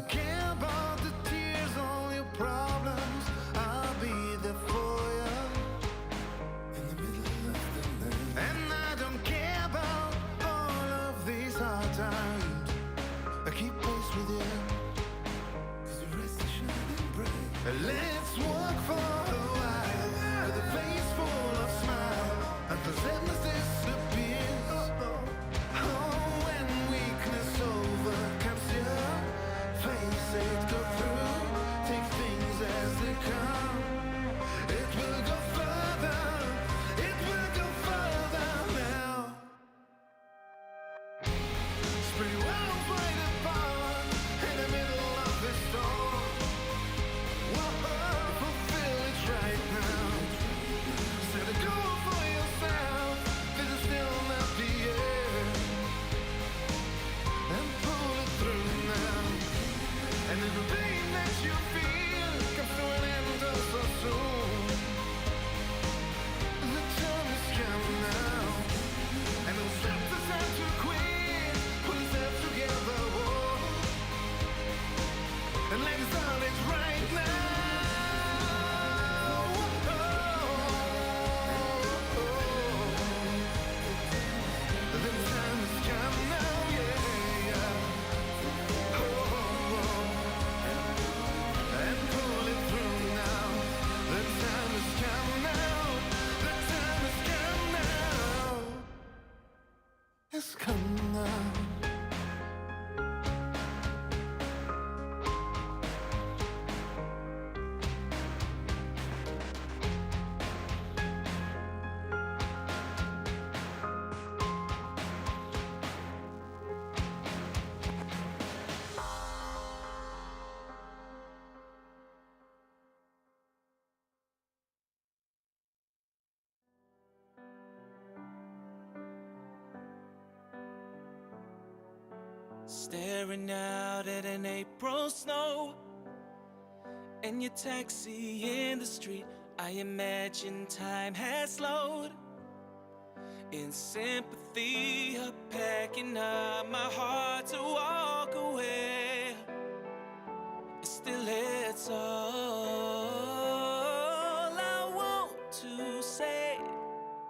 care about the tears, all your problems. I'll be there for you in the middle of the night. And I don't care about all of these hard times. I keep pace with you, 'cause the rest is shining bright. Let's walk for a while with a face full of smile until sadness disappears. Oh, when weakness overcomes you, face it, go through, take things as they come. It will go further, it will go further now. Spring wells wide apart in the middle of the storm. Whoa, fulfill it right now. Set a goal for yourself, this is still not the end. And pull it through now. And if the pain that you feel comes to an end oh so soon, the time has come now. And we'll step aside to quit, pull ourselves together, whoa. And let us on it right now. The time has come now, yeah, yeah. And pull it through now. The time has come now. The time has come now. It's come now. Staring out at an April snow and your taxi in the street, I imagine time has slowed. In sympathy, I'm packing up my heart to walk away. Still, it's all I want to say,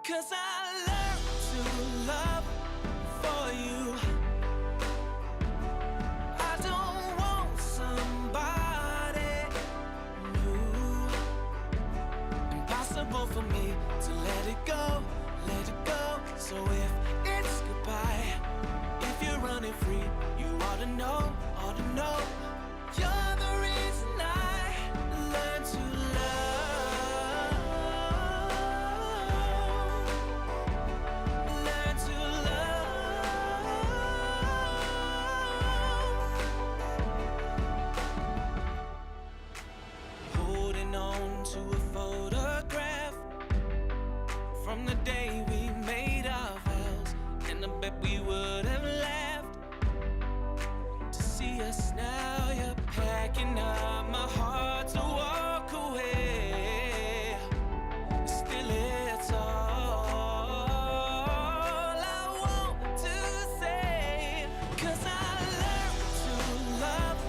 'cause I learned to love for you. I don't want somebody new. Impossible for me to let it go, let it go. So if it's goodbye, if you're running free, you ought to know, ought to know. You're the reason I learned to love, learn to love. Holding on to a photograph from the day we made our vows, and I bet we would have laughed to see us now. You're packing up my heart to walk away. Still, it's all I want to say, 'cause I learned to love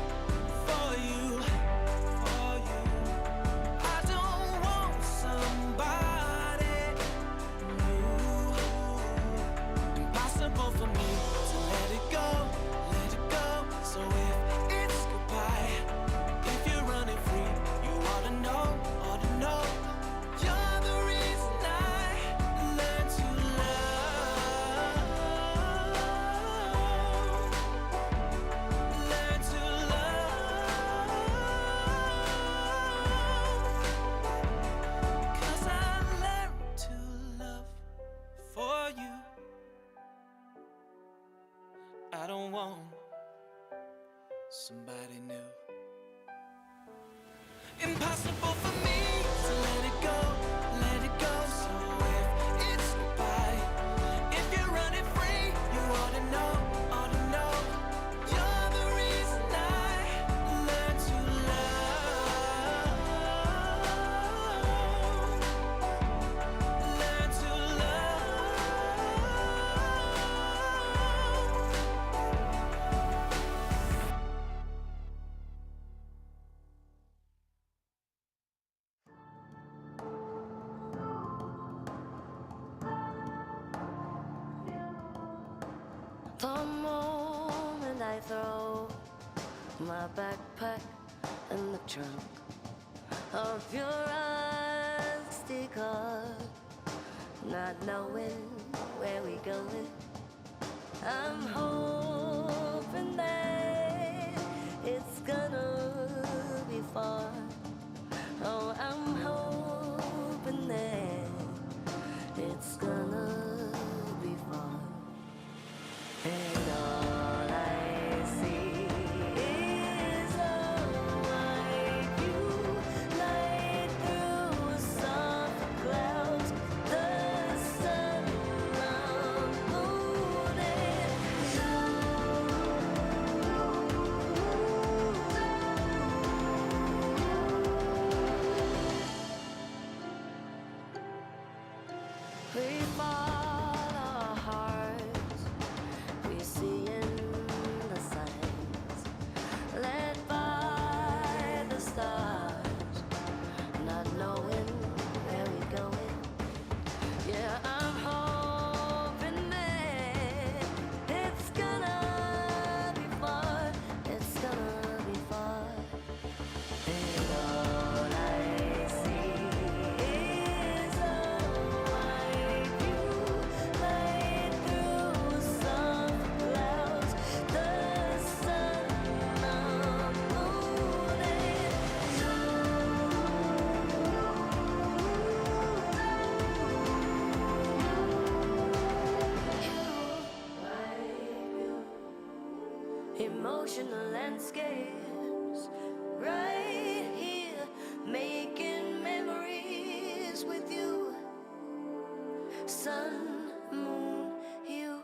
for you, for you. I don't want somebody new. Impossible for me to let it go, let it go. So if it's goodbye, if you're running free, you ought to know, ought to know. You're the reason I learned to love, learn to love. 'Cause I learned to love for you. I don't want somebody new. Impossible for me to let it go, let it go. So if it's goodbye, if you're running free, you ought to know, ought to know. You're the reason I learned to love, learn to love. The moment I throw my backpack in the trunk of your rusty car, not knowing where we going, I'm hoping that it's gonna be far. Oh, I'm hoping that it's gonna be far. And all I see is a white view light through soft clouds, the sun, the moon, and you. We follow our hearts, we see in the signs, led by the stars, not knowing where we're going. Yeah, I'm hoping that it's gonna be far, it's gonna be far. And all I see is a white view light through soft clouds, the sun, the moon, and you. Emotional landscapes right here, making memories with you. Sun, moon, you.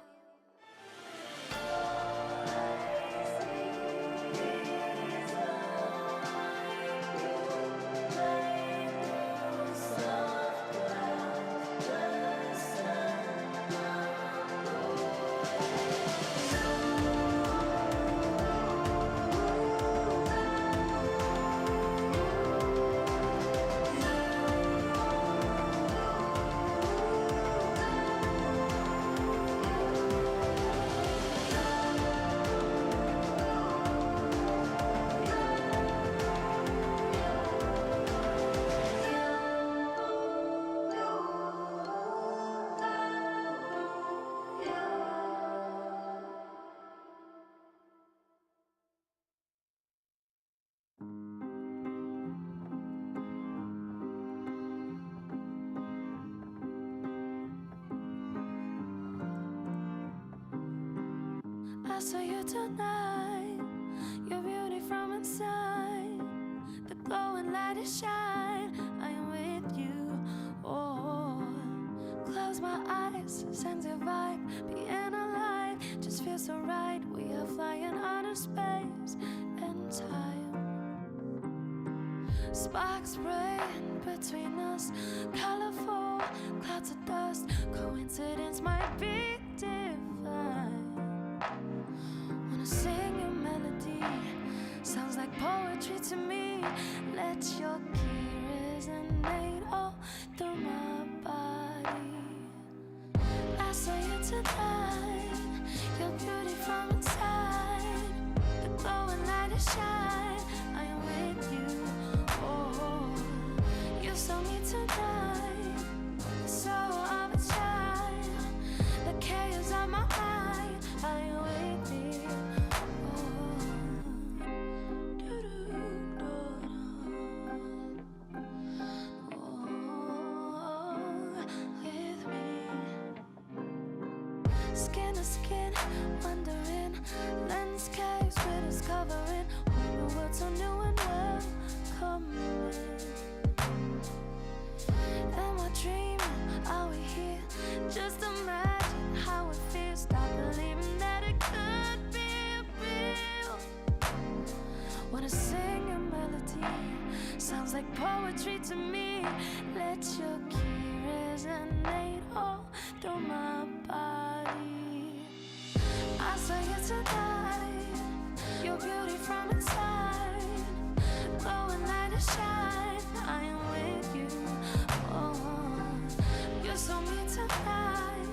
I saw you tonight, your beauty from inside, the glowing light is shine. I am with you. Oh, close my eyes, sense your vibe, being alive just feels so right. We are flying out of space and time. Sparks spraying between us, colorful clouds of dust. Coincidence might be divine. Wanna sing your melody, sounds like poetry to me. Let your key resonate all through my body. I saw you tonight, your beauty from inside, the glowing light is shine. I am with you. Oh, you saw me tonight, the soul of a child, the chaos of my mind. I am with you. With me, skin to skin, wandering landscapes we're discovering. Whole new world so new and welcoming. Am I dreaming? Are we here? Just imagine how it feels. Stop believing that it could be real. Wanna sing a melody, sounds like poetry to me. Let your key resonate all through my body. I saw you tonight, your beauty from inside, glowing light is shine. I am with you. Oh, you saw me tonight,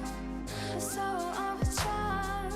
the soul of a child,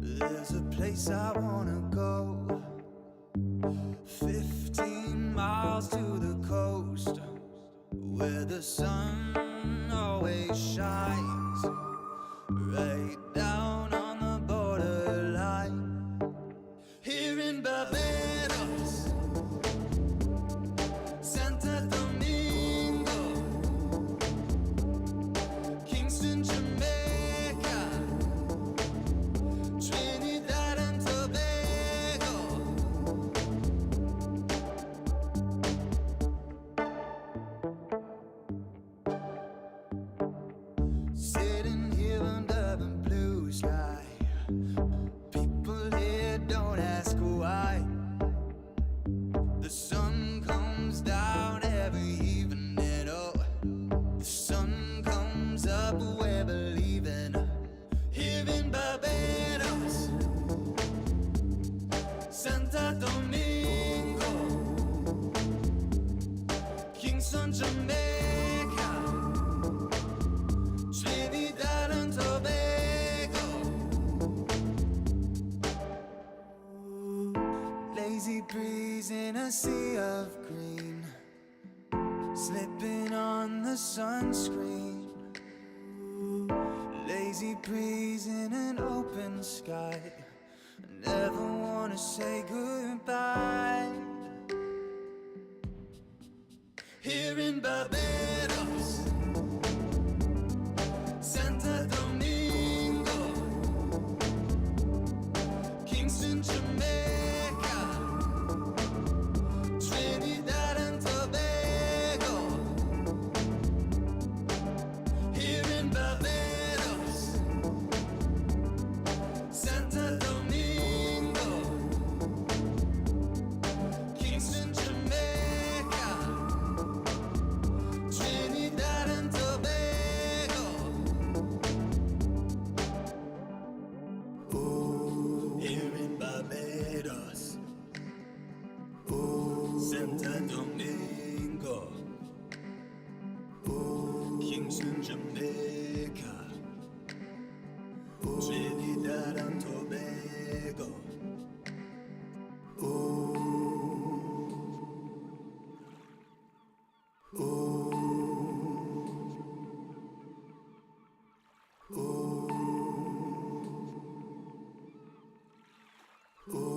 There's a place I wanna go, 15 miles to the coast, where the sun always shines, right down on the borderline. Here in Barbados, Santo Domingo, Kingston, Jamaica, Trinidad and Tobago. Sitting here under the blue sky, people here don't ask why. The sun comes down every evening, oh, the sun comes up, we're believing. Here in Barbados, Santo Domingo, Kingston, Jamaica, Trinidad and Tobago. Lazy breeze in a sea of green, slipping on the sunscreen. Lazy breeze in an open sky, never wanna say goodbye. Here in Barbados, Santo Domingo, Kingston, Jamaica, Trinidad and Tobago. Here in Barbados, Santo Domingo, Kingston, Jamaica, Trinidad and Tobago. Oh, here in Barbados, oh, Santo Domingo, oh, Kingston, Jamaica, Trinidad and Tobago. Oh, oh, oh, oh.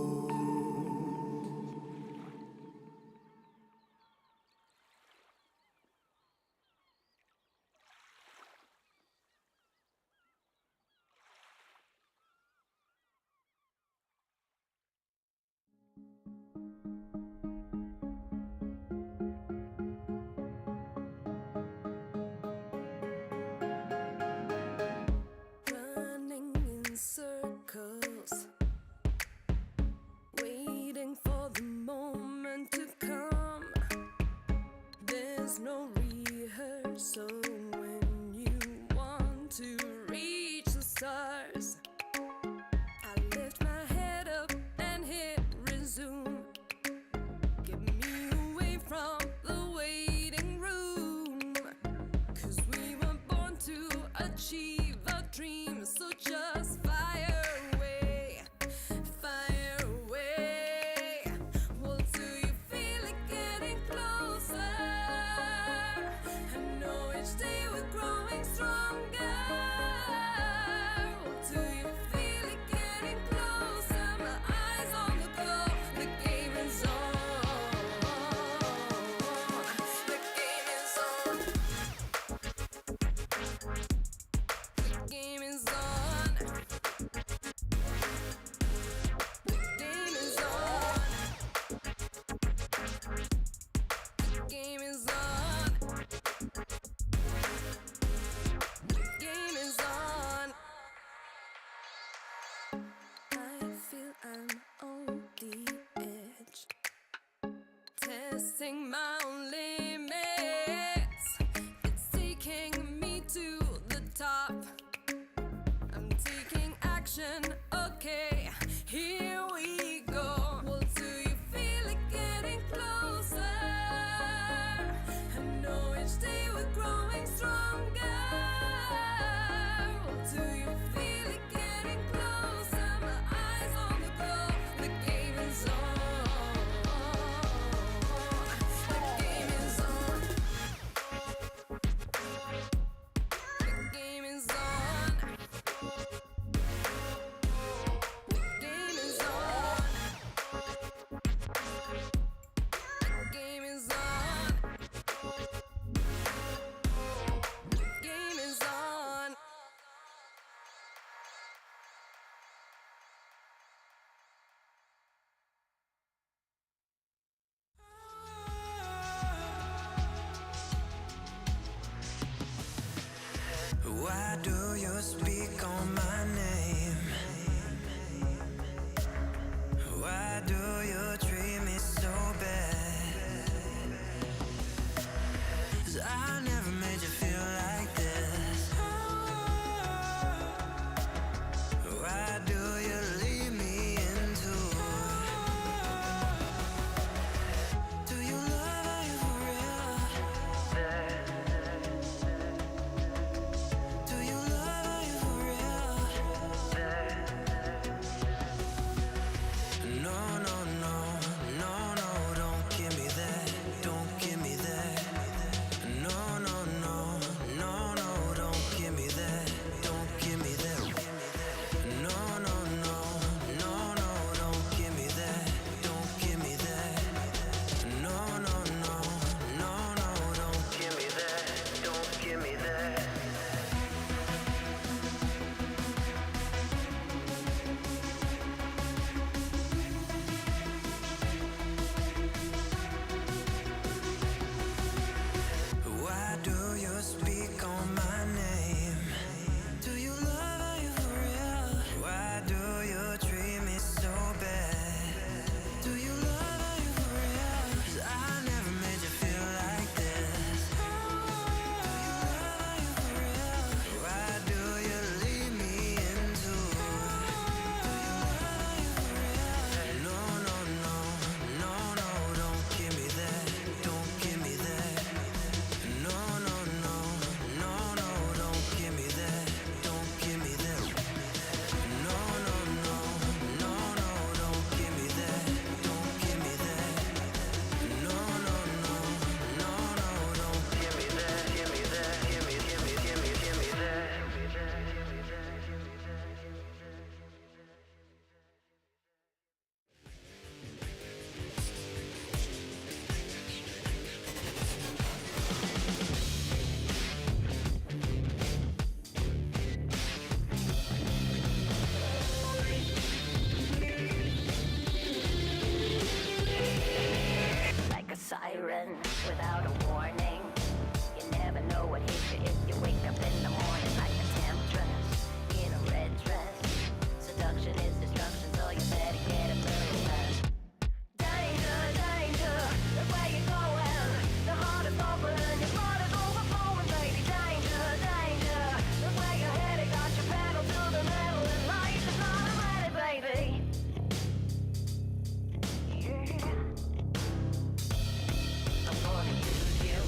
Running in circles, waiting for the moment to come. There's no rehearsal when you want to reach the stars. I lift my head up and hit resume. Get me away from the waiting room, 'cause we were born to achieve our dreams. So just fire away, fire away. Well, do you feel it getting closer? I know each day we're growing stronger. Well, do you feel it getting closer? My eyes on the clock, the game is on. The game is on. The game is on. The game is on. The game is on. The game is on. I feel I'm on the edge, testing my own limits. It's taking me to the top. I'm taking action, okay, here we go. Well, do you feel it getting closer? Why do you speak on my name? Why do you treat me so bad? 'Cause I never made you feel like this. Why do you leave me into? Do you love you for real? Do you love you for real? No, no, no, no, no, don't give me that, don't give me that. No, no, no, no, no, don't give me that, don't give me that. No, no, no, no, no, don't give me that, don't give me that. No, no, no, no, no, don't give me that, don't give me that. Why do you speak on my name? Do you love you for real? Why do you treat me so bad? Do you love you for real? 'Cause I never made you feel like this. Do you love you for real? Why do you leave me into? Do you love you for real? No, no, no, no, no, don't give me that, don't give me that. No, no, no, no, no, don't give me that, don't give me that. No, no, no, no, no, don't give me that, don't give me that. No, no, no, no, no, don't give me that, give me that, give me, give me, give me, give me that. Like a siren without a warning. You never know what hits you if you wake up in the morning like a temptress in a red dress. Seduction is destruction, so you better get a move. Danger, danger, look where you're going. The heart is open, your blood is overflowing, baby. Danger, danger, look where you're headed. Got your pedal to the metal, and life is not ready, baby. Yeah. I'm gonna use you.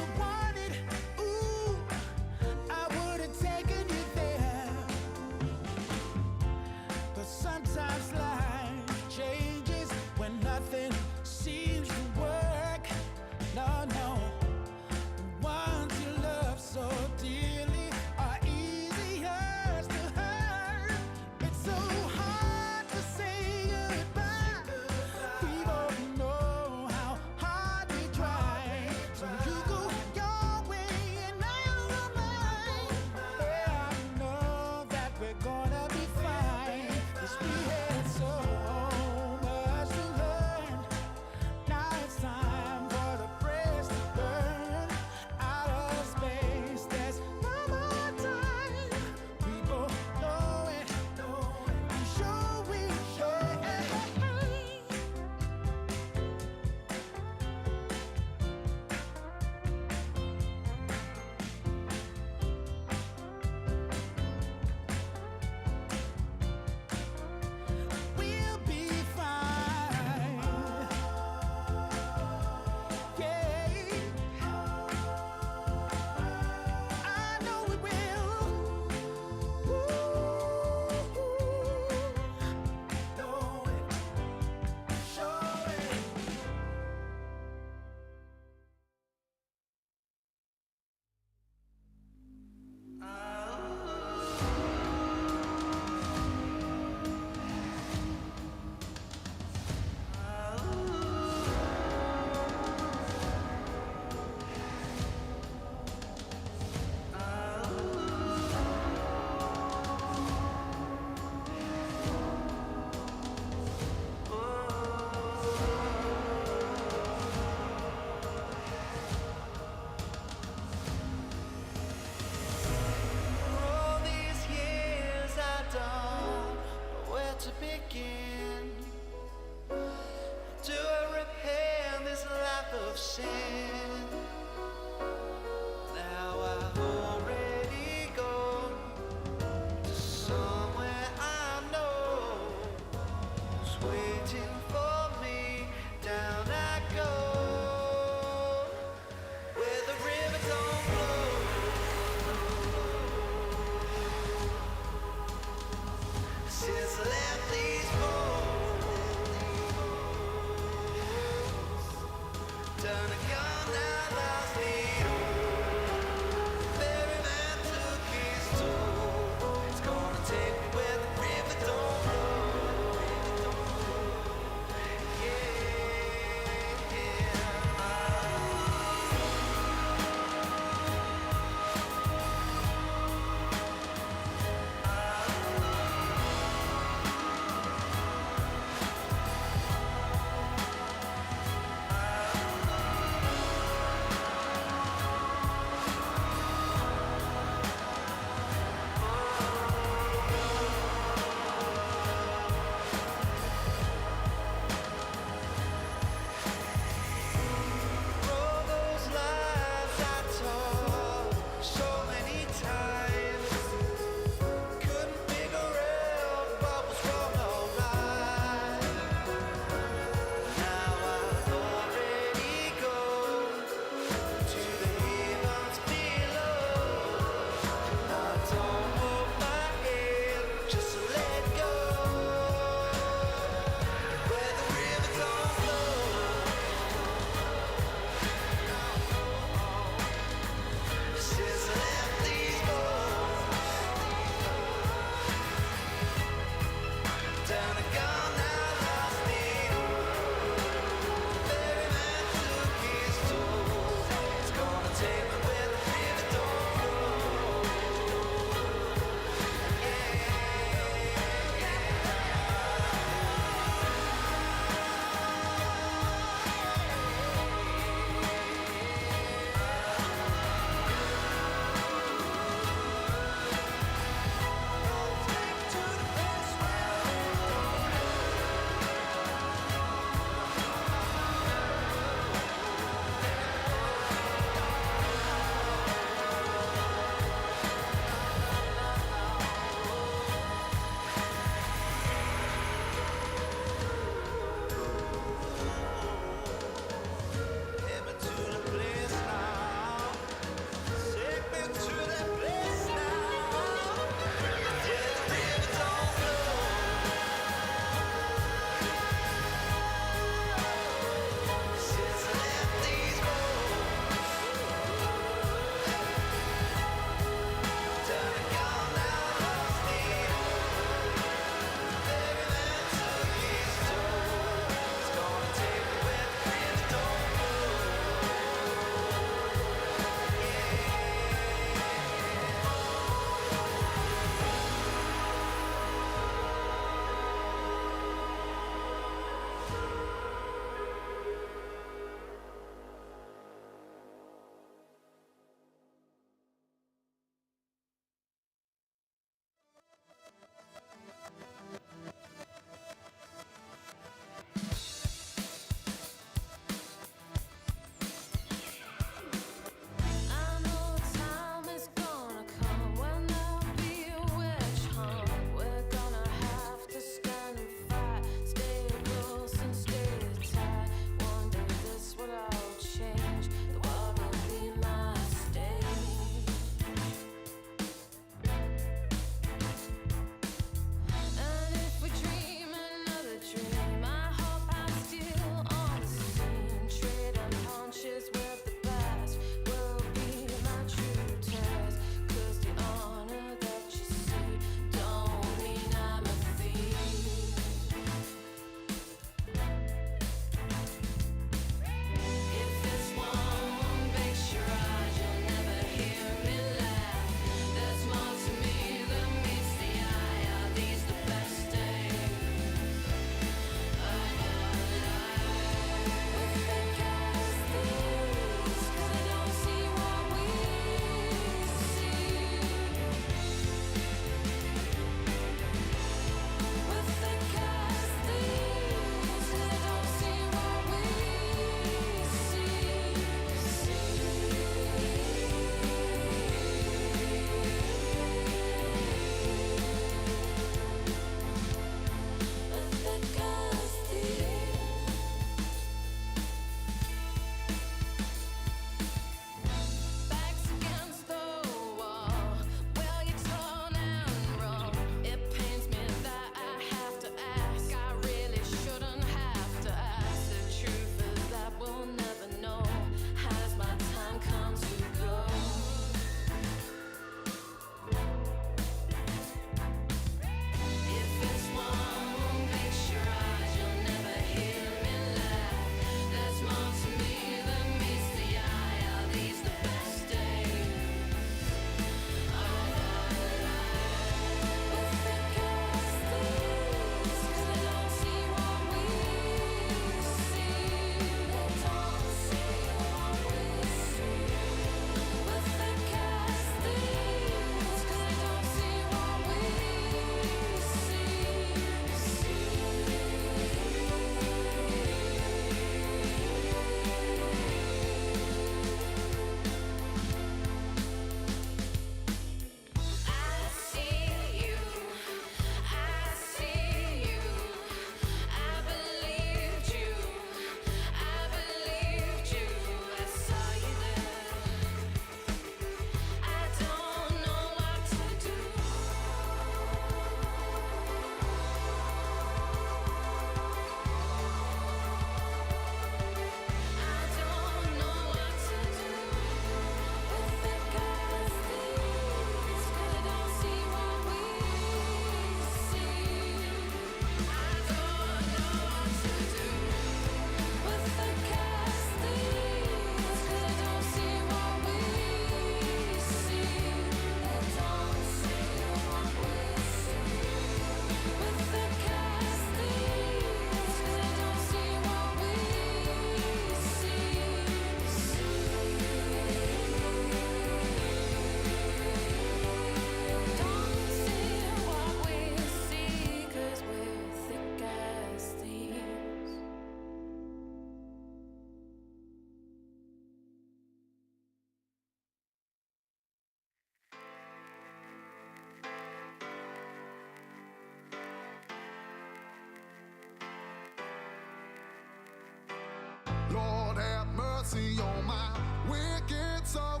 mercy on my wicked soul.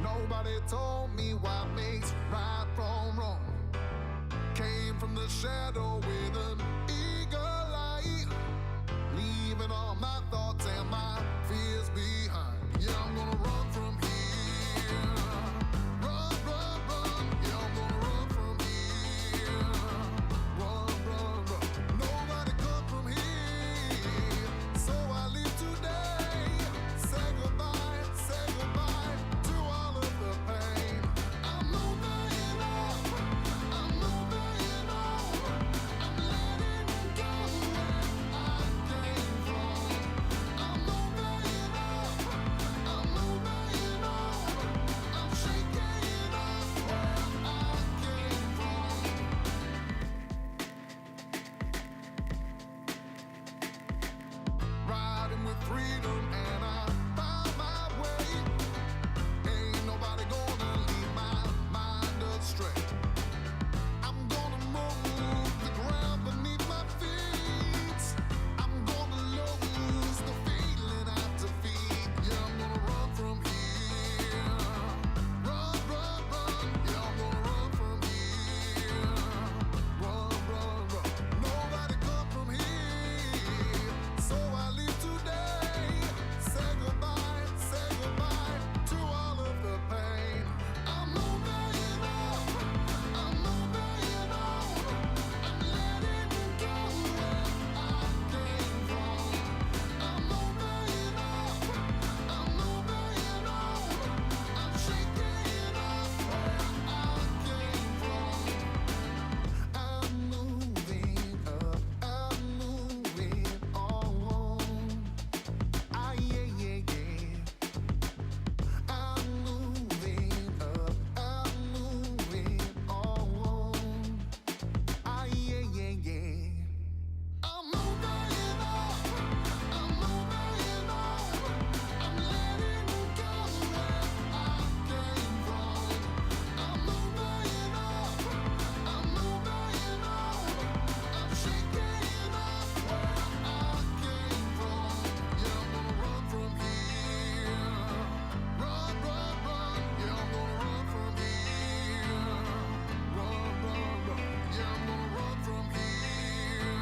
Nobody told me what makes right from wrong. Came from the shadow with an eagle eye, leaving all my thoughts and my fears behind. Yeah, I'm gonna run from here. Run, run, run. Yeah, I'm gonna run from here. Run, run, run. Nobody come from here. So I leave today. Say goodbye to all of the pain. I'm moving on. I'm moving on. I'm letting go where I came from. I'm moving on. I'm moving on. I'm shaking off where I came from. Riding with freedom and I found my way. Ain't nobody gonna lead my mind astray. I'm gonna move the ground beneath my feet. I'm gonna lose the feeling I defeat. Yeah, I'm gonna run from here. Run, run, run. Yeah, I'm gonna run from here. Run, run, run. Nobody come from here. So I leave today. Say goodbye to all of the pain. I'm moving on. I'm moving on. I'm letting go where I came from. I'm moving on. I'm moving on. I'm shaking off where I came from. I'm moving up. I'm moving on. Ah, yeah, yeah, yeah. I'm moving up. I'm moving on. Ah, yeah, yeah, yeah. I'm moving on. I'm moving on. I'm letting go where I came from. I'm moving on. I'm moving on. I'm shaking off where I came from. Yeah, I'm gonna run from here. Run, run, run. Yeah, I'm gonna run from here. Run, run, run. Yeah, I'm gonna run from here.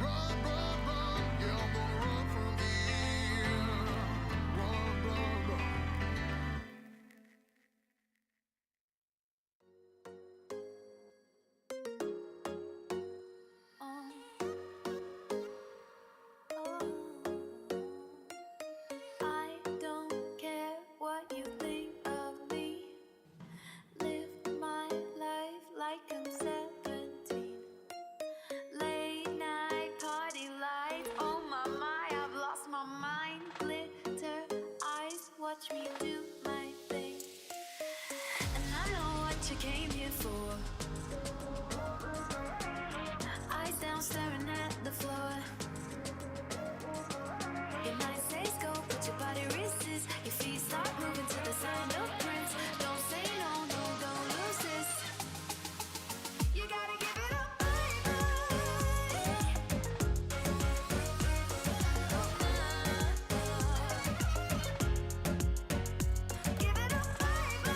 Run, run, run. Yeah, I'm gonna run from here. Run, run, run. I don't care what you think of me. Live my life like I'm 17. Late night party lights, oh my, I've lost my mind. Glitter eyes, watch me do my thing. And I know what you came here for. Eyes down, staring at the floor. Your mind says go, but your body resists. Your feet start moving to the sound of Prince. Don't say no, no, don't lose this. You gotta give it up, baby. Give it up, baby.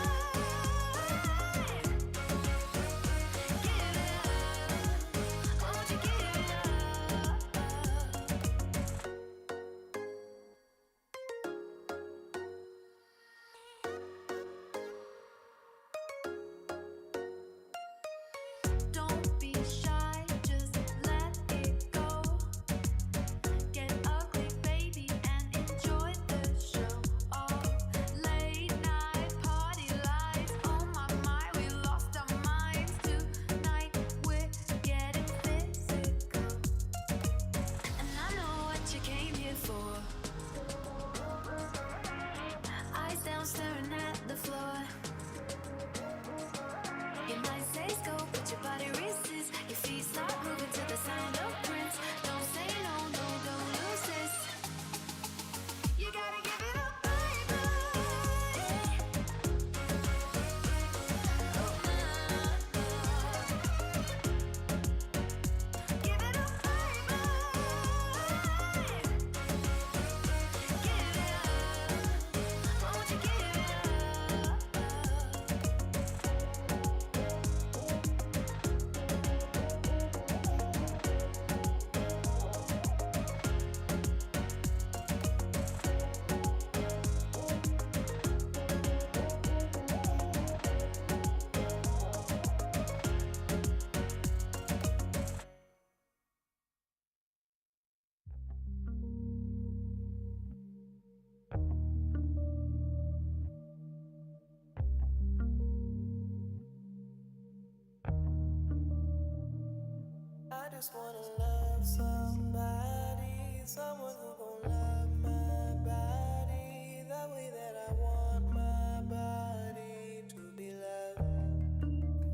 just wanna love somebody, someone who gon' love my body the way that I want my body to be loved.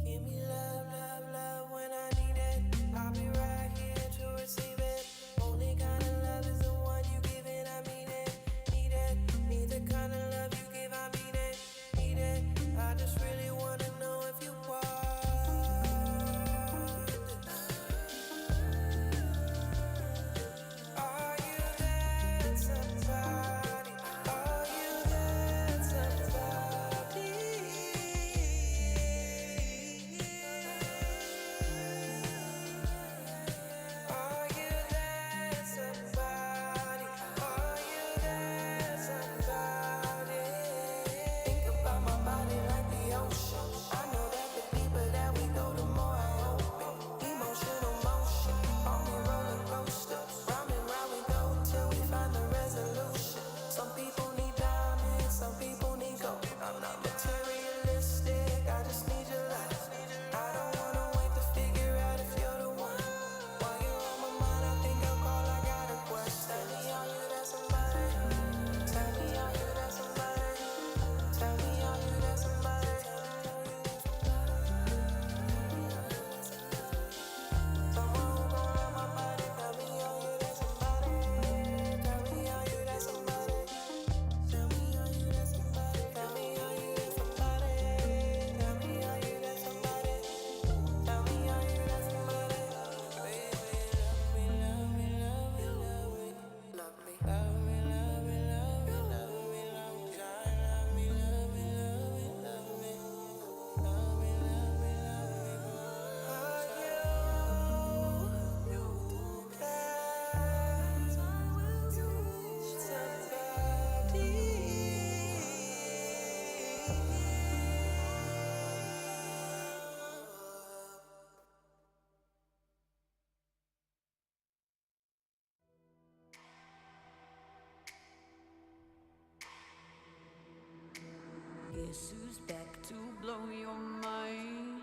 Give me love, love, love when I need it. I'll be right here to receive it. Only kind of love is the one you give it. I mean it, need it. Need the kind of love you give. I mean it, need it. I just really wanna know if you want. Are you that somebody? Are you that somebody? Are you that somebody? Are you that somebody? Think about my body like the ocean. I know that the deeper that we go, the more I open. Emotional motion on me roller coaster. Round and round we go till we find the resolution. Some people need diamonds, some people need gold. I'm not materialistic, I just need your love. I don't wanna wait to figure out if you're the one. While you're on my mind, I think I'll call, I got a question. Tell me, are you that somebody? Tell me, are you that somebody? Tell me, are you that somebody? Someone who gon' love my body. Tell me, are you that somebody? Tell me, are you that somebody? Tell me, are you that somebody? Tell me, are you that somebody? Tell me, are you that somebody? Tell me, are you that somebody? Baby, love me, love me, love me, love me, love me, love me, love me, love me, love me, love me, love me, love me, love me, love me, love me, love me, love me, love me. Guess who's back to blow your mind?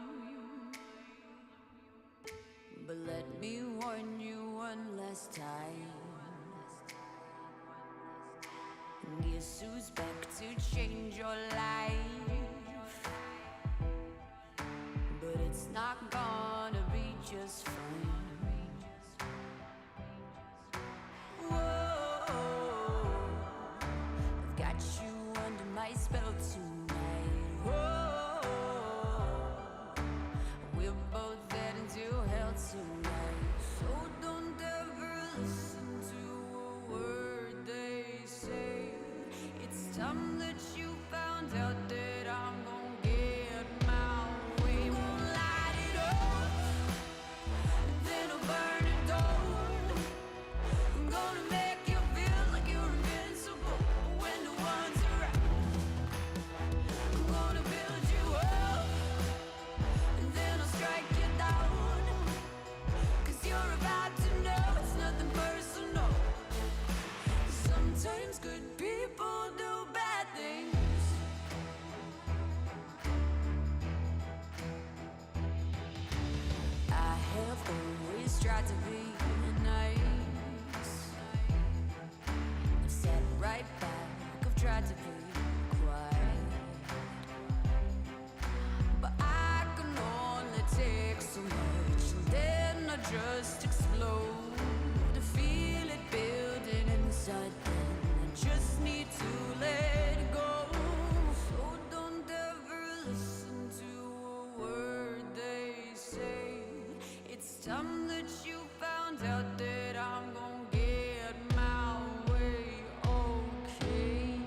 But let me warn you one last time. Guess who's back to change your life? But it's not gonna be just fine. Whoa, I've got you under my spell tonight. Whoa, we're both heading to hell tonight. So don't ever listen to a word they say. It's time that you found out that I'm gon' get my way. Won't light it up, then I'll burn it down. I'm gonna make you feel like you're invincible when the one's around. I'm gonna build you up, and then I'll strike you down. 'Cause you're about to know it's nothing personal. Sometimes good people do bad things. I have always tried to be nice. I've sat right back, I've tried to be quiet. But I can only take so much, and then I just explode. To feel it building inside, then I just need to let go. So don't ever listen to a word they say. It's time that you found out that I'm gon' get my way, okay?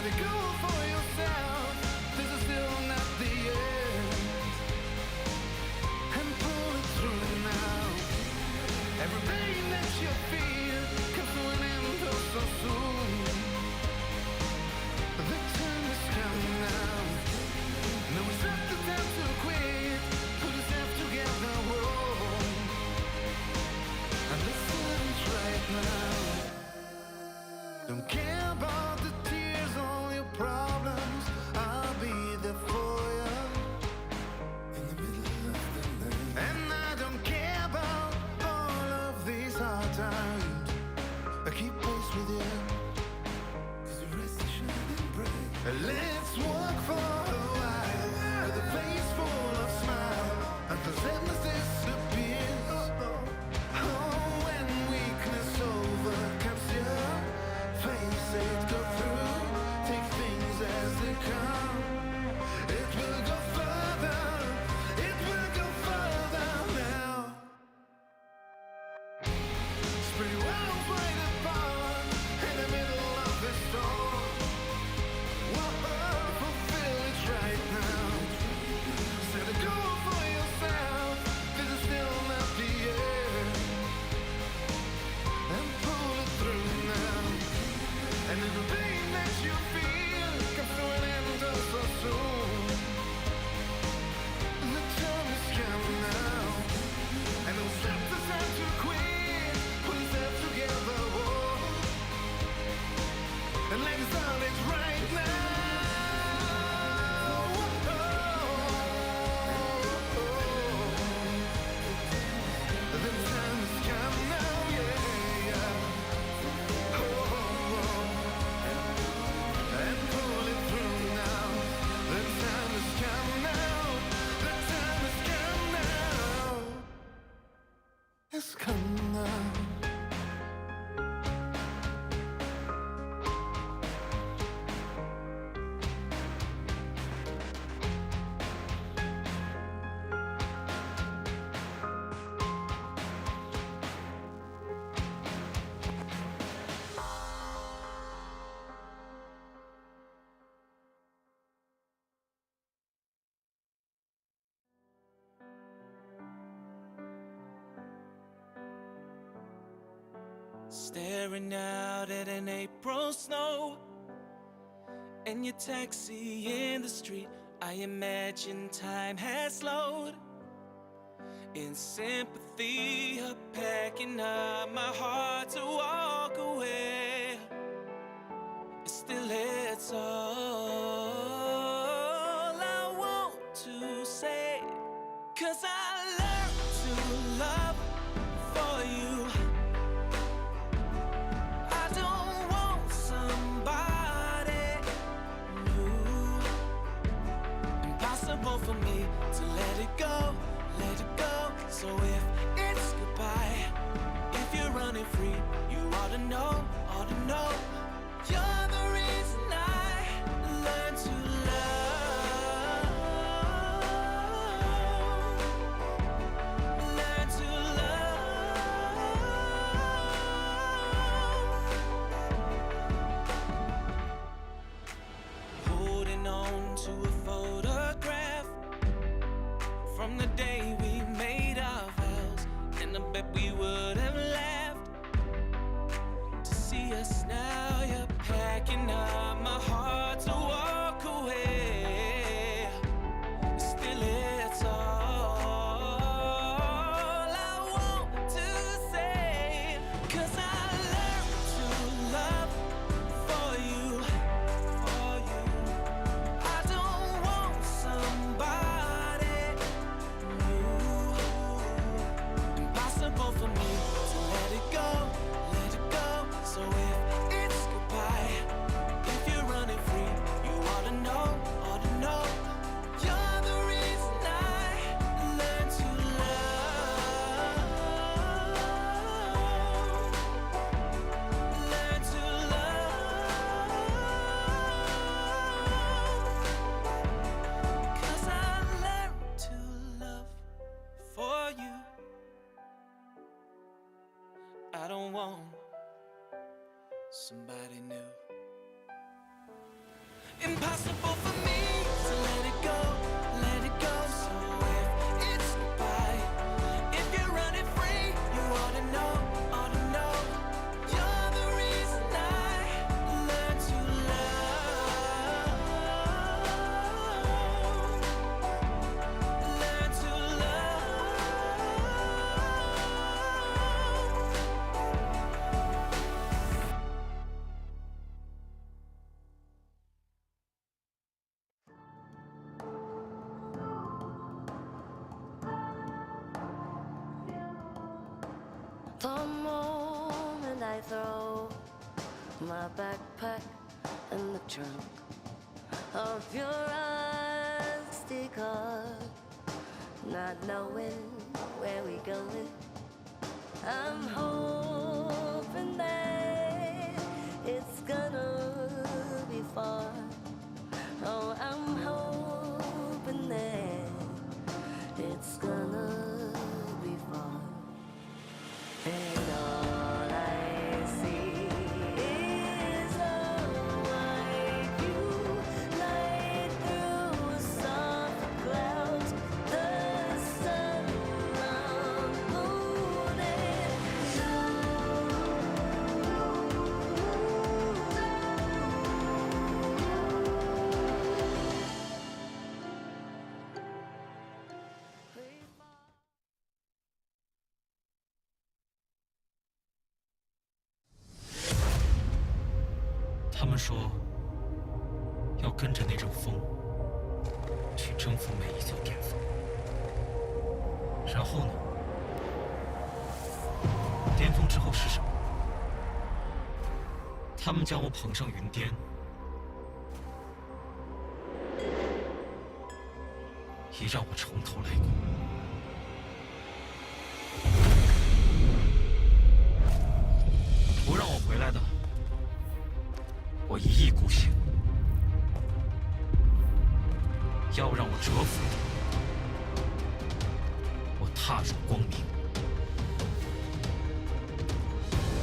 Let it go for yourself. This is still not the end. And pull it through now. Every pain that you feel comes to an end oh so soon. The time has come now. No, it's not the time to quit. Put yourself together, whoa. And listen right now. Don't care about the tears, all your problems. I'll be there for you in the middle of the night. And I don't care about all of these hard times. I keep pace with you, 'cause your rest is shining bright. Let's walk for a while with a face full of smile until sadness disappears. Oh, when weakness overcomes you, face it, go through, take things as they come. It will go further, it will go further now. Spring worlds wide apart in the middle of the storm. Whoa, fulfill it right now. Set a goal for yourself. This is still not the end. And pull it through now. And every pain that you feel comes to an end oh so soon. The time has come now. And it was not the time to quit. Put yourself together, whoa. And let it start it right now. The time has come now, yeah, yeah. And pull it through now. The time has come now. The time has come now. It's come now. Staring out at an April snow and your taxi in the street. I imagine time has slowed. In sympathy, of packing up my heart to walk away. Still, it's all I want to say. 'Cause I learned to love for you. I don't want somebody new. Impossible for me to let it go, let it go. So if it's goodbye, if you're running free, you ought to know, ought to know. You're the reason I learned to love. Learn to love. Holding on to a photograph from the day we made our vows, and I bet we would have laughed to see us now. You're packing up my heart to walk away. Still, it's all I want to say. 'Cause I learned to love for you, for you. I don't want somebody new. Impossible for me to let it go, let it go. So if it's goodbye, if you're running free, you ought to know, ought to know. You're the reason I learned to love. Learn to love. 'Cause I learned to love for you. I don't want somebody new. Impossible for me to let it go, let it go. So if it's goodbye, if you're running free, you ought to know, ought to know. You're the reason I learned to love, learn to love. The moment I throw my backpack in the trunk of your rusty car, not knowing where we going, I'm hoping that it's gonna be far. Oh, I'm hoping that it's gonna be far. And all I see is a white view light through soft clouds, the sun, moon, and you. 他们说要跟着那阵风去征服每一座巅峰，然后呢？巅峰之后是什么？他们将我捧上云巅，也让我从头来过。不让我回来的，我一意孤行；要让我折服的，我踏入光明；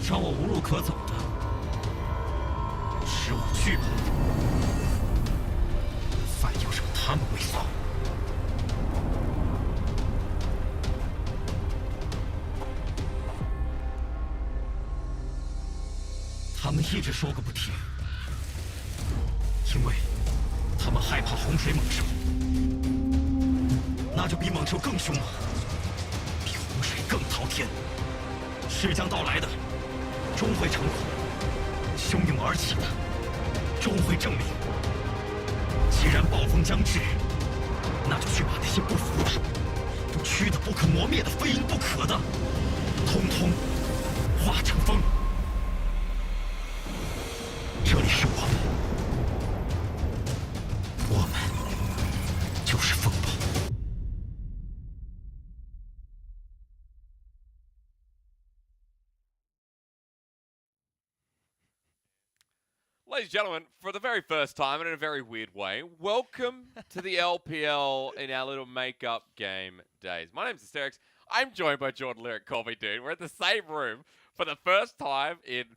让我无路可走的，使我惧怕的，反要让他们畏缩。他们一直说个不停，因为他们害怕洪水猛兽，那就比猛兽更凶了，比洪水更滔天。势将到来的，终会成苦；汹涌而起的，终会证明。既然暴风将至，那就去把那些不服的、不屈的、不可磨灭的、非赢不可的，通通化成风。这里是我们，我们就是风暴。Ladies and gentlemen, for the very first time and in a very weird way, welcome to the LPL in our little makeup game days. My name's Hysterics. I'm joined by Jordan Lyric Colby, dude. We're in the same room for the first time in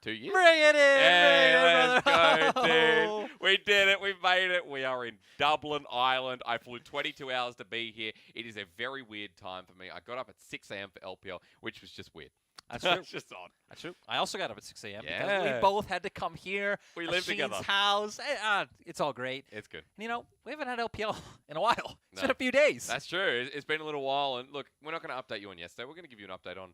2 years. Bring it in! Hey, bring it in, let's brother. go, dude. We did it. We made it. We are in Dublin, Ireland. I flew 22 hours to be here. It is a very weird time for me. I got up at 6 a.m. for LPL, which was just weird. That's true. It's just odd. That's true. I also got up at 6 a.m. because Yeah. we both had to come here. We at live Sheen's together. house. It's all great. It's good. And, you know, we haven't had LPL in a while. It's No. been a few days. That's true. It's been a little while, and look, we're not going to update you on yesterday. We're going to give you an update on,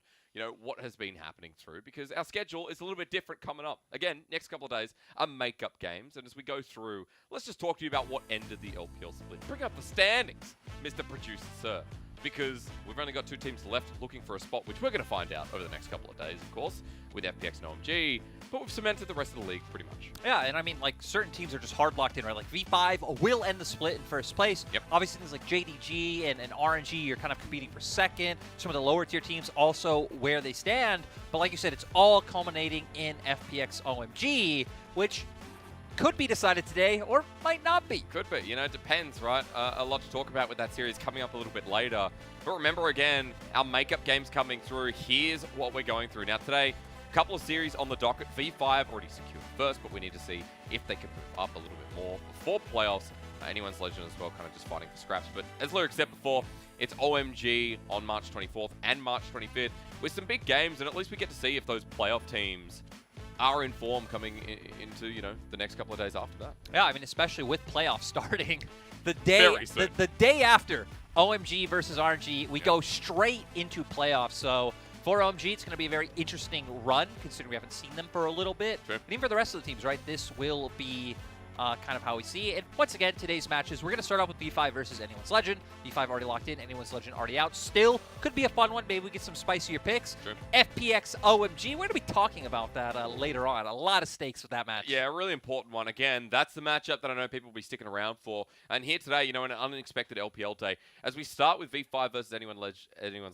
what has been happening through, because our schedule is a little bit different coming up. Again, next couple of days are makeup games, and as we go through, let's just talk to you about what ended the LPL split. Bring up the standings, Mr. Producer, sir, because we've only got 2 teams left looking for a spot, which we're going to find out over the next couple of days, of course, with FPX and OMG, but we've cemented the rest of the league pretty much. Yeah, and I mean, like, certain teams are just hard locked in, right? Like, V5 will end the split in first place. Yep. Obviously, things like JDG and RNG, you're kind of competing for second. Some of the lower tier teams also where they stand. But like you said, it's all culminating in FPX OMG, which could be decided today or might not be. Could be. It depends, right? A lot to talk about with that series coming up a little bit later. But remember, again, our makeup game's coming through. Here's what we're going through. Now, today, Couple of series on the docket. V5 already secured first, but we need to see if they can move up a little bit more before playoffs. Anyone's Legend as well, kind of just fighting for scraps. But as Lyric said before, it's OMG on March 24th and March 25th with some big games, and at least we get to see if those playoff teams are in form coming into, you know, the next couple of days after that. Yeah, I mean, especially with playoffs starting the day after OMG versus RNG, we go straight into playoffs. So for OMG, it's going to be a very interesting run, considering we haven't seen them for a little bit. Sure. And even for the rest of the teams, right, this will be kind of how we see it. And once again, today's matches, we're going to start off with V5 versus Anyone's Legend. V5 already locked in, Anyone's Legend already out. Still, could be a fun one. Maybe we get some spicier picks. Sure. FPX OMG, we're going to be talking about that later on. A lot of stakes with that match. Yeah, a really important one. Again, that's the matchup that I know people will be sticking around for. And here today, you know, an unexpected LPL day, as we start with V5 versus Anyone's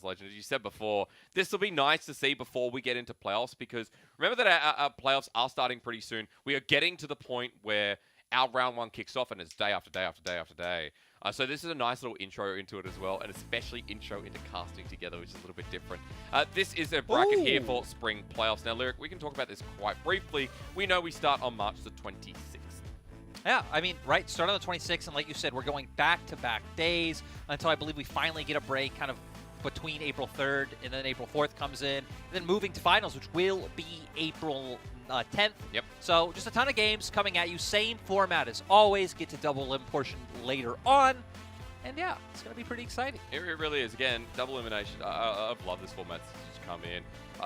Legend, as you said before, this will be nice to see before we get into playoffs, because remember that our playoffs are starting pretty soon. We are getting to the point where our round one kicks off, and it's day after day after day after day. So this is a nice little intro into it as well, and especially intro into casting together, which is a little bit different. This is a bracket here for spring playoffs. Now, Lyric, we can talk about this quite briefly. We know we start on March the 26th. Yeah, I mean, right, start on the 26th, and like you said, we're going back-to-back days until I believe we finally get a break kind of between April 3rd, and then April 4th comes in, and then moving to finals, which will be April 10th. Yep. So just a ton of games coming at you. Same format as always. Get to double limb portion later on. And yeah, it's going to be pretty exciting. It really is. Again, double elimination. I've loved this format since it's come in,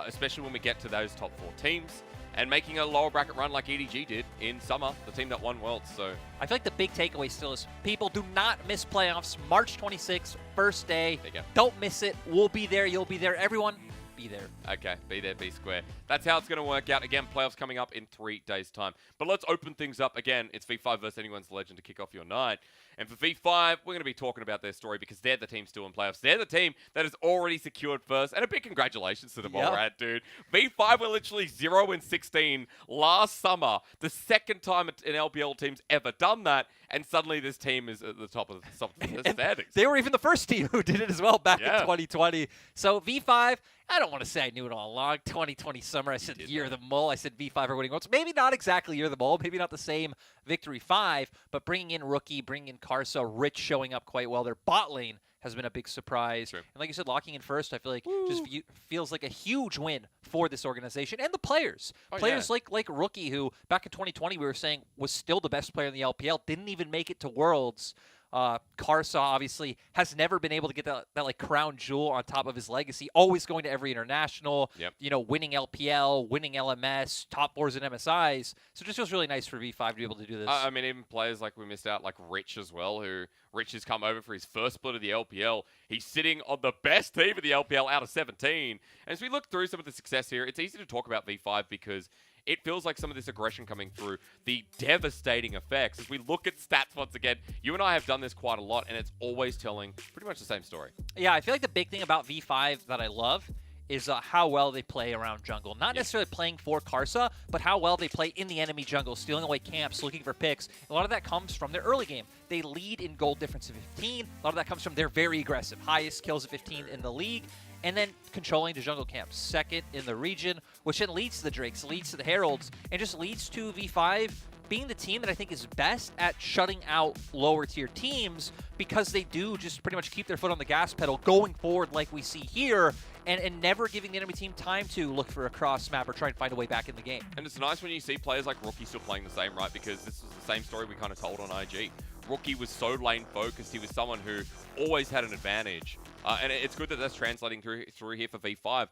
especially when we get to those top 4 teams and making a lower bracket run like EDG did in summer, the team that won Worlds. So I feel like the big takeaway still is people do not miss playoffs. March 26th, first day. There you go. Don't miss it. We'll be there. You'll be there. Everyone, be there. Okay, be there, be square. That's how it's going to work out. Again, playoffs coming up in 3 days' time. But let's open things up. Again, it's V5 versus Anyone's Legend to kick off your night. And for V5, we're going to be talking about their story because they're the team still in playoffs. They're the team that has already secured first. And a big congratulations to them all, right, dude? V5 were literally 0-16 last summer. The second time an LPL team's ever done that. And suddenly this team is at the top of the standings. They were even the first team who did it as well back in 2020. So V5, I don't want to say I knew it all along. 2020 summer, I said year of the mole. I said V5 are winning Worlds. Maybe not exactly year of the mole. Maybe not the same victory 5, but bringing in Rookie, bringing in Karsa, Rich showing up quite well. Their bot lane has been a big surprise. True. And like you said, locking in first, I feel like just feels like a huge win for this organization and the players. Players like Rookie, who back in 2020 we were saying was still the best player in the LPL, didn't even make it to Worlds. Karsa obviously has never been able to get that like crown jewel on top of his legacy, always going to every international, you know, winning LPL, winning LMS, top 4s and MSIs. So it just feels really nice for V5 to be able to do this. I mean, even players like we missed out, like Rich as well, who Rich has come over for his first split of the LPL. He's sitting on the best team of the LPL out of 17. And as we look through some of the success here, it's easy to talk about V5 because it feels like some of this aggression coming through, the devastating effects. As we look at stats once again, you and I have done this quite a lot, and it's always telling pretty much the same story. Yeah, I feel like the big thing about V5 that I love is how well they play around jungle. Not necessarily playing for Karsa, but how well they play in the enemy jungle, stealing away camps, looking for picks. A lot of that comes from their early game. They lead in gold difference of 15. A lot of that comes from their very aggressive, highest kills of 15 in the league. And then controlling the jungle camps, second in the region, which then leads to the Drakes, leads to the Heralds, and just leads to V5 being the team that I think is best at shutting out lower tier teams because they do just pretty much keep their foot on the gas pedal going forward like we see here and never giving the enemy team time to look for a cross map or try and find a way back in the game. And it's nice when you see players like Rookie still playing the same, right? Because this is the same story we kind of told on IG. Rookie was so lane focused. He was someone who always had an advantage. And it's good that that's translating through here for V5.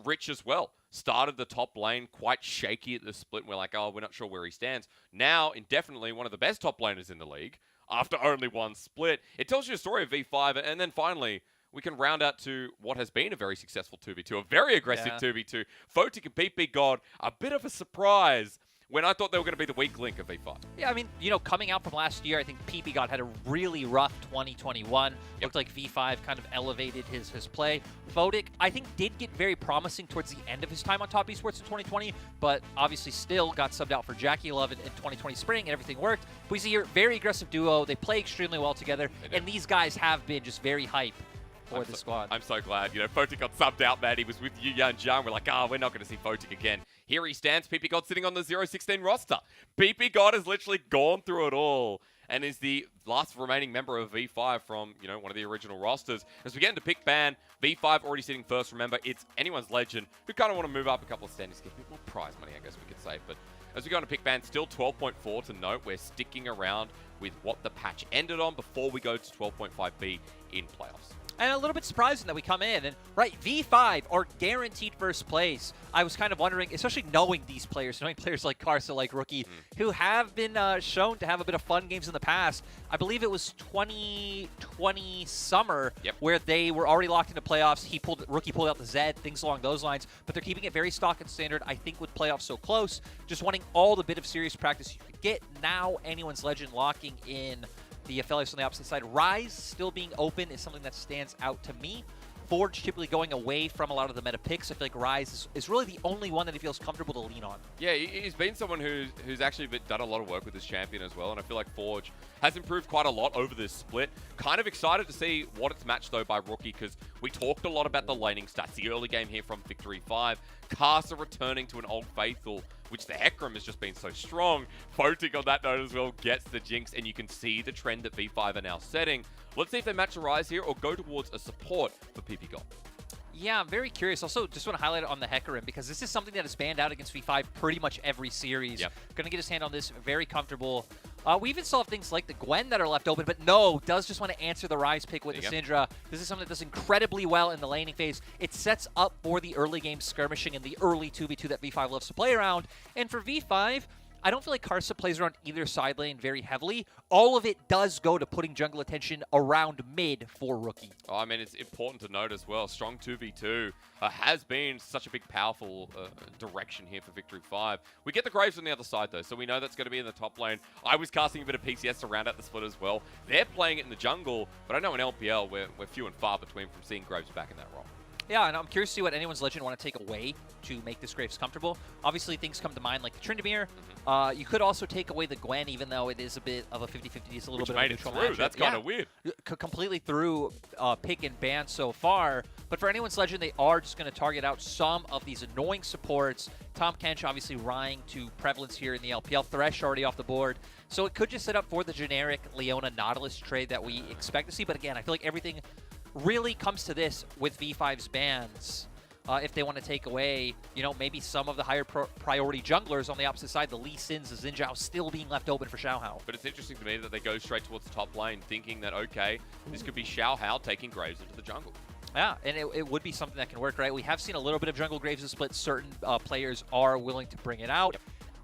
Rich as well. Started the top lane quite shaky at the split. We're like, oh, we're not sure where he stands. Now, indefinitely one of the best top laners in the league after only one split. It tells you a story of V5. And then finally, we can round out to what has been a very successful 2v2, a very aggressive 2v2. Photic and PP God, a bit of a surprise when I thought they were going to be the weak link of V5. Yeah, I mean, you know, coming out from last year, I think PP God had a really rough 2021. Looked like V5 kind of elevated his play. Photic, I think, did get very promising towards the end of his time on Top Esports in 2020, but obviously still got subbed out for Jackie Love in 2020 spring, and everything worked. But we see here, very aggressive duo. They play extremely well together, and these guys have been just very hype for the squad. I'm so glad. You know, Photic got subbed out, man. He was with Yu Yan Zhang. We're like, we're not going to see Photic again. Here he stands, PP God sitting on the 0-16 roster. PP God has literally gone through it all and is the last remaining member of V5 from, one of the original rosters. As we get into pick ban, V5 already sitting first. Remember, it's anyone's legend who kind of want to move up a couple of standings, get a bit more prize money, I guess we could say. But as we go into pick ban, still 12.4 to note. We're sticking around with what the patch ended on before we go to 12.5B in playoffs. And a little bit surprising that we come in and, right, V5 are guaranteed first place. I was kind of wondering, especially knowing these players, knowing players like Karsa, like Rookie, who have been shown to have a bit of fun games in the past. I believe it was 2020 summer where they were already locked into playoffs. Rookie pulled out the Z, things along those lines. But they're keeping it very stock and standard, I think, with playoffs so close. Just wanting all the bit of serious practice you could get. Now anyone's legend locking in the affiliates on the opposite side. Rise still being open is something that stands out to me. Forge typically going away from a lot of the meta picks. I feel like Rise is really the only one that he feels comfortable to lean on. Yeah, he's been someone who's actually done a lot of work with this champion as well, and I feel like Forge has improved quite a lot over this split. Kind of excited to see what it's matched, though, by Rookie, because we talked a lot about the laning stats. The early game here from Victory 5. Karsa returning to an old faithful, which the Hecarim has just been so strong. Photic on that note as well gets the jinx, and you can see the trend that V5 are now setting. Let's see if they match a Rise here or go towards a support for PP God. Yeah, I'm very curious. Also, just want to highlight it on the Hecarim because this is something that is banned out against V5 pretty much every series. Going to get his hand on this, very comfortable. We even saw things like the Gwen that are left open, but no, does just want to answer the Rise pick with the Syndra. This is something that does incredibly well in the laning phase. It sets up for the early game skirmishing and the early 2v2 that V5 loves to play around. And for V5, I don't feel like Karsa plays around either side lane very heavily. All of it does go to putting jungle attention around mid for Rookie. Oh, I mean, it's important to note as well, strong 2v2 has been such a big, powerful direction here for Victory 5. We get the Graves on the other side, though, so we know that's going to be in the top lane. I was casting a bit of PCS to round out the split as well. They're playing it in the jungle, but I know in LPL, we're few and far between from seeing Graves back in that role. Yeah, and I'm curious to see what anyone's legend want to take away to make this Graves comfortable. Obviously, things come to mind like the Tryndamere. You could also take away the Gwen, even though it is a bit of a 50-50. It's a little bit of a neutral matchup. That's kind of weird. Completely through pick and ban so far. But for anyone's legend, they are just going to target out some of these annoying supports. Tom Kench obviously rying to prevalence here in the LPL. Thresh already off the board. So it could just set up for the generic Leona Nautilus trade that we expect to see. But again, I feel like everything really comes to this with V5's bans. If they want to take away, maybe some of the higher priority junglers on the opposite side, the Lee Sins, the Xin Zhao still being left open for Xiaohao. But it's interesting to me that they go straight towards the top lane, thinking that, okay, this could be Xiaohao taking Graves into the jungle. Yeah, and it would be something that can work, right? We have seen a little bit of jungle Graves split. Certain players are willing to bring it out.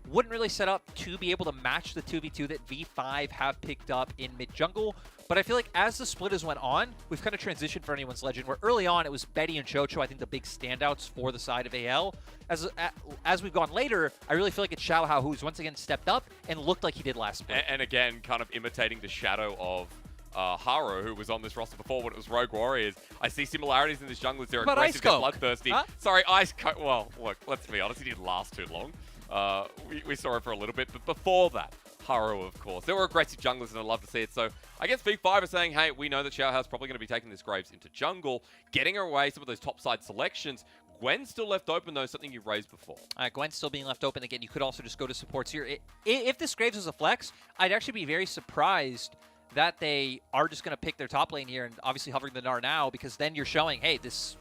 Wouldn't really set up to be able to match the 2v2 that V5 have picked up in mid-jungle. But I feel like as the split has went on, we've kind of transitioned for anyone's legend, where early on it was Betty and Chocho, I think the big standouts for the side of AL. As we've gone later, I really feel like it's Xiaohao who's once again stepped up and looked like he did last split. And again, kind of imitating the shadow of Haro, who was on this roster before when it was Rogue Warriors. I see similarities in this junglers. They're aggressive, they're bloodthirsty. Huh? Sorry, well, look, let's be honest, he didn't last too long. We saw it for a little bit, but before that, Haro, of course. There were aggressive junglers, and I'd love to see it. So I guess V5 are saying, hey, we know that Xiaohao's probably going to be taking this Graves into jungle, getting away some of those top-side selections. Gwen's still left open, though, something you've raised before. Gwen's still being left open. Again, you could also just go to supports here. If this Graves was a flex, I'd actually be very surprised that they are just going to pick their top lane here and obviously hovering the Gnar now, because then you're showing, hey, this...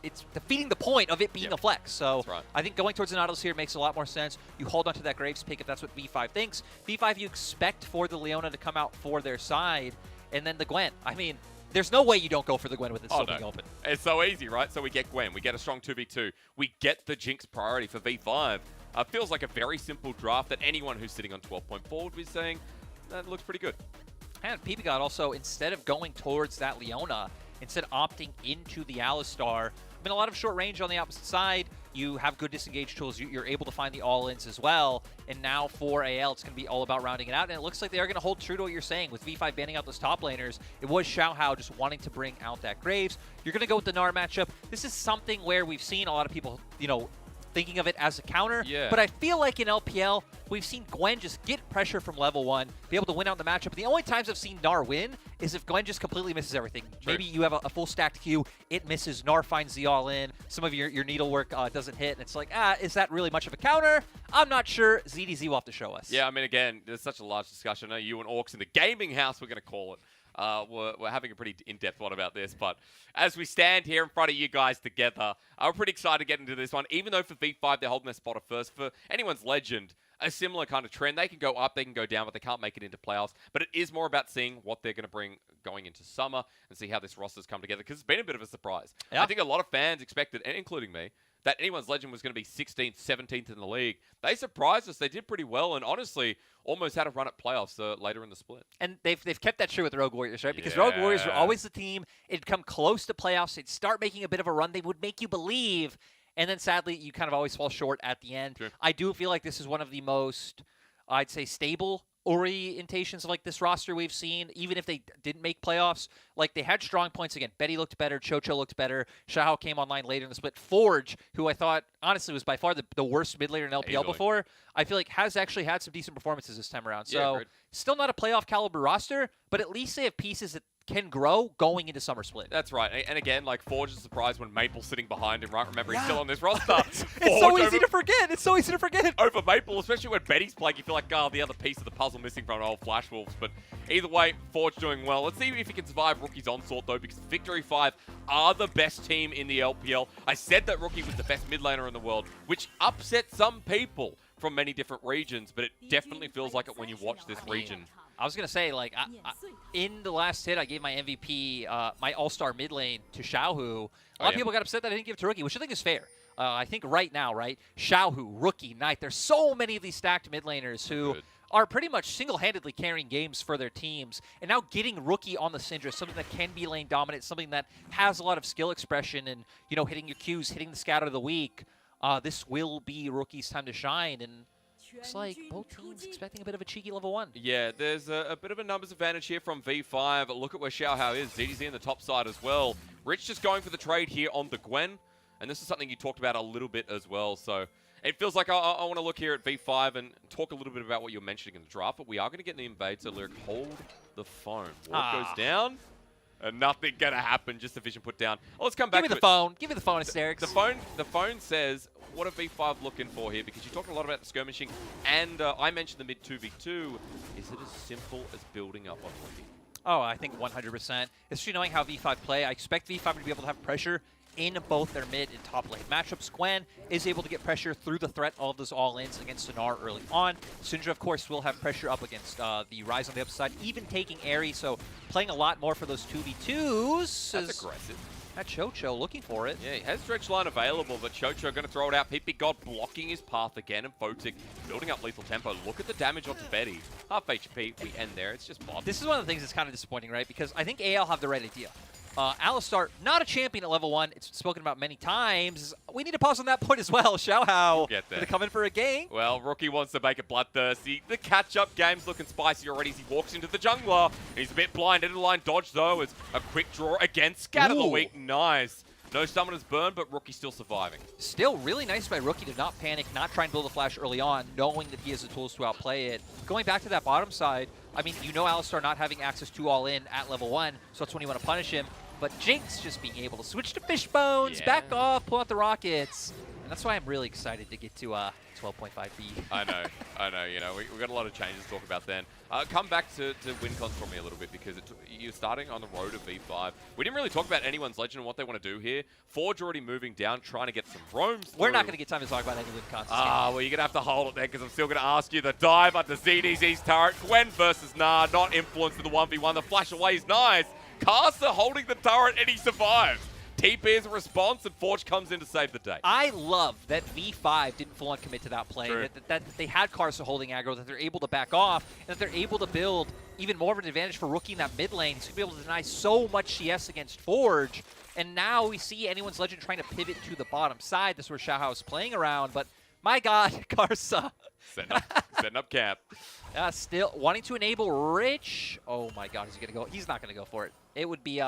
it's defeating the point of it being a flex. So I think going towards the Nautilus here makes a lot more sense. You hold on to that Graves pick if that's what V5 thinks. V5 you expect for the Leona to come out for their side. And then the Gwen. I mean, there's no way you don't go for the Gwen with it still being open. It's so easy, right? So we get Gwen. We get a strong 2v2. We get the Jinx priority for V5. Feels like a very simple draft that anyone who's sitting on 12.4 would be saying, that looks pretty good. And PP God also, instead of going towards that Leona, instead opting into the Alistar. I mean, a lot of short range on the opposite side. You have good disengage tools. You're able to find the all-ins as well. And now for AL, it's going to be all about rounding it out. And it looks like they are going to hold true to what you're saying with V5 banning out those top laners. It was Xiaohao just wanting to bring out that Graves. You're going to go with the Gnar matchup. This is something where we've seen a lot of people, thinking of it as a counter. Yeah. But I feel like in LPL, we've seen Gwen just get pressure from level 1, be able to win out the matchup. But the only times I've seen Gnar win is if Gwen just completely misses everything. True. Maybe you have a full stacked Q, it misses, Gnar finds the all-in, some of your needlework doesn't hit, and it's like, is that really much of a counter? I'm not sure. ZDZ will have to show us. Yeah, I mean, again, there's such a large discussion. I know you and Orcs in the gaming house, we're going to call it. We're having a pretty in-depth one about this, but as we stand here in front of you guys together, we're pretty excited to get into this one. Even though for V5 they're holding their spot at first, for anyone's legend, a similar kind of trend. They can go up, they can go down, but they can't make it into playoffs. But it is more about seeing what they're going to bring going into summer and see how this roster's come together, because it's been a bit of a surprise. Yeah. I think a lot of fans expected, and including me, that anyone's legend was going to be 16th, 17th in the league. They surprised us. They did pretty well, and honestly, almost had a run at playoffs later in the split. And they've kept that true with the Rogue Warriors, right? Because Rogue Warriors were Yeah. always the team. It'd come close to playoffs. They'd start making a bit of a run. They would make you believe. And then sadly, you kind of always fall short at the end. Sure. I do feel like this is one of the most, I'd say, stable orientations of like this roster we've seen, even if they didn't make playoffs. Like, they had strong points again. Betty looked better, Chocho looked better, Xiao came online later in the split. Forge, who I thought honestly was by far the worst mid laner in LPL Easily. before, I feel like has actually had some decent performances this time around. Yeah, So agreed. still not a playoff caliber roster, but at least they have pieces that can grow going into Summer Split. That's right. And again, like, Forge is surprised when Maple's sitting behind him, right? Remember, he's still on this roster. It's so easy to forget. It's so easy to forget. Over Maple, especially when Betty's playing, you feel like, the other piece of the puzzle missing from an old Flash Wolves. But either way, Forge doing well. Let's see if he can survive Rookie's onslaught, though, because Victory 5 are the best team in the LPL. I said that Rookie was the best mid laner in the world, which upset some people from many different regions, but it definitely feels like it when you watch this region. I was going to say, like, in the last hit, I gave my MVP, my all-star mid lane to Xiaohu. A lot of people got upset that I didn't give it to Rookie, which I think is fair. I think right now, right, Xiaohu, Rookie, Knight, there's so many of these stacked mid laners who are pretty much single-handedly carrying games for their teams. And now getting Rookie on the Syndra, something that can be lane dominant, something that has a lot of skill expression and, you know, hitting your Qs, hitting the scout of the week. This will be Rookie's time to shine, and looks like both teams expecting a bit of a cheeky level 1. Yeah, there's a bit of a numbers advantage here from V5. Look at where Xiaohao is. ZDZ in the top side as well. Rich just going for the trade here on the Gwen. And this is something you talked about a little bit as well. So it feels like I want to look here at V5 and talk a little bit about what you're mentioning in the draft. But we are going to get in the invade. So Lyric, hold the phone. Ward goes down. And nothing going to happen. Just a vision put down. Well, let's come back Give to me the phone. Give me the phone, Asterix. The phone says, what are V5 looking for here? Because you talked a lot about the skirmishing, and I mentioned the mid 2v2. Is it as simple as building up on Rookie? Oh, I think 100%. Especially knowing how V5 play, I expect V5 to be able to have pressure in both their mid and top lane matchups. Gwen is able to get pressure through the threat of those all-ins against Sonar early on. Syndra, of course, will have pressure up against the Rise on the upside, even taking Aerie, so playing a lot more for those 2v2s. That's aggressive. That Chocho looking for it. Yeah, he has Dredge Line available, but Chocho going to throw it out. Pete God blocking his path again, and Photic building up lethal tempo. Look at the damage onto Betty. Half HP, we end there. It's just mod. This is one of the things that's kind of disappointing, right? Because I think AL have the right idea. Alistar, not a champion at level 1. It's spoken about many times. We need to pause on that point as well. Xiaohao Get there. going to come in for a gank. Well, Rookie wants to make it bloodthirsty. The catch-up game's looking spicy already as he walks into the jungler. He's a bit blind. End of the line dodge, though, as a quick draw again. Scatter the weak. Nice. No summoners burned, but Rookie still surviving. Still really nice by Rookie to not panic, not try and build a flash early on, knowing that he has the tools to outplay it. Going back to that bottom side, I mean, you know Alistar not having access to all-in at level 1, so that's when you want to punish him. But Jinx just being able to switch to Fishbones, back off, pull out the rockets. And that's why I'm really excited to get to 12.5B. I know. You know, we got a lot of changes to talk about then. Come back to WinCons for me a little bit, because you're starting on the road of V5. We didn't really talk about anyone's legend and what they want to do here. Forge already moving down, trying to get some roams through. We're not going to get time to talk about any WinCons. Well, you're going to have to hold it there, because I'm still going to ask you. The dive under ZDZ's turret. Gwen versus Nah, not influenced in the 1v1. The flash away is nice. Caster holding the turret, and he survives. TP is a response, and Forge comes in to save the day. I love that V5 didn't full-on commit to that play, True. that they had Karsa holding aggro, that they're able to back off, and that they're able to build even more of an advantage for Rookie in that mid lane. He's going to be able to deny so much CS against Forge, and now we see anyone's legend trying to pivot to the bottom side. This is where Xiaohao is playing around, but my God, Karsa. Setting up camp. Still wanting to enable Rich. Oh my God, is he going to go? He's not going to go for it. It would be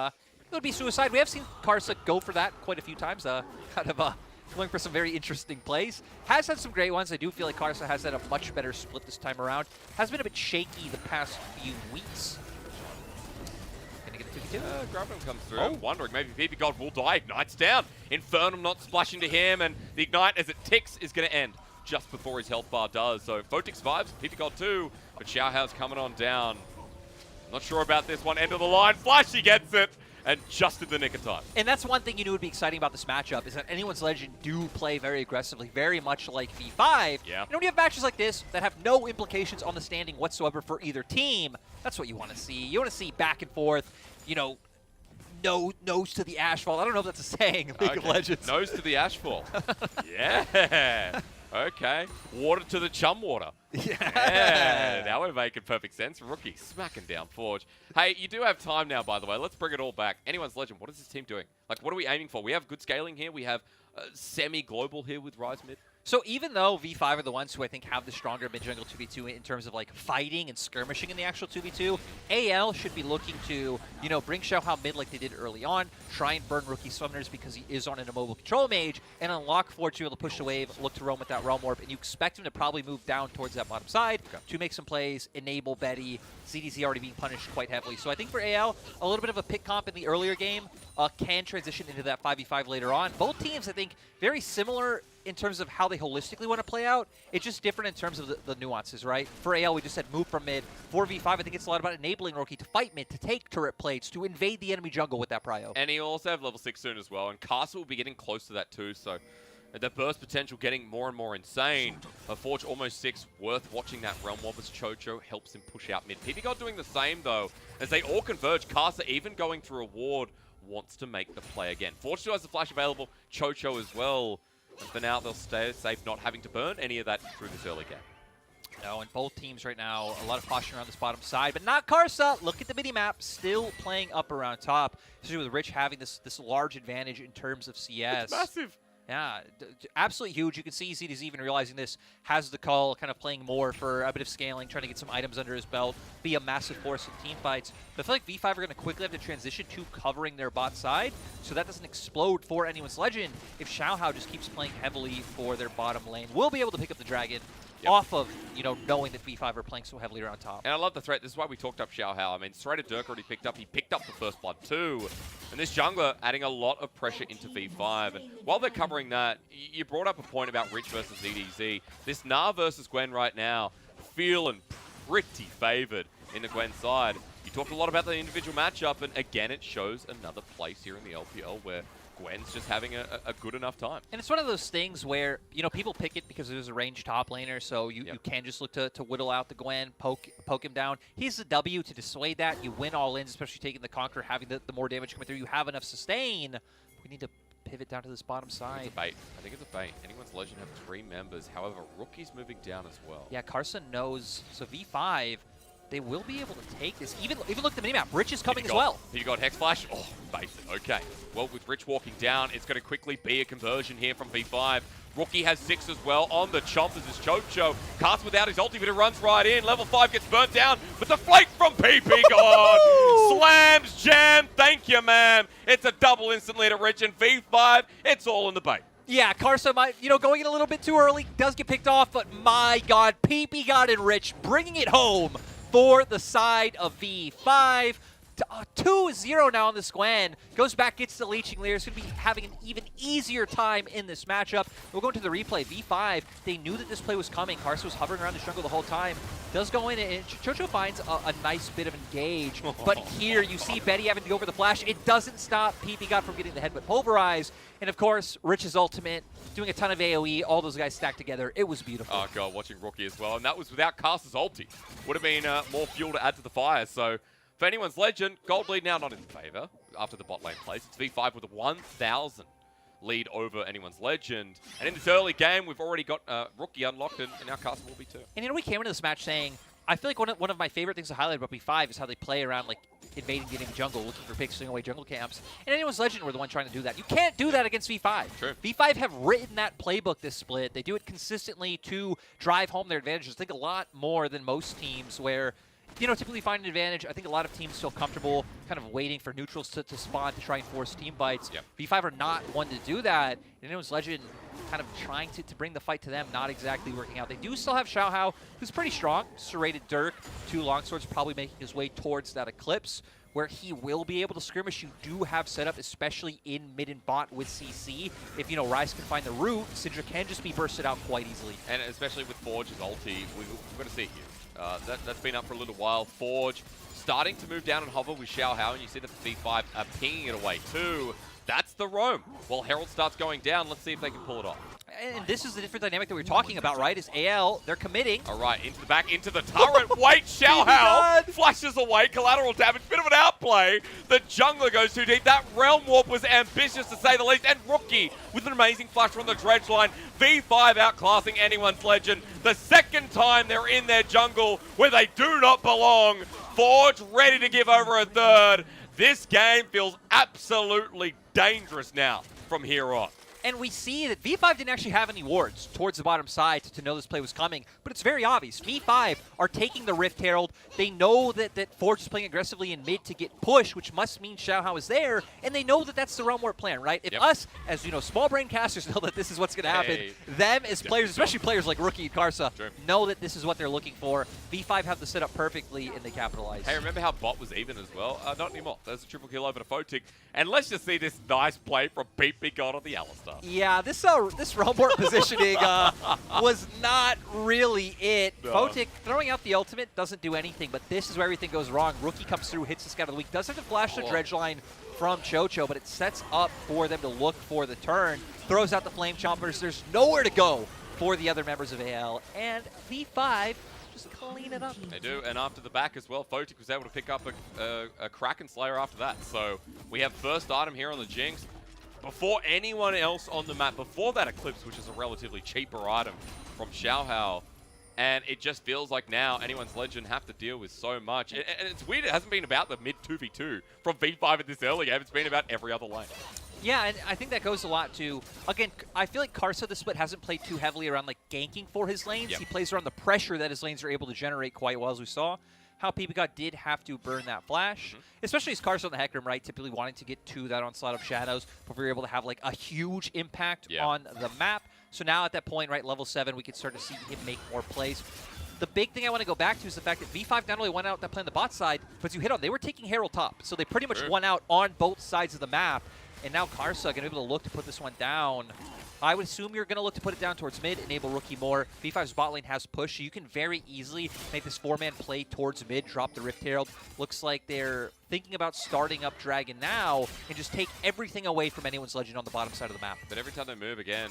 suicide. We have seen Karsa go for that quite a few times. Kind of going for some very interesting plays. Has had some great ones. I do feel like Karsa has had a much better split this time around. Has been a bit shaky the past few weeks. Gonna get a 2v2. Grubham comes through. I'm wondering, maybe VP God will die. Ignite's down. Infernum not splashing to him, and the Ignite, as it ticks, is going to end just before his health bar does. So Photic survives, VP God 2, but Xiaohao's coming on down. Not sure about this one. End of the line. Flash, he gets it. And just in the nick of time. And that's one thing you knew would be exciting about this matchup is that Anyone's Legend do play very aggressively, very much like V5. Yeah. And when you have matches like this that have no implications on the standing whatsoever for either team, that's what you want to see. You want to see back and forth, you know, nose to the asphalt. I don't know if that's a saying in League of Legends. Nose to the asphalt. Yeah. Okay. Water to the chum water. Yeah. Now we're making perfect sense. Rookie smacking down Forge. Hey, you do have time now, by the way. Let's bring it all back. Anyone's Legend, what is this team doing? Like, what are we aiming for? We have good scaling here. We have semi-global here with Rise Mid. So even though V5 are the ones who I think have the stronger mid-jungle 2v2 in terms of like fighting and skirmishing in the actual 2v2, AL should be looking to, you know, bring Xiaohao mid like they did early on, try and burn Rookie Summoners because he is on an immobile control mage, and unlock Forge to be able to push the wave, look to roam with that Realm Warp, and you expect him to probably move down towards that bottom side to make some plays, enable Betty, ZDZ already being punished quite heavily. So I think for AL, a little bit of a pick comp in the earlier game can transition into that 5v5 later on. Both teams, I think, very similar in terms of how they holistically want to play out. It's just different in terms of the nuances, right? For AL, we just said move from mid. For V5, I think it's a lot about enabling Rookie to fight mid, to take turret plates, to invade the enemy jungle with that prio. And he'll also have level 6 soon as well, and Castle will be getting close to that too, so the burst potential getting more and more insane. A Forge almost 6, worth watching that Realm Warp as Chocho helps him push out mid. PP God doing the same though, as they all converge. Casa even going through a ward, wants to make the play again. Forge still has the flash available, Chocho as well. And for now, they'll stay safe, not having to burn any of that through this early game. No, and both teams right now, a lot of caution around this bottom side, but not Karsa. Look at the mini-map, still playing up around top, especially with Rich having this large advantage in terms of CS. It's massive. Yeah, absolutely huge. You can see ZDZ even realizing this, has the call, kind of playing more for a bit of scaling, trying to get some items under his belt, be a massive force in team fights. But I feel like V5 are going to quickly have to transition to covering their bot side, so that doesn't explode for Anyone's Legend if Xiaohao just keeps playing heavily for their bottom lane. We'll be able to pick up the dragon off of, you know, knowing that V5 are playing so heavily around top. And I love the threat. This is why we talked up Xiaohao. I mean, Strider Dirk already picked up. He picked up the first blood too. And this jungler adding a lot of pressure into V5. And while they're covering that, you brought up a point about Rich versus ZDZ. This Gnar versus Gwen right now, feeling pretty favored in the Gwen side. You talked a lot about the individual matchup, and again, it shows another place here in the LPL where Gwen's just having a good enough time. And it's one of those things where, you know, people pick it because there's a ranged top laner, so you can just look to whittle out the Gwen, poke him down. He's the W to dissuade that. You win all in, especially taking the Conqueror, having the more damage coming through. You have enough sustain. We need to pivot down to this bottom side. It's a bait. I think it's a bait. Anyone's Legend have 3 members. However, Rookie's moving down as well. Yeah, Carson knows. So V5, they will be able to take this. Even look at the minimap. Rich is coming as well. You got Hex Flash. Oh, base it. Okay. Well, with Rich walking down, it's going to quickly be a conversion here from V5. Rookie has 6 as well. On the chompers is Chocho. Cast without his ulti, but it runs right in. Level 5 gets burnt down. But the flake from PP God. Slams, jam. Thank you, man. It's a double instant lead at Rich and V5. It's all in the bait. Yeah, Carson might, you know, going in a little bit too early, does get picked off, but my God, PP God and Rich bringing it home for the side of V5. 2-0 now on this Gwen. Goes back, gets the Leeching Leer. Is going to be having an even easier time in this matchup. We'll go into the replay. V5, they knew that this play was coming. Carson was hovering around the jungle the whole time. Does go in, and Chocho finds a nice bit of engage. But here, you see Betty having to go for the flash. It doesn't stop PP God from getting the headbutt pulverized. And of course, Rich's ultimate, doing a ton of AoE, all those guys stacked together. It was beautiful. Oh, God, watching Rookie as well. And that was without Caster's ulti. Would have been more fuel to add to the fire. So, for Anyone's Legend, gold lead now not in favor after the bot lane plays. It's V5 with a 1,000 lead over Anyone's Legend. And in this early game, we've already got Rookie unlocked, and now Caster will be too. And you know, we came into this match saying, I feel like one of my favorite things to highlight about V5 is how they play around, like, invading the enemy jungle, looking for picks, swinging away jungle camps. And Anyone's Legend were the one trying to do that. You can't do that against V5. True. V5 have written that playbook this split. They do it consistently to drive home their advantages. I think a lot more than most teams where typically find an advantage. I think a lot of teams feel comfortable kind of waiting for neutrals to spawn to try and force team fights. Yep. V5 are not one to do that. And Anyone's Legend kind of trying to bring the fight to them, not exactly working out. They do still have Xiaohao, who's pretty strong. Serrated Dirk, 2 longswords, probably making his way towards that Eclipse, where he will be able to skirmish. You do have setup, especially in mid and bot with CC. If, Ryze can find the route, Syndra can just be bursted out quite easily. And especially with Forge's ulti, we're going to see it here. That's been up for a little while. Forge starting to move down and hover with Xiaohao, and you see the V5 pinging it away too. That's the roam. Well, Herald starts going down. Let's see if they can pull it off. And this is the different dynamic that we were talking about, right? Is AL, they're committing. All right, into the back, into the turret. Wait, Xiaohao flashes away. Collateral damage, bit of an outplay. The jungler goes too deep. That realm warp was ambitious to say the least. And Rookie with an amazing flash from the dredge line. V5 outclassing anyone's Legend. The second time they're in their jungle where they do not belong. Forge ready to give over a third. This game feels absolutely dangerous now from here on. And we see that V5 didn't actually have any wards towards the bottom side to know this play was coming, but it's very obvious. V5 are taking the Rift Herald. They know that Forge is playing aggressively in mid to get push, which must mean Xiaohao is there, and they know that that's the Realm Warp plan, right? If us, as small brain casters, know that this is what's going to happen, them as players, especially players like Rookie and Karsa, know that this is what they're looking for. V5 have the setup perfectly, and they capitalize. Hey, remember how bot was even as well? Not anymore. There's a triple kill over to Photic. And let's just see this nice play from Beat God on the Alistar. Yeah, this Realm Warp positioning was not really it. No. Photic throwing out the ultimate doesn't do anything, but this is where everything goes wrong. Rookie comes through, hits the scout of the week, does have to flash the dredge line from Chocho, but it sets up for them to look for the turn. Throws out the Flame Chompers. There's nowhere to go for the other members of AL, and V5 just clean it up. They do, and after the back as well, Photic was able to pick up a Kraken Slayer after that. So we have first item here on the Jinx. Before anyone else on the map, before that Eclipse, which is a relatively cheaper item from Xiaohao, and it just feels like now anyone's Legend have to deal with so much. And it's weird, it hasn't been about the mid 2v2 from V5 at this early game. It's been about every other lane. Yeah, and I think that goes a lot to, again, I feel like Karsa the split hasn't played too heavily around ganking for his lanes. Yep. He plays around the pressure that his lanes are able to generate quite well, as we saw. How God did have to burn that flash, especially as Karsa on the Hecarim, right? Typically wanting to get to that onslaught of shadows before you're able to have a huge impact on the map. So now at that point, right, level 7, we can start to see him make more plays. The big thing I want to go back to is the fact that V5 not only won out that play on the bot side, but as you hit on, they were taking Herald top. So they pretty much won out on both sides of the map. And now Karsa going to be able to look to put this one down. I would assume you're going to look to put it down towards mid, enable Rookie more. V5's bot lane has push, so you can very easily make this 4-man play towards mid, drop the Rift Herald. Looks like they're thinking about starting up Dragon now and just take everything away from anyone's Legend on the bottom side of the map. But every time they move again,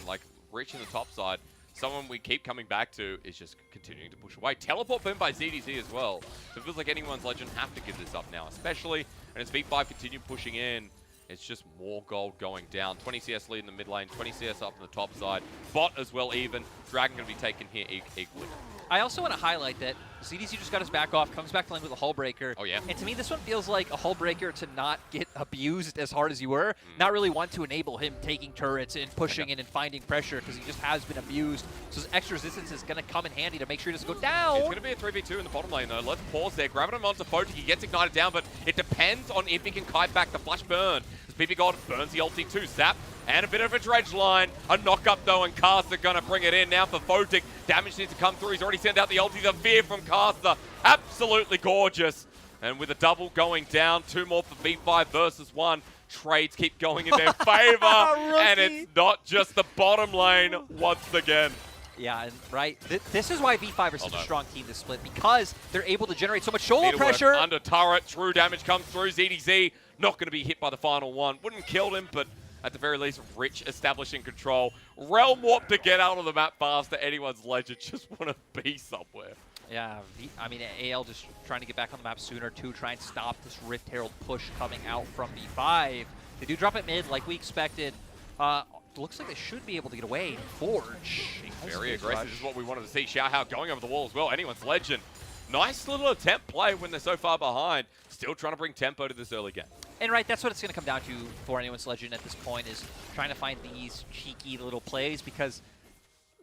reaching the top side, someone we keep coming back to is just continuing to push away. Teleport boom by ZDZ as well. So it feels like anyone's Legend have to give this up now, especially, and as V5 continue pushing in, it's just more gold going down. 20 CS lead in the mid lane, 20 CS up on the top side. Bot as well even. Dragon going to be taken here equally. I also want to highlight that ZDC just got his back off, comes back to lane with a Hull Breaker. Oh, yeah. And to me, this one feels like a Hull Breaker to not get abused as hard as you were. Not really want to enable him taking turrets and pushing in and finding pressure because he just has been abused. So his extra resistance is going to come in handy to make sure he doesn't go down. It's going to be a 3v2 in the bottom lane, though. Let's pause there. Grabbing him onto Photic. He gets ignited down, but it depends on if he can kite back the flash burn. As BB God burns the ulti too. Zap. And a bit of a dredge line. A knock-up, though, and Caster going to bring it in now for Photic. Damage needs to come through. He's already sent out the ulti. The fear from Caster. Absolutely gorgeous. And with a double going down, 2 more for V5 versus 1. Trades keep going in their favor. And it's not just the bottom lane once again. Yeah, and right. This is why V5 are such a strong team this split, because they're able to generate so much solo Needlework pressure. Under turret, true damage comes through. ZDZ not going to be hit by the final one. Wouldn't kill him, but at the very least, Rich establishing control. Realm Warp to get out of the map faster. Anyone's Legend just want to be somewhere. Yeah, I mean, AL just trying to get back on the map sooner to try and stop this Rift Herald push coming out from V5. They do drop it mid like we expected. Looks like they should be able to get away. Forge. Very aggressive. This is what we wanted to see. Xiaohao going over the wall as well. Anyone's Legend. Nice little attempt play when they're so far behind. Still trying to bring tempo to this early game. And right, that's what it's going to come down to for anyone's Legend at this point, is trying to find these cheeky little plays, because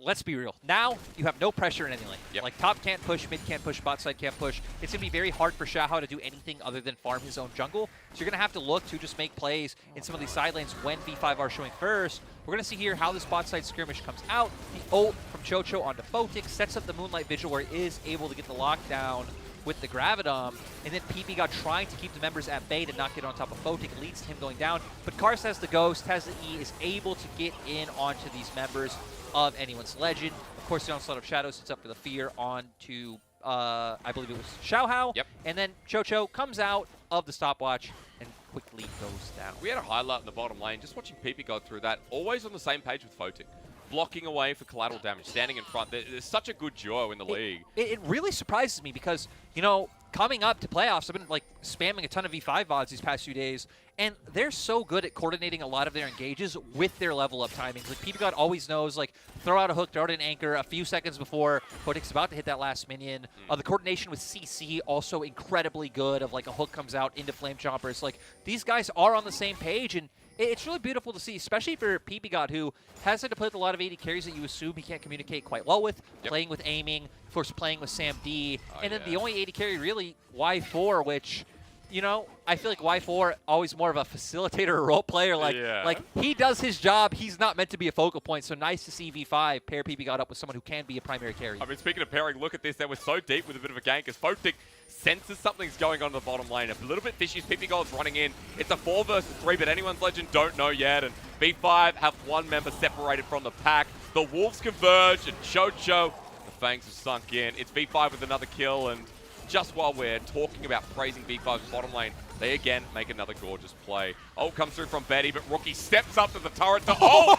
let's be real. Now you have no pressure in any lane. Yep. Like top can't push, mid can't push, bot side can't push. It's going to be very hard for Xiaohao to do anything other than farm his own jungle. So you're going to have to look to just make plays in some of these side lanes when V5 are showing first. We're going to see here how this bot side skirmish comes out. The ult from Chocho onto Photic sets up the Moonlight Vigil where he is able to get the lockdown with the Gravitum, and then PP got trying to keep the members at bay to not get on top of Photic. It leads to him going down, but Kars has the Ghost, has the E, is able to get in onto these members of anyone's Legend. Of course, the Onslaught of Shadows sits up for the Fear onto, I believe it was Xiaohao. Yep. And then Chocho comes out of the stopwatch and quickly goes down. We had a highlight in the bottom lane, just watching PP go through that, always on the same page with Photic. Blocking away for collateral damage, standing in front. There's such a good duo in the league. It really surprises me because, you know, coming up to playoffs, I've been like spamming a ton of V5 VODs these past few days, and they're so good at coordinating a lot of their engages with their level up timings. Like, PP God always knows, like, throw out a hook, throw out an anchor a few seconds before Photic's about to hit that last minion. The coordination with CC also incredibly good of, like, a hook comes out into Flame Chompers. Like, these guys are on the same page, and it's really beautiful to see, especially for PP God, who has had to play with a lot of AD carries that you assume he can't communicate quite well with, playing with aiming, of course playing with Sam D, and then the only AD carry really, Y4, which, you know, I feel like Y4 always more of a facilitator or role player. Like, like he does his job. He's not meant to be a focal point. So nice to see V5 pair PP God up with someone who can be a primary carry. I mean, speaking of pairing, look at this. They were so deep with a bit of a gank as Photic senses something's going on in the bottom lane. A little bit fishy as PP God's running in. It's a 4 versus 3, but anyone's Legend don't know yet. And V5 have one member separated from the pack. The Wolves converge, and Chocho, the Fangs have sunk in. It's V5 with another kill, and just while we're talking about praising V5's bottom lane, they again make another gorgeous play. Oh, comes through from Betty, but Rookie steps up to the turret to... Oh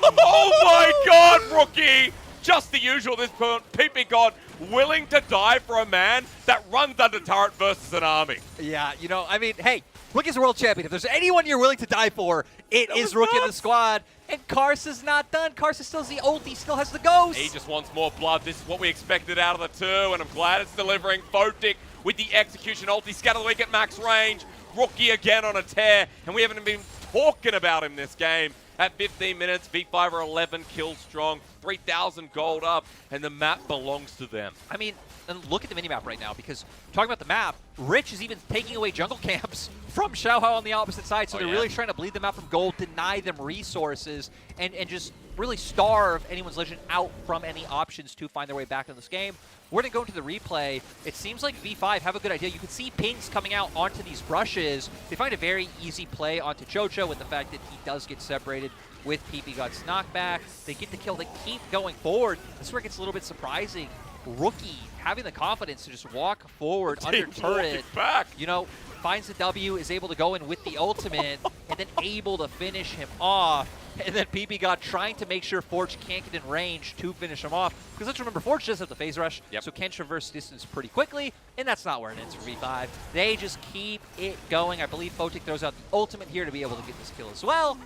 my God, Rookie! Just the usual this point. PP God willing to die for a man that runs under turret versus an army. Yeah, you know, I mean, hey, Rookie's a world champion. If there's anyone you're willing to die for, it is Rookie in the squad. And Kars is not done. Kars still has the ult. He still has the Ghost. He just wants more blood. This is what we expected out of the two, and I'm glad it's delivering. Photic with the execution ulti. Scatter the Weak at max range. Rookie again on a tear, and we haven't been talking about him this game. At 15 minutes, V5 are 11 kills strong, 3,000 gold up, and the map belongs to them. I mean, and look at the minimap right now, because talking about the map, Rich is even taking away jungle camps from Xiaohao on the opposite side, so they're really trying to bleed them out from gold, deny them resources, and just really starve anyone's Legend out from any options to find their way back in this game. We're going to go into the replay. It seems like V5 have a good idea. You can see pings coming out onto these brushes. They find a very easy play onto Chocho with the fact that he does get separated with PP God's knockback. They get the kill. They keep going forward. This is where it gets a little bit surprising. Rookie having the confidence to just walk forward under turret. Back. You know, finds the W, is able to go in with the ultimate, and then able to finish him off. And then PP God trying to make sure Forge can't get in range to finish him off. Because let's remember, Forge does have the phase rush, so can traverse distance pretty quickly, and that's not where it ends for V5. They just keep it going. I believe Photic throws out the ultimate here to be able to get this kill as well.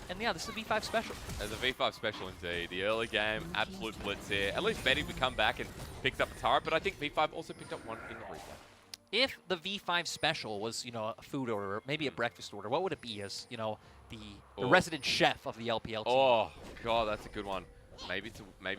And yeah, this is a V5 special. As a V5 special indeed. The early game, absolute blitz here. At least Betty would come back and picked up a turret, but I think V5 also picked up one in the replay. If the V5 special was, you know, a food order, maybe a breakfast order, what would it be as, you know, the resident chef of the LPL team? Oh, God, that's a good one. Maybe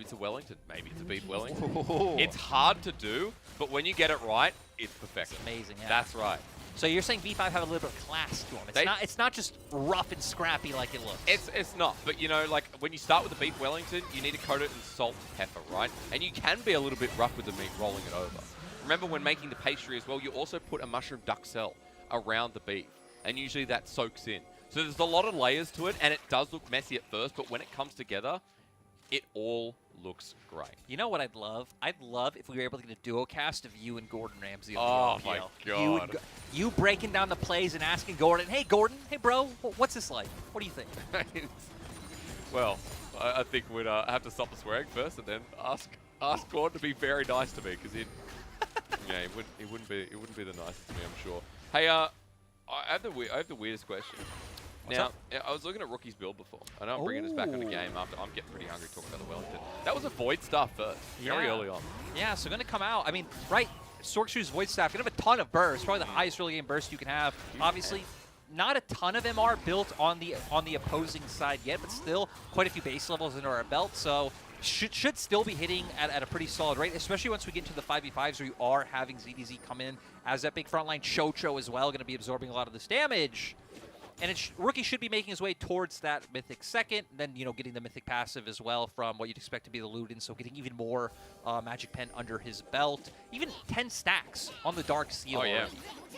it's a Wellington. Maybe it's a beef Wellington. It's hard to do, but when you get it right, it's perfection. It's amazing, yeah. That's right. So you're saying V5 have a little bit of class to them. It's not just rough and scrappy like it looks. It's not, but you know, like when you start with the beef Wellington, you need to coat it in salt and pepper, right? And you can be a little bit rough with the meat, rolling it over. Remember when making the pastry as well, you also put a mushroom duxelle around the beef, and usually that soaks in. So there's a lot of layers to it, and it does look messy at first, but when it comes together, it all looks great. You know what I'd love? I'd love if we were able to get a duo cast of you and Gordon Ramsay Oh on the LPL. my God. You breaking down the plays and asking Gordon, hey Gordon, hey bro, what's this like? What do you think? Well, I think we'd have to stop the swearing first, and then ask Gordon to be very nice to me, because he wouldn't be the nicest to me, I'm sure. Hey, I have the weirdest question. Now, I was looking at Rookie's build before. I know I'm bringing us back on the game after I'm getting pretty hungry talking about the Wellington. That was a Void Staff first, very early on. Yeah, so going to come out. I mean, right, Sorkshoe's Void Staff, going to have a ton of burst, probably the highest early game burst you can have. Obviously, not a ton of MR built on the opposing side yet, but still quite a few base levels into our belt. So should still be hitting at a pretty solid rate, especially once we get into the 5v5s where you are having ZDZ come in as that big frontline. Chocho as well, going to be absorbing a lot of this damage. And Rookie should be making his way towards that Mythic second, then, you know, getting the Mythic passive as well from what you'd expect to be the Ludin, so getting even more Magic Pen under his belt. Even 10 stacks on the Dark Seal. Oh, yeah.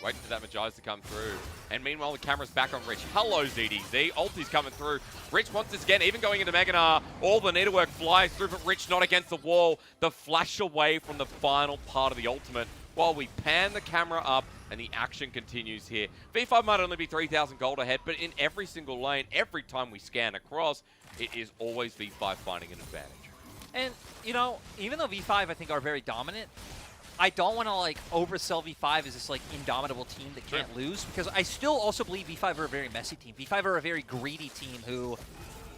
Waiting for that Magi's to come through. And meanwhile, the camera's back on Rich. Hello, ZDZ. Ulti's coming through. Rich wants this again, even going into Meganar. All the needlework flies through, but Rich not against the wall. The flash away from the final part of the ultimate while we pan the camera up and the action continues here. V5 might only be 3,000 gold ahead, but in every single lane, every time we scan across, it is always V5 finding an advantage. And, you know, even though V5, I think, are very dominant, I don't want to, like, oversell V5 as this, like, indomitable team that can't lose, because I still also believe V5 are a very messy team. V5 are a very greedy team who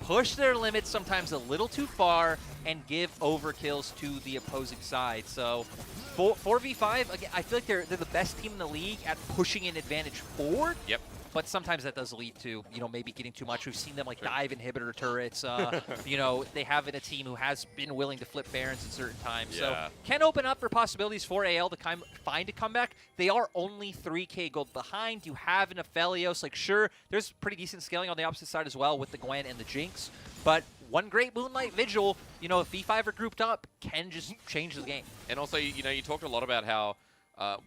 push their limits sometimes a little too far and give overkills to the opposing side. So for V5, again, I feel like they're the best team in the league at pushing an advantage forward. Yep. But sometimes that does lead to, you know, maybe getting too much. We've seen them, like, dive inhibitor turrets. You know, they have a team who has been willing to flip Barons at certain times. Yeah. So can open up for possibilities for AL to find a comeback. They are only 3K gold behind. You have an Aphelios. Like, sure, there's pretty decent scaling on the opposite side as well with the Gwen and the Jinx. But one great Moonlight Vigil, you know, if V5 are grouped up, can just change the game. And also, you know, you talked a lot about how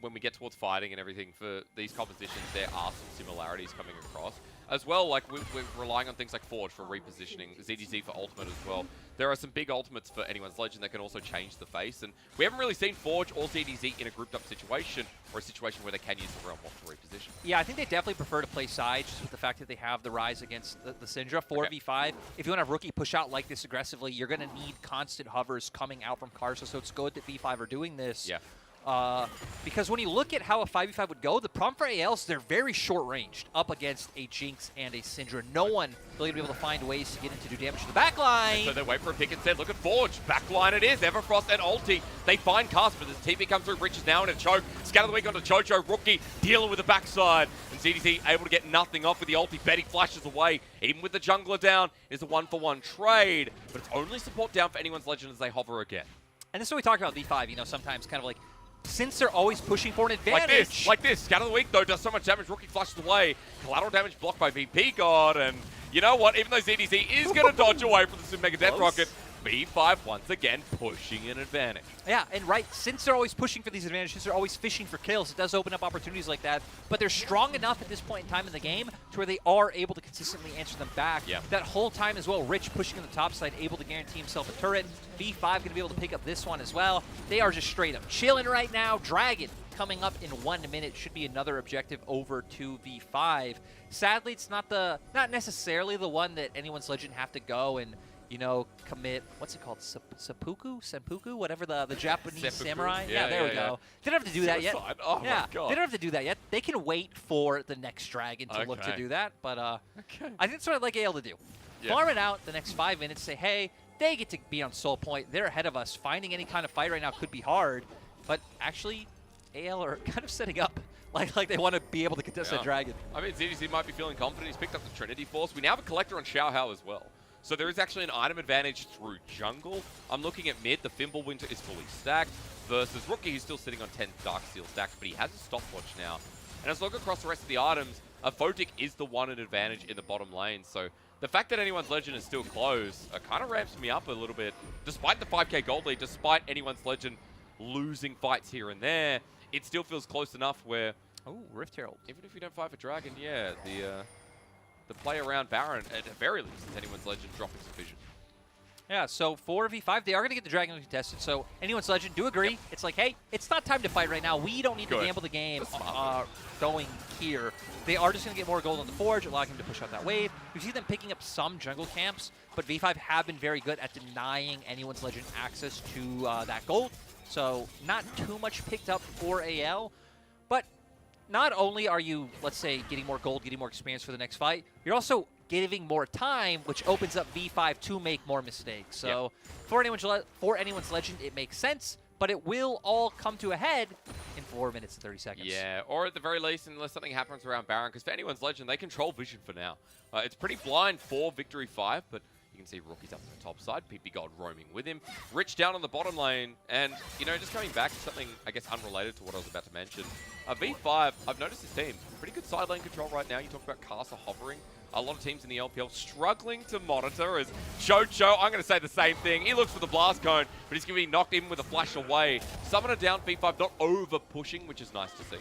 when we get towards fighting and everything for these compositions, there are some similarities coming across. As well, like, we're relying on things like Forge for repositioning, ZDZ for Ultimate as well. There are some big Ultimates for Anyone's Legend that can also change the face, and we haven't really seen Forge or ZDZ in a grouped-up situation, or a situation where they can use the Realm Walk to reposition. Yeah, I think they definitely prefer to play side, just with the fact that they have the Rise against the Syndra. 4v5, if you want to have Rookie push out like this aggressively, you're going to need constant hovers coming out from Karsa, so it's good that V5 are doing this. Yeah. Because when you look at how a 5v5 would go, the problem for AL is they're very short-ranged up against a Jinx and a Syndra. No one really going to be able to find ways to get in to do damage to the backline. So they wait for a pick instead. Look at Forge. Backline it is. Everfrost and Ulti. They find Cast, but the TP comes through. Rich is now in a choke. Scatter the week onto Chocho. Rookie dealing with the backside. And ZDZ able to get nothing off with the ulti. Betty flashes away. Even with the jungler down, it's a 1-for-1 trade. But it's only support down for Anyone's Legend as they hover again. And this is what we talked about V5, you know, sometimes kind of like, since they're always pushing for an advantage. Like this. Scatter the week, though, does so much damage. Rookie flashes away. Collateral damage blocked by VP God. And you know what? Even though ZDZ is going to dodge away from the Mega Death Rocket, V5 once again pushing an advantage. Yeah, and right, since they're always pushing for these advantages, they're always fishing for kills, it does open up opportunities like that. But they're strong enough at this point in time in the game to where they are able to consistently answer them back. Yeah. That whole time as well, Rich pushing on the top side, able to guarantee himself a turret. V5 going to be able to pick up this one as well. They are just straight up chilling right now. Dragon coming up in 1 minute should be another objective over to V5. Sadly, it's not necessarily the one that Anyone's Legend have to go and, you know, commit, what's it called, Senpuku, whatever the Japanese Seppuku. samurai. Yeah, there we go. They don't have to do that yet. Oh yeah, my God. they don't have to do that yet. They can wait for the next dragon to look to do that. But I think that's what I'd like AL to do. Yeah. Farm it out the next 5 minutes. Say, hey, they get to be on soul point. They're ahead of us. Finding any kind of fight right now could be hard. But actually, AL are kind of setting up like they want to be able to contest that dragon. I mean, ZDZ might be feeling confident. He's picked up the Trinity Force. We now have a Collector on Xiao Hao as well. So there is actually an item advantage through jungle. I'm looking at mid. The Fimble Winter is fully stacked versus Rookie, who's still sitting on 10 Darksteel stacks, but he has a stopwatch now. And as I look across the rest of the items, a Photic is the one advantage in the bottom lane. So the fact that Anyone's Legend is still close kind of ramps me up a little bit. Despite the 5k gold lead, despite Anyone's Legend losing fights here and there, it still feels close enough where... Oh, Rift Herald. Even if you don't fight for Dragon, yeah, the play around Baron, at the very least, is Anyone's Legend dropping some vision. Yeah, so 4v5, they are going to get the Dragon contested. So Anyone's Legend, do agree. It's like, hey, it's not time to fight right now. We don't need to gamble the game going here. They are just going to get more gold on the Forge, allowing him to push out that wave. We see them picking up some jungle camps, but V5 have been very good at denying Anyone's Legend access to that gold. So not too much picked up for AL, but not only are you, let's say, getting more gold, getting more experience for the next fight, you're also giving more time, which opens up V5 to make more mistakes. So for Anyone's Legend, it makes sense, but it will all come to a head in 4 minutes and 30 seconds. Yeah, or at the very least, unless something happens around Baron, because for Anyone's Legend, they control vision for now. It's pretty blind for Victory 5, but you can see Rookie's up on the top side. PP God roaming with him. Rich down on the bottom lane. And, you know, just coming back to something, I guess, unrelated to what I was about to mention. V5, I've noticed this team. Pretty good side lane control right now. You talk about Casa hovering. A lot of teams in the LPL struggling to monitor as Chocho, I'm going to say the same thing. He looks for the blast cone, but he's going to be knocked in with a flash away. Summoner down, V5 not over pushing, which is nice to see.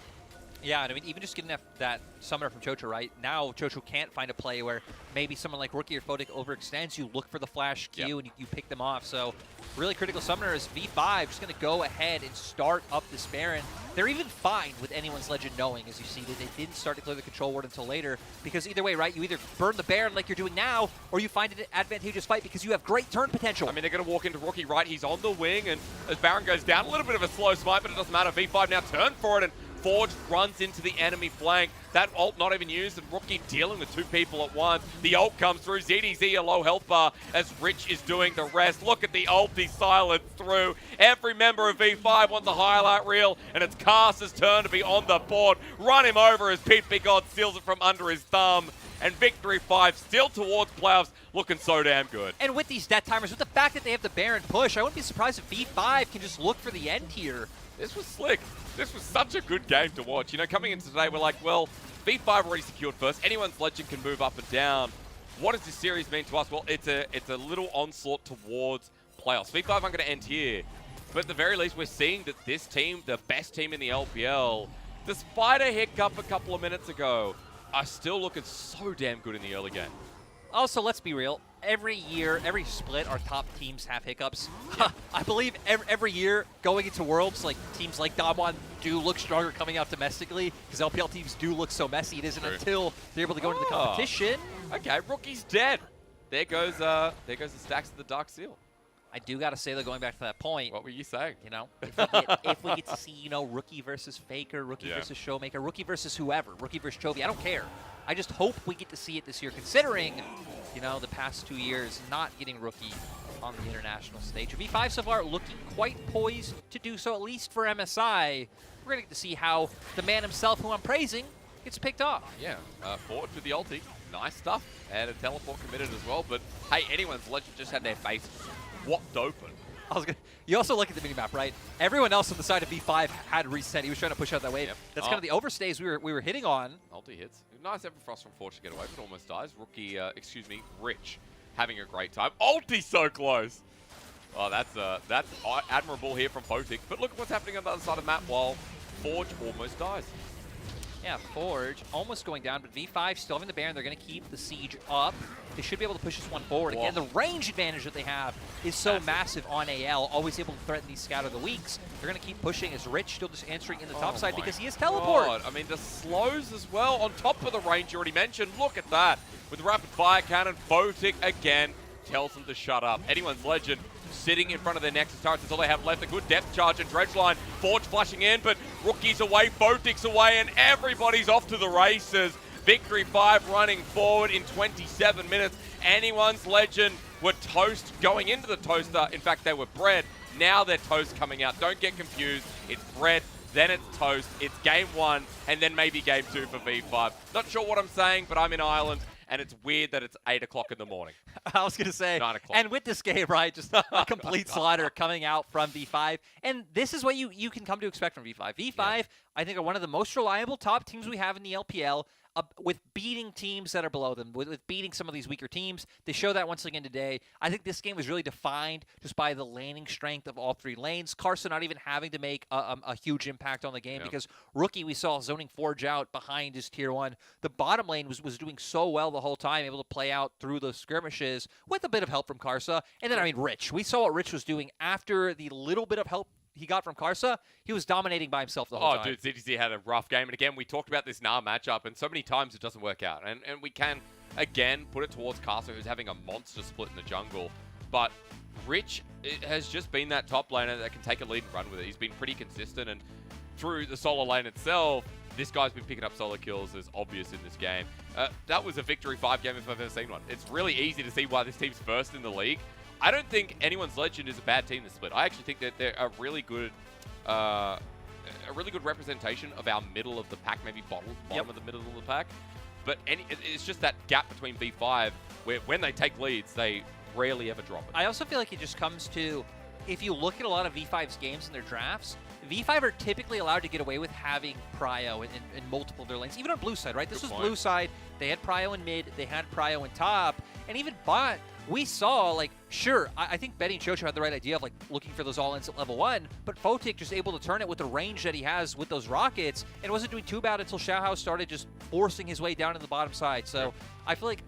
Yeah, and I mean, even just getting that summoner from Chocho, right? Now, Chocho can't find a play where maybe someone like Rookie or Photic overextends. You look for the flash Q and you pick them off. So, really critical summoner is V5 just going to go ahead and start up this Baron. They're even fine with anyone's Legend knowing, as you see, that they didn't start to clear the control ward until later. Because either way, right, you either burn the Baron like you're doing now, or you find it an advantageous fight because you have great turn potential. I mean, they're going to walk into Rookie, right? He's on the wing, and as Baron goes down, a little bit of a slow smite, but it doesn't matter. V5 now turn for it, and Forge runs into the enemy flank. That ult not even used, and Rookie dealing with two people at once. The ult comes through. ZDZ a low health bar as Rich is doing the rest. Look at the ult he silenced through. Every member of V5 wants a highlight reel, and it's Cars's turn to be on the board. Run him over as Pete Big God steals it from under his thumb. And Victory 5 still towards playoffs, looking so damn good. And with these death timers, with the fact that they have the Baron push, I wouldn't be surprised if V5 can just look for the end here. This was slick. This was such a good game to watch. You know, coming into today, we're like, well, V5 already secured first. Anyone's Legend can move up and down. What does this series mean to us? Well, it's a little onslaught towards playoffs. V5 aren't going to end here. But at the very least, we're seeing that this team, the best team in the LPL, despite a hiccup a couple of minutes ago, are still looking so damn good in the early game. Also, let's be real. Every year, every split, our top teams have hiccups. I believe every year going into Worlds, like teams like Damwon do look stronger coming out domestically because LPL teams do look so messy. It isn't until they're able to go into the competition. Okay, Rookie's dead. There goes the stacks of the Dark Seal. I do got to say, though, going back to that point. What were you saying? You know, if we get to see, you know, Rookie versus Faker, Rookie versus Showmaker, Rookie versus whoever, Rookie versus Chovy, I don't care. I just hope we get to see it this year, considering, you know, the past 2 years not getting Rookie on the international stage. V5 so far looking quite poised to do so, at least for MSI. We're going to get to see how the man himself, who I'm praising, gets picked off. Yeah, forward with the ulti. Nice stuff. And a teleport committed as well. But, hey, anyone's Legend just had their face swapped open. You also look at the minimap, right? Everyone else on the side of V5 had reset. He was trying to push out that wave. Yep. That's kind of the overstays we were hitting on. Ulti hits. Nice Everfrost from Forge to get away, but almost dies. Rookie, Rich, having a great time. Ulti so close. Oh, that's admirable here from Photic. But look at what's happening on the other side of the map while Forge almost dies. Yeah, Forge almost going down, but V5 still having the Baron. They're going to keep the siege up. They should be able to push this one forward. Again, the range advantage that they have is so massive on AL, always able to threaten these Scatter the Weaks. They're going to keep pushing as Rich still just answering in the top side because he has teleport. God. I mean, the slows as well on top of the range you already mentioned. Look at that. With the rapid fire cannon, Photic again tells them to shut up. Anyone's Legend sitting in front of their Nexus turrets. That's all they have left. A good depth charge and dredge line. Forge flashing in, but Rookie's away, Photic's away, and everybody's off to the races. Victory 5 running forward in 27 minutes. Anyone's Legend were toast going into the toaster. In fact, they were bread. Now they're toast coming out. Don't get confused. It's bread, then it's toast. It's game 1, and then maybe game 2 for V5. Not sure what I'm saying, but I'm in Ireland. And it's weird that it's 8 o'clock in the morning. I was going to say, 9 o'clock. And with this game, right, just a complete slaughter coming out from V5. And this is what you can come to expect from V5. V5, I think, are one of the most reliable top teams we have in the LPL. With beating teams that are below them, with beating some of these weaker teams. They show that once again today. I think this game was really defined just by the laning strength of all 3 lanes. Carson not even having to make a huge impact on the game because Rookie, we saw zoning Forge out behind his tier 1. The bottom lane was doing so well the whole time, able to play out through the skirmishes with a bit of help from Karsa. And then, I mean, Rich. We saw what Rich was doing after the little bit of help he got from Karsa. He was dominating by himself the whole time. Oh, dude, ZTZ had a rough game. And again, we talked about this NAR matchup, and so many times it doesn't work out. And we can, again, put it towards Karsa, who's having a monster split in the jungle. But Rich has just been that top laner that can take a lead and run with it. He's been pretty consistent, and through the solo lane itself, this guy's been picking up solo kills as obvious in this game. That was a Victory 5 game if I've ever seen one. It's really easy to see why this team's first in the league. I don't think anyone's Legend is a bad team this split. I actually think that they're a really good representation of our middle of the pack, maybe bottom of the middle of the pack. But it's just that gap between V5 where when they take leads, they rarely ever drop it. I also feel like it just comes to, if you look at a lot of V5's games in their drafts, V5 are typically allowed to get away with having Prio in multiple of their lanes, even on blue side, right? This was blue side. They had Prio in mid, they had Prio in top, and even bot, we saw, like, sure, I think Betty and Chocho had the right idea of, like, looking for those all-ins at level 1, but Photic just able to turn it with the range that he has with those rockets, and wasn't doing too bad until Xiaohao started just forcing his way down to the bottom side. So I feel like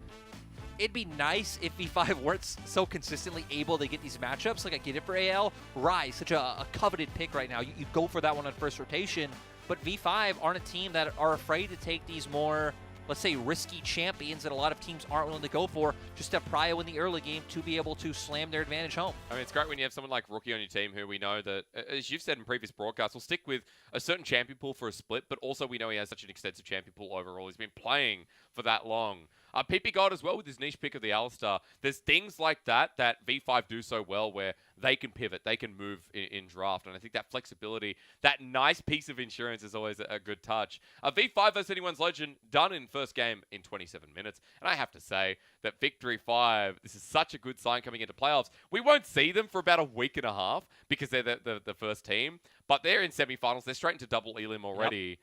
it'd be nice if V5 weren't so consistently able to get these matchups. Like, I get it for AL. Rise, such a coveted pick right now. You go for that one on first rotation, but V5 aren't a team that are afraid to take these more, let's say, risky champions that a lot of teams aren't willing to go for, just to Prio in the early game to be able to slam their advantage home. I mean, it's great when you have someone like Rookie on your team who we know that, as you've said in previous broadcasts, will stick with a certain champion pool for a split, but also we know he has such an extensive champion pool overall. He's been playing for that long. PP God as well with his niche pick of the Alistar. There's things like that V5 do so well where they can pivot, they can move in draft, and I think that flexibility, that nice piece of insurance is always a good touch. V5 versus anyone's legend done in first game in 27 minutes, and I have to say that Victory 5, this is such a good sign coming into playoffs. We won't see them for about a week and a half because they're the first team, but they're in semifinals, they're straight into double elim already. Yep.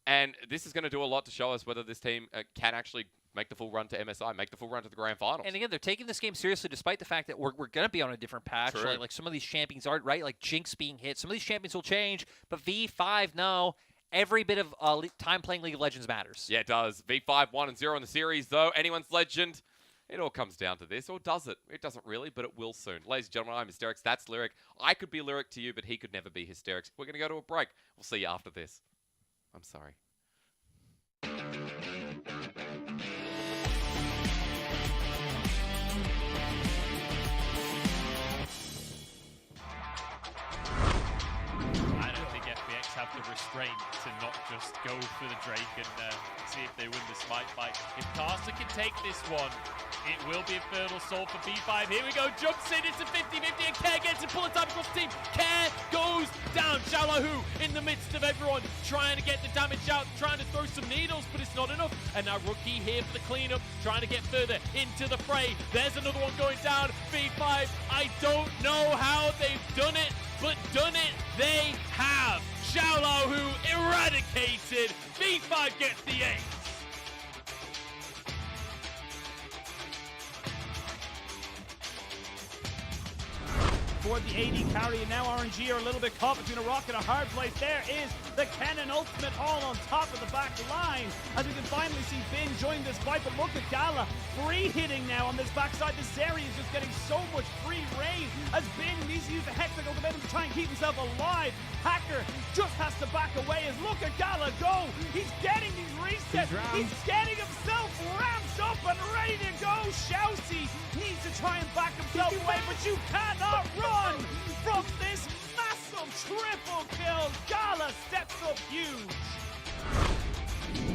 And this is going to do a lot to show us whether this team can actually make the full run to MSI, make the full run to the grand finals. And again, they're taking this game seriously despite the fact that we're going to be on a different patch. Like some of these champions aren't, right? Like Jinx being hit. Some of these champions will change, but V5, no. Every bit of time playing League of Legends matters. Yeah, it does. V5 1-0 in the series, though. Anyone's legend. It all comes down to this, or does it? It doesn't really, but it will soon. Ladies and gentlemen, I'm Hysterics. That's Lyric. I could be Lyric to you, but he could never be Hysterics. We're going to go to a break. We'll see you after this. I'm sorry. I don't think FPX have the restraint to not just go for the Drake and see if they win the smite fight. If Carson can take this one, it will be a fertile soul for B5. Here we go, jumps in, it's a 50-50, and Care gets it, pull it up across the team. Care goes down. Xiaolahu in the midst of everyone, trying to get the damage out, trying to throw some needles, but it's not enough. And now Rookie here for the cleanup, trying to get further into the fray. There's another one going down. B5, I don't know how they've done it, but done it they have. Xiaolahu eradicated. B5 gets the ace. For the AD carry, and now RNG are a little bit caught between a rock and a hard place. There is the Cannon ultimate all on top of the back line, as we can finally see Bin join this fight. But look at Gala free hitting now on this backside. This Zeri is just getting so much free reign as Bin needs to use the Hexagonal momentum to try and keep himself alive. Hacker just has to back away as look at Gala go. He's getting these resets. He's getting himself ramped up and ready to go. Shousey needs to try and back himself away, but you cannot run from this massive triple kill. Gala steps up huge.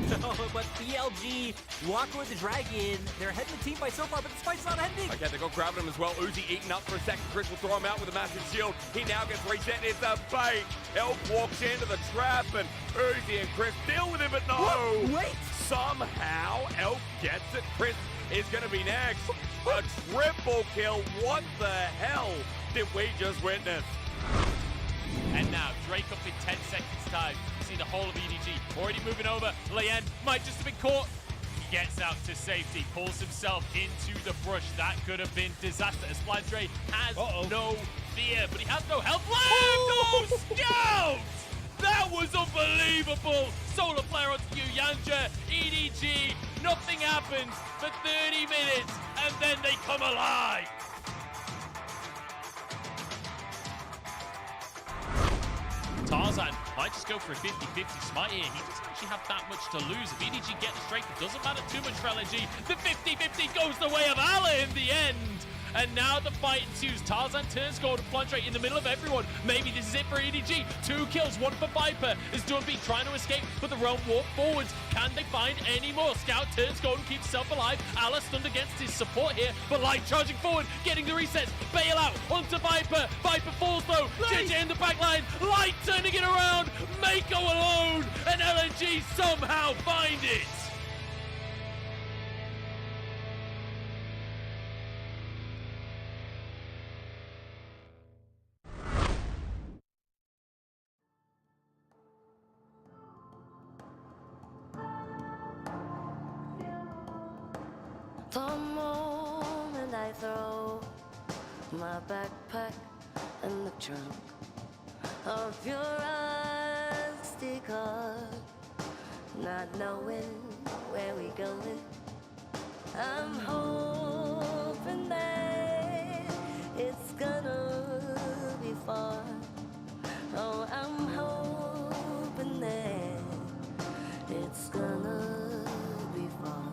But BLG walking with the Dragon. They're heading the team by so far, but this fight's not ending. Okay, they got grabbing him as well. Uzi eating up for a second. Chris will throw him out with a massive shield. He now gets reset. It's a bait. Elk walks into the trap, and Uzi and Chris deal with him, but no. What? Wait. Somehow, Elk gets it. Chris is going to be next. A triple kill. What the hell did we just witness? And now Drake up in 10 seconds time. See the whole of EDG already moving over. Leyen might just have been caught. He gets out to safety, pulls himself into the brush. That could have been disaster as Flandre has no fear, but he has no health left. Oh, Scout! That was unbelievable. Solar player onto you, Yanja, EDG. Nothing happens for 30 minutes, and then they come alive. Tarzan might just go for a 50-50 smite here. He doesn't actually have that much to lose. If EDG get the strength, it doesn't matter too much for LNG. The 50-50 goes the way of Allah in the end. And now the fight ensues. Tarzan turns gold and Flandre in the middle of everyone. Maybe this is it for EDG. 2 kills, 1 for Viper. Is Dunby trying to escape, but the realm walk forwards. Can they find any more? Scout turns gold and keeps himself alive. Allah stunned against his support here, but Light charging forward, getting the resets. Bail out onto Viper. Viper falls though. JJ in the back line. Light turning it around. Mako alone, and LNG somehow find it. The moment I throw my backpack in the trunk of your rusty car, not knowing where we going, I'm hoping that it's gonna be far. Oh, I'm hoping that it's gonna be far.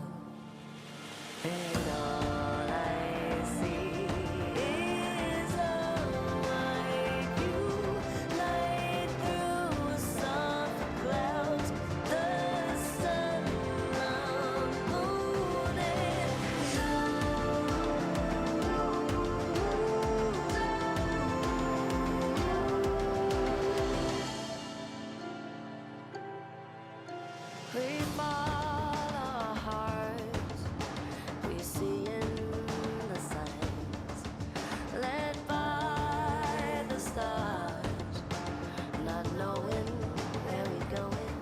And all I see is a white view light through soft clouds, the sun, the moon, we follow our hearts. We see in the signs, led by the stars, not knowing where we're going.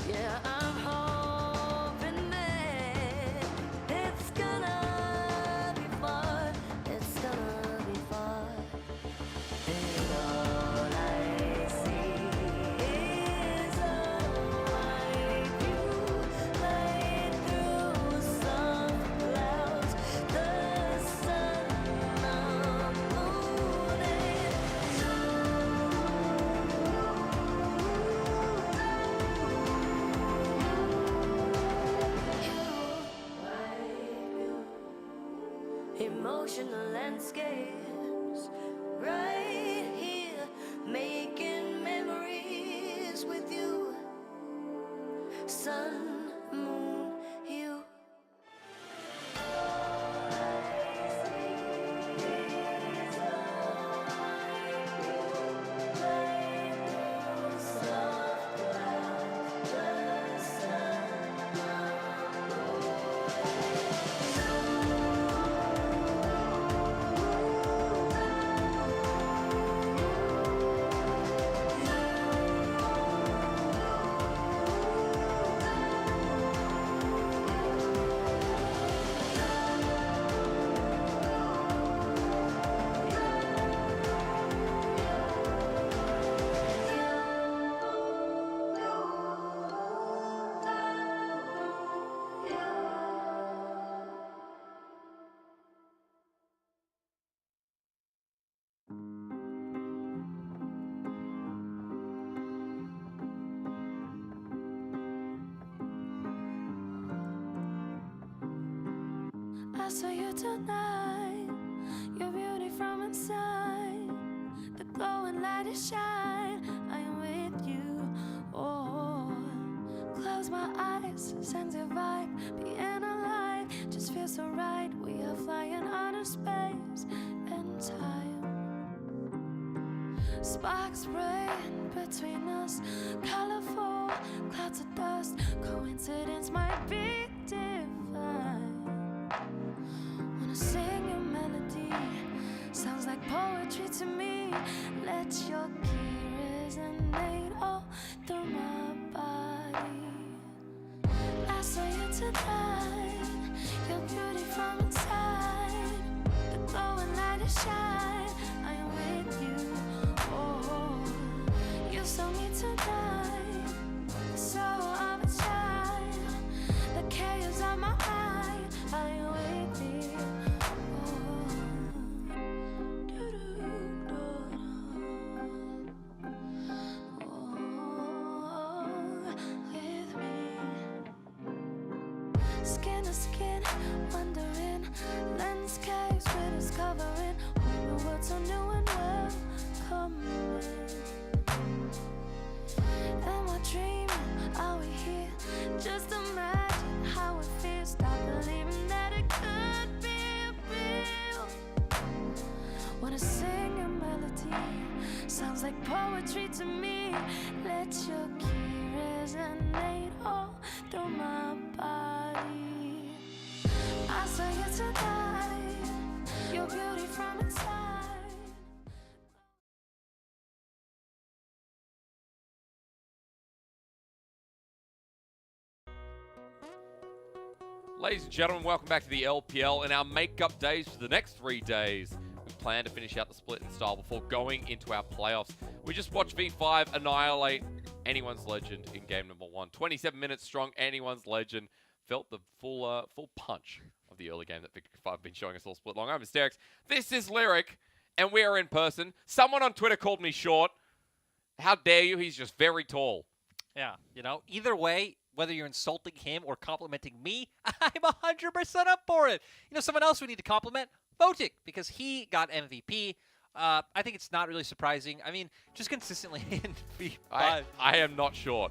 Yeah, I'm hoping that it's gonna be far. It's gonna be far. And all I see is a white view light through soft clouds, the sun, the moon, emotional landscapes right here, making memories with you. Sun, moon, you. I saw you tonight, your beauty from inside, the glowing light is shine. I am with you. Oh, close my eyes, sense your vibe, being alive just feels so right. We are flying out of space and time. Sparks spraying between us, colorful clouds of dust. Coincidence might be divine. Wanna sing your melody, sounds like poetry to me. Let your key resonate all through my body. I saw you tonight, your beauty from inside, the glowing light is shine. I am with you. Oh, you saw me tonight, the soul of a child, the chaos of my mind. I am with you. With me, skin to skin, wondering, landscapes we're discovering. All the world's so new and welcoming. Am I dreaming? Are we here? Just imagine how it feels. Stop believing that it could be real. Wanna sing a melody, sounds like poetry to me. Let your key resonate all through my body. I saw you tonight, your beauty from inside. Ladies and gentlemen, welcome back to the LPL and our makeup days for the next 3 days. We plan to finish out the split in style before going into our playoffs. We just watched V5 annihilate Anyone's Legend in game number 1. 27 minutes strong, Anyone's Legend. Felt the full punch of the early game that V5 have been showing us all split long. I'm Mysterix. This is Lyric, and we are in person. Someone on Twitter called me short. How dare you? He's just very tall. Yeah, you know, either way, whether you're insulting him or complimenting me, I'm 100% up for it. You know, someone else we need to compliment, Votic, because he got MVP. I think it's not really surprising. I mean, just consistently in V5. I am not short.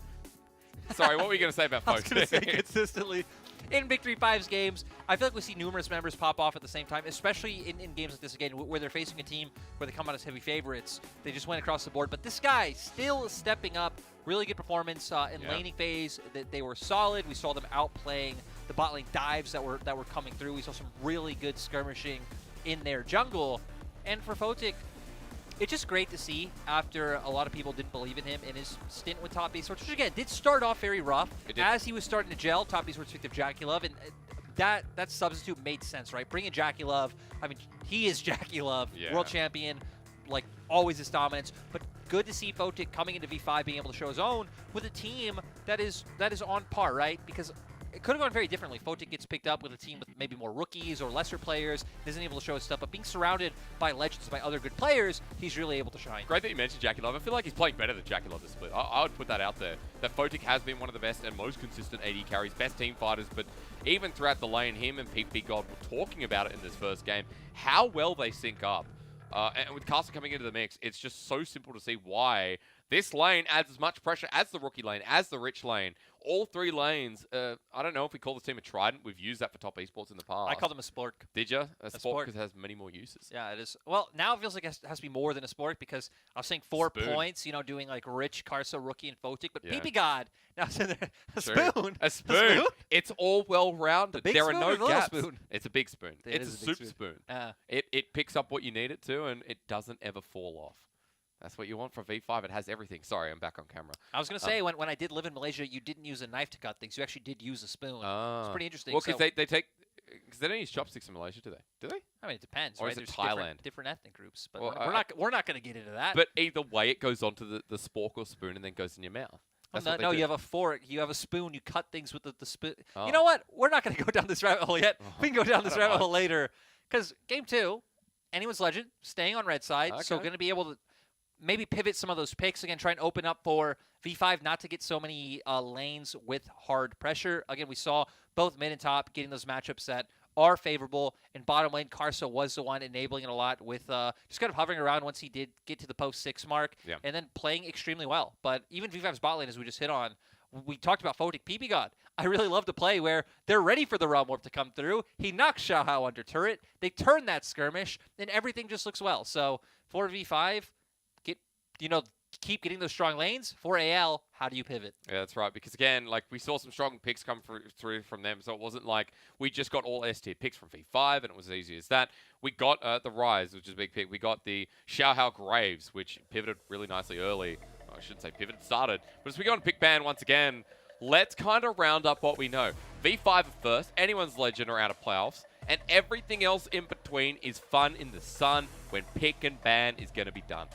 Sorry, what were you going to say about Votic? I was going to say consistently in Victory 5's games, I feel like we see numerous members pop off at the same time, especially in games like this again, where they're facing a team where they come out as heavy favorites. They just went across the board. But this guy still stepping up. Really good performance in laning phase. They were solid. We saw them outplaying the bot lane dives that were coming through. We saw some really good skirmishing in their jungle. And for Votic, it's just great to see after a lot of people didn't believe in him in his stint with Top Esports, which again did start off very rough. As he was starting to gel, Top Esports picked up Jackie Love, and that substitute made sense, right? Bringing Jackie Love, I mean, he is Jackie Love, world champion, like always his dominance, but good to see Votic coming into V5 being able to show his own with a team that is on par, right? Because it could have gone very differently. Votic gets picked up with a team with maybe more rookies or lesser players, isn't able to show his stuff, but being surrounded by legends, by other good players, he's really able to shine. Great that you mentioned Jackie Love. I feel like he's playing better than Jackie Love this split. I would put that out there. That Votic has been one of the best and most consistent AD carries, best team fighters, but even throughout the lane, him and PP God were talking about it in this first game, how well they sync up. And with Castle coming into the mix, it's just so simple to see why this lane adds as much pressure as the rookie lane, as the rich lane. All 3 lanes, I don't know if we call this team a trident. We've used that for top esports in the past. I call them a spork. Did you? A spork because it has many more uses. Yeah, it is. Well, now it feels like it has to be more than a spork because I was saying 4 points, you know, doing like Rich, Karsa, Rookie, and Votic, but PP God, now a spoon. A spoon. It's all well-rounded. There are no gaps. Spoon? It's a big spoon. It's a super spoon. It picks up what you need it to, and it doesn't ever fall off. That's what you want from V5. It has everything. Sorry, I'm back on camera. I was going to say, when I did live in Malaysia, you didn't use a knife to cut things. You actually did use a spoon. It's pretty interesting. Well, because they take... Because they don't use chopsticks in Malaysia, do they? Do they? I mean, it depends, or right? Is it There's Thailand? Different ethnic groups. But well, we're not going to get into that. But either way, it goes onto the spork or spoon and then goes in your mouth. No, you have a fork. You have a spoon. You cut things with the spoon. You know what? We're not going to go down this rabbit hole yet. We can go down this rabbit hole later. Because game 2, Anyone's Legend, staying on red side. So going to be able to maybe pivot some of those picks. Again, try and open up for V5 not to get so many lanes with hard pressure. Again, we saw both mid and top getting those matchups that are favorable. In bottom lane, Karsa was the one enabling it a lot with just kind of hovering around once he did get to the post 6 mark. And then playing extremely well. But even V5's bot lane, as we just hit on, we talked about Votic PP God. I really love the play where they're ready for the Realm Warp to come through. He knocks Xiaohao under turret. They turn that skirmish, and everything just looks well. So for V5, keep getting those strong lanes. For AL, how do you pivot? Yeah, that's right. Because again, like we saw some strong picks come through from them, so it wasn't like we just got all S tier picks from V5 and it was as easy as that. We got the Rise, which is a big pick. We got the Xiaohao Graves, which pivoted really nicely early. I shouldn't say pivoted, started. But as we go on pick ban once again, let's kind of round up what we know. V5 at first, Anyone's Legend are out of playoffs, and everything else in between is fun in the sun when pick and ban is going to be done.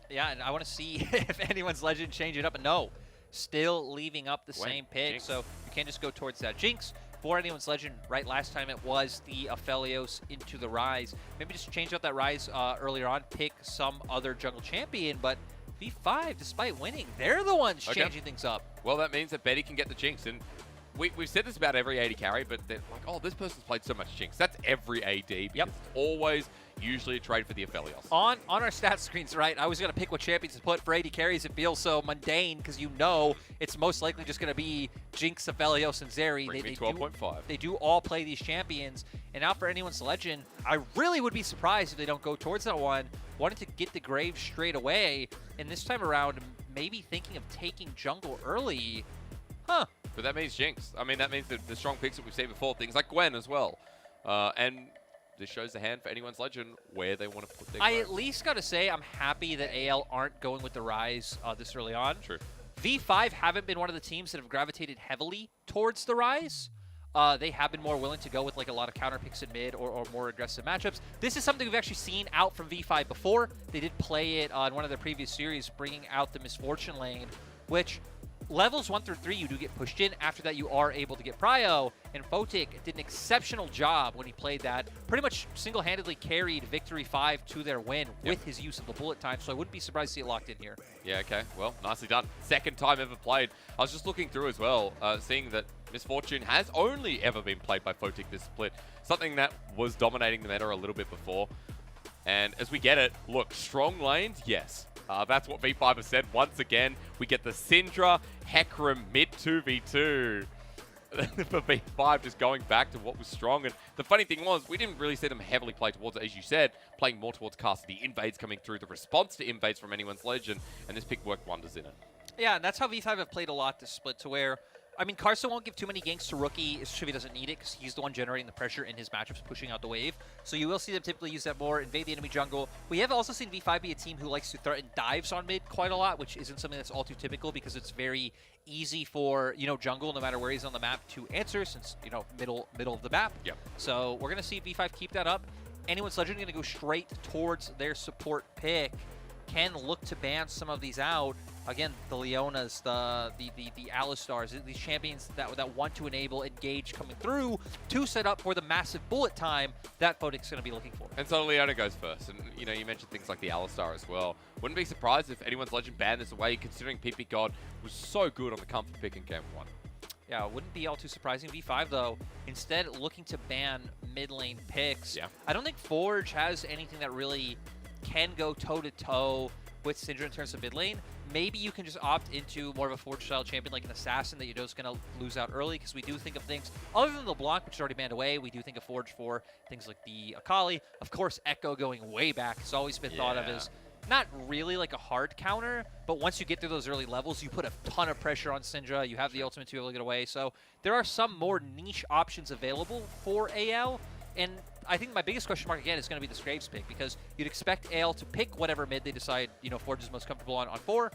Yeah, and I want to see if Anyone's Legend change it up. And no, still leaving up the same pick. Jinx. So you can't just go towards that Jinx. For Anyone's Legend, right, last time it was the Aphelios into the Rise. Maybe just change out that Rise earlier on, pick some other jungle champion. But V5, despite winning, they're the ones changing things up. Well, that means that Betty can get the Jinx. And we've said this about every AD carry, but they're like, oh, this person's played so much Jinx. That's every AD because it's always usually a trade for the Aphelios. On our stat screens, right, I was going to pick what champions to put for AD carries. It feels so mundane because you know it's most likely just going to be Jinx, Aphelios, and Zeri. They 12.5. They do all play these champions. And now for Anyone's Legend, I really would be surprised if they don't go towards that one. Wanted to get the Grave straight away. And this time around, maybe thinking of taking jungle early. Huh. But that means Jinx. I mean, that means the strong picks that we've seen before, things like Gwen as well. And this shows the hand for Anyone's Legend where they want to put their I at least got to say I'm happy that AL aren't going with the Rise this early on. True. V5 haven't been one of the teams that have gravitated heavily towards the Rise. they have been more willing to go with like a lot of counter picks in mid or more aggressive matchups. This is something we've actually seen out from V5 before. They did play it on one of their previous series, bringing out the Misfortune lane, which levels 1 through 3 you do get pushed in. After that, you are able to get prio, and Photic did an exceptional job when he played that. Pretty much single-handedly carried Victory 5 to their win with his use of the bullet time, so I wouldn't be surprised to see it locked in here. Yeah, okay. Well, nicely done. Second time ever played. I was just looking through as well, seeing that Misfortune has only ever been played by Photic this split, something that was dominating the meta a little bit before. And as we get it, look, strong lanes, yes. That's what V5 has said. Once again, we get the Syndra, Hecarim mid 2v2 for V5, just going back to what was strong. And the funny thing was, we didn't really see them heavily play towards it, as you said, playing more towards Cassidy. Invades coming through, the response to invades from anyone's legend, and this pick worked wonders in it. Yeah, and that's how V5 have played a lot this split, to where, I mean, Carson won't give too many ganks to Rookie if he doesn't need it, because he's the one generating the pressure in his matchups, pushing out the wave. So you will see them typically use that more, invade the enemy jungle. We have also seen V5 be a team who likes to threaten dives on mid quite a lot, which isn't something that's all too typical, because it's very easy for, you know, jungle, no matter where he's on the map, to answer, since, you know, middle of the map. Yep. So we're going to see V5 keep that up. Anyone's Legend going to go straight towards their support pick. Can look to ban some of these out. Again, the Leonas, the Alistars, these champions that want to enable engage coming through to set up for the massive bullet time that Photic's going to be looking for. And so Leona goes first. And, you know, you mentioned things like the Alistar as well. Wouldn't be surprised if anyone's Legend banned this away, considering PP God was so good on the comfort pick in game 1. Yeah, it wouldn't be all too surprising. V5, though, instead looking to ban mid lane picks. Yeah. I don't think Forge has anything that really can go toe-to-toe with Syndra in terms of mid lane. Maybe you can just opt into more of a Forge-style champion like an Assassin that you're just going to lose out early, because we do think of things, other than the Blanc, which is already banned away, we do think of Forge for things like the Akali. Of course, Echo going way back has always been thought of as not really like a hard counter, but once you get through those early levels, you put a ton of pressure on Syndra. You have the ultimate to be able to get away. So there are some more niche options available for AL. And I think my biggest question mark, again, is going to be the Scraves pick, because you'd expect AL to pick whatever mid they decide, you know, Forge is most comfortable on 4.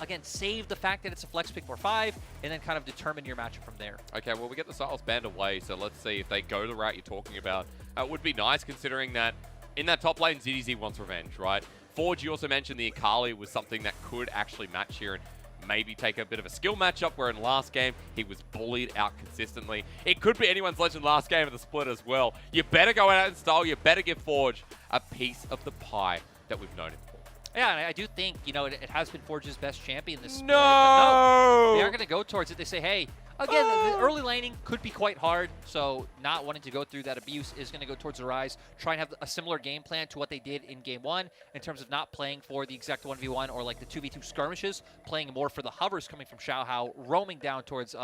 Again, save the fact that it's a flex pick for 5, and then kind of determine your matchup from there. Okay, well, we get the Silas banned away, so let's see if they go the route you're talking about. It would be nice, considering that in that top lane, ZDZ wants revenge, right? Forge, you also mentioned the Akali was something that could actually match here and maybe take a bit of a skill matchup, where in last game, he was bullied out consistently. It could be anyone's Legend last game of the split as well. You better go out in style. You better give Forge a piece of the pie that we've known him for. Yeah, and I do think, you know, it has been Forge's best champion this split. No! They are going to go towards it. They say, hey, again, the early laning could be quite hard, so not wanting to go through that abuse is going to go towards the Rise. Try and have a similar game plan to what they did in game 1 in terms of not playing for the exact 1v1 or like the 2v2 skirmishes, playing more for the hovers coming from Xiaohao, roaming down towards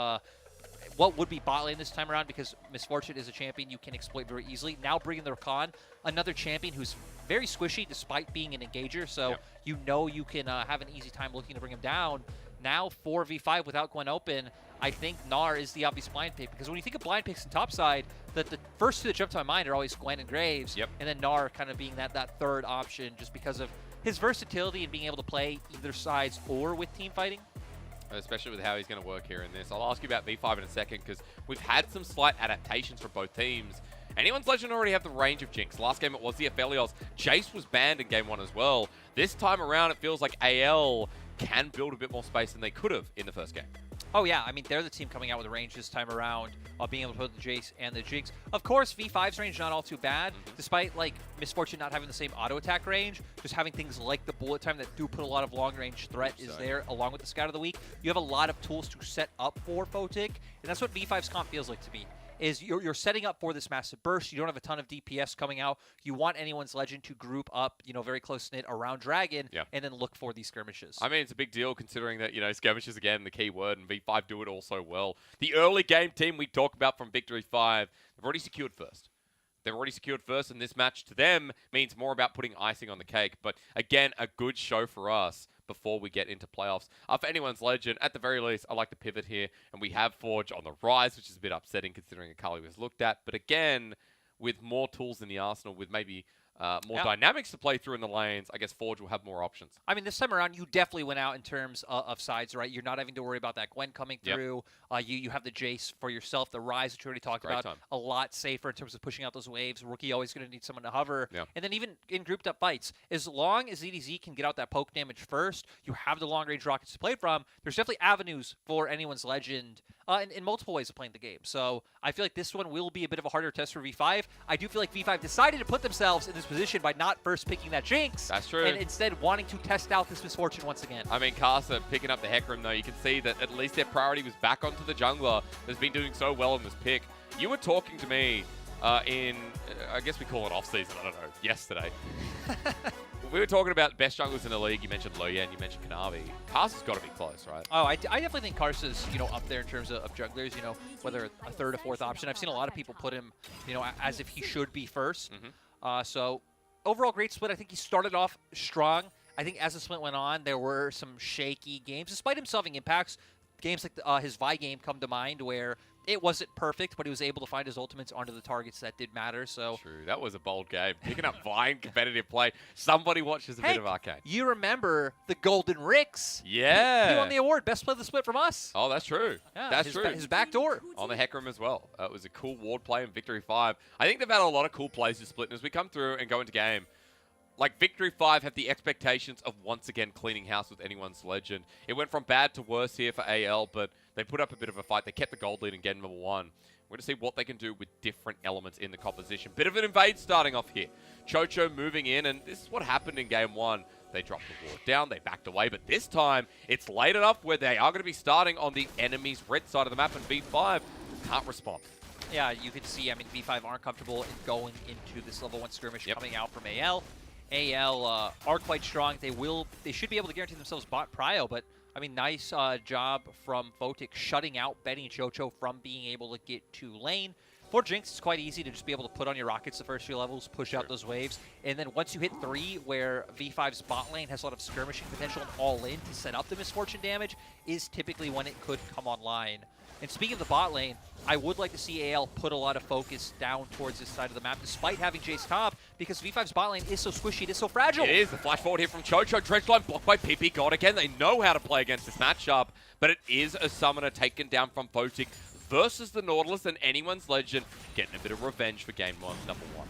what would be bot lane this time around, because Misfortune is a champion you can exploit very easily. Now bringing the Rakan, another champion who's very squishy despite being an engager, so you know you can have an easy time looking to bring him down. Now 4v5 without Gwen open, I think Gnar is the obvious blind pick, because when you think of blind picks in topside, the first two that jump to my mind are always Gwen and Graves, and then Gnar kind of being that third option just because of his versatility and being able to play either sides or with team fighting. Especially with how he's going to work here in this. I'll ask you about V5 in a second, because we've had some slight adaptations from both teams. Anyone's Legend already have the range of Jinx. Last game it was the Aphelios. Jace was banned in game 1 as well. This time around it feels like AL can build a bit more space than they could have in the first game. Oh yeah, I mean, they're the team coming out with a range this time around, being able to put the Jace and the Jinx. Of course, V5's range not all too bad, despite like Misfortune not having the same auto attack range, just having things like the bullet time that do put a lot of long range threat is there, along with the Scout of the Week. You have a lot of tools to set up for Photic, and that's what V5's comp feels like to me. Is you're setting up for this massive burst. You don't have a ton of DPS coming out. You want anyone's Legend to group up, you know, very close-knit around Dragon, and then look for these skirmishes. I mean, it's a big deal considering that, you know, skirmishes, again, the key word, and V5 do it all so well. The early game team we talk about from Victory 5, they've already secured first. They've already secured first, and this match to them means more about putting icing on the cake. But again, a good show for us before we get into playoffs. For anyone's Legend, at the very least, I like to pivot here, and we have Forge on the rise, which is a bit upsetting considering Akali was looked at. But again, with more tools in the arsenal, with maybe more dynamics to play through in the lanes, I guess Forge will have more options. I mean, this time around, you definitely went out in terms of sides, right? You're not having to worry about that Gwen coming through. You have the Jace for yourself, the Ryze, which we already talked about. A lot safer in terms of pushing out those waves. Rookie always going to need someone to hover. And then even in grouped up fights, as long as ZDZ can get out that poke damage first, you have the long range rockets to play from. There's definitely avenues for anyone's Legend in multiple ways of playing the game. So I feel like this one will be a bit of a harder test for V5. I do feel like V5 decided to put themselves in this position by not first picking that Jinx. That's true. And instead wanting to test out this misfortune once again. I mean, Karsa picking up the Hecarim, though, you can see that at least their priority was back onto the jungler that's been doing so well in this pick. You were talking to me in, I guess we call it off-season, I don't know, yesterday. We were talking about best junglers in the league. You mentioned Loyan, you mentioned Kanavi. Karsa's got to be close, right? Oh, I definitely think Karsa's, up there in terms of jugglers, whether a third or fourth option. I've seen a lot of people put him, as if he should be first. So overall, great split. I think he started off strong. I think as the split went on, there were some shaky games, despite him solving impacts. Games like his Vi game come to mind where it wasn't perfect, but he was able to find his ultimates onto the targets that did matter. So true. That was a bold game. Picking up Vi in competitive play. Somebody watches a bit of Arcane. You remember the Golden Ricks? Yeah. He won the award. Best play of the split from us. Oh, that's true. Yeah, that's true. His back door. On the Hecarim as well. It was a cool ward play in Victory 5. I think they've had a lot of cool plays this split. And as we come through and go into game, like Victory 5 have the expectations of once again cleaning house with anyone's Legend. It went from bad to worse here for AL, but they put up a bit of a fight. They kept the gold lead in game number 1. We're going to see what they can do with different elements in the composition. Bit of an invade starting off here. Chocho moving in, and this is what happened in game 1. They dropped the ward down, they backed away, but this time it's late enough where they are going to be starting on the enemy's red side of the map, and V5 can't respond. Yeah, you can see, V5 aren't comfortable in going into this level 1 skirmish coming out from AL. AL are quite strong. They should be able to guarantee themselves bot prio, but nice job from Photic shutting out Benny and Chocho from being able to get to lane. For Jinx, it's quite easy to just be able to put on your rockets the first few levels, push out those waves, and then once you hit 3, where V5's bot lane has a lot of skirmishing potential and all in to set up the misfortune damage, is typically when it could come online. And speaking of the bot lane, I would like to see AL put a lot of focus down towards this side of the map, despite having Jace top, because V5's bot lane is so squishy, it is so fragile. It is. The flash forward here from Chocho. Dredgeline blocked by PP God again. They know how to play against this matchup, but it is a summoner taken down from Photic versus the Nautilus, and anyone's Legend getting a bit of revenge for game 1, number 1.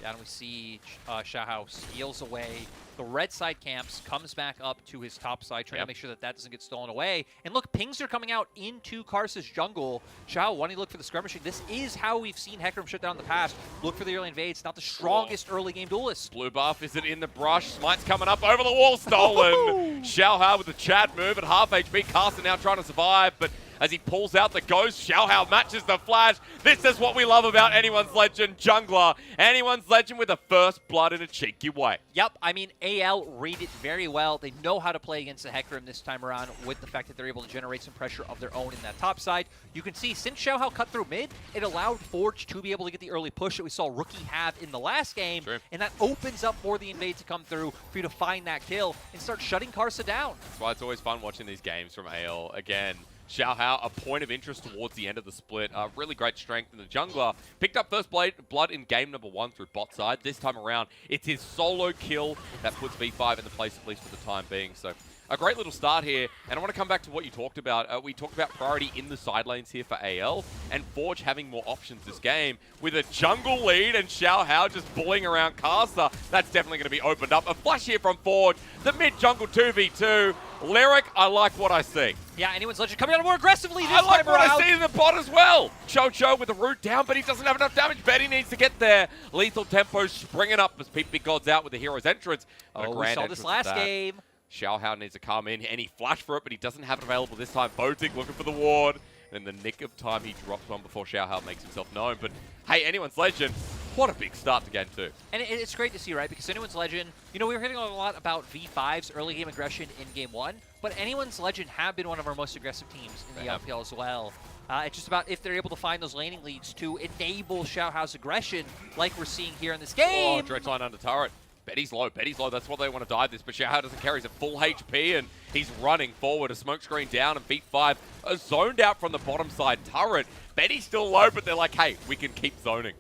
Down we see Xiaohao steals away the red side camps, comes back up to his top side, trying to make sure that doesn't get stolen away. And look, pings are coming out into Karsa's jungle. Xiao wanting to look for the skirmishing. This is how we've seen Hecarim shut down in the past. Look for the early invades. Not the strongest early game duelist. Blue buff, is it in the brush? Smite's coming up over the wall, stolen. Xiaohao with the Chad move at half HP. Karsa now trying to survive, but as he pulls out the ghost, Xiaohao matches the flash. This is what we love about anyone's Legend jungler. Anyone's Legend with the first blood in a cheeky way. Yep, AL read it very well. They know how to play against the Hecarim this time around with the fact that they're able to generate some pressure of their own in that top side. You can see, since Xiaohao cut through mid, it allowed Forge to be able to get the early push that we saw Rookie have in the last game. And that opens up for the invade to come through, for you to find that kill and start shutting Karsa down. That's why it's always fun watching these games from AL. Again, Xiaohao, a point of interest towards the end of the split. Really great strength in the jungler. Picked up first blood in game number 1 through bot side. This time around, it's his solo kill that puts V5 in the place, at least for the time being. So a great little start here. And I want to come back to what you talked about. We talked about priority in the side lanes here for AL, and Forge having more options this game. With a jungle lead and Xiaohao just bullying around Karsa, that's definitely going to be opened up. A flash here from Forge. The mid-jungle 2v2. Lyric, I like what I see. Yeah, anyone's Legend coming out more aggressively this I like time what around. I see in the bot as well. Chocho with the root down, but he doesn't have enough damage. Betty needs to get there. Lethal tempo springing up as PP God's out with the hero's entrance. We saw this last game. Xiaohao needs to come in, and he flashed for it, but he doesn't have it available this time. Photic looking for the ward. And in the nick of time, he drops one before Xiaohao makes himself known. But hey, anyone's Legend, what a big start to game 2. And it's great to see, right? Because anyone's Legend, we were hitting on a lot about V5's early game aggression in game 1, but anyone's Legend have been one of our most aggressive teams in the LPL as well. It's just about if they're able to find those laning leads to enable Xiaohao's aggression, like we're seeing here in this game. Oh, Dredgeline under turret. Betty's low. That's what they want to dive this, but Xiaohao doesn't care. He's at full HP, and he's running forward. A smoke screen down, and V5 are zoned out from the bottom side turret. Betty's still low, but they're like, hey, we can keep zoning.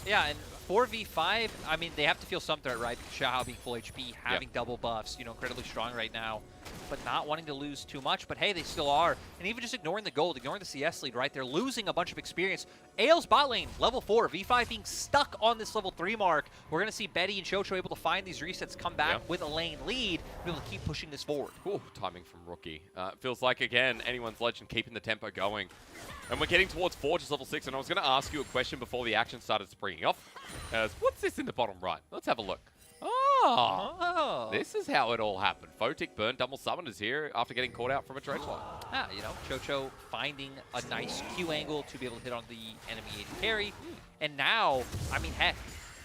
Yeah, and 4v5, I mean, they have to feel some threat, right? Xiao being full HP, having double buffs, you know, incredibly strong right now, but not wanting to lose too much. But hey, they still are. And even just ignoring the gold, ignoring the CS lead, right? They're losing a bunch of experience. AL's bot lane, level 4, V5 being stuck on this level 3 mark. We're going to see Betty and Chocho able to find these resets, come back with a lane lead, be able to keep pushing this forward. Ooh, timing from Rookie. Feels like, again, anyone's legend keeping the tempo going. And we're getting towards Forge's level 6, and I was going to ask you a question before the action started springing off. What's this in the bottom right? Let's have a look. Oh, this is how it all happened. Photic burn double summoners here after getting caught out from a trade line. Yeah, you know, Chocho finding a nice Q angle to be able to hit on the enemy AD carry. And now, I mean, heck,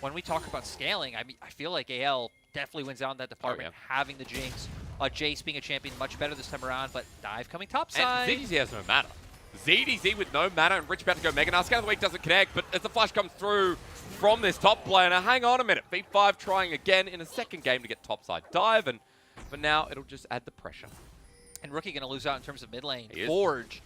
when we talk about scaling, I mean, I feel like AL definitely wins out in that department, having the Jinx. Jace being a champion much better this time around, but Dive coming topside. And ZDZ has no mana. ZDZ with no mana, and Rich about to go Mega Now. Scout of the Week doesn't connect, but as the flash comes through from this top laner, hang on a minute. V5 trying again in a second game to get topside dive, and for now, it'll just add the pressure. And Rookie going to lose out in terms of mid lane. He is. Forge,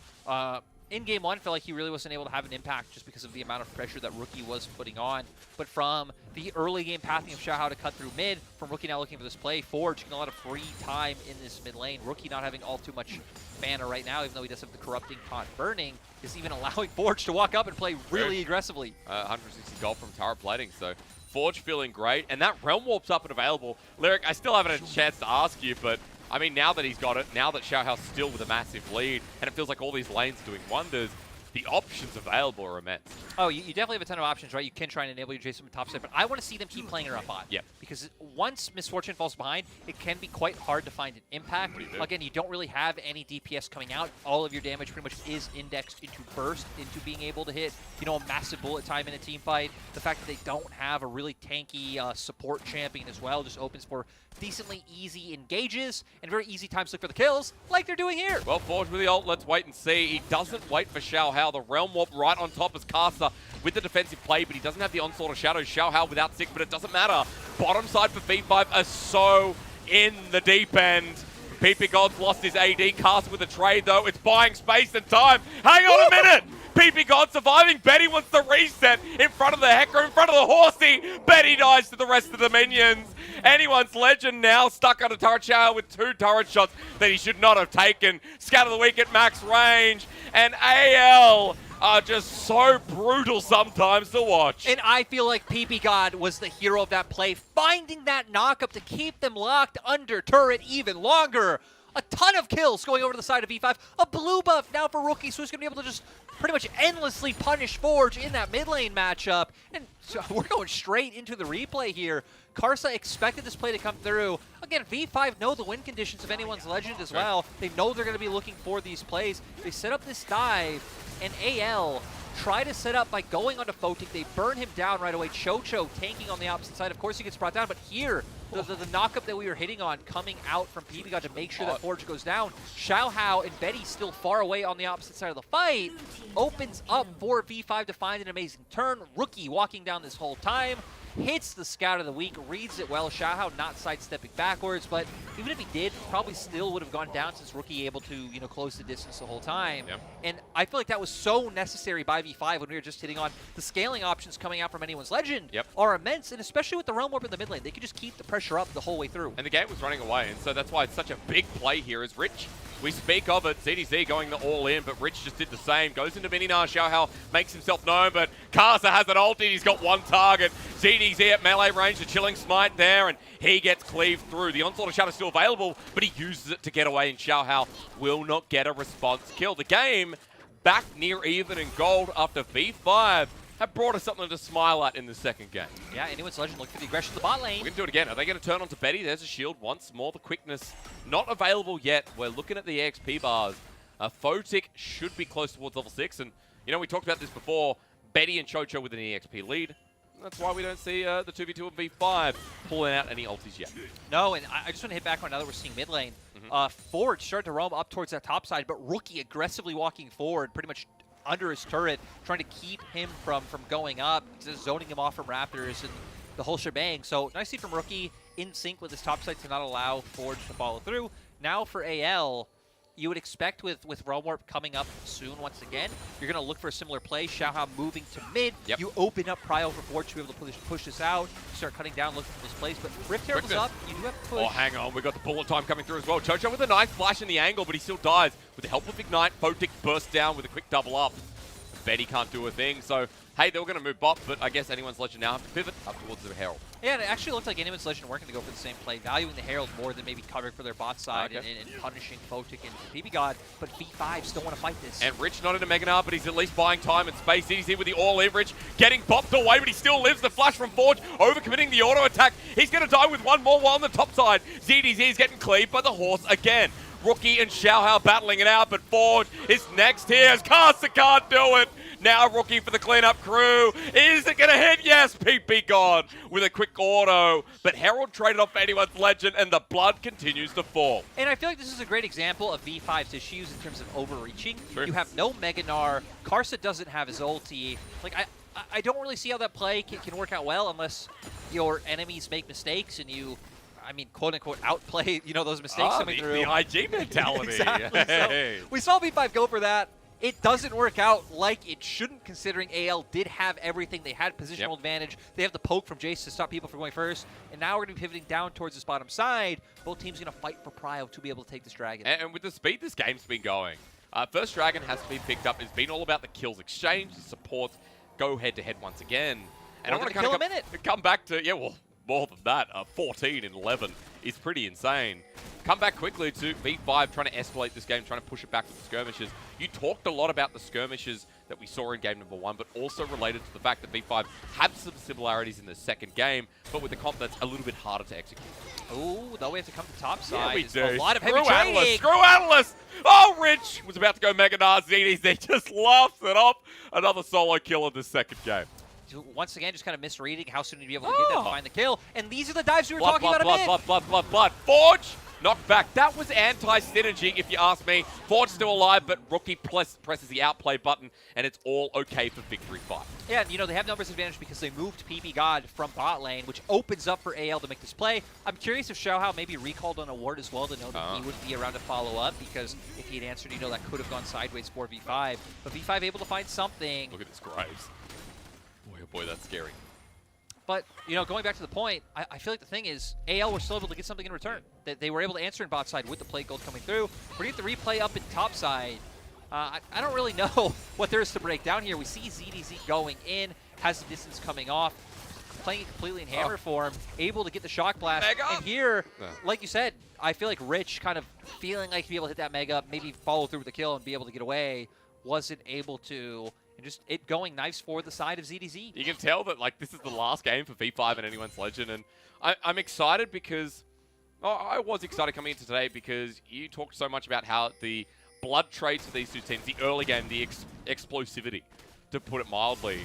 in game 1, felt like he really wasn't able to have an impact just because of the amount of pressure that Rookie was putting on. But from the early game pathing of Xiao to cut through mid, from Rookie now looking for this play, Forge getting a lot of free time in this mid lane. Rookie not having all too much mana right now, even though he does have the corrupting taunt burning, is even allowing Forge to walk up and play really aggressively. 160 gold from Turret Plating, so Forge feeling great. And that Realm Warp's up and available. Lyric, I still haven't had a chance to ask you, but I mean, now that he's got it, now that Xiaohao's still with a massive lead, and it feels like all these lanes are doing wonders, the options available are immense. Oh, you definitely have a ton of options, right? You can try and enable your Jason with topside, but I want to see them keep playing her up bot. Yeah. Because once Misfortune falls behind, it can be quite hard to find an impact. Again, you don't really have any DPS coming out. All of your damage pretty much is indexed into burst, into being able to hit, you know, a massive bullet time in a team fight. The fact that they don't have a really tanky support champion as well just opens for decently easy engages and very easy times to look for the kills, like they're doing here. Well, Forge with the ult, let's wait and see. He doesn't wait for Xiaohao. The Realm Warp right on top as Caster with the defensive play, but he doesn't have the Onslaught of Shadows. Xiaohao without 6, but it doesn't matter. Bottom side for V5 are so in the deep end. PP God's lost his AD. Caster with a trade, though. It's buying space and time. Hang on a minute! PP God surviving. Betty wants the reset in front of the Hecker, in front of the Horsey. Betty dies to the rest of the minions. Anyone's legend now stuck on a turret shower with 2 turret shots that he should not have taken. Scout of the Week at max range. And AL are just so brutal sometimes to watch. And I feel like PP God was the hero of that play, finding that knockup to keep them locked under turret even longer. A ton of kills going over to the side of V5. A blue buff now for Rookie, so he's going to be able to just pretty much endlessly punish Forge in that mid lane matchup. And so we're going straight into the replay here. Karsa expected this play to come through. Again, V5 know the win conditions of anyone's legend as well. They know they're going to be looking for these plays. They set up this dive, and AL try to set up by going onto Photic. They burn him down right away. Chocho tanking on the opposite side. Of course, he gets brought down, but here, the knockup that we were hitting on coming out from PP God to make sure that Forge goes down. Xiaohao and Betty still far away on the opposite side of the fight. Opens up for V5 to find an amazing turn. Rookie walking down this whole time. Hits the Scout of the Week, reads it well. Xiaohao not sidestepping backwards, but even if he did, probably still would have gone down since Rookie able to, you know, close the distance the whole time. And I feel like that was so necessary by V5 when we were just hitting on the scaling options coming out from anyone's legend are immense, and especially with the Realm Warp in the mid lane, they could just keep the pressure up the whole way through. And the game was running away, and so that's why it's such a big play here is Rich. We speak of it, ZDZ going the all-in, but Rich just did the same. Goes into mini now, Xiaohao makes himself known, but Karsa has an ulti, he's got one target. ZDZ at melee range, the chilling smite there, and he gets cleaved through. The Onslaught of Shadow is still available, but he uses it to get away, and Xiaohao will not get a response kill. The game back near even in gold after V5 have brought us something to smile at in the second game. Yeah, anyone's legend looking for the aggression of the bot lane. We're going to do it again. Are they going to turn onto Betty? There's a shield once more. The quickness not available yet. We're looking at the EXP bars. Photic should be close towards level 6. And, you know, we talked about this before. Betty and Chocho with an EXP lead. That's why we don't see the 2v2 and V5 pulling out any ultis yet. No, and I just want to hit back on now that we're seeing mid lane. Forge started to roam up towards that top side, but Rookie aggressively walking forward, pretty much under his turret, trying to keep him from going up, just zoning him off from Raptors and the whole shebang. So nice see from Rookie in sync with his top side to not allow Forge to follow through. Now for AL, you would expect with Realm Warp coming up soon once again, you're going to look for a similar play. Xiaohao moving to mid. Yep. You open up Prio for Forge to be able to push this out. You start cutting down, looking for those plays. But Rift Herald's up. You do have to push. Oh, hang on. We got the bullet time coming through as well. Chocho with a nice flash in the angle, but he still dies. With the help of Ignite, Photic bursts down with a quick double up. Betty can't do a thing, so hey, they were going to move bot, but I guess Anyone's Legend now have to pivot up towards the Herald. Yeah, it actually looked like Anyone's Legend weren't going to go for the same play, valuing the Herald more than maybe covering for their bot side and punishing Photic and PB God, but V5 still want to fight this. And Rich not in a Mega Gnar, but he's at least buying time and space. ZDZ with the all leverage, getting bopped away, but he still lives. The flash from Forge, overcommitting the auto attack. He's going to die with one more while on the top side. ZDZ is getting cleaved by the horse again. Rookie and Xiaohao battling it out, but Forge is next here as Caster can't do it. Now Rookie for the cleanup crew. Is it going to hit? Yes, PP God with a quick auto. But Herald traded off Anyone's Legend, and the blood continues to fall. And I feel like this is a great example of V5's issues in terms of overreaching. Sure. You have no Mega Gnar. Karsa doesn't have his ulti. Like, I don't really see how that play can work out well unless your enemies make mistakes and you, I mean, quote-unquote, outplay, those mistakes coming through. The IG mentality. Exactly. Hey. So we saw V5 go for that. It doesn't work out like it shouldn't, considering AL did have everything. They had positional advantage. They have the poke from Jace to stop people from going first. And now we're going to be pivoting down towards this bottom side. Both teams going to fight for Prio to be able to take this dragon. And with the speed this game's been going, first dragon has been picked up. It's been all about the kills exchange, the supports, go head-to-head once again. And I want to kill a minute. Come back to, more than that. 14 in 11 is pretty insane. Come back quickly to V5 trying to escalate this game, trying to push it back with the skirmishes. You talked a lot about the skirmishes that we saw in game number 1, but also related to the fact that V5 have some similarities in the second game, but with a comp that's a little bit harder to execute. Ooh, though we have to come to top side. Yeah, we It's do. A lot of heavy Screw Atlas! trading. Screw Atlas! Oh, Rich was about to go Mega Gnar. ZDZ just laughs it off. Another solo kill in the second game. Once again, just kind of misreading how soon you'd be able to get that and find the kill. And these are the dives we were talking about blood. Forge! Knocked back. That was anti-synergy, if you ask me. Forge still alive, but Rookie presses the outplay button, and it's all okay for Victory 5. Yeah, they have numbers advantage because they moved PB God from bot lane, which opens up for AL to make this play. I'm curious if Xiaohao maybe recalled on a ward as well to know that he wouldn't be around to follow up, because if he had answered, that could have gone sideways for V5. But V5 able to find something. Look at this Graves. Boy, oh boy, that's scary. But, going back to the point, I feel like the thing is, AL were still able to get something in return. They were able to answer in bot side with the plate gold coming through. We're going to get the replay up in top side. I don't really know what there is to break down here. We see ZDZ going in, has the distance coming off, playing it completely in hammer form, able to get the shock blast. Mega. And here, like you said, I feel like Rich kind of feeling like he'd be able to hit that Mega, maybe follow through with the kill and be able to get away, wasn't able to. And just it going nice for the side of ZDZ. You can tell that this is the last game for V5 and Anyone's Legend, and I'm excited because I was excited coming into today because you talked so much about how the blood trades for these two teams, the early game, the explosivity, to put it mildly,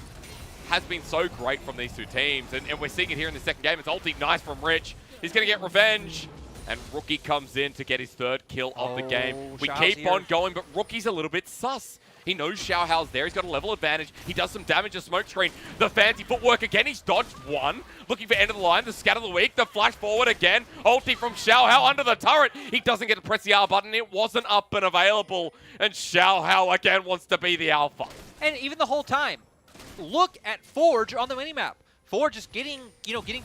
has been so great from these two teams, and we're seeing it here in the second game. It's ulti nice from Rich. He's going to get revenge. And Rookie comes in to get his third kill of the game. We keep on going, but Rookie's a little bit sus. He knows Xiaohao's there. He's got a level advantage. He does some damage to smoke screen. The fancy footwork again. He's dodged one. Looking for end of the line. The scatter of the week. The flash forward again. Ulti from Xiaohao under the turret. He doesn't get to press the R button. It wasn't up and available. And Xiaohao again wants to be the alpha. And even the whole time, look at Forge on the minimap. Forge just getting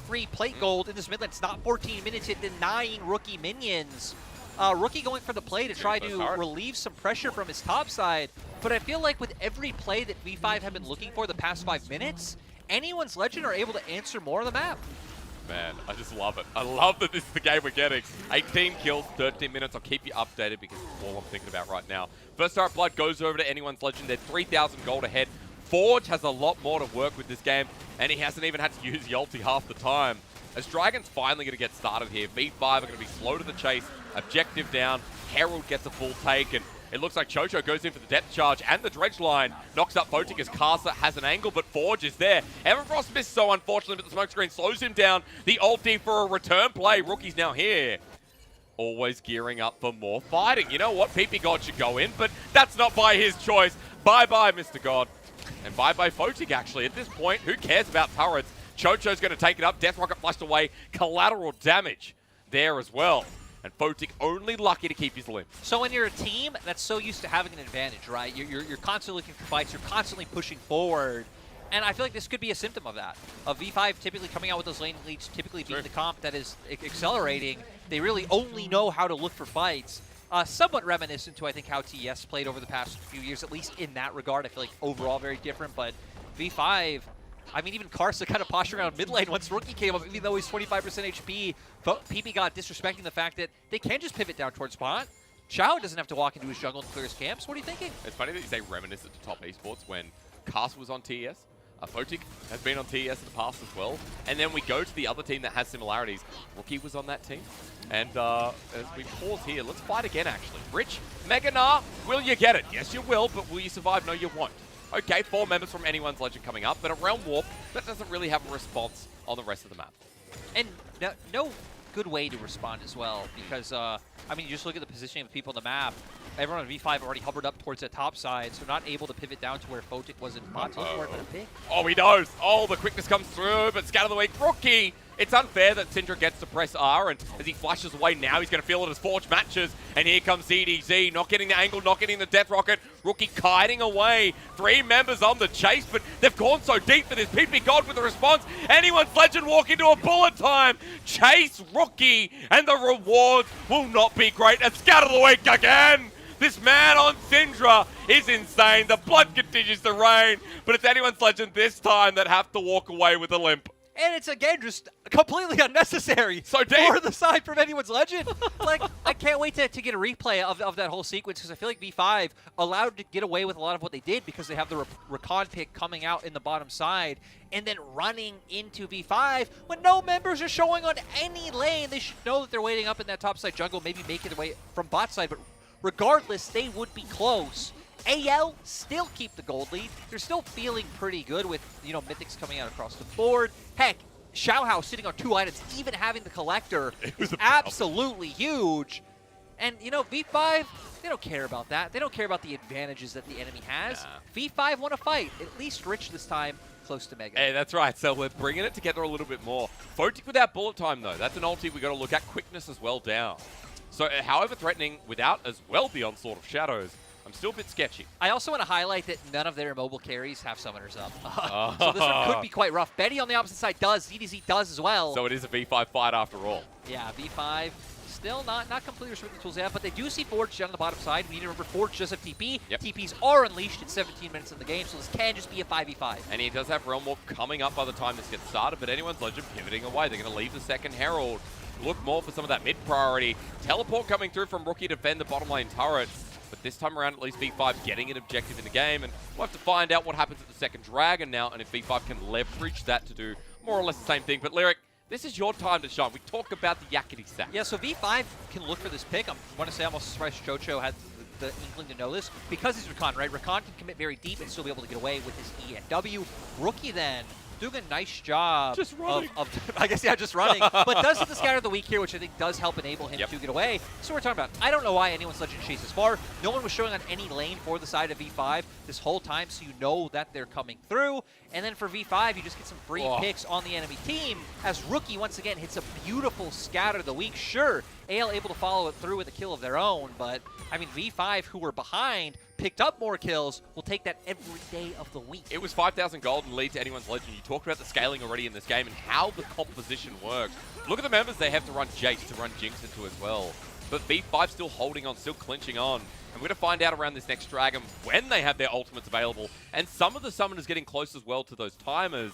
free plate gold in this mid lane. It's not 14 minutes yet, denying Rookie minions. Rookie going for the play to try to relieve some pressure from his top side. But I feel like with every play that V5 have been looking for the past 5 minutes, Anyone's Legend are able to answer more of the map. Man, I just love it. I love that this is the game we're getting. 18 kills, 13 minutes. I'll keep you updated because it's all I'm thinking about right now. First Start Blood goes over to Anyone's Legend. They're 3,000 gold ahead. Forge has a lot more to work with this game, and he hasn't even had to use the ulti half the time. As Dragon's finally going to get started here, V5 are going to be slow to the chase, objective down, Herald gets a full take, and it looks like Chocho goes in for the depth charge, and the dredge line knocks up Photic as Caster has an angle, but Forge is there. Everfrost missed so unfortunately, but the smoke screen slows him down. The ulti for a return play. Rookie's now here. Always gearing up for more fighting. You know what? PP God should go in, but that's not by his choice. Bye-bye, Mr. God. And bye-bye Photic, actually. At this point, who cares about turrets? Chocho's going to take it up. Death Rocket flushed away. Collateral damage there as well. and Photic only lucky to keep his limp. So when you're a team that's so used to having an advantage, right? You're constantly looking for fights. You're constantly pushing forward. And I feel like this could be a symptom of that. Of V5 typically coming out with those lane leads, typically being the comp that is accelerating. They really only know how to look for fights. Somewhat reminiscent to, I think, how TES played over the past few years, at least in that regard. I feel like overall very different, but V5, I mean, even Karsa kind of posturing around mid lane once Rookie came up, even though he's 25% HP. PP got disrespecting the fact that they can just pivot down towards spot. Chao doesn't have to walk into his jungle and clear his camps. What are you thinking? It's funny that you say reminiscent to top esports when Karsa was on TES. Photic has been on TES in the past as well. And then we go to the other team that has similarities. Rookie was on that team. And as we pause here, let's fight again, actually. Rich, Meganar, will you get it? Yes, you will, but will you survive? No, you won't. Okay, 4 members from Anyone's Legend coming up, but a Realm Warp, that doesn't really have a response on the rest of the map. And no good way to respond as well, because, I mean, you just look at the positioning of people on the map. Everyone on V5 already hovered up towards the top side, so not able to pivot down to where Photic was in bot. Oh, he knows. Oh, the quickness comes through, but Scatter the Weak, Rookie. It's unfair that Syndra gets to press R, and as he flashes away now, he's going to feel it as Forge matches. And here comes ZDZ, not getting the angle, not getting the Death Rocket. Rookie kiting away. 3 members on the chase, but they've gone so deep that his PP God with the response. Anyone's Legend walk into a bullet time. Chase Rookie, and the rewards will not be great. And Scatter the Weak again. This man on Syndra is insane. The blood continues to rain, but it's Anyone's Legend this time that have to walk away with a limp. And it's, again, just completely unnecessary so deep for the side from Anyone's Legend. Like, I can't wait to get a replay of that whole sequence, because I feel like V5 allowed to get away with a lot of what they did because they have the Recon pick coming out in the bottom side and then running into V5 when no members are showing on any lane. They should know that they're waiting up in that top side jungle, maybe making their way from bot side, but regardless, they would be close. AL still keep the gold lead. They're still feeling pretty good with, you know, mythics coming out across the board. Heck, Xiaohao sitting on 2 items, even having the collector is absolutely huge. And, you know, V5, they don't care about that. They don't care about the advantages that the enemy has. Nah. V5 want to fight. At least Rich this time, close to Mega. Hey, that's right. So we're bringing it together a little bit more. Photic without bullet time, though. That's an ulti we got to look at. Quickness as well down. So, however threatening, without as well the onslaught of shadows, I'm still a bit sketchy. I also want to highlight that none of their mobile carries have summoners up. So this one could be quite rough. Betty on the opposite side does. ZDZ does as well. So it is a V5 fight after all. Yeah, V5 still not completely restricted tools yet, but they do see Forge down on the bottom side. We need to remember Forge does have TP. Yep. TPs are unleashed in 17 minutes in the game, so this can just be a 5v5. And he does have Realm Warp coming up by the time this gets started, but Anyone's Legend pivoting away. They're going to leave the second Herald. Look more for some of that mid-priority. Teleport coming through from Rookie to defend the bottom lane turret. But this time around, at least V5 getting an objective in the game. And we'll have to find out what happens at the second Dragon now, and if V5 can leverage that to do more or less the same thing. But Lyric, this is your time to shine. We talk about the yakety sack. Yeah, so V5 can look for this pick. I want to say I'm almost surprised Chocho had the inkling to know this, because he's Rakan, right? Rakan can commit very deep and still be able to get away with his E and W. Rookie then doing a nice job just running. of I guess, yeah, just running. But does hit the Scatter of the Weak here, which I think does help enable him to get away. So we're talking about, I don't know why Anyone's Legend chases far. No one was showing on any lane for the side of V5 this whole time, so you know that they're coming through. And then for V5, you just get some free picks on the enemy team as Rookie once again hits a beautiful Scatter of the Weak. Sure, AL able to follow it through with a kill of their own, but I mean, V5, who were behind, picked up more kills, will take that every day of the week. It was 5,000 gold and lead to Anyone's Legend. You talked about the scaling already in this game and how the composition works. Look at the members they have to run Jace, to run Jinx into as well. But V5 still holding on, still clinching on. And we're going to find out around this next Dragon when they have their ultimates available. And some of the summoners getting close as well to those timers.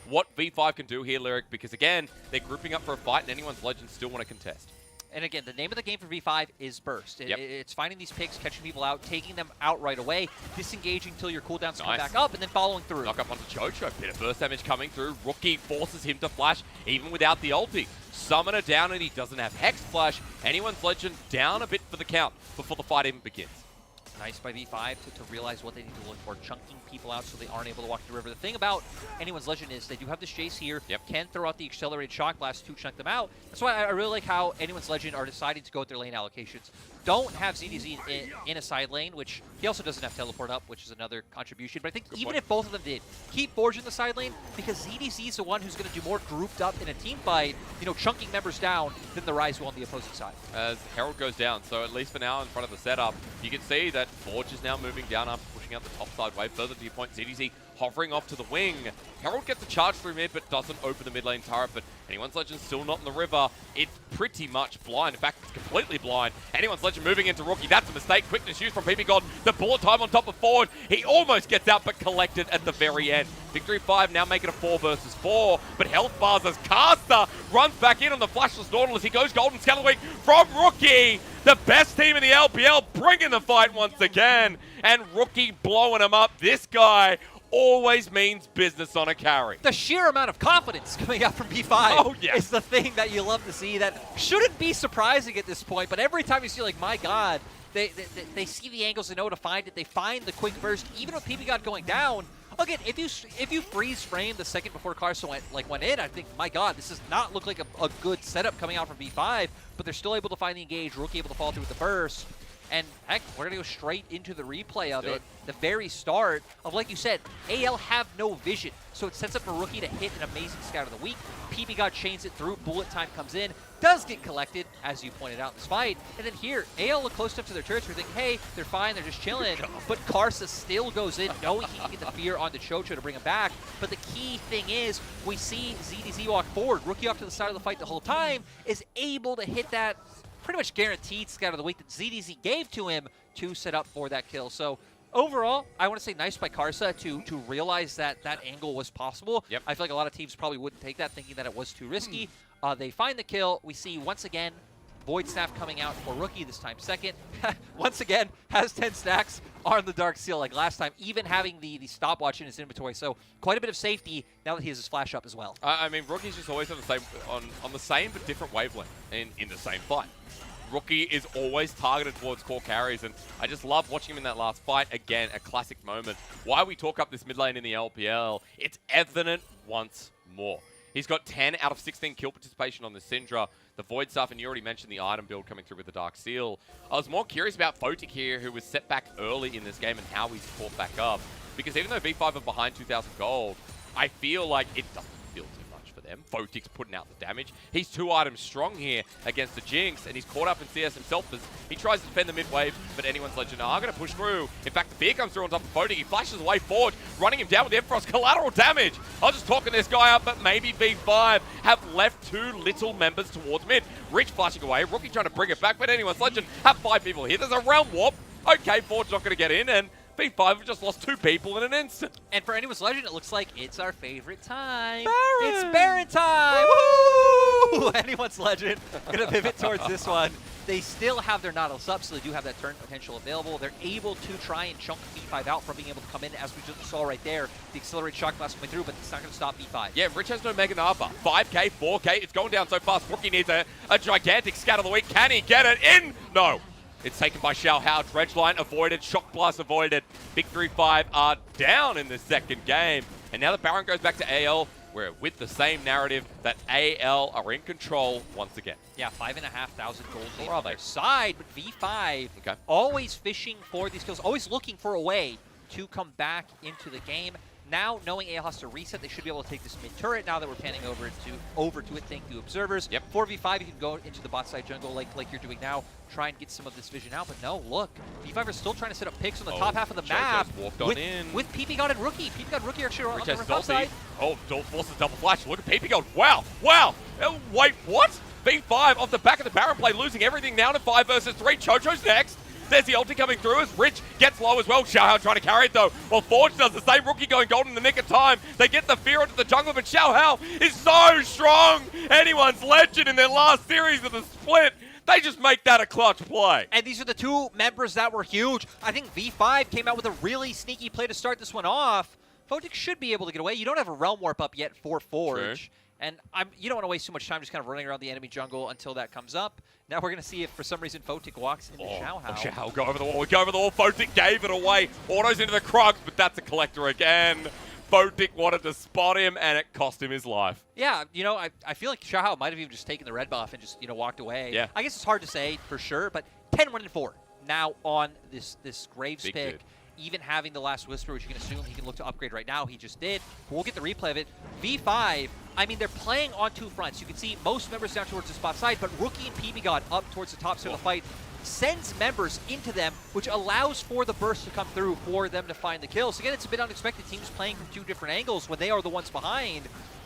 What V5 can do here, Lyric, because again, they're grouping up for a fight and Anyone's Legend still want to contest. And again, the name of the game for V5 is Burst. It's finding these picks, catching people out, taking them out right away, disengaging until your cooldowns come back up, and then following through. Knock up onto Chocho. Bit of burst damage coming through. Rookie forces him to flash, even without the ulti. Summoner down, and he doesn't have Hex Flash. Anyone's Legend down a bit for the count before the fight even begins. Nice by V5 to realize what they need to look for, chunking people out so they aren't able to walk the river. The thing about Anyone's Legend is they do have this chase here, can throw out the accelerated shock blast to chunk them out. That's why I really like how Anyone's Legend are deciding to go with their lane allocations. don't have ZDZ in a side lane, which he also doesn't have teleport up, which is another contribution. But I think even if both of them did, keep Forge in the side lane, because ZDZ is the one who's going to do more grouped up in a team fight, you know, chunking members down than the Rise will on the opposing side. As Herald goes down, so at least for now in front of the setup, you can see that Forge is now moving down after pushing out the top side wave. Further to your point, ZDZ hovering off to the wing. Herald gets a charge through mid, but doesn't open the mid lane turret. But Anyone's Legend still not in the river. It's pretty much blind. In fact, it's completely blind. Anyone's Legend moving into Rookie. That's a mistake. Quickness used from PP God. The bullet time on top of Forward. He almost gets out, but collected at the very end. Victory 5 now making a 4 versus 4. But health bars as Caster runs back in on the Flashless Nautilus. He goes Golden Scallywing from Rookie. The best team in the LPL bringing the fight once again. And Rookie blowing him up. This guy always means business on a carry. The sheer amount of confidence coming out from B5 is the thing that you love to see. That shouldn't be surprising at this point, but every time you see, like, my God, they see the angles, they know how to find it, they find the quick burst, even with PP God going down. Again, if you freeze frame the second before Carson went in, I think, my God, this does not look like a good setup coming out from B5, but they're still able to find the engage, Rookie able to fall through with the burst. And heck, we're going to go straight into the replay of it. The very start of, like you said, AL have no vision. So it sets up a Rookie to hit an amazing scout of the week. PP God chains it through. Bullet time comes in. Does get collected, as you pointed out in this fight. And then here, AL look close enough to their turrets. We think, hey, they're fine. They're just chilling. But Karsa still goes in, knowing he can get the fear onto Chocho to bring him back. But the key thing is, we see ZDZ walk forward. Rookie off to the side of the fight the whole time, is able to hit that pretty much guaranteed scout of the week that ZDZ gave to him to set up for that kill. So overall, I want to say nice by Karsa to realize that that angle was possible. Yep. I feel like a lot of teams probably wouldn't take that, thinking that it was too risky. They find the kill. We see once again Void Staff coming out for Rookie, this time second. Once again, has 10 stacks on the Dark Seal like last time, even having the stopwatch in his inventory. So quite a bit of safety now that he has his flash up as well. I mean, Rookie's just always on the same but different wavelength in the same fight. Rookie is always targeted towards core carries, and I just love watching him in that last fight. Again, a classic moment. Why we talk up this mid lane in the LPL, it's evident once more. He's got 10 out of 16 kill participation on the Syndra, the Void stuff, and you already mentioned the item build coming through with the Dark Seal. I was more curious about Photic here, who was set back early in this game, and how he's caught back up. Because even though V5 are behind 2,000 gold, I feel like it doesn't feel too much for them. Photic's putting out the damage. He's 2 items strong here against the Jinx, and he's caught up in CS himself as he tries to defend the mid wave, but Anyone's Legend are going to push through. In fact, the fear comes through on top of Photic. He flashes away Forge, running him down with the Emfrost. Collateral damage. I was just talking this guy up, but maybe V5 have left 2 little members towards mid. Rich flashing away, Rookie trying to bring it back, but Anyone's Legend have 5 people here. There's a realm warp. Okay, Forge's not going to get in, and V5 have just lost 2 people in an instant. And for Anyone's Legend, it looks like it's our favorite time. Baron! It's Baron time! Woo! Anyone's Legend going to pivot towards this one. They still have their Nautilus up, so they do have that turn potential available. They're able to try and chunk V5 out from being able to come in, as we just saw right there. The Accelerated Shock Blast coming through, but it's not going to stop V5. Yeah, Rich has no Mega Nava. 5k, 4k, it's going down so fast. Rookie needs a gigantic scat of the week. Can he get it in? No. It's taken by Xiao Hao. Dredge line avoided. Shock Blast avoided. Victory 5 are down in the second game. And now the Baron goes back to AL. We're with the same narrative that AL are in control once again. Yeah, 5,500 gold lead on their side, but V5 always fishing for these kills, always looking for a way to come back into the game. Now, knowing AL has to reset, they should be able to take this mid-turret now that we're panning over to it. Thank you, observers. Yep. 4v5, you can go into the bot side jungle like you're doing now, try and get some of this vision out. But no, look, V5 are still trying to set up picks on the top half of the map with PP God and Rookie. PP God and Rookie are actually on the top side. Oh, Dolph forces double flash. Look at PP God. Wow, wow. Wait, what? V5 off the back of the Baron play, losing everything now to 5 versus 3. Chocho's next. There's the ulti coming through as Rich gets low as well. Xiao trying to carry it though. Well, Forge does the same. Rookie going golden in the nick of time. They get the fear into the jungle, but Xiao is so strong. Anyone's Legend in their last series of the split. They just make that a clutch play. And these are the 2 members that were huge. I think V5 came out with a really sneaky play to start this one off. Photic should be able to get away. You don't have a Realm Warp up yet for Forge. True. And you don't want to waste too much time just kind of running around the enemy jungle until that comes up. Now we're going to see if for some reason Photic walks into Xiao Hao. Xiao, go over the wall. We go over the wall. Photic gave it away. Autos into the Krugs, but that's a collector again. Photic wanted to spot him, and it cost him his life. Yeah, you know, I feel like Xiao Hao might have even just taken the red buff and just, walked away. Yeah. I guess it's hard to say for sure, but 10-1-4 now on this Graves Big pick. dude. Even having the Last Whisper, which you can assume he can look to upgrade right now. He just did. We'll get the replay of it. V5, I mean, they're playing on two fronts. You can see most members down towards the spot side, but Rookie and PB God up towards the top side of the fight sends members into them, which allows for the burst to come through for them to find the kills. Again, it's a bit unexpected. Teams playing from two different angles when they are the ones behind.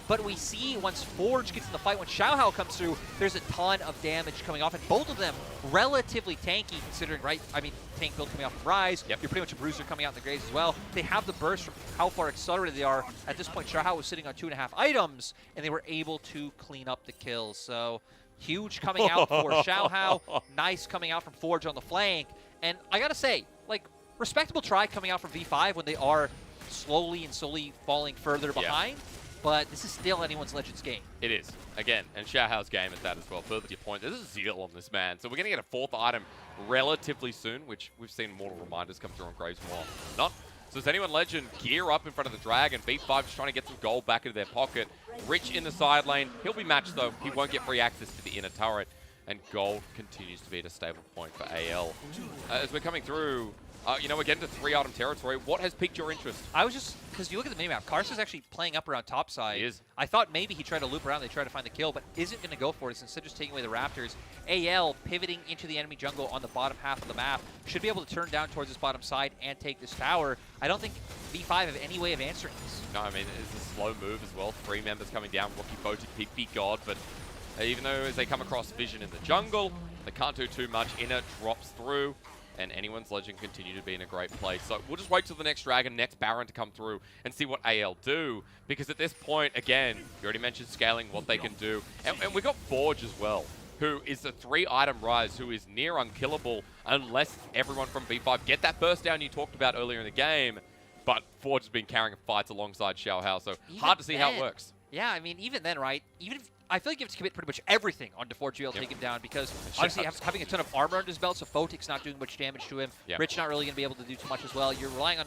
But we see once Forge gets in the fight, when Xiaohao comes through, there's a ton of damage coming off, and both of them relatively tanky considering, right? I mean, tank build coming off from Rise. Yep. You're pretty much a bruiser coming out in the Graves as well. They have the burst from how far accelerated they are. At this point, Xiaohao was sitting on 2.5 items, and they were able to clean up the kills. So huge coming out for Xiaohao. Nice coming out from Forge on the flank. And I gotta say, like, respectable try coming out from V5 when they are slowly and slowly falling further behind. But this is still anyone's Legends game. It is. Again, and Xiaohao's game at that as well. Further to your point, there's a zeal on this man. So we're going to get a fourth item relatively soon, which we've seen mortal reminders come through on Graves more. Not. So does anyone Legend gear up in front of the Dragon? V5 just trying to get some gold back into their pocket. Rich in the side lane. He'll be matched, though. He won't get free access to the inner turret. And gold continues to be at a stable point for AL. As we're coming through, you know, we're getting to 3-item territory. What has piqued your interest? I was just, because you look at the minimap, Karsa's actually playing up around top side. He is. I thought maybe he tried to loop around, they tried to find the kill, but isn't going to go for it. It's instead just taking away the Raptors. AL pivoting into the enemy jungle on the bottom half of the map. Should be able to turn down towards this bottom side and take this tower. I don't think V5 have any way of answering this. No, I mean, it's a slow move as well. 3 members coming down. Rookie Photic, Big God, but even though as they come across Vision in the jungle, they can't do too much. Inner drops through. And anyone's Legend continue to be in a great place. So we'll just wait till the next Dragon, next Baron to come through and see what AL do. Because at this point, again, you already mentioned scaling, what they can do. And we got Forge as well, who is the 3-item rise, who is near unkillable unless everyone from V5 get that burst down you talked about earlier in the game. But Forge has been carrying fights alongside Xiaohao, so Even hard to see how it then, works. Yeah, I mean, even then, right? Even if, I feel like you have to commit pretty much everything onto Forge to be able to take him down because obviously having a ton of armor under his belt, so Photic's not doing much damage to him. Yep. Rich not really going to be able to do too much as well. You're relying on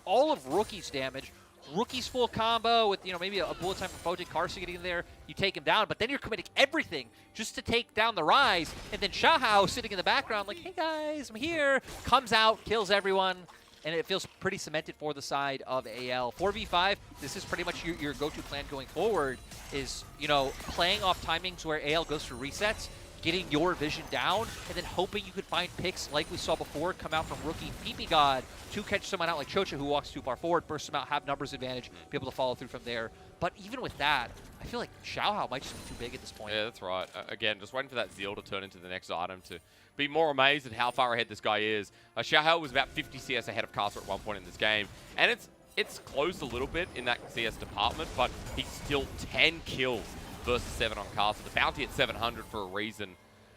all of Rookie's damage. Rookie's full combo with, you know, maybe a bullet time from Photic, Karsa getting in there, you take him down, but then you're committing everything just to take down the Rise, and then Xiaohao sitting in the background like, hey guys, I'm here, comes out, kills everyone, and it feels pretty cemented for the side of AL. 4v5, this is pretty much your go-to plan going forward, is, you know, playing off timings where AL goes for resets, getting your Vision down, and then hoping you could find picks like we saw before come out from Rookie PP God to catch someone out like Chocha who walks too far forward, burst them out, have numbers advantage, be able to follow through from there. But even with that, I feel like Xiaohao might just be too big at this point. Yeah, that's right. Again, just waiting for that zeal to turn into the next item to be more amazed at how far ahead this guy is. Xiaohao was about 50 CS ahead of Karsa at one point in this game, and it's closed a little bit in that CS department, but he's still 10 kills versus 7 on Karsa. The bounty at 700 for a reason.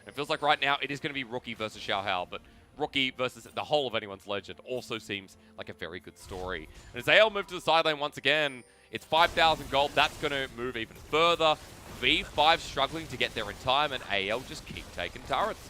It feels like right now it is going to be Rookie versus Xiaohao, but Rookie versus the whole of anyone's Legend also seems like a very good story. And as AL move to the side lane once again, it's 5,000 gold. That's going to move even further. V5 struggling to get there in time, and AL just keep taking turrets.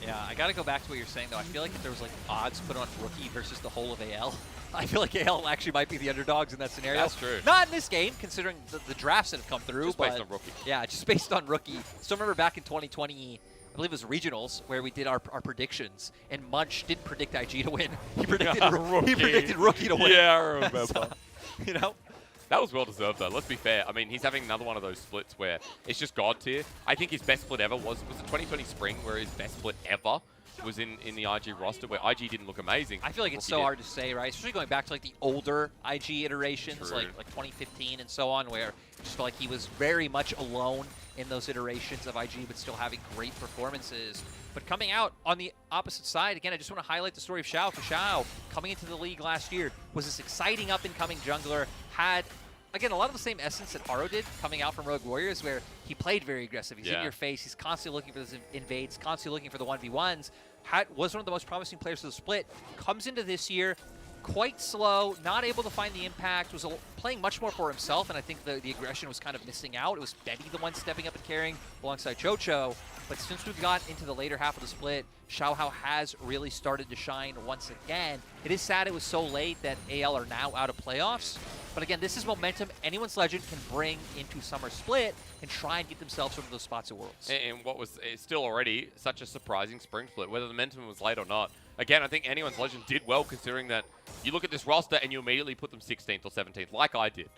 Yeah, I got to go back to what you're saying, though. I feel like if there was, like, odds put on Rookie versus the whole of AL, I feel like AL actually might be the underdogs in that scenario. That's true. Not in this game, considering the drafts that have come through. Just based on Rookie. Yeah, just based on Rookie. Still remember back in 2020, I believe it was regionals, where we did our predictions, and Munch didn't predict IG to win. He predicted, he predicted Rookie to win. Yeah, I remember. So, you know? That was well deserved, though. Let's be fair. I mean, he's having another one of those splits where it's just God tier. I think his best split ever was the 2020 Spring, where his best split ever was in the IG roster, where IG didn't look amazing. I feel like it's so hard to say, right? Especially going back to like the older IG iterations, True. like 2015 and so on, where I just felt like he was very much alone in those iterations of IG, but still having great performances. But coming out on the opposite side, again, I just want to highlight the story of Xiao. For Xiao, coming into the league last year, was this exciting up-and-coming jungler, had, again, a lot of the same essence that Haro did coming out from Rogue Warriors, where he played very aggressive. He's in your face. He's constantly looking for those invades, constantly looking for the 1v1s. Was one of the most promising players of the split. Comes into this year, quite slow, not able to find the impact, was playing much more for himself, and I think the aggression was kind of missing out. It was Betty the one stepping up and carrying alongside Chocho. But since we've got into the later half of the split, Xiaohao has really started to shine once again. It is sad it was so late that AL are now out of playoffs. But again, this is momentum anyone's Legend can bring into Summer Split and try and get themselves over those spots at Worlds. And what was still already such a surprising spring split, whether the momentum was late or not. Again, I think anyone's Legend did well, considering that you look at this roster and you immediately put them 16th or 17th, like I did.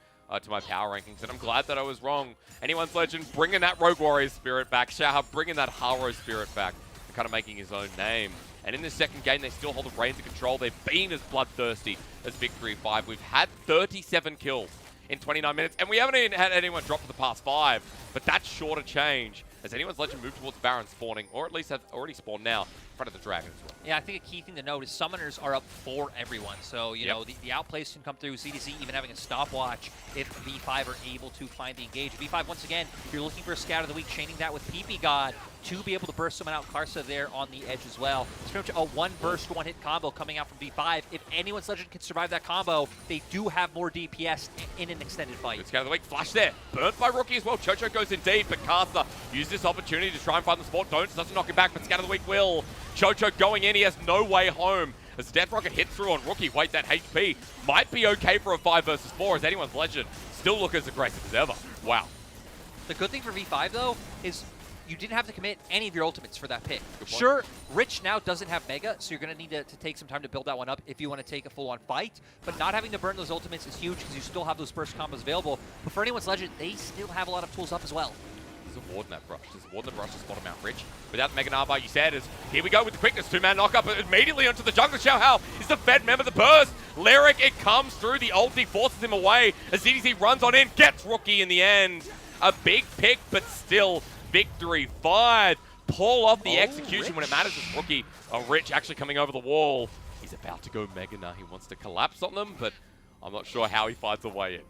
To my power rankings, and I'm glad that I was wrong. Anyone's Legend bringing that Rogue Warrior spirit back, Xiaohao bringing that Haro spirit back, and kind of making his own name. And in this second game, they still hold the reins of control. They've been as bloodthirsty as Victory 5. We've had 37 kills in 29 minutes, and we haven't even had anyone drop for the past 5, but that's sure to change as anyone's Legend move towards Baron spawning, or at least have already spawned now in front of the Dragon as well. Yeah, I think a key thing to note is summoners are up for everyone. So, you know, the outplays can come through. ZDZ even having a stopwatch if V5 are able to find the engage. V5, once again, you're looking for a scout of the week, chaining that with PP God to be able to burst someone out. Karsa there on the edge as well. It's pretty much a one-burst, one-hit combo coming out from V5. If anyone's Legend can survive that combo, they do have more DPS in an extended fight. Good scout of the week, flash there. Burnt by Rookie as well. Chocho goes in deep, but Karsa uses this opportunity to try and find the spot. Doesn't knock him back, but scout of the week will. Chocho going in, he has no way home. As Death Rocket hits through on Rookie, wait, that HP might be okay for a 5 versus 4 as anyone's Legend still look as aggressive as ever. Wow. The good thing for V5, though, is you didn't have to commit any of your ultimates for that pick. Sure, Rich now doesn't have Mega, so you're going to need to take some time to build that one up if you want to take a full-on fight. But not having to burn those ultimates is huge because you still have those burst combos available. But for anyone's Legend, they still have a lot of tools up as well. There's a ward in that brush. There's a ward in the brush to spot him out Rich. Without the Mega Narbar, you said, is here we go with the quickness. 2-man knockup immediately onto the jungle. Xiaohao is the Fed member. The burst. Lyric, it comes through. The ulti forces him away as ZDZ runs on in, gets Rookie in the end. A big pick, but still Victory 5. Pull off the execution Rich. when it matters. It's Rookie. Rich actually coming over the wall. He's about to go Mega now. He wants to collapse on them, but I'm not sure how he finds a way in.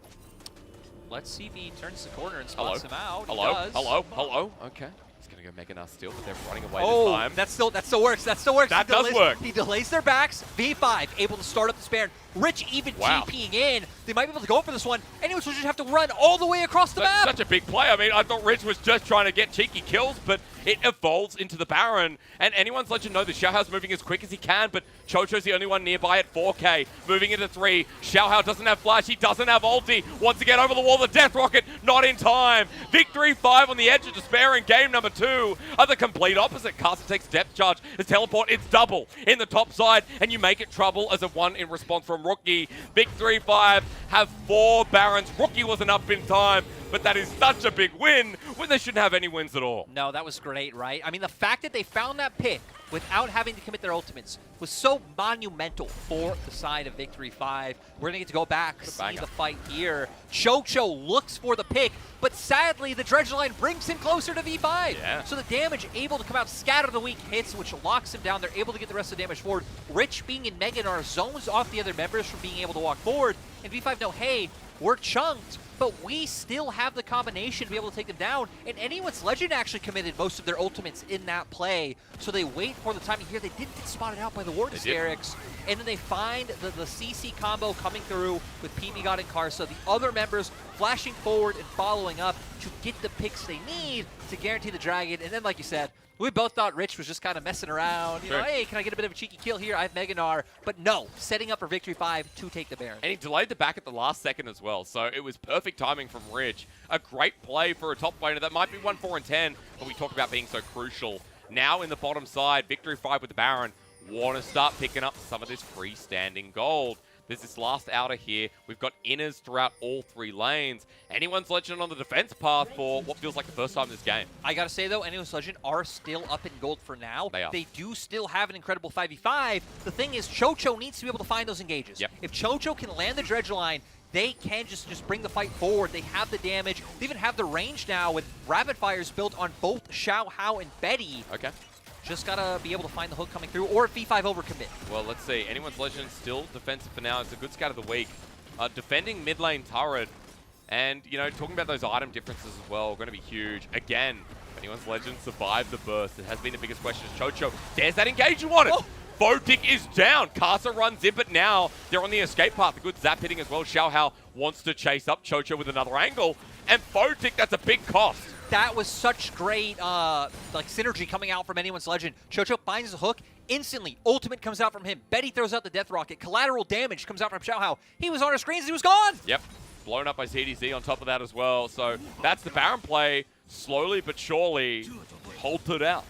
Let's see if he turns the corner and spots him out. Hello. Okay. He's going to go Mega Nas still, but they're running away this time. That still works. That still works. That does work. He delays their backs. V5 able to start up the Baron. Rich even TPing in. They might be able to go for this one. Anyways, we'll just have to run all the way across the map. Such a big play. I mean, I thought Rich was just trying to get cheeky kills, but it evolves into the Baron. And anyone's Legend know that Xiaohao's moving as quick as he can, but Chocho's the only one nearby at 4K. Moving into 3. Xiaohao doesn't have flash. He doesn't have ulti. Wants to get over the wall. The Death Rocket, not in time. Victory 5 on the edge of despair in game number 2. Are the complete opposite. Carson takes depth charge. His teleport, it's double in the top side, and you make it trouble as a 1 in response from Rookie. Victory 5 have 4 Barons. Rookie wasn't up in time, but that is such a big win when they shouldn't have any wins at all. No, that was great, right? I mean, the fact that they found that pick without having to commit their ultimates was so monumental for the side of Victory 5. We're going to get to go back, see the fight here. Chocho looks for the pick, but sadly, the Dredge line brings him closer to V5. Yeah. So the damage able to come out, scatter the weak hits, which locks him down. They're able to get the rest of the damage forward. Rich being in Meganar zones off the other members from being able to walk forward. And V5 know, hey, we're chunked, but we still have the combination to be able to take them down. And anyone's Legend actually committed most of their ultimates in that play. So they wait for the timing here. They didn't get spotted out by the Ward Hysterics. And then they find the CC combo coming through with PB God and Karsa. The other members flashing forward and following up to get the picks they need to guarantee the Dragon. And then, like you said, we both thought Rich was just kind of messing around. You know, hey, can I get a bit of a cheeky kill here? I have Meganar. But no, setting up for Victory 5 to take the Baron. And he delayed the back at the last second as well, so it was perfect timing from Rich. A great play for a top laner. That might be 1, 4, and 10, but we talk about being so crucial. Now in the bottom side, Victory 5 with the Baron. Want to start picking up some of this freestanding gold. There's this last outer here. We've got inners throughout all 3 lanes. Anyone's Legend on the defense path for what feels like the first time in this game. I gotta say though, Anyone's Legend are still up in gold for now. They are. They do still have an incredible 5v5. The thing is, Chocho needs to be able to find those engages. Yep. If Chocho can land the Dredge line, they can just bring the fight forward. They have the damage. They even have the range now with rapid fires built on both Xiaohao and Betty. Okay. Just gotta be able to find the hook coming through, or V5 overcommit. Well, let's see. Anyone's Legend still defensive for now. It's a good scout of the week. Defending mid lane turret. And, you know, talking about those item differences as well, going to be huge. Again, Anyone's Legend survived the burst. It has been the biggest question. Chocho, there's that engage you wanted. Photic is down. Casa runs in, but now they're on the escape path. A good zap hitting as well. Xiaohao wants to chase up Chocho with another angle. And Photic, that's a big cost. That was such great like synergy coming out from Anyone's Legend. Chocho finds the hook. Instantly, ultimate comes out from him. Betty throws out the death rocket. Collateral damage comes out from Xiaohao. He was on our screens. He was gone. Yep. Blown up by CDZ on top of that as well. So that's the Baron play. Slowly but surely halted out.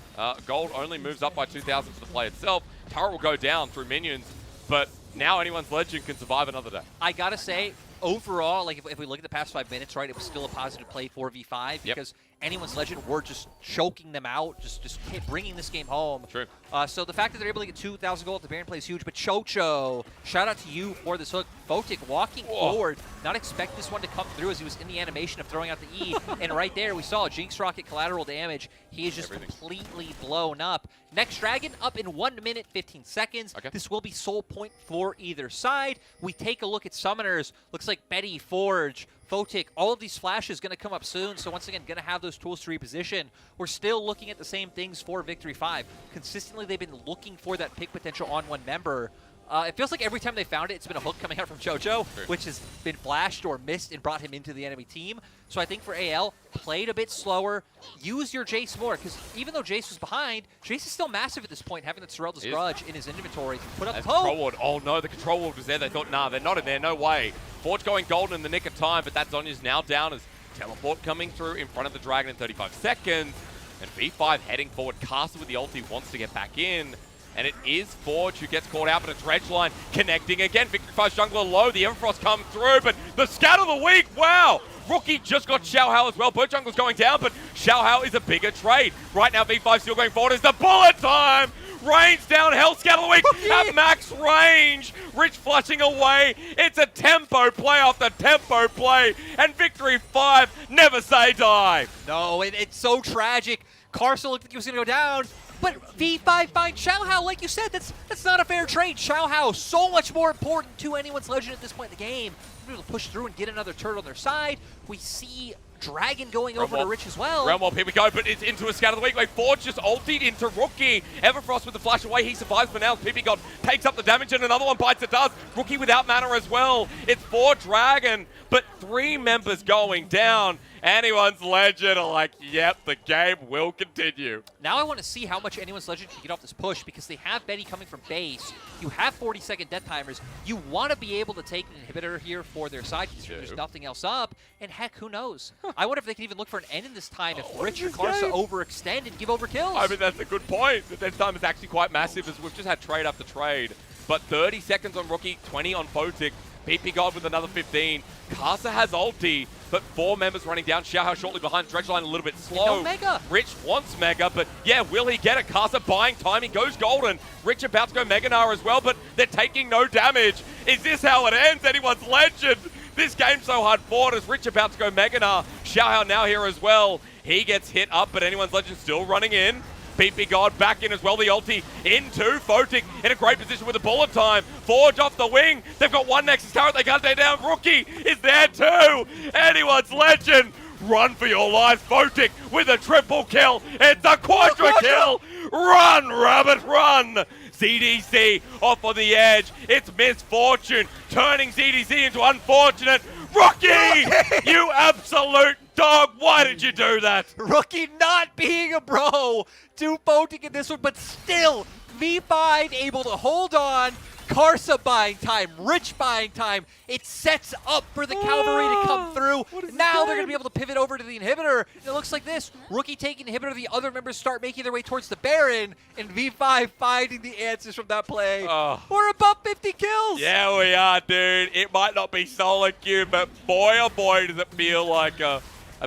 Gold only moves up by 2,000 for the play itself. Turret will go down through minions, but now Anyone's Legend can survive another day. I gotta say, overall, like if we look at the past 5 minutes, right, it was still a positive play for V5 because Anyone's Legend were just choking them out, just bringing this game home. True. So the fact that they're able to get 2,000 gold at the Baron play is huge, but Chocho, shout out to you for this hook. Photic walking forward, not expect this one to come through as he was in the animation of throwing out the E, and right there we saw a Jinx Rocket collateral damage. He is just completely blown up. Next Dragon up in 1 minute, 15 seconds. Okay. This will be soul point for either side. We take a look at summoners. Looks like Betty, Forge, Photic, all of these flashes going to come up soon. So once again, going to have those tools to reposition. We're still looking at the same things for Victory 5. Consistently, they've been looking for that pick potential on one member. It feels like every time they found it, it's been a hook coming out from Chocho, which has been flashed or missed and brought him into the enemy team. So I think for AL, played a bit slower, use your Jace more, because even though Jace was behind, Jace is still massive at this point, having the Serelda's Grudge in his inventory. Put up the control ward. Oh no, the control ward was there. They thought, nah, they're not in there, no way. Forge going golden in the nick of time, but that Zonya's now down as teleport coming through in front of the Dragon in 35 seconds. And V5 heading forward. Castle with the ulti wants to get back in. And it is Forge who gets caught out, but a dredge line connecting again. Victory 5 jungler low. The Everfrost come through, but the scat of the week, wow! Rookie just got Xiaohao as well. Both junglers going down, but Xiaohao is a bigger trade. Right now, V5 still going forward. Is the bullet time! Rains down, Hell Scout of the Week at max range. Rich flushing away. It's a tempo play after tempo play. And Victory 5, never say die. No, it's so tragic. Carson looked like he was going to go down. But V5 finds Xiaohao, like you said, that's not a fair trade. Xiaohao, so much more important to Anyone's Legend at this point in the game. They're able to push through and get another turret on their side. We see Dragon going over to Rich as well. Realm Warp, here we go, but it's into a scout of the week. Like Forge just ultied into Rookie. Everfrost with the flash away, he survives for now. PP God takes up the damage and another one bites it does. Rookie without mana as well. It's for Dragon, but 3 members going down. Anyone's Legend are like, yep, the game will continue. Now I want to see how much Anyone's Legend can get off this push because they have Betty coming from base. You have 40-second death timers. You want to be able to take an inhibitor here for their side because there's nothing else up. And heck, who knows? I wonder if they can even look for an end in this time if Rich or Karsa overextend and give over kills. I mean, that's a good point. The death time is actually quite massive as we've just had trade after trade. But 30 seconds on Rookie, 20 on Photic. PP God with another 15. Karsa has ulti, but 4 members running down. Xiaohao shortly behind. Dredge line a little bit slow. No Mega. Rich wants Mega, but yeah, will he get it? Karsa buying time. He goes golden. Rich about to go Mega Gnar as well, but they're taking no damage. Is this how it ends? Anyone's Legend. This game's so hard fought as Rich about to go Mega Gnar. Xiaohao now here as well. He gets hit up, but Anyone's Legend still running in. PP God back in as well. The ulti into Photic in a great position with the bullet time. Forge off the wing. They've got one Nexus turret. They can't stay down. Rookie is there too. Anyone's Legend. Run for your lives. Photic with a triple kill. It's a quadra kill. Run, rabbit, run. ZDC off on the edge. It's Misfortune turning ZDC into unfortunate. Rookie, you absolute dog. Why did you do that? Rookie not being a bro to Photic in this one, but still V5 able to hold on. Karsa buying time, Rich buying time. It sets up for the cavalry to come through. Now they're going to be able to pivot over to the inhibitor. It looks like this. Rookie taking inhibitor, the other members start making their way towards the Baron, and V5 finding the answers from that play. We're above 50 kills. Yeah, we are, dude. It might not be solo queue, but boy, oh boy, does it feel like a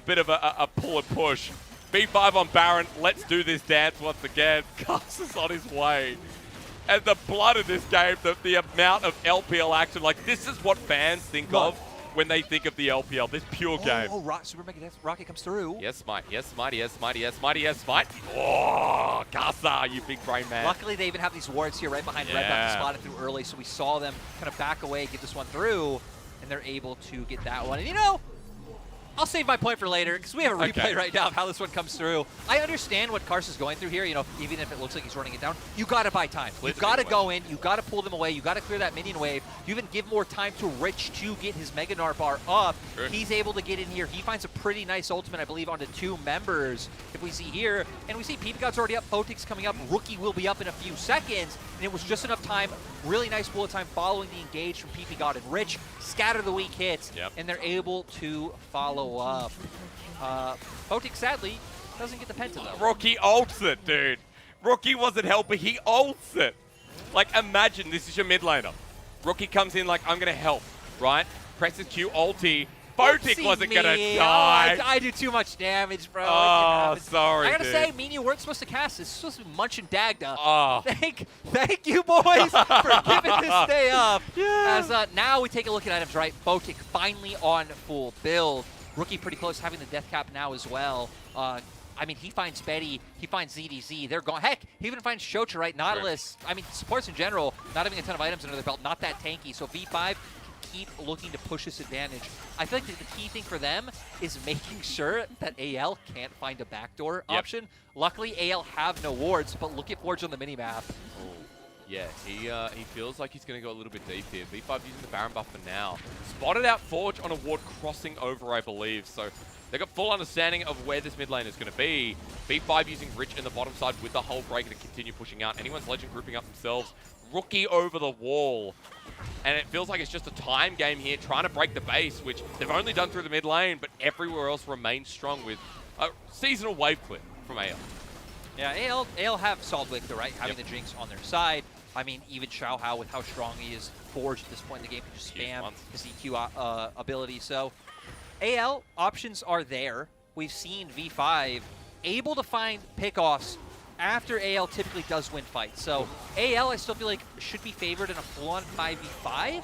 bit of a pull and push. V5 on Baron. Let's do this dance once again. Karsa's on his way. And the blood of this game, the amount of LPL action, like this is what fans think of when they think of the LPL, this pure game. Super Mega Death Rocket comes through. Yes, Smite. Yes, Smite. Yes, Smite. Yes, Smite. Yes, Smite. Oh, Karsa, you big brain man. Luckily, they even have these wards here right behind Red Dot to spot it through early, so we saw them kind of back away, get this one through, and they're able to get that one. And you know, I'll save my point for later because we have a replay Okay. right now of how this one comes through. I understand what Karsa's going through here. You know, even if it looks like he's running it down, you got to buy time. Clear You the got to minion go in. You got to pull them away. You got to clear that minion wave. You even give more time to Rich to get his Mega Gnar bar up. Sure. He's able to get in here. He finds a pretty nice ultimate, I believe, onto 2 members. If we see here, and we see Peep God's already up. Fotik's coming up. Rookie will be up in a few seconds. And it was just enough time. Really nice bullet time following the engage from PP God and Rich. Scatter the weak hits, and they're able to follow up. Fotik, sadly, doesn't get the penta, though. Rookie ults it, dude. Rookie wasn't helping, he ults it. Like, imagine this is your mid laner. Rookie comes in like, I'm going to help, right? Presses Q ulti. Fotik Oopsie wasn't going to me. die. Oh, I do too much damage, bro. Oh, sorry, I gotta dude. say, mean you weren't supposed to cast this. This was supposed to be Munch and Dagda. Oh. Thank you, boys, for giving this stay up. As now we take a look at items, right? Fotik finally on full build. Rookie pretty close, having the death cap now as well. I mean, he finds Betty, he finds ZDZ. They're gone. Heck, he even finds Shocha, right? Nautilus. I mean, supports in general, not having a ton of items under their belt, not that tanky. So V5 keep looking to push this advantage. I feel like the key thing for them is making sure that AL can't find a backdoor option. Luckily, AL have no wards, but look at Forge on the minimap. Oh, yeah, he feels like he's going to go a little bit deep here. V5 using the Baron buff for now. Spotted out Forge on a ward crossing over, I believe. So they've got full understanding of where this mid lane is going to be. V5 using Rich in the bottom side with the whole breaker to continue pushing out. Anyone's Legend grouping up themselves. Rookie over the wall. And it feels like it's just a time game here, trying to break the base, which they've only done through the mid lane, but everywhere else remains strong with a seasonal wave clip from AL. Yeah, AL have solid wake though, right? Having the Jinx on their side. I mean, even Xiao Hao with how strong he is, Forge at this point in the game can just spam his EQ ability. So AL options are there. We've seen V5 able to find pickoffs after AL typically does win fights. So AL, I still feel like should be favored in a full-on 5v5,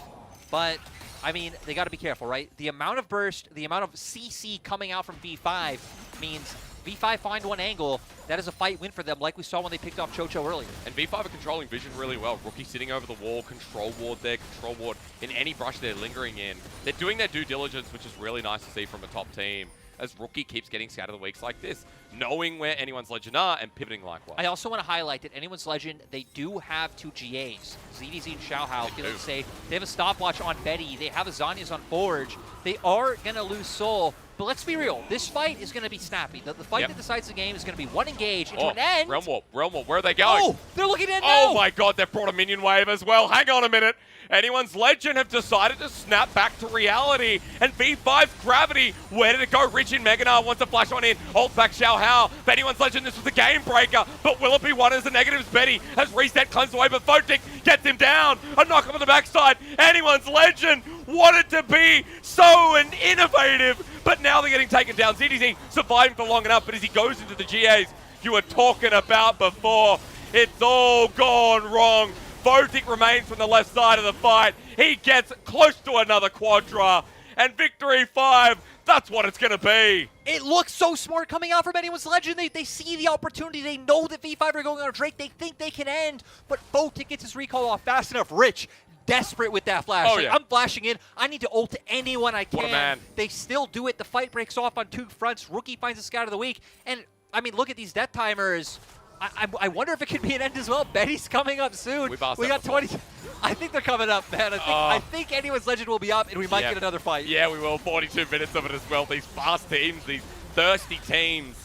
but I mean, they got to be careful, right? The amount of burst, the amount of CC coming out from V5 means V5 find one angle. That is a fight win for them, like we saw when they picked off Chocho earlier. And V5 are controlling vision really well. Rookie sitting over the wall, control ward there, control ward in any brush they're lingering in. They're doing their due diligence, which is really nice to see from a top team, as Rookie keeps getting Scatter the Weeks like this, knowing where anyone's Legend are and pivoting likewise. I also want to highlight that anyone's Legend, they do have 2 GAs. ZDZ and Xiao Hao, feeling safe. They have a stopwatch on Betty. They have a Zhonya's on Forge. They are going to lose Soul. But let's be real, this fight is going to be snappy. The fight that decides the game is going to be one engage into an end. Realm Warp, where are they going? Oh, they're looking at now. Oh my god, they've brought a minion wave as well. Hang on a minute. Anyone's Legend have decided to snap back to reality. And V5's Gravity, where did it go? Rich in Mega Gnar wants to flash on in. Hold back Xiao Hao. But anyone's Legend, this was a game breaker. But will it be one as the negatives? Betty has reset, cleansed away, but Fotik gets him down. A knock up on the backside. Anyone's Legend wanted to be so innovative. But now they're getting taken down. ZDZ surviving for long enough, but as he goes into the GAs you were talking about before, it's all gone wrong. Fotik remains from the left side of the fight. He gets close to another Quadra. And victory 5, that's what it's going to be. It looks so smart coming out from anyone's Legend. They see the opportunity. They know that V5 are going on a Drake. They think they can end. But Fotik gets his recall off fast enough. Rich, desperate with that flash. Oh, Like, yeah. I'm flashing in. I need to ult anyone I can. What a man. They still do it. The fight breaks off on 2 fronts. Rookie finds a Scout of the Week. And, I mean, look at these death timers. I wonder if it could be an end as well. Betty's coming up soon. We got before. 20. I think they're coming up, man. I think anyone's Legend will be up, and we might get another fight. Yeah, we will. 42 minutes of it as well. These fast teams, these thirsty teams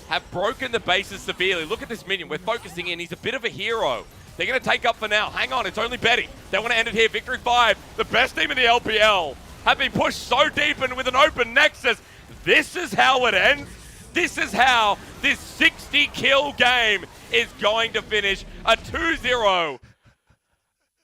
have broken the bases severely. Look at this minion. We're focusing in. He's a bit of a hero. They're going to take up for now. Hang on, it's only Betty. They want to end it here. Victory 5, the best team in the LPL, have been pushed so deep and with an open Nexus. This is how it ends. This is how this 60-kill game is going to finish. A 2-0.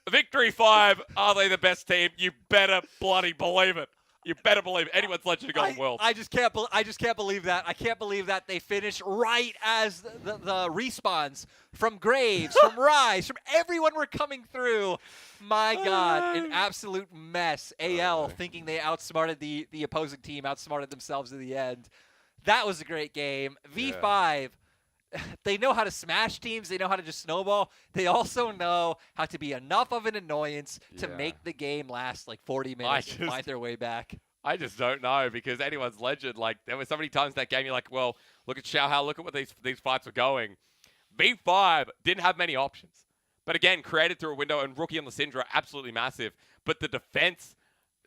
Victory 5, are they the best team? You better bloody believe it. You better believe it. Anyone's Legend of Golden World. I just can't believe that. I can't believe that they finished right as the respawns from Graves, from Rise, from everyone were coming through. My God, an absolute mess. AL thinking they outsmarted the opposing team, outsmarted themselves in the end. That was a great game. V5, they know how to smash teams. They know how to just snowball. They also know how to be enough of an annoyance to make the game last like 40 minutes and find their way back. I just don't know because anyone's legend. Like there were so many times that game you're like, well, look at Xiaohao, look at what these fights are going. V5 didn't have many options. But again, created through a window, and Rookie and Lysindra absolutely massive. But the defense,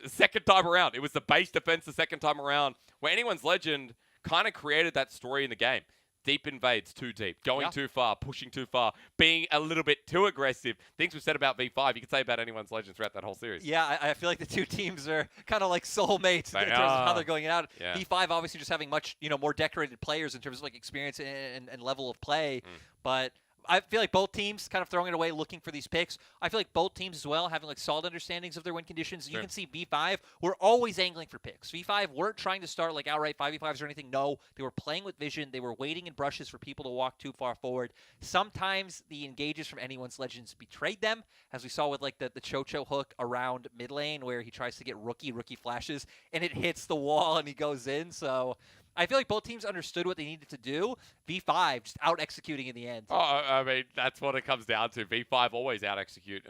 the second time around, it was the base defense the second time around, where anyone's legend kind of created that story in the game. Deep invades too deep, going too far, pushing too far, being a little bit too aggressive. Things we've said about V5, you could say about anyone's legend throughout that whole series. Yeah, I feel like the two teams are kind of like soulmates in terms of how they're going out. Yeah. V5 obviously just having much, more decorated players in terms of like experience and level of play. But I feel like both teams kind of throwing it away, looking for these picks. I feel like both teams as well having like solid understandings of their win conditions. You can see V5 were always angling for picks. V5 weren't trying to start like outright 5v5s or anything. No, they were playing with vision. They were waiting in brushes for people to walk too far forward. Sometimes the engages from anyone's legends betrayed them, as we saw with like the Chocho hook around mid lane where he tries to get rookie flashes and it hits the wall and he goes in. So I feel like both teams understood what they needed to do. V5 just out executing in the end. Oh, I mean, that's what it comes down to. V5 always out execute.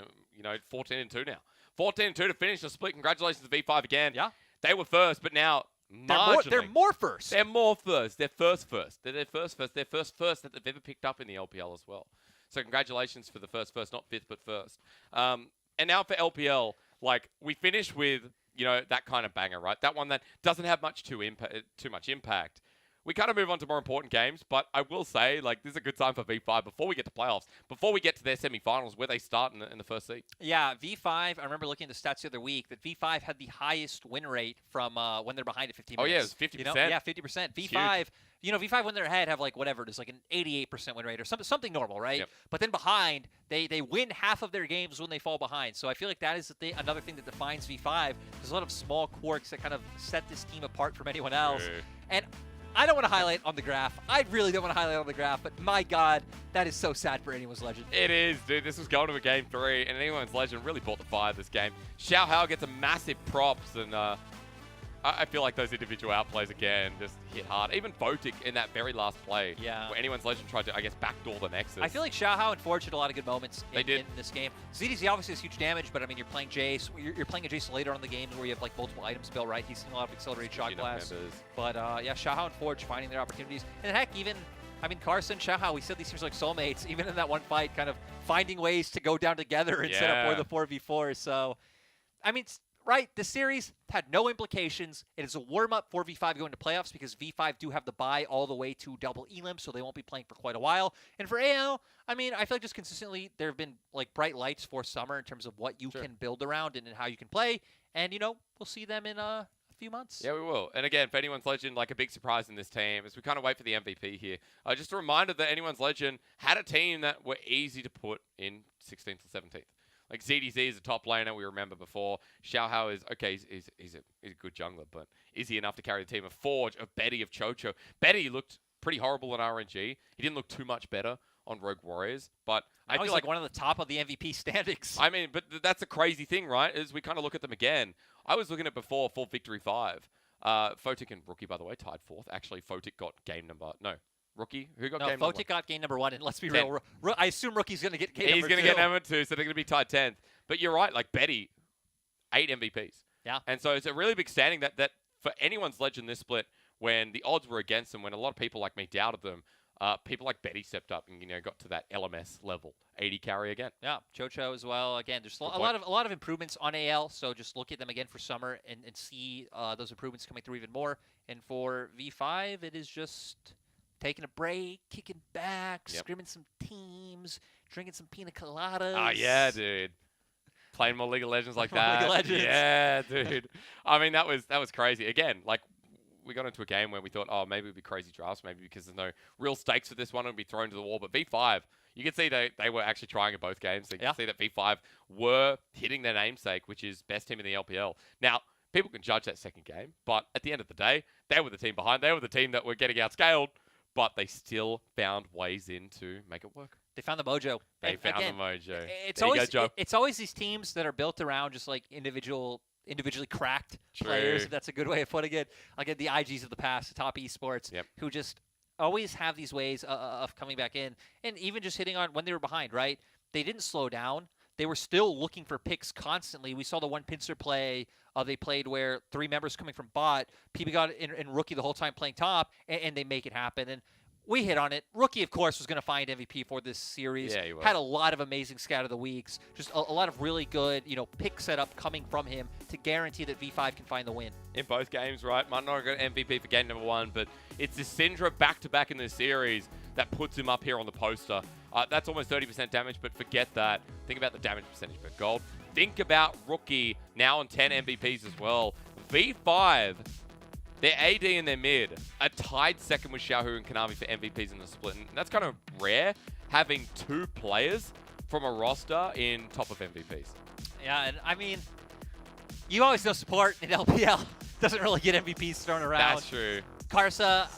14-2 now. 14-2 to finish the split. Congratulations to V5 again. Yeah. They were first, but now they're more first. They're more first. They're first. They're their first. They're first that they've ever picked up in the LPL as well. So congratulations for the first, not fifth, but first. And now for LPL, like we finish with that kind of banger, right? That one that doesn't have too much impact. We kind of move on to more important games, but I will say, like, this is a good time for V5 before we get to playoffs, before we get to their semifinals, where they start in the first seed. Yeah, V5, I remember looking at the stats the other week, that V5 had the highest win rate from when they're behind at 15 minutes. Oh, yeah, it was 50%. Yeah, 50%. V5, V5 when they're ahead have, like, whatever it is, like an 88% win rate or something normal, right? Yep. But then behind, they win half of their games when they fall behind. So I feel like that is another thing that defines V5. There's a lot of small quirks that kind of set this team apart from anyone else. And I don't want to highlight on the graph. I really don't want to highlight on the graph, but my God, that is so sad for anyone's legend. It is, dude. This was going to a game 3, and anyone's legend really brought the fire this game. Xiaohao gets a massive props, and I feel like those individual outplays again just hit hard. Even Photic in that very last play, where anyone's legend tried to, I guess, backdoor the Nexus. I feel like Xiaohao and Forge had a lot of good moments in this game. ZDZ obviously has huge damage, but I mean, you're playing Jace. You're playing a Jace later on in the games where you have like multiple items built, right? He's seen a lot of accelerated shot glass. But yeah, Xiaohao and Forge finding their opportunities. And heck, even, I mean, Carson, Xiaohao, we said these seems like soulmates. Even in that one fight, kind of finding ways to go down together and set up for the 4v4. So, I mean, right, the series had no implications. It is a warm-up for V5 going to playoffs because V5 do have the bye all the way to double elim, so they won't be playing for quite a while. And for AL, I mean, I feel like just consistently there have been like bright lights for summer in terms of what you can build around and how you can play. And, we'll see them in a few months. Yeah, we will. And again, for anyone's legend, like a big surprise in this team as we kind of wait for the MVP here. Just a reminder that anyone's legend had a team that were easy to put in 16th or 17th. Like ZDZ is a top laner, we remember before. Xiaohao is, okay, he's a good jungler, but is he enough to carry the team? Of Forge, of Betty, of Chocho. Betty looked pretty horrible in RNG. He didn't look too much better on Rogue Warriors, but I feel like one of the top of the MVP standings. I mean, but that's a crazy thing, right? As we kind of look at them again. I was looking at before full victory 5. Photic and Rookie, by the way, tied 4th. Actually, Photic got game number... No. Rookie? Who got game number 1? Photic got game number 1, and let's be real. I assume Rookie's going to get game number 2. He's going to get number 2, so they're going to be tied 10th. But you're right, like Betty, 8 MVPs. Yeah. And so it's a really big standing that for anyone's legend this split, when the odds were against them, when a lot of people like me doubted them, people like Betty stepped up and got to that LMS level, 80 carry again. Yeah, Chocho as well. Again, there's a lot of improvements on AL, so just look at them again for summer and see those improvements coming through even more. And for V5, it is just taking a break, kicking back, scrimming some teams, drinking some pina coladas. Oh, yeah, dude. Playing more League of Legends like that. League of Legends. Yeah, dude. I mean, that was crazy. Again, like, we got into a game where we thought, oh, maybe it would be crazy drafts, maybe because there's no real stakes for this one, it would be thrown to the wall. But V5, you can see they were actually trying in both games. You can see that V5 were hitting their namesake, which is best team in the LPL. Now, people can judge that second game, but at the end of the day, they were the team behind. They were the team that were getting outscaled. But they still found ways in to make it work. They found the mojo. They found the mojo. It's always these teams that are built around just like individually cracked players, if that's a good way of putting it. Like the IGs of the past, the top esports, who just always have these ways of coming back in. And even just hitting on when they were behind, right? They didn't slow down. they were still looking for picks constantly. We saw the one pincer play they played where 3 members coming from bot, PB got in Rookie the whole time playing top, and they make it happen. And we hit on it. Rookie, of course, was going to find MVP for this series. Yeah, he was. Had a lot of amazing scout of the weeks. Just a lot of really good, pick setup coming from him to guarantee that V5 can find the win. In both games, right? Might not get MVP for game number 1, but it's the Syndra back-to-back in this series that puts him up here on the poster. That's almost 30% damage, but forget that. Think about the damage percentage per gold. Think about Rookie now on 10 MVPs as well. V5, their AD and their mid are tied second with Xiaohu and Konami for MVPs in the split. And that's kind of rare, having 2 players from a roster in top of MVPs. Yeah, and I mean, you always know support in LPL doesn't really get MVPs thrown around. That's true. Karsa,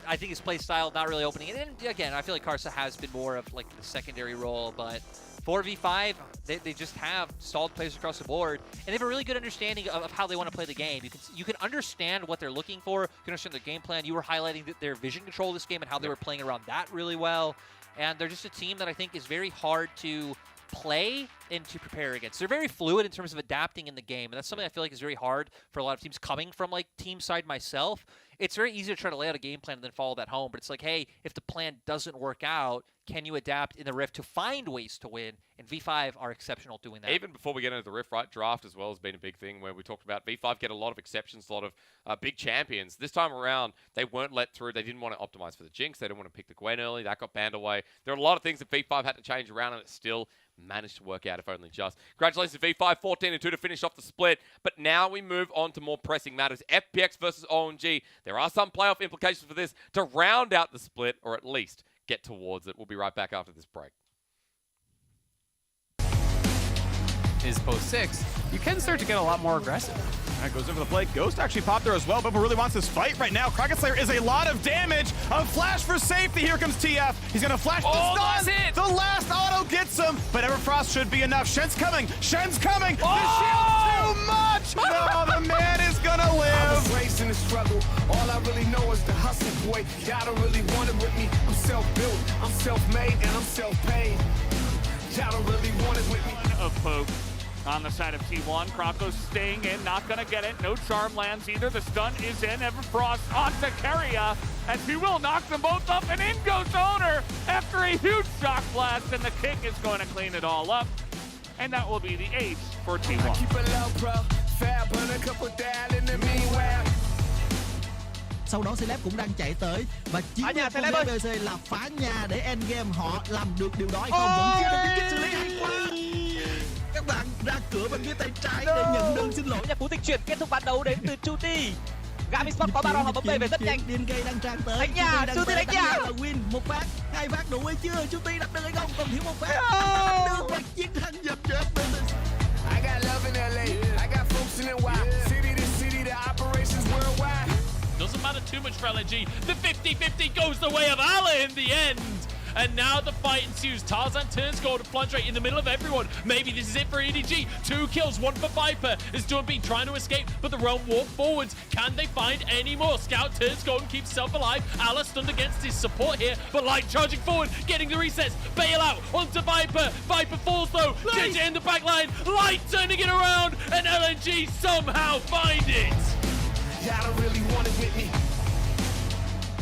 I think his play style not really opening it. And again, I feel like Karsa has been more of like the secondary role, but for V5, they just have solid players across the board, and they have a really good understanding of how they want to play the game. You can understand what they're looking for. You can understand their game plan. You were highlighting their vision control of this game and how they were playing around that really well. And they're just a team that I think is very hard to play and to prepare against. They're very fluid in terms of adapting in the game, and that's something I feel like is very hard for a lot of teams coming from like team side myself. It's very easy to try to lay out a game plan and then follow that home, but it's like, hey, if the plan doesn't work out, can you adapt in the Rift to find ways to win? And V5 are exceptional at doing that. Even before we get into the Rift, right, draft as well has been a big thing where we talked about V5 get a lot of exceptions, a lot of big champions. This time around, they weren't let through. They didn't want to optimize for the Jinx. They didn't want to pick the Gwen early. That got banned away. There are a lot of things that V5 had to change around, and it still managed to work out, if only just. Congratulations to V5, 14-2 to finish off the split. But now we move on to more pressing matters. FPX versus OMG. There are some playoff implications for this to round out the split, or at least get towards it. We'll be right back after this break. Is post 6, you can start to get a lot more aggressive. That goes over the plate. Ghost actually popped there as well. Bubba really wants this fight right now. Kraken Slayer is a lot of damage. A flash for safety. Here comes TF. He's going to flash the stun. That's it. The last auto gets him, but Everfrost should be enough. Shen's coming. Shen's coming. Oh! The shield's too much. No, the man is going to live. I was raised in the struggle. All I really know is the hustle, boy. Y'all don't really want it with me. I'm self-built, I'm self-made, and I'm self-paid. Y'all don't really want it with me. Of poke on the side of T1. Krako's staying in, not gonna get it. No charm lands either. The stun is in. Everfrost onto Keria, as he will knock them both up, and in goes Owner after a huge shock blast, and the kick is going to clean it all up. And that will be the ace for T1. Keep it low, bro. Fab, burn a couple down in the meanwhile. Sau đó Celeb cũng đang chạy tới và chiến thuật của FPX là phá nhà để endgame. Họ làm được điều đó hay không vẫn chưa được những xử lý hay quá. Các bạn ra cửa bên phía tay trái để nhận đơn xin lỗi. Cú dịch chuyển kết thúc ban đấu đến từ Chuti. Gamisport có Baron, họ bấm về rất nhanh. DNK đang trang tới. Đánh nhà, Chuti đánh nhà. Là win, một phát, 2 phát đủ hay chưa? Chuti đặt được hay không? Còn thiếu một phát. Đặt được và chiến thắng dập cho FPX. I got love in LA. I got folks in NY. City to city, the operations worldwide. Doesn't matter too much for LNG. The 50-50 goes the way of Allah in the end. And now the fight ensues. Tarzan turns gold to plunge right in the middle of everyone. Maybe this is it for EDG. 2 kills, 1 for Viper. Is Doombeat trying to escape, but the Realm walk forwards. Can they find any more? Scout turns gold and keeps himself alive. Allah stunned against his support here, but Light charging forward, getting the resets. Bail out onto Viper. Viper falls though. JJ in the back line. Light turning it around, and LNG somehow find it. Y'all don't really want it with me.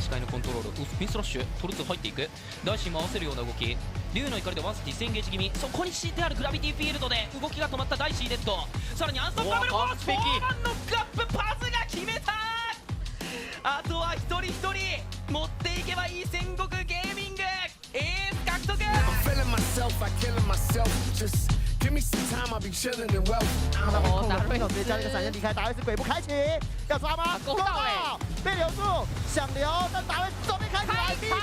視界のコントロール、スピンスラッシュ、トルツ入っていく。ダイシーも合わせるような動き。竜の怒りでワンスティスエンゲージ気味。そこに敷いてあるグラビティフィールドで動きが止まったダイシーデッド。さらにアンストッパブルフォース4番のガップパスが決めた。あとは一人一人持っていけばいい戦国ゲーミング。エース獲得。I'm feeling myself, I killing myself. Just give me some time, I'll be chilling and well. 控了飞手直接将这个闪现离开，达维斯鬼步开启，要抓吗？攻到被留住，想留，但达维斯左边开起来，第一个，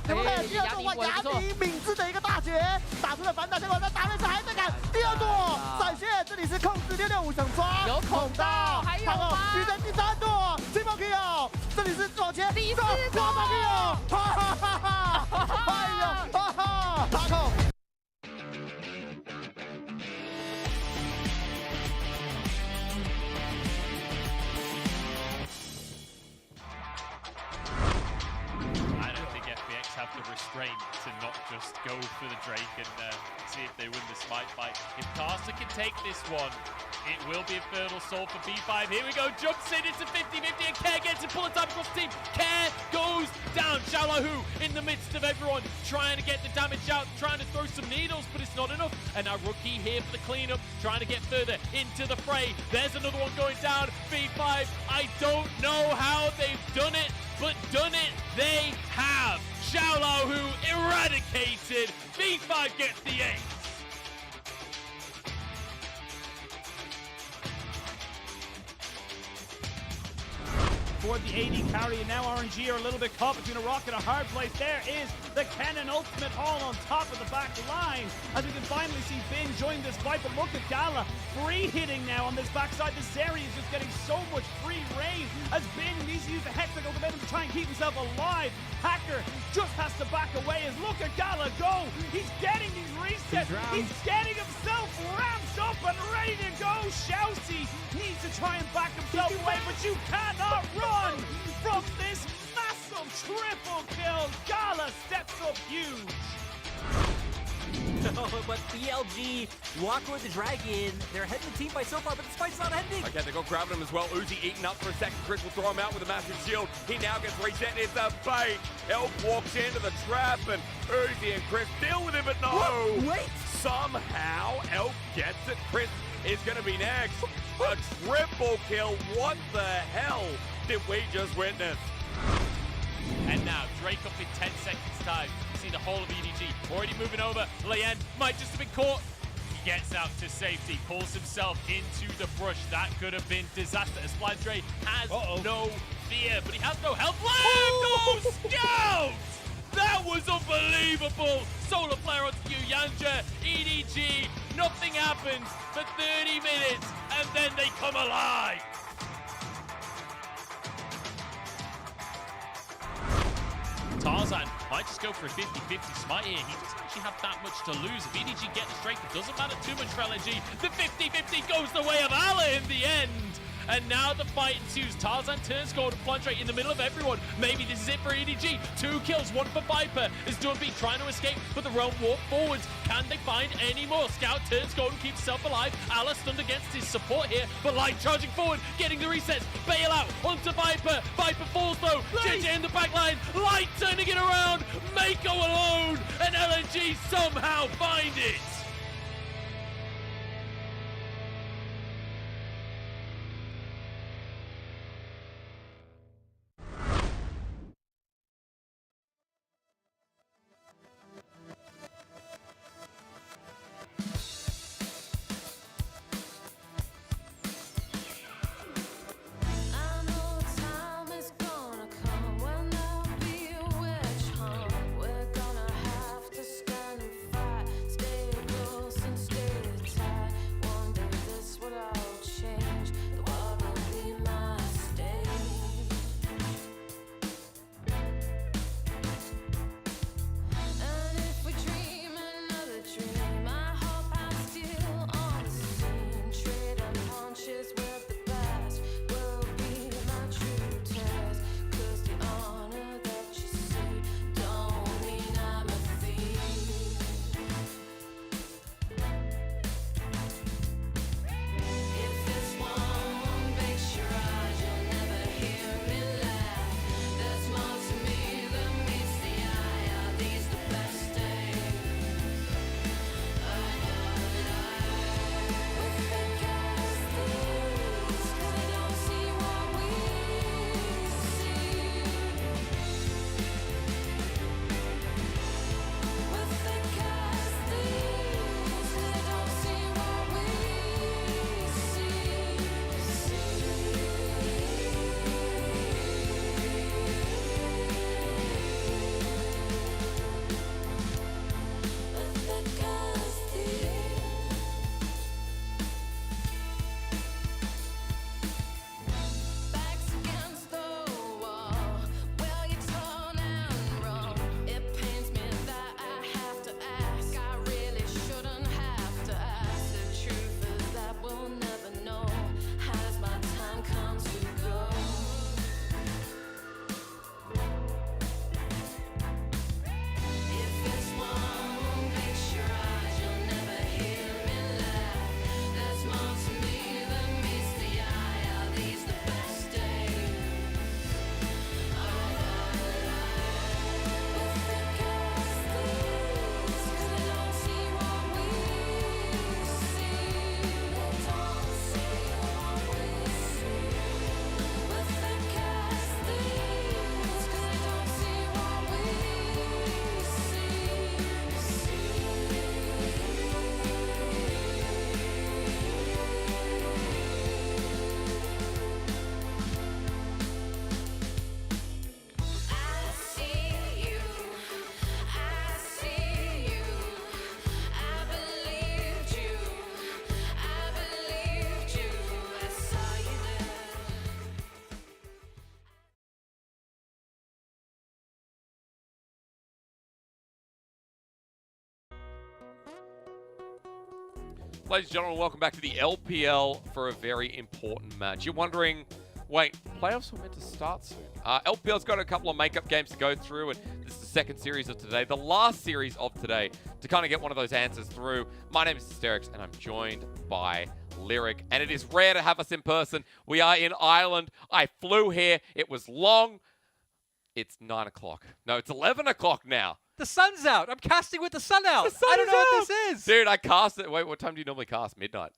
可不可以？第二个哇，牙迪敏智的一个大绝，打出了反打，结果那达维斯还在赶，第二朵闪现，这里是控制665想抓，有孔道，还有吗？鱼人第3朵，Triple Kill，这里是往前第4朵，Triple Kill，哈哈哈哈，哎呦，哈哈，打控。I don't think FPX have the restraint to not just go for the Drake and see if they win the smite fight. If Caster can take this one, it will be a fertile soul for B5. Here we go, jumps in, it's a 50-50, and Care gets it, bullet time across the team. Care goes down. Xiaolahu in the midst of everyone, trying to get the damage out, trying to throw some needles, but it's not enough. And now Rookie here for the cleanup, trying to get further into the fray. There's another one going down. B5, I don't know how they've done it, but done it they have. Xiaolahu eradicated. B5 gets the ace. For the AD carry, and now RNG are a little bit caught between a rock and a hard place. There is the Cannon Ultimate all on top of the back line, as we can finally see Bin join this fight. But look at Gala free hitting now on this backside. The Zeri is just getting so much free reign as Bin needs to use the Hexagon momentum to try and keep himself alive. Hacker just has to back away as look at Gala go. He's getting these resets. He's getting himself ramped up and ready to go. Shousey needs to try and back himself away, but you cannot run from this massive triple kill. Gala steps up huge. But BLG walking with the Dragon. They're ahead in the team fight so far, but this fight's not ending. Okay, they got grabbing him as well. Uzi eating up for a second. Chris will throw him out with a massive shield. He now gets reset. It's a bait. Elk walks into the trap, and Uzi and Chris deal with him, but no. What? Wait. Somehow, Elk gets it. Chris is going to be next. A triple kill. What the hell did we just witness? And now Drake up in 10 seconds time. You see the whole of EDG already moving over. Leyen might just have been caught. He gets out to safety, pulls himself into the brush. That could have been disaster as Flandre has no fear, but he has no health left. Oh, Scout! That was unbelievable. Solar flare onto you, Yanja. EDG, nothing happens for 30 minutes, and then they come alive. Tarzan might just go for a 50-50 smite here. He doesn't actually have that much to lose. If EDG get the strength, it doesn't matter too much for LNG. The 50-50 goes the way of Allah in the end. And now the fight ensues. Tarzan turns gold and Flandre in the middle of everyone. Maybe this is it for EDG. 2 kills, 1 for Viper. Is Dunby trying to escape, but the Realm walk forwards. Can they find any more? Scout turns gold and keeps himself alive. Allah stunned against his support here, but Light charging forward, getting the resets. Bail out onto Viper. Viper falls though. JJ in the back line. Light turning it around. Mako alone, and LNG somehow find it. We're gonna have to stand and fight, stay Ladies and gentlemen, welcome back to the LPL for a very important match. You're wondering, wait, playoffs were meant to start soon. LPL's got a couple of makeup games to go through, and this is the second series of today, the last series of today, to kind of get one of those answers through. My name is Hysterix, and I'm joined by Lyric, and it is rare to have us in person. We are in Ireland. I flew here. It was long. It's 9 o'clock. No, it's 11 o'clock now. The sun's out. I'm casting with the sun out. The sun I don't is know out. what this is. Dude, I cast it. Wait, what time do you normally cast? Midnight?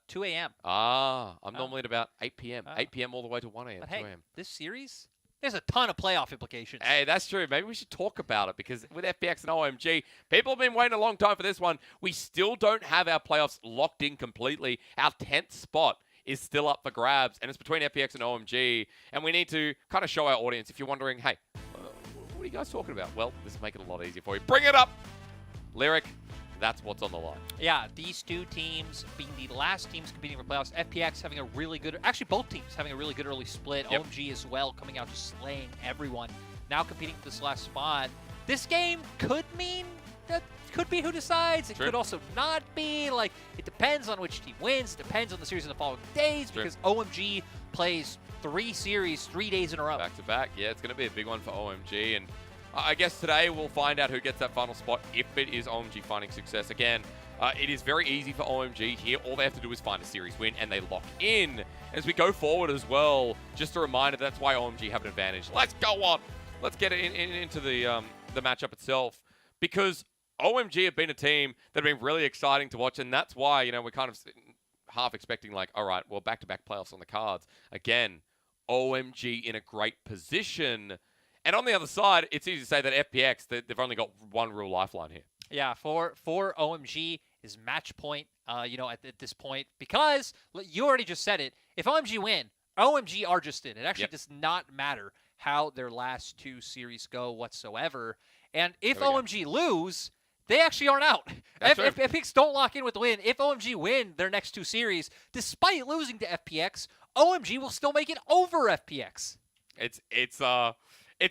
2 a.m. I'm normally at about 8 p.m. 8 p.m. all the way to 1 a.m. But 2 hey, a.m. this series, there's a ton of playoff implications. Hey, that's true. Maybe we should talk about it because with FPX and OMG, people have been waiting a long time for this one. We still don't have our playoffs locked in completely. Our 10th spot is still up for grabs, and it's between FPX and OMG. And we need to kind of show our audience, if you're wondering, hey, what are you guys talking about? Well, this will make it a lot easier for you. Bring it up! Lyric, that's what's on the line. Yeah, these two teams being the last teams competing for playoffs. FPX having a really good, actually both teams having a really good early split. Yep. OMG as well, coming out just slaying everyone. Now competing for this last spot. This game could mean that could be who decides. It True. could also not be. Like, it depends on which team wins. It depends on the series in the following days True. because OMG plays 3 series 3 days in a row. Back to back. Yeah, it's going to be a big one for OMG. And I guess today we'll find out who gets that final spot if it is OMG finding success. Again, it is very easy for OMG here. All they have to do is find a series win and they lock in. As we go forward as well, just a reminder, that's why OMG have an advantage. Let's go on. Let's get into the matchup itself, because OMG have been a team that have been really exciting to watch, and that's why, you know, we're kind of half expecting like, all right, well, back-to-back playoffs on the cards. Again, OMG in a great position. And on the other side, it's easy to say that FPX, they've only got one real lifeline here. Yeah, for OMG is match point, you know, at this point, because you already just said it. If OMG win, OMG are just in. It actually does not matter how their last 2 series go whatsoever. And if OMG lose, they actually aren't out. If FPX don't lock in with the win, if OMG win their next 2 series, despite losing to FPX, OMG will still make it over FPX. It's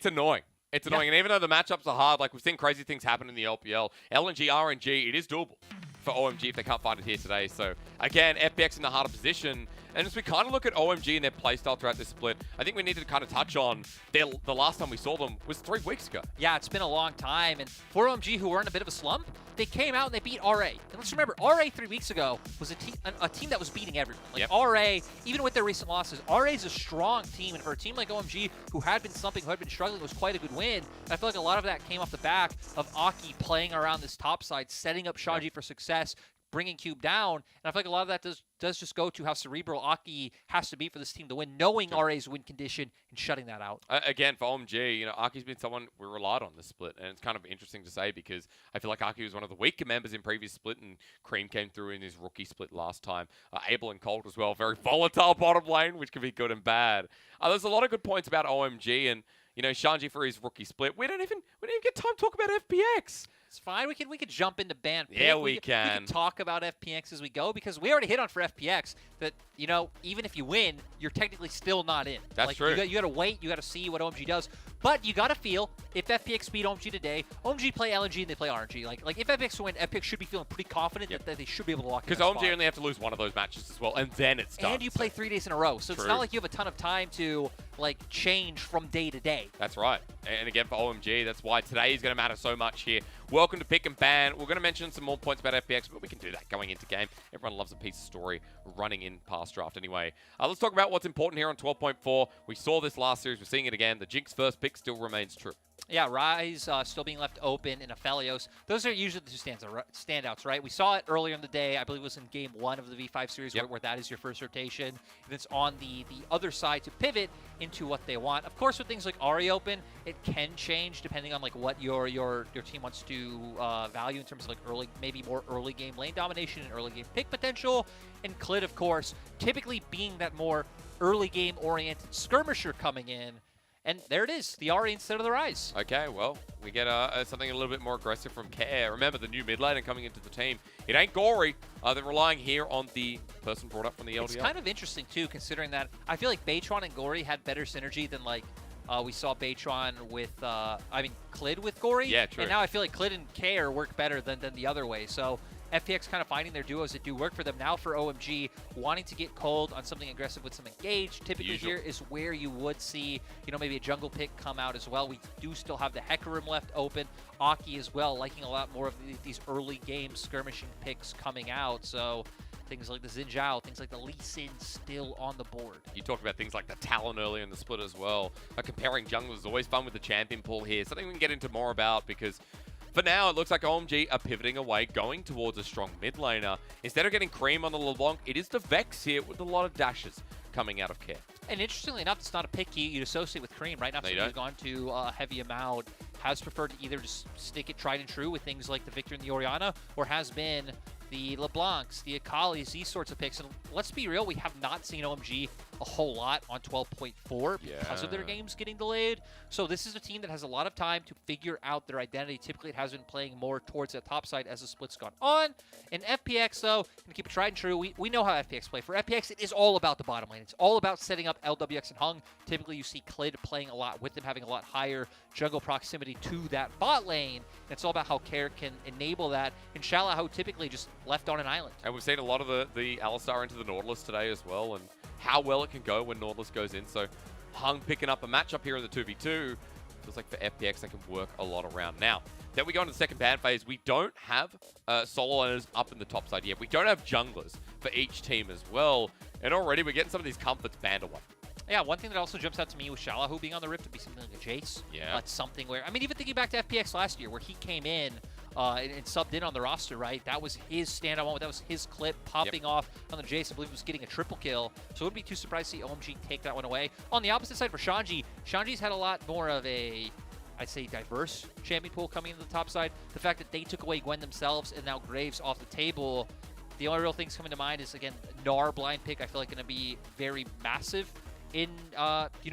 annoying. It's annoying. And even though the matchups are hard, like we've seen crazy things happen in the LPL, LNG, RNG, it is doable for OMG if they can't find it here today. So again, FPX in the harder position. And as we kind of look at OMG and their playstyle throughout this split, I think we need to kind of touch on the last time we saw them was 3 weeks ago. Yeah, it's been a long time. And for OMG, who were in a bit of a slump, they came out and they beat RA. And let's remember, RA 3 weeks ago was a team that was beating everyone. Like RA, even with their recent losses, RA is a strong team. And for a team like OMG, who had been slumping, who had been struggling, it was quite a good win. And I feel like a lot of that came off the back of Aki playing around this top side, setting up Shaji for success, bringing Cube down. And I feel like a lot of that does just go to how cerebral Aki has to be for this team to win, knowing RA's win condition and shutting that out. Again, for OMG, you know, Aki's been someone we relied on this split, and it's kind of interesting to say because I feel like Aki was one of the weaker members in previous split, and Cream came through in his rookie split last time. Abel and Colt as well, very volatile bottom lane, which can be good and bad. There's a lot of good points about OMG, and you know, Shanji for his rookie split. We didn't even get time to talk about FPX. It's fine. We can jump into band pick. Yeah, we can. We can talk about FPX as we go because we already hit on for FPX that, you know, even if you win, you're technically still not in. That's true. You got to wait. You got to see what OMG does. But you got to feel if FPX beat OMG today, OMG play LNG and they play RNG. Like if FPX win, FPX should be feeling pretty confident that they should be able to lock in. Because OMG only have to lose one of those matches as well, and then it's done. And you play 3 days in a row, so it's not like you have a ton of time to like change from day to day. That's right. And again, for OMG, that's why today is going to matter so much here. Welcome to Pick and Ban. We're going to mention some more points about FPX, but we can do that going into game. Everyone loves a piece of story running in past draft anyway. Let's talk about what's important here on 12.4. We saw this last series. We're seeing it again. The Jinx first pick still remains true. Yeah, Rise still being left open in Aphelios. Those are usually the 2 standouts, right? We saw it earlier in the day. I believe it was in Game 1 of the V5 series where that is your first rotation. And it's on the other side to pivot into what they want. Of course, with things like Ahri open, it can change depending on like what your team wants to value in terms of like maybe more early game lane domination and early game pick potential. And Clid, of course, typically being that more early game oriented skirmisher coming in. And there it is, the Ahri instead of the Rise. Okay, well, we get something a little bit more aggressive from Care. Remember, the new mid laner coming into the team. It ain't Gory. They're relying here on the person brought up from the LDL. It's kind of interesting, too, considering that I feel like Baytron and Gory had better synergy than, like, we saw Baytron with, Clid with Gory. Yeah, true. And now I feel like Clid and Care work better than the other way. So FPX kind of finding their duos that do work for them. Now for OMG, wanting to get cold on something aggressive with some engage. Typically here is where you would see, maybe a jungle pick come out as well. We do still have the Hecarim left open. Aki as well, liking a lot more of these early game skirmishing picks coming out. So things like the Xin Zhao, things like the Lee Sin still on the board. You talked about things like the Talon earlier in the split as well. Comparing junglers is always fun with the champion pool here. Something we can get into more about because for now, it looks like OMG are pivoting away, going towards a strong mid laner. Instead of getting Cream on the LeBlanc, it is the Vex here with a lot of dashes coming out of Care. And interestingly enough, it's not a pick you'd associate with Cream, right? Not something who's gone to a heavy amount, has preferred to either just stick it tried and true with things like the Victor and the Orianna, or has been the LeBlancs, the Akalis, these sorts of picks. And let's be real, we have not seen OMG a whole lot on 12.4 because of their games getting delayed. So this is a team that has a lot of time to figure out their identity. Typically, it has been playing more towards the top side as the split's gone on. In FPX, though, and keep it tried and true, we know how FPX play. For FPX, it is all about the bottom lane. It's all about setting up LWX and Hung. Typically, you see Klid playing a lot with them, having a lot higher jungle proximity to that bot lane. And it's all about how Care can enable that. And Shallow typically just left on an island. And we've seen a lot of the Alistar into the Nautilus today as well, and how well it can go when Nautilus goes in. So Hung picking up a matchup here in the 2v2. Feels like for FPX, they can work a lot around. Now, then we go into the second ban phase. We don't have solo laners up in the top side yet. We don't have junglers for each team as well. And already we're getting some of these comforts banned away. Yeah, one thing that also jumps out to me with Shallow being on the Rift would be something like a Jace. Yeah. That's something where, I mean, even thinking back to FPX last year where he came in and subbed in on the roster, right? That was his standout moment. That was his clip popping off on the Jace. I believe he was getting a triple kill. So it would be too surprised to see OMG take that one away. On the opposite side for Shanji, Shanji's had a lot more of a, I'd say, diverse champion pool coming into the top side. The fact that they took away Gwen themselves and now Graves off the table. The only real things coming to mind is, again, Gnar blind pick, I feel like going to be very massive in,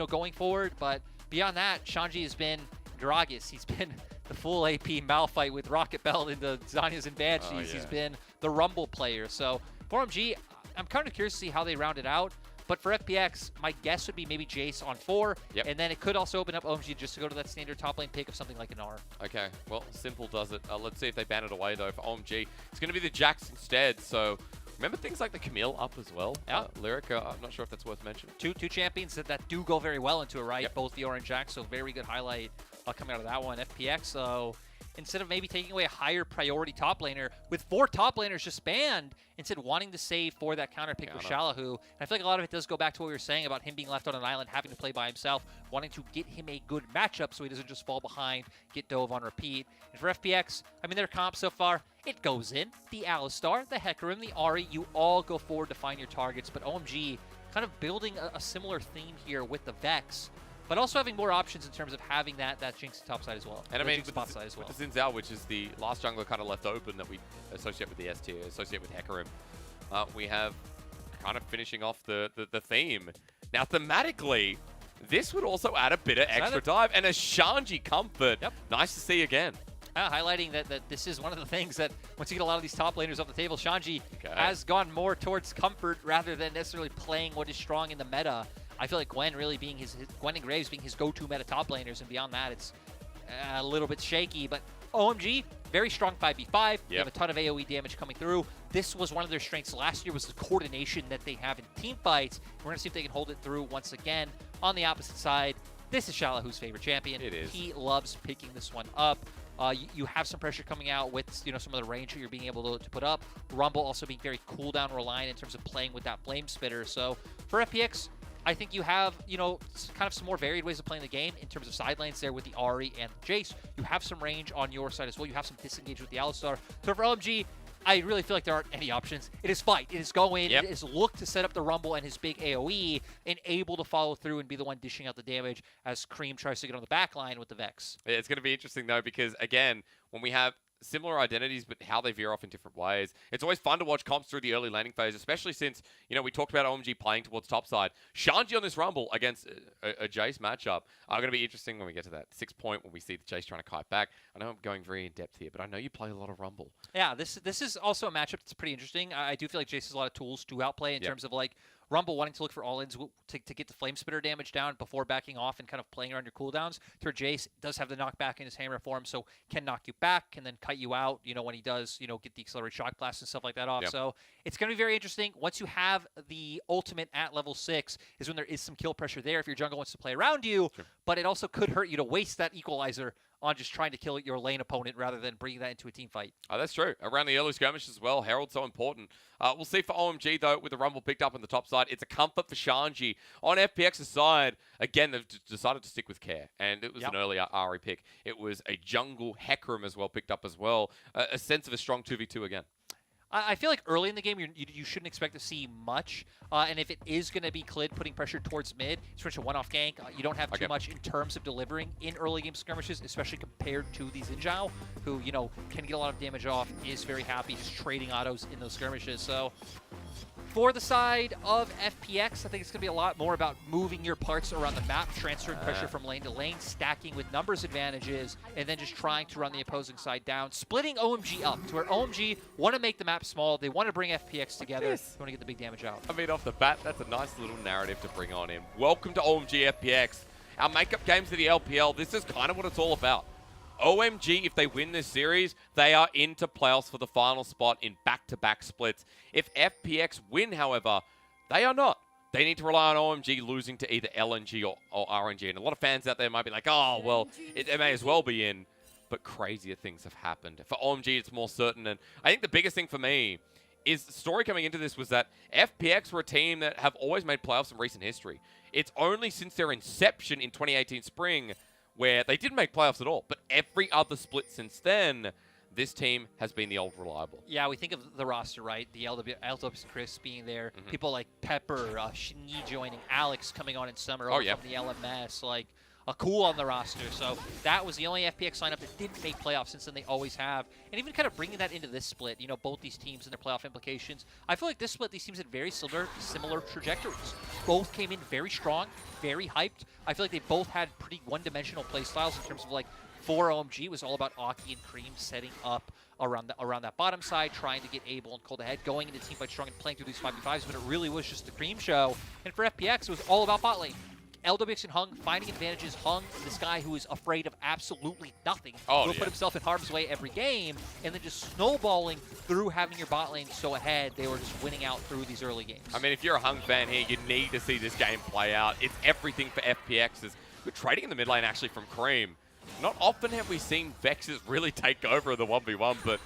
going forward. But beyond that, Shanji has been Gragas. He's been the full AP Malphite with Rocket Belt into Zanyas and Banshees. He's been the Rumble player. So for OMG, I'm kind of curious to see how they round it out. But for FPX, my guess would be maybe Jace on 4. And then it could also open up OMG just to go to that standard top lane pick of something like an R. Okay, well, Simple does it. Let's see if they ban it away, though, for OMG. It's going to be the Jax instead, so remember things like the Camille up as well? Yeah. Lyric, I'm not sure if that's worth mentioning. Two champions that do go very well into it, right? Both the Orange Jax, so very good highlight coming out of that one. FPX, so instead of maybe taking away a higher priority top laner, with 4 top laners just banned, instead wanting to save for that counter pick with Shallow. And I feel like a lot of it does go back to what we were saying about him being left on an island, having to play by himself, wanting to get him a good matchup so he doesn't just fall behind, get dove on repeat. And for FPX, I mean, their comp so far, it goes in. The Alistar, the Hecarim, the Ahri, you all go forward to find your targets, but OMG kind of building a similar theme here with the Vex, but also having more options in terms of having that Jinx top side as well. And I mean, with spot side as well. With the Xin Zhao, which is the last jungler kind of left open that we associate with the S tier, associate with Hecarim, we have kind of finishing off the theme. Now, thematically, this would also add a bit of extra dive and a Shanji comfort. Nice to see again. Highlighting that this is one of the things that once you get a lot of these top laners off the table, Shanji has gone more towards comfort rather than necessarily playing what is strong in the meta. I feel like Gwen really being Gwen and Graves being his go-to meta top laners, and beyond that, it's a little bit shaky. But OMG, very strong 5v5. They have a ton of AoE damage coming through. This was one of their strengths last year, was the coordination that they have in team fights. We're going to see if they can hold it through once again. On the opposite side, this is Shalahoo's favorite champion. It is. He loves picking this one up. You have some pressure coming out with some of the range that you're being able to put up. Rumble also being very cooldown reliant in terms of playing with that flame spitter. So for FPX, I think you have, kind of some more varied ways of playing the game in terms of side lanes there with the Ahri and Jace. You have some range on your side as well. You have some disengage with the Alistar. So for OMG, I really feel like there aren't any options. It is fight. It is go in. It is look to set up the Rumble and his big AoE and able to follow through and be the one dishing out the damage as Cream tries to get on the back line with the Vex. It's going to be interesting, though, because, again, when we have similar identities, but how they veer off in different ways. It's always fun to watch comps through the early laning phase, especially since, we talked about OMG playing towards topside. Shanji on this Rumble against a Jace matchup are going to be interesting when we get to that 6 point, when we see the Jace trying to kite back. I know I'm going very in-depth here, but I know you play a lot of Rumble. Yeah, this is also a matchup that's pretty interesting. I do feel like Jace has a lot of tools to outplay in terms of, Rumble wanting to look for all-ins to get the Flame Spitter damage down before backing off and kind of playing around your cooldowns. To where Jace does have the knockback in his hammer form, so can knock you back, can then cut you out, when he does, get the Accelerated Shock Blast and stuff like that off. Yep. So it's going to be very interesting. Once you have the ultimate at level 6 is when there is some kill pressure there if your jungle wants to play around you, but it also could hurt you to waste that equalizer on just trying to kill your lane opponent rather than bringing that into a team fight. Oh, that's true. Around the early skirmish as well, Herald's so important. We'll see for OMG, though, with the Rumble picked up on the top side. It's a comfort for Shanji. On FPX's side, again, they've decided to stick with care, and it was an early Ari pick. It was a jungle Hecarim as well, picked up as well. A sense of a strong 2v2 again. I feel like early in the game, you shouldn't expect to see much. And if it is going to be Clid putting pressure towards mid, especially a one-off gank, you don't have too much in terms of delivering in early game skirmishes, especially compared to the Xin who, can get a lot of damage off, is very happy just trading autos in those skirmishes. So for the side of FPX, I think it's going to be a lot more about moving your parts around the map, transferring pressure from lane to lane, stacking with numbers advantages, and then just trying to run the opposing side down, splitting OMG up to where OMG want to make the map small. They want to bring FPX together. They want to get the big damage out. I mean, off the bat, that's a nice little narrative to bring on in. Welcome to OMG FPX. Our makeup games of the LPL, this is kind of what it's all about. OMG, if they win this series, they are into playoffs for the final spot in back-to-back splits. If FPX win, however, they are not. They need to rely on OMG losing to either LNG or RNG. And a lot of fans out there might be like, oh, well, it may as well be in. But crazier things have happened. For OMG, it's more certain. And I think the biggest thing for me is the story coming into this was that FPX were a team that have always made playoffs in recent history. It's only since their inception in 2018 spring where they didn't make playoffs at all. But every other split since then, this team has been the old reliable. Yeah, we think of the roster, right? The LWS Chris being there. People like Pepper, Shinyi joining, Alex coming on in summer from the LMS. Like, a cool on the roster. So that was the only FPX lineup that didn't make playoffs. Since then, they always have. And even kind of bringing that into this split, both these teams and their playoff implications. I feel like this split, these teams had very similar trajectories. Both came in very strong, very hyped. I feel like they both had pretty one-dimensional play styles in terms of, like, for OMG, it was all about Aki and Cream setting up around that bottom side, trying to get Abel and Cold ahead, going into teamfight strong and playing through these 5v5s, but it really was just the Cream show. And for FPX, it was all about bot lane. LWX and Hung finding advantages. Hung, this guy who is afraid of absolutely nothing, will put himself in harm's way every game, and then just snowballing through having your bot lane so ahead, they were just winning out through these early games. I mean, if you're a Hung fan here, you need to see this game play out. It's everything for FPX. Good trading in the mid lane, actually, from Cream. Not often have we seen Vexes really take over the 1v1, but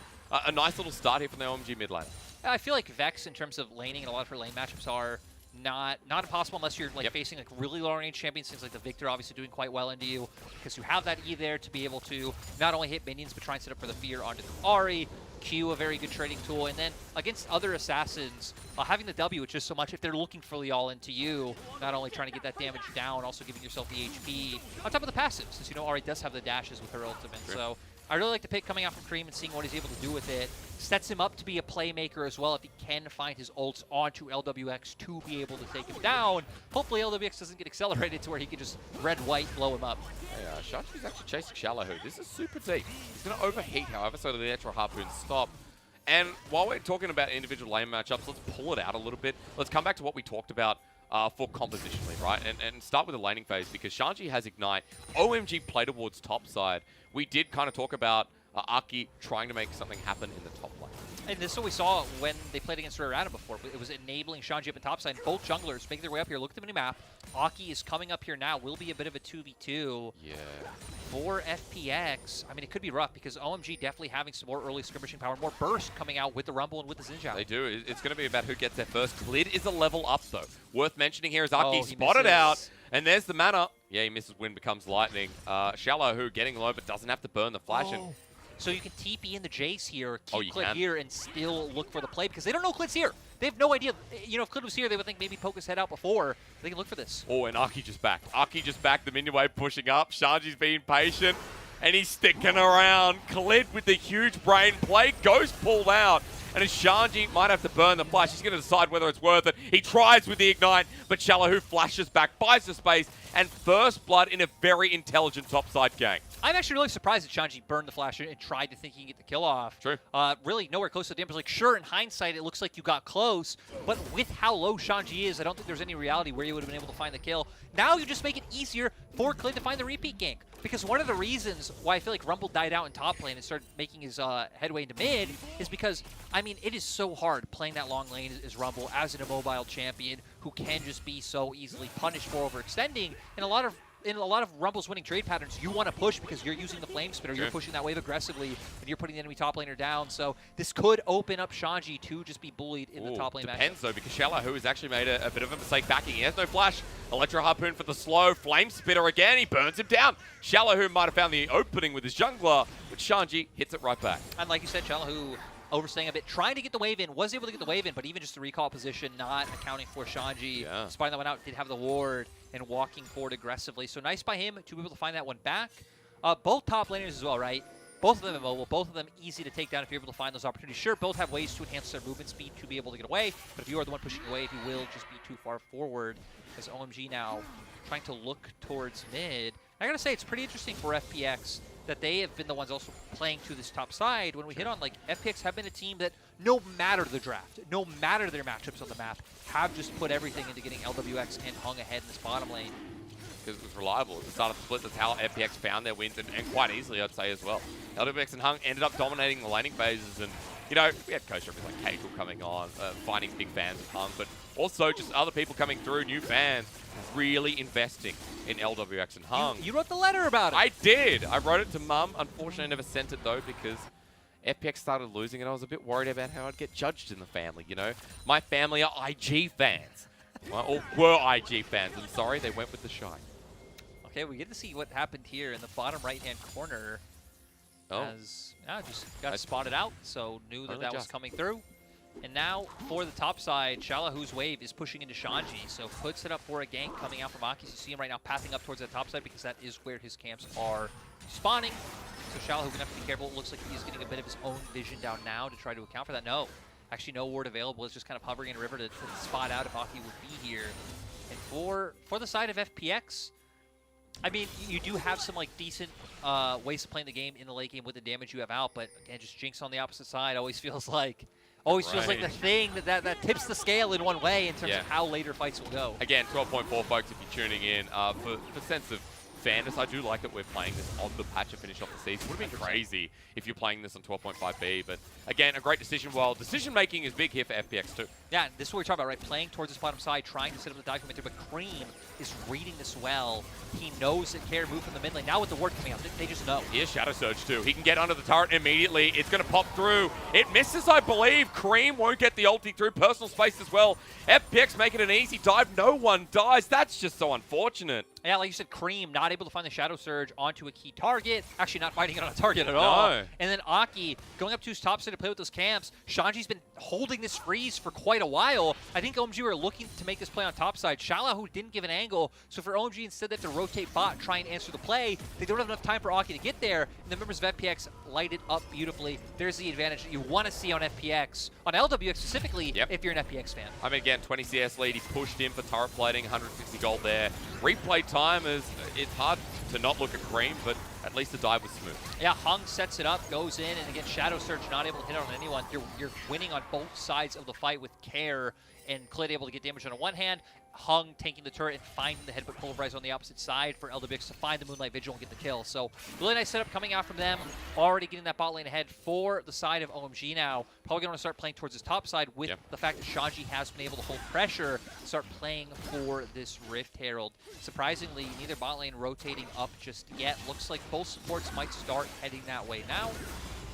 a nice little start here from the OMG mid lane. I feel like Vex, in terms of laning, and a lot of her lane matchups are not impossible unless you're facing like really long range champions, things like the Victor obviously doing quite well into you, because you have that E there to be able to not only hit minions but try and set up for the fear onto the Ahri. Q, a very good trading tool, and then against other assassins, having the W, it's just so much if they're looking for the all into you, not only trying to get that damage down, also giving yourself the HP on top of the passive, since Ahri does have the dashes with her ultimate. So I really like the pick coming out from Cream and seeing what he's able to do with it. Sets him up to be a playmaker as well if he can find his ults onto LWX to be able to take him down. Hopefully LWX doesn't get accelerated to where he can just red-white blow him up. Yeah, Shanji's actually chasing Shallow. This is super deep. He's going to overheat, however, so the natural harpoon stop. And while we're talking about individual lane matchups, let's pull it out a little bit. Let's come back to what we talked about for compositionally, right? And start with the laning phase, because Shanji has Ignite. OMG play towards top side. We did kind of talk about Aki trying to make something happen in the top lane. And this is what we saw when they played against Rarana before. It was enabling Shanji up in top side. Both junglers making their way up here. Look at the mini-map. Aki is coming up here now. Will be a bit of a 2v2 for FPX. I mean, it could be rough because OMG definitely having some more early skirmishing power, more burst coming out with the Rumble and with the Xin. They do. It's going to be about who gets there first. Clid is a level up, though. Worth mentioning here is Aki spotted out. And there's the mana. Yeah, he misses. Wind becomes lightning. Shallow, who getting low but doesn't have to burn the flash. And so you can TP in the Jace here, keep Clid here, and still look for the play because they don't know Clid's here. They have no idea. If Clid was here, they would think maybe poke his head out before. They can look for this. Oh, and Aki just back. Aki just back. The minion wave pushing up. Shanji's being patient, and he's sticking around. Clid with the huge brain play. Ghost pulled out. And as Shanji might have to burn the flash, he's going to decide whether it's worth it. He tries with the Ignite, but Shallow flashes back, buys the space, and first blood in a very intelligent topside gank. I'm actually really surprised that Shanji burned the flash and tried to think he can get the kill off. True. Really nowhere close to the damage. Like, sure, in hindsight, it looks like you got close, but with how low Shanji is, I don't think there's any reality where you would have been able to find the kill. Now you just make it easier for Clay to find the repeat gank. Because one of the reasons why I feel like Rumble died out in top lane and started making his headway into mid is because, I mean, it is so hard playing that long lane as Rumble as an immobile champion who can just be so easily punished for overextending. And in a lot of Rumble's winning trade patterns, you want to push because you're using the Flame Spitter, you're pushing that wave aggressively, and you're putting the enemy top laner down. So this could open up Shanji to just be bullied in the top lane match. Depends, though, because Shallow, who has actually made a bit of a mistake backing. He has no flash. Electro Harpoon for the slow. Flame Spitter again. He burns him down. Shallow, who might have found the opening with his jungler, but Shanji hits it right back. And like you said, Shallow, who overstaying a bit, trying to get the wave in, was able to get the wave in, but even just the recall position not accounting for Shanji. Spotting that one out, did have the ward and walking forward aggressively. So nice by him to be able to find that one back. Both top laners as well, right? Both of them immobile, both of them easy to take down if you're able to find those opportunities. Sure, both have ways to enhance their movement speed to be able to get away, but if you are the one pushing away, you will just be too far forward. As OMG now trying to look towards mid. I gotta say, it's pretty interesting for FPX that they have been the ones also playing to this top side. When we hit on, like, FPX have been a team that, no matter the draft, no matter their matchups on the map, have just put everything into getting LWX and Hung ahead in this bottom lane. Because it was reliable. At the start of the split, that's how FPX found their wins, and quite easily, I'd say, as well. LWX and Hung ended up dominating the laning phases, and, you know, we had coach like Casual coming on, finding big fans of Hung, but also just other people coming through, new fans, really investing in LWX and Hung. You wrote the letter about it. I did. I wrote it to Mum. Unfortunately, I never sent it, though, because FPX started losing, and I was a bit worried about how I'd get judged in the family, you know? My family are IG fans. Well, or were IG fans. I'm sorry, they went with the shy. Okay, we get to see what happened here in the bottom right-hand corner. As just got spotted out, so knew that was coming through. And now for the top side, Shallahoo's wave is pushing into Shanji, so puts it up for a gank coming out from Aki. You see him right now pathing up towards the top side because that is where his camps are spawning. So Shalahoo gonna have to be careful. It looks like he's getting a bit of his own vision down now to try to account for that. No, actually no ward available. It's just kind of hovering in river to spot out if Aki would be here. And for the side of FPX, I mean, you do have some like decent ways of playing the game in the late game with the damage you have out, but again, just Jinx on the opposite side always feels like the thing that tips the scale in one way in terms of how later fights will go. Again, 12.4 folks if you're tuning in. For sense of fairness, I do like that we're playing this on the patch to finish off the season. Would have been crazy if you're playing this on 12.5B, but again, a great decision. Well, decision making is big here for FPX too. Yeah, this is what we're talking about, right? Playing towards this bottom side, trying to set up the dive commander, but Cream is reading this well. He knows that Care move from the mid lane. Now with the ward coming out, they just know. Here's Shadow Surge too. He can get under the turret immediately. It's going to pop through. It misses, I believe. Cream won't get the ulti through. Personal space as well. FPX making an easy dive. No one dies. That's just so unfortunate. Yeah, like you said, Cream not able to find the Shadow Surge onto a key target. Actually not finding it on a target at all. And then Aki going up to his top side to play with those camps. Shanji's been holding this freeze for quite a while. I think OMG were looking to make this play on top side. Shalahoo didn't give an angle, so for OMG, instead they have to rotate bot, try and answer the play. They don't have enough time for Aki to get there, and the members of FPX light it up beautifully. There's the advantage that you want to see on FPX, on LWX specifically, if you're an FPX fan. I mean, again, 20 CS lead. He pushed in for turret plating, 160 gold there. Replay time is, it's hard to not look at Cream, but at least the dive was smooth. Yeah, Hung sets it up, goes in, and again, Shadow Surge not able to hit on anyone. You're winning on both sides of the fight with Care, and Clit able to get damage on one hand, Hung taking the turret and finding the headbutt pulverize on the opposite side for LWX to find the Moonlight Vigil and get the kill. So really nice setup coming out from them, already getting that bot lane ahead for the side of OMG now. Probably going to start playing towards his top side with the fact that Shanji has been able to hold pressure, start playing for this Rift Herald. Surprisingly, neither bot lane rotating up just yet. Looks like both supports might start heading that way now.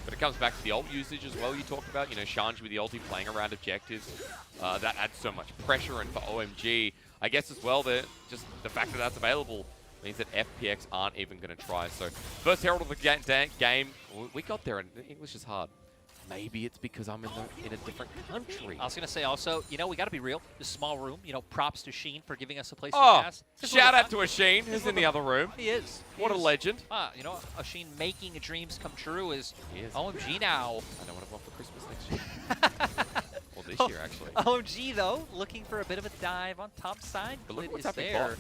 But it comes back to the ult usage as well you talked about. You know, Shanji with the ulti playing around objectives. That adds so much pressure. And for OMG, I guess as well, just the fact that that's available means that FPX aren't even going to try. So first Herald of the game, we got there, and English is hard. Maybe it's because I'm in a different country. I was going to say also, you know, we got to be real. This small room, you know, props to Sheen for giving us a place to pass. Shout out to Asheen, who's in the other room. He is. What a legend. You know, Asheen making dreams come true is OMG now. I know what I want for Christmas next year. Well, this year, actually. OMG, though, looking for a bit of a dive on top side. But look Clid what's is happening there. bot.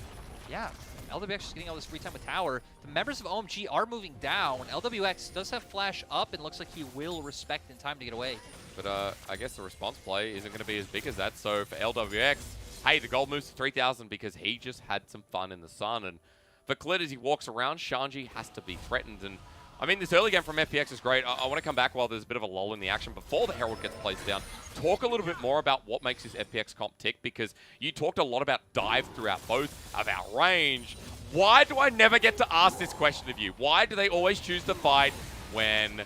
Yeah, LWX is getting all this free time with tower. The members of OMG are moving down. LWX does have flash up and looks like he will respect in time to get away. But I guess the response play isn't going to be as big as that. So for LWX, hey, the gold moves to 3,000 because he just had some fun in the sun. And for Clid, as he walks around, Shanji has to be threatened. And I mean, this early game from FPX is great. I want to come back while there's a bit of a lull in the action before the Herald gets placed down. Talk a little bit more about what makes this FPX comp tick, because you talked a lot about dive throughout both, about range. Why do I never get to ask this question of you? Why do they always choose to fight when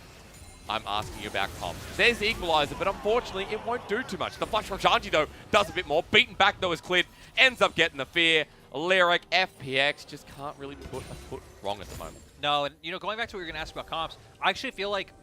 I'm asking you about comp? There's the equalizer, but unfortunately, it won't do too much. The flash from Shanji, though, does a bit more. Beaten back, though, as Clid ends up getting the fear. Lyric, FPX just can't really put a foot wrong at the moment. No, and, going back to what you're going to ask about comps, I actually feel like,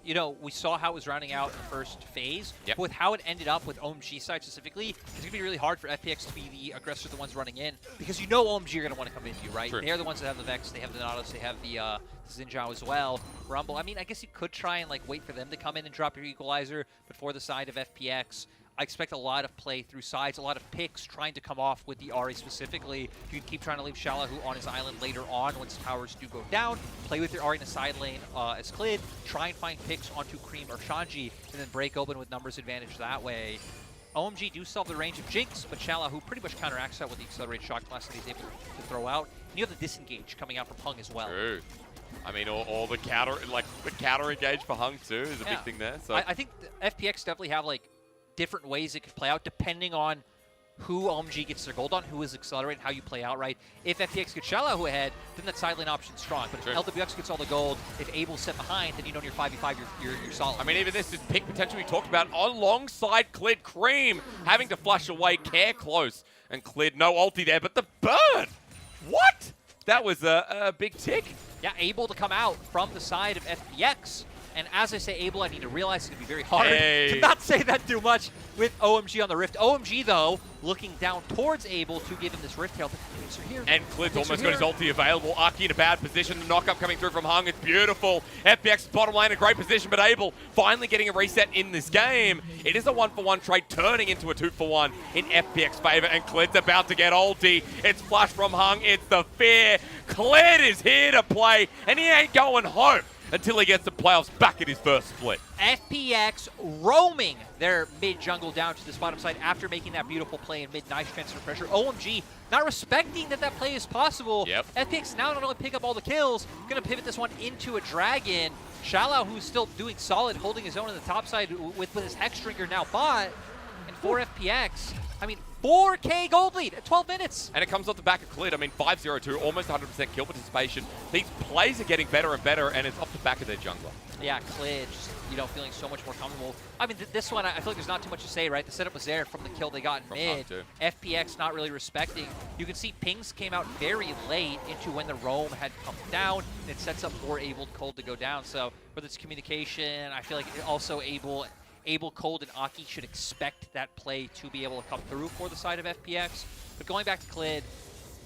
we saw how it was rounding out in the first phase. Yep. But with how it ended up with OMG side specifically, it's going to be really hard for FPX to be the aggressor, the ones running in, because OMG are going to want to come into you, right? True. They're the ones that have the Vex, they have the Nautilus, they have the Xinjiao as well. Rumble, I mean, I guess you could try and, wait for them to come in and drop your equalizer, but for the side of FPX, I expect a lot of play through sides, a lot of picks trying to come off with the Ahri specifically. You can keep trying to leave Shallahu on his island later on once towers do go down. Play with your Ahri in the side lane as Clid. Try and find picks onto Cream or Shanji, and then break open with numbers advantage that way. OMG do still have the range of Jinx, but Shallahu pretty much counteracts that with the accelerated shock blast that he's able to throw out. And you have the disengage coming out from Hung as well. True. I mean, all the counter, the counter engage for Hung too is a big thing there. So I think the FPX definitely have different ways it could play out depending on who OMG gets their gold on, who is accelerating, how you play out, right? If FPX gets Shallahu ahead, then that side lane option's strong. But if LWX gets all the gold, if Abel's set behind, then in your 5v5, you're solid. I mean, even this is pick potential we talked about alongside Clid. Cream having to flush away, Care close. And Clid, no ulti there, but the burn! What? That was a big tick. Yeah, able to come out from the side of FPX. And as I say Able, I need to realize it's going to be very hard to not say that too much with OMG on the Rift. OMG, though, looking down towards Able to give him this Rift Tail. Picks are here. And Clid's almost got his ulti available. Aki in a bad position. The knock-up coming through from Hung. It's beautiful. FPX's bottom lane in a great position, but Able finally getting a reset in this game. It is a 1-for-1 trade turning into a 2-for-1 in FPX favor, and Clid's about to get ulti. It's flush from Hung. It's the fear. Clid is here to play, and he ain't going home until he gets the playoffs back in his first split. FPX roaming their mid-jungle down to this bottom side after making that beautiful play in mid. Nice transfer pressure. OMG not respecting that play is possible. Yep. FPX now not only pick up all the kills, going to pivot this one into a dragon. Shallow, who's still doing solid, holding his own on the top side with his Hex Drinker now bot. And for FPX, I mean, 4K gold lead at 12 minutes. And it comes off the back of Clid. I mean, 5-0-2, almost 100% kill participation. These plays are getting better and better, and it's off the back of their jungler. Yeah, Clid, just, feeling so much more comfortable. I mean, this one, I feel like there's not too much to say, right? The setup was there from the kill they got in mid. FPX not really respecting. You can see pings came out very late into when the roam had come down, and it sets up for Able Cold to go down. So, with its communication, I feel like it also Able, Cold, and Aki should expect that play to be able to come through for the side of FPX. But going back to Clid,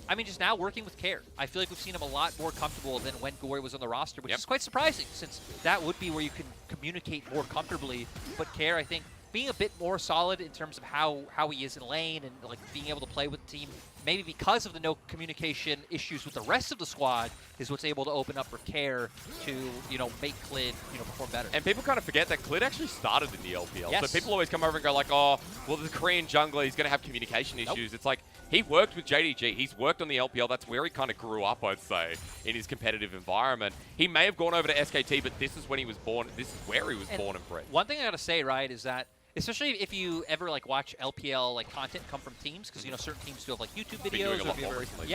I mean, just now working with Care. I feel like we've seen him a lot more comfortable than when Gory was on the roster, which is quite surprising, since that would be where you can communicate more comfortably. But Care, I think, being a bit more solid in terms of how he is in lane and being able to play with the team, maybe because of the no communication issues with the rest of the squad, is what's able to open up for Care to, make Clid, perform better. And people kind of forget that Clid actually started in the LPL. Yes. So people always come over and go like, oh, well, the Korean jungler, he's going to have communication issues. It's like, he worked with JDG. He's worked on the LPL. That's where he kind of grew up, I'd say, in his competitive environment. He may have gone over to SKT, but this is when he was born. This is where he was born and bred. One thing I got to say, right, is that especially if you ever watch LPL content come from teams, because certain teams do have YouTube videos, doing a lot more recently,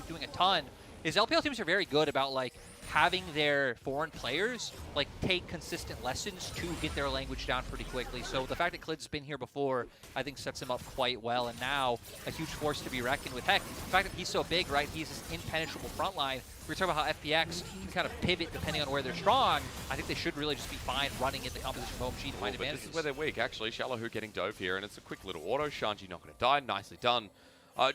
doing a ton. Is LPL teams are very good about having their foreign players take consistent lessons to get their language down pretty quickly. So the fact that Clid's been here before, I think, sets him up quite well, and now a huge force to be reckoned with. Heck, the fact that he's so big, right? He's this impenetrable front line. We were talking about how FPX can kind of pivot depending on where they're strong. I think they should really just be fine running in the composition of OMG to find advantages. This is where they're weak, actually. Shallow getting dove here, and it's a quick little auto. Shanji not going to die. Nicely done.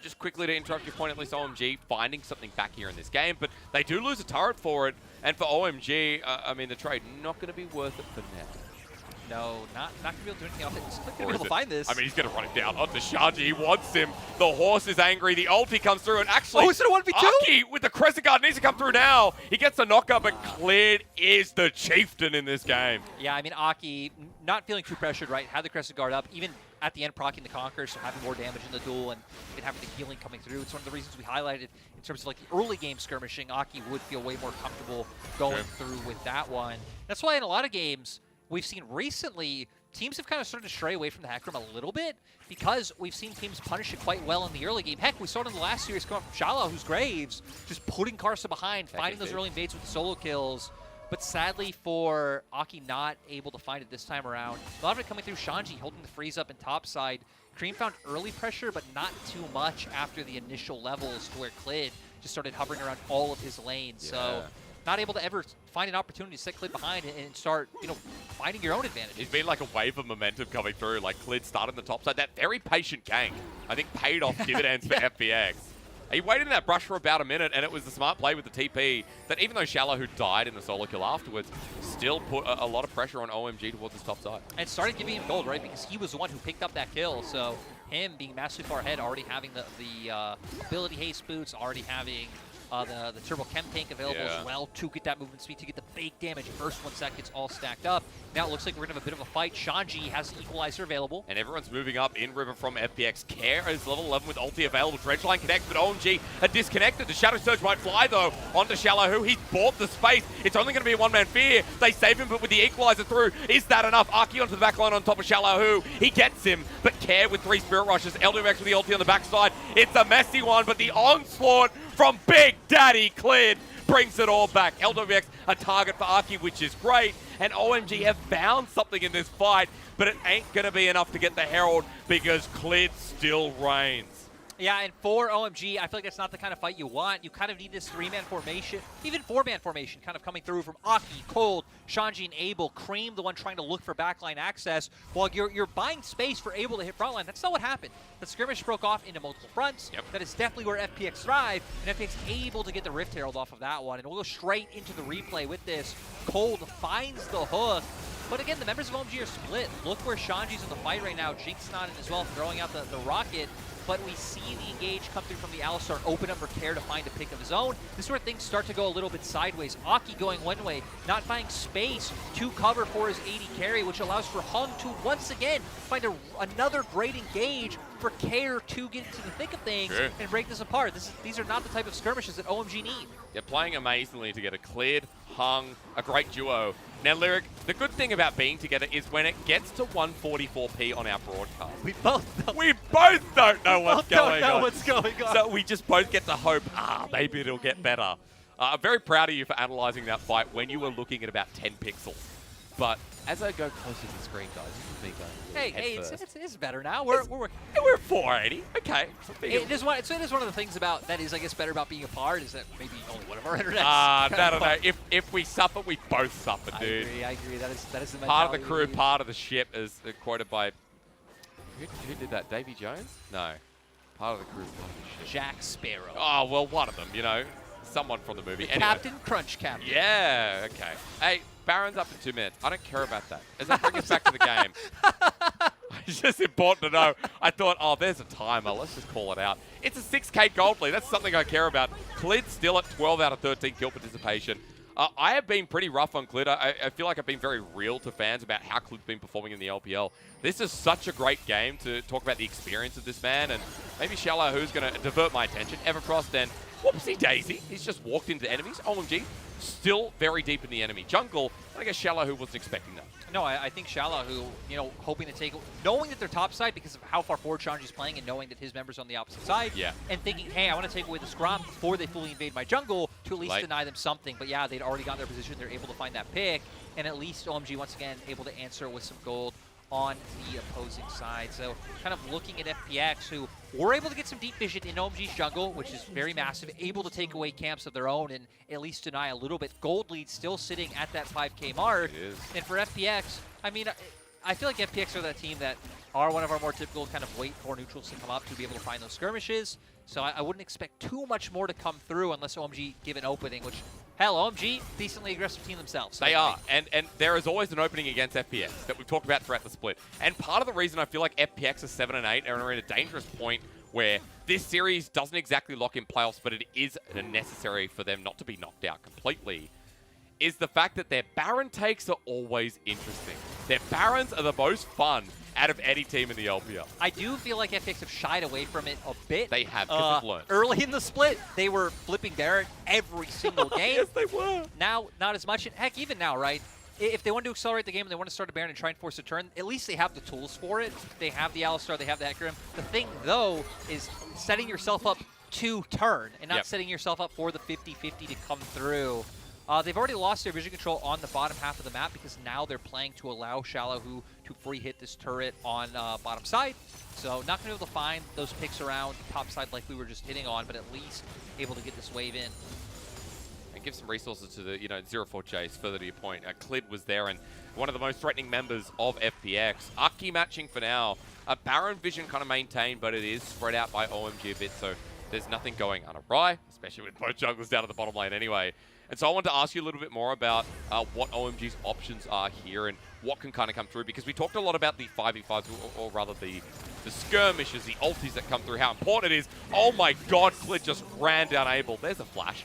Just quickly to interrupt your point, at least OMG finding something back here in this game, but they do lose a turret for it. And for OMG, I mean, the trade not going to be worth it for now. No, not gonna be able to do anything off it. He's not Or gonna be is able to it- find this. I mean, he's going to run it down onto Sharjah. He wants him. The horse is angry. The ulti comes through, and actually, Oh, is it a 1v2? Aki with the Crescent Guard needs to come through now. He gets the knockup, but Cleared is the chieftain in this game. Yeah, I mean, Aki not feeling too pressured, right? Had the Crescent Guard up, even at the end proccing the Conquer, so having more damage in the duel and having the healing coming through. It's one of the reasons we highlighted in terms of like the early game skirmishing. Aki would feel way more comfortable going through with that one. That's why in a lot of games we've seen recently, teams have kind of started to stray away from the hack room a little bit because we've seen teams punish it quite well in the early game. Heck, we saw it in the last series come up from Shallow, who's Graves, just putting Karsa behind, finding those early invades with the solo kills. But sadly for Aki, not able to find it this time around. A lot of it coming through Shanji, holding the freeze up in top side. Cream found early pressure, but not too much after the initial levels to where Clid just started hovering around all of his lanes. Yeah. So not able to ever find an opportunity to set Clid behind and start, finding your own advantage. It's been like a wave of momentum coming through. Like Clid started on the top side. That very patient gank, I think, paid off dividends for FPX. He waited in that brush for about a minute, and it was the smart play with the TP that even though Shallow, who died in the solo kill afterwards, still put a lot of pressure on OMG towards his top side. And started giving him gold, right? Because he was the one who picked up that kill. So him being massively far ahead, already having the ability haste boots, already having the turbo chem tank available as well to get that movement speed, to get the fake damage. First 1 second's all stacked up. Now it looks like we're going to have a bit of a fight. Shanji has the equalizer available. And everyone's moving up in river from FPX. Care is level 11 with ulti available. Dredgeline connects, but OMG are disconnected. The Shadow Surge might fly, though, onto Shallow, who he's bought the space. It's only going to be a one-man fear. They save him, but with the equalizer through, is that enough? Aki onto the back line on top of Shallow, who he gets him, but Care with 3 Spirit Rushes. LWX with the ulti on the backside. It's a messy one, but the onslaught from Big Daddy Clid brings it all back. LWX a target for Aki, which is great. And OMG have found something in this fight, but it ain't going to be enough to get the Herald because Clid still reigns. Yeah, and for OMG, I feel like that's not the kind of fight you want. You kind of need this 3-man formation, even 4-man formation kind of coming through from Aki, Cold, Shanji, and Abel. Cream, the one trying to look for backline access, while you're buying space for Abel to hit frontline. That's not what happened. The skirmish broke off into multiple fronts. That is definitely where FPX thrive, and FPX able to get the Rift Herald off of that one. And we'll go straight into the replay with this. Cold finds the hook. But again, the members of OMG are split. Look where Shanji's in the fight right now. Jinx not in as well, throwing out the rocket. But we see the engage come through from the Alistar, open up for Care to find a pick of his own. This is where things start to go a little bit sideways. Aki going one way, not finding space to cover for his AD carry, which allows for Hung to once again find another great engage for Care to get into the thick of things and break this apart. These are not the type of skirmishes that OMG need. They're playing amazingly together. Cleared, Hung, a great duo. Now, Lyric, the good thing about being together is when it gets to 144p on our broadcast, we both don't know what's going on. So we just both get to hope, maybe it'll get better. I'm very proud of you for analyzing that fight when you were looking at about 10 pixels. But as I go closer to the screen, guys, this is me going Hey, it's better now. We're at 480. Okay. It is one of the things about that is, I guess, better about being apart is that maybe only one of our internets. No. If we suffer, we both suffer, dude. I agree. That is the mentality. Part of the crew, part of the ship, is quoted by who did that? Davy Jones? No. Part of the crew, part of the ship. Jack Sparrow. Oh well, one of them. Someone from the movie. Anyway. Captain Crunch Captain. Yeah. Okay. Hey. Baron's up in 2 minutes. I don't care about that. As I bring us back to the game. It's just important to know. I thought, there's a timer. Let's just call it out. It's a 6k gold lead. That's something I care about. Clid still at 12 out of 13 kill participation. I have been pretty rough on Clid. I feel like I've been very real to fans about how Clid's been performing in the LPL. This is such a great game to talk about the experience of this man. And maybe Shallow, who's going to divert my attention. Everfrost and whoopsie daisy. He's just walked into enemies. OMG. Still very deep in the enemy jungle. I guess Shallow, who wasn't expecting that. No, I think Shallow, who, hoping to take, knowing that they're top side because of how far forward Shanji's playing and knowing that his members are on the opposite side, and thinking, hey, I want to take away the scrum before they fully invade my jungle to at least deny them something. But yeah, they'd already got their position. They're able to find that pick, and at least OMG, once again, able to answer with some gold on the opposing side. So kind of looking at FPX, who were able to get some deep vision in OMG's jungle, which is very massive, able to take away camps of their own and at least deny a little bit. Gold lead still sitting at that 5k mark. It is. And for FPX, I mean, I feel like FPX are that team that are one of our more typical kind of wait for neutrals to come up to be able to find those skirmishes. So I wouldn't expect too much more to come through unless OMG give an opening, which Hell, OMG, decently aggressive team themselves. They are, and there is always an opening against FPX that we've talked about throughout the split. And part of the reason I feel like FPX is 7 and 8 and are at a dangerous point where this series doesn't exactly lock in playoffs, but it is necessary for them not to be knocked out completely, is the fact that their Baron takes are always interesting. Their Barons are the most fun out of any team in the LPL. I do feel like FPX have shied away from it a bit. They have, because they've learned. Early in the split, they were flipping Baron every single game. Yes, they were. Now, not as much. And heck, even now, right? If they want to accelerate the game and they want to start a Baron and try and force a turn, at least they have the tools for it. They have the Alistar, they have the Hecarim. The thing, though, is setting yourself up to turn and not setting yourself up for the 50-50 to come through. They've already lost their vision control on the bottom half of the map because now they're playing to allow Shallow to free hit this turret on bottom side. So not going to be able to find those picks around top side like we were just hitting on, but at least able to get this wave in. And give some resources to the 0-4 chase, further to your point. Clid was there and one of the most threatening members of FPX. Aki matching for now. Baron vision kind of maintained, but it is spread out by OMG a bit, so there's nothing going unawry, especially with both junglers down at the bottom lane anyway. And so I wanted to ask you a little bit more about what OMG's options are here and what can kind of come through, because we talked a lot about the 5v5s, or rather the skirmishes, the ultis that come through, how important it is. Oh my god, Clid just ran down Abel. There's a flash.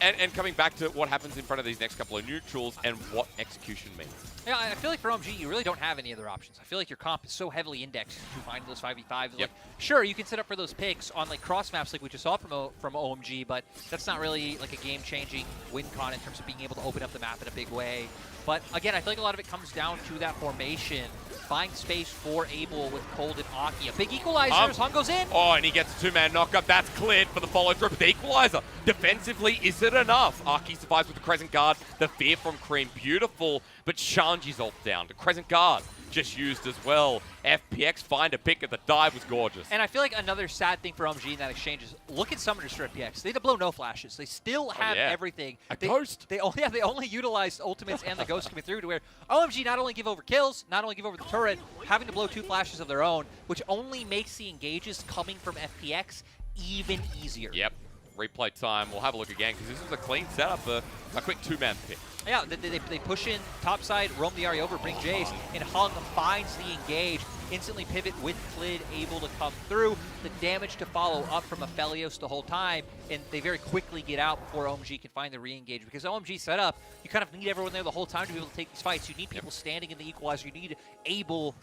And coming back to what happens in front of these next couple of neutrals and what execution means. Yeah, I feel like for OMG, you really don't have any other options. I feel like your comp is so heavily indexed to find those 5v5s. Like, sure, you can set up for those picks on like cross maps like we just saw from OMG, but that's not really like a game-changing win con in terms of being able to open up the map in a big way. But again, I feel like a lot of it comes down to that formation. Find space for Abel with Cold and Aki. A big equalizer as Hung goes in. Oh, and he gets a two-man knockup. That's cleared for the follow-through. But the equalizer, defensively, is it enough? Aki survives with the Crescent Guard. The fear from Cream, beautiful. But Shanji's ult down. The Crescent Guard just used as well. FPX find a pick at the dive was gorgeous. And I feel like another sad thing for OMG in that exchange is look at summoners for FPX. They had to blow no flashes. They still have everything. Ghost. They only utilized ultimates and the ghost coming through to where OMG not only give over kills, not only give over the turret, having to blow 2 flashes of their own, which only makes the engages coming from FPX even easier. Yep. Replay time. We'll have a look again because this was a clean setup for a quick 2-man pick. Yeah, they push in topside, roam the Ahri over, bring Jace, and Hung finds the engage. Instantly pivot with Clid able to come through. The damage to follow up from Aphelios the whole time, and they very quickly get out before OMG can find the re-engage. Because OMG setup, you kind of need everyone there the whole time to be able to take these fights. You need people standing in the equalizer. You need able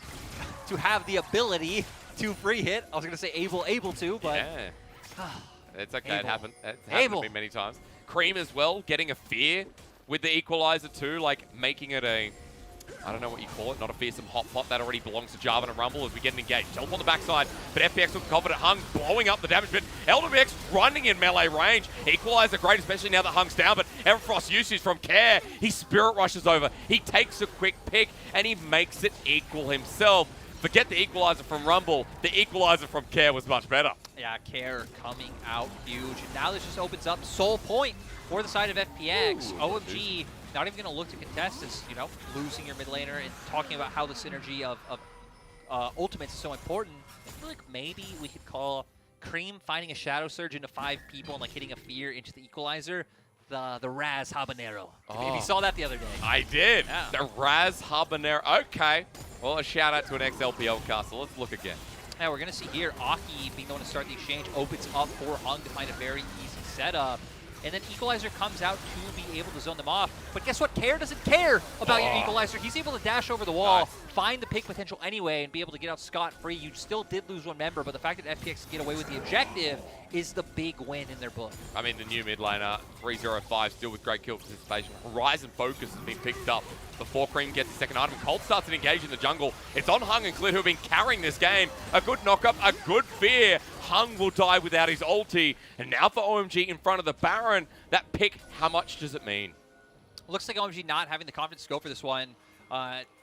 to have the ability to free hit. I was going to say able to, but... Yeah. It's okay, it happened. It's happened to me many times. Cream as well, getting a fear with the equalizer too, like making it a, I don't know what you call it, not a fearsome hot pot. That already belongs to Jarvan and Rumble as we get an engage. Jump on the backside, but FPX with confident. Hung blowing up the damage, but LPX running in melee range. Equalizer great, especially now that Hung's down, but Everfrost usage from Care. He spirit rushes over. He takes a quick pick, and he makes it equal himself. Forget the equalizer from Rumble. The equalizer from Care was much better. Yeah, Care coming out huge. And now this just opens up Soul Point for the side of FPX. Ooh, OMG not even going to look to contest this, losing your mid laner and talking about how the synergy of ultimates is so important. I feel like maybe we could call Cream finding a Shadow Surge into 5 people and like hitting a fear into the equalizer. The Raz Habanero. If you saw that the other day. I did. Yeah. The Raz Habanero. Okay. Well, a shout out to an ex-LPL caster. Let's look again. Now we're going to see here, Aki being the one to start the exchange, opens up for Hung to find a very easy setup. And then Equalizer comes out to be able to zone them off. But guess what? Care doesn't care about your Equalizer. He's able to dash over the wall, find the pick potential anyway, and be able to get out scot-free. You still did lose 1 member, but the fact that FPX can get away with the objective is the big win in their book. I mean, the new mid laner, 305, still with great kill participation. Horizon Focus has been picked up before Cream gets the second item. Colt starts to engage in the jungle. It's on Hung and Clid who have been carrying this game. A good knock-up, a good fear. Hung will die without his ulti. And now for OMG in front of the Baron. That pick, how much does it mean? Looks like OMG not having the confidence to go for this one.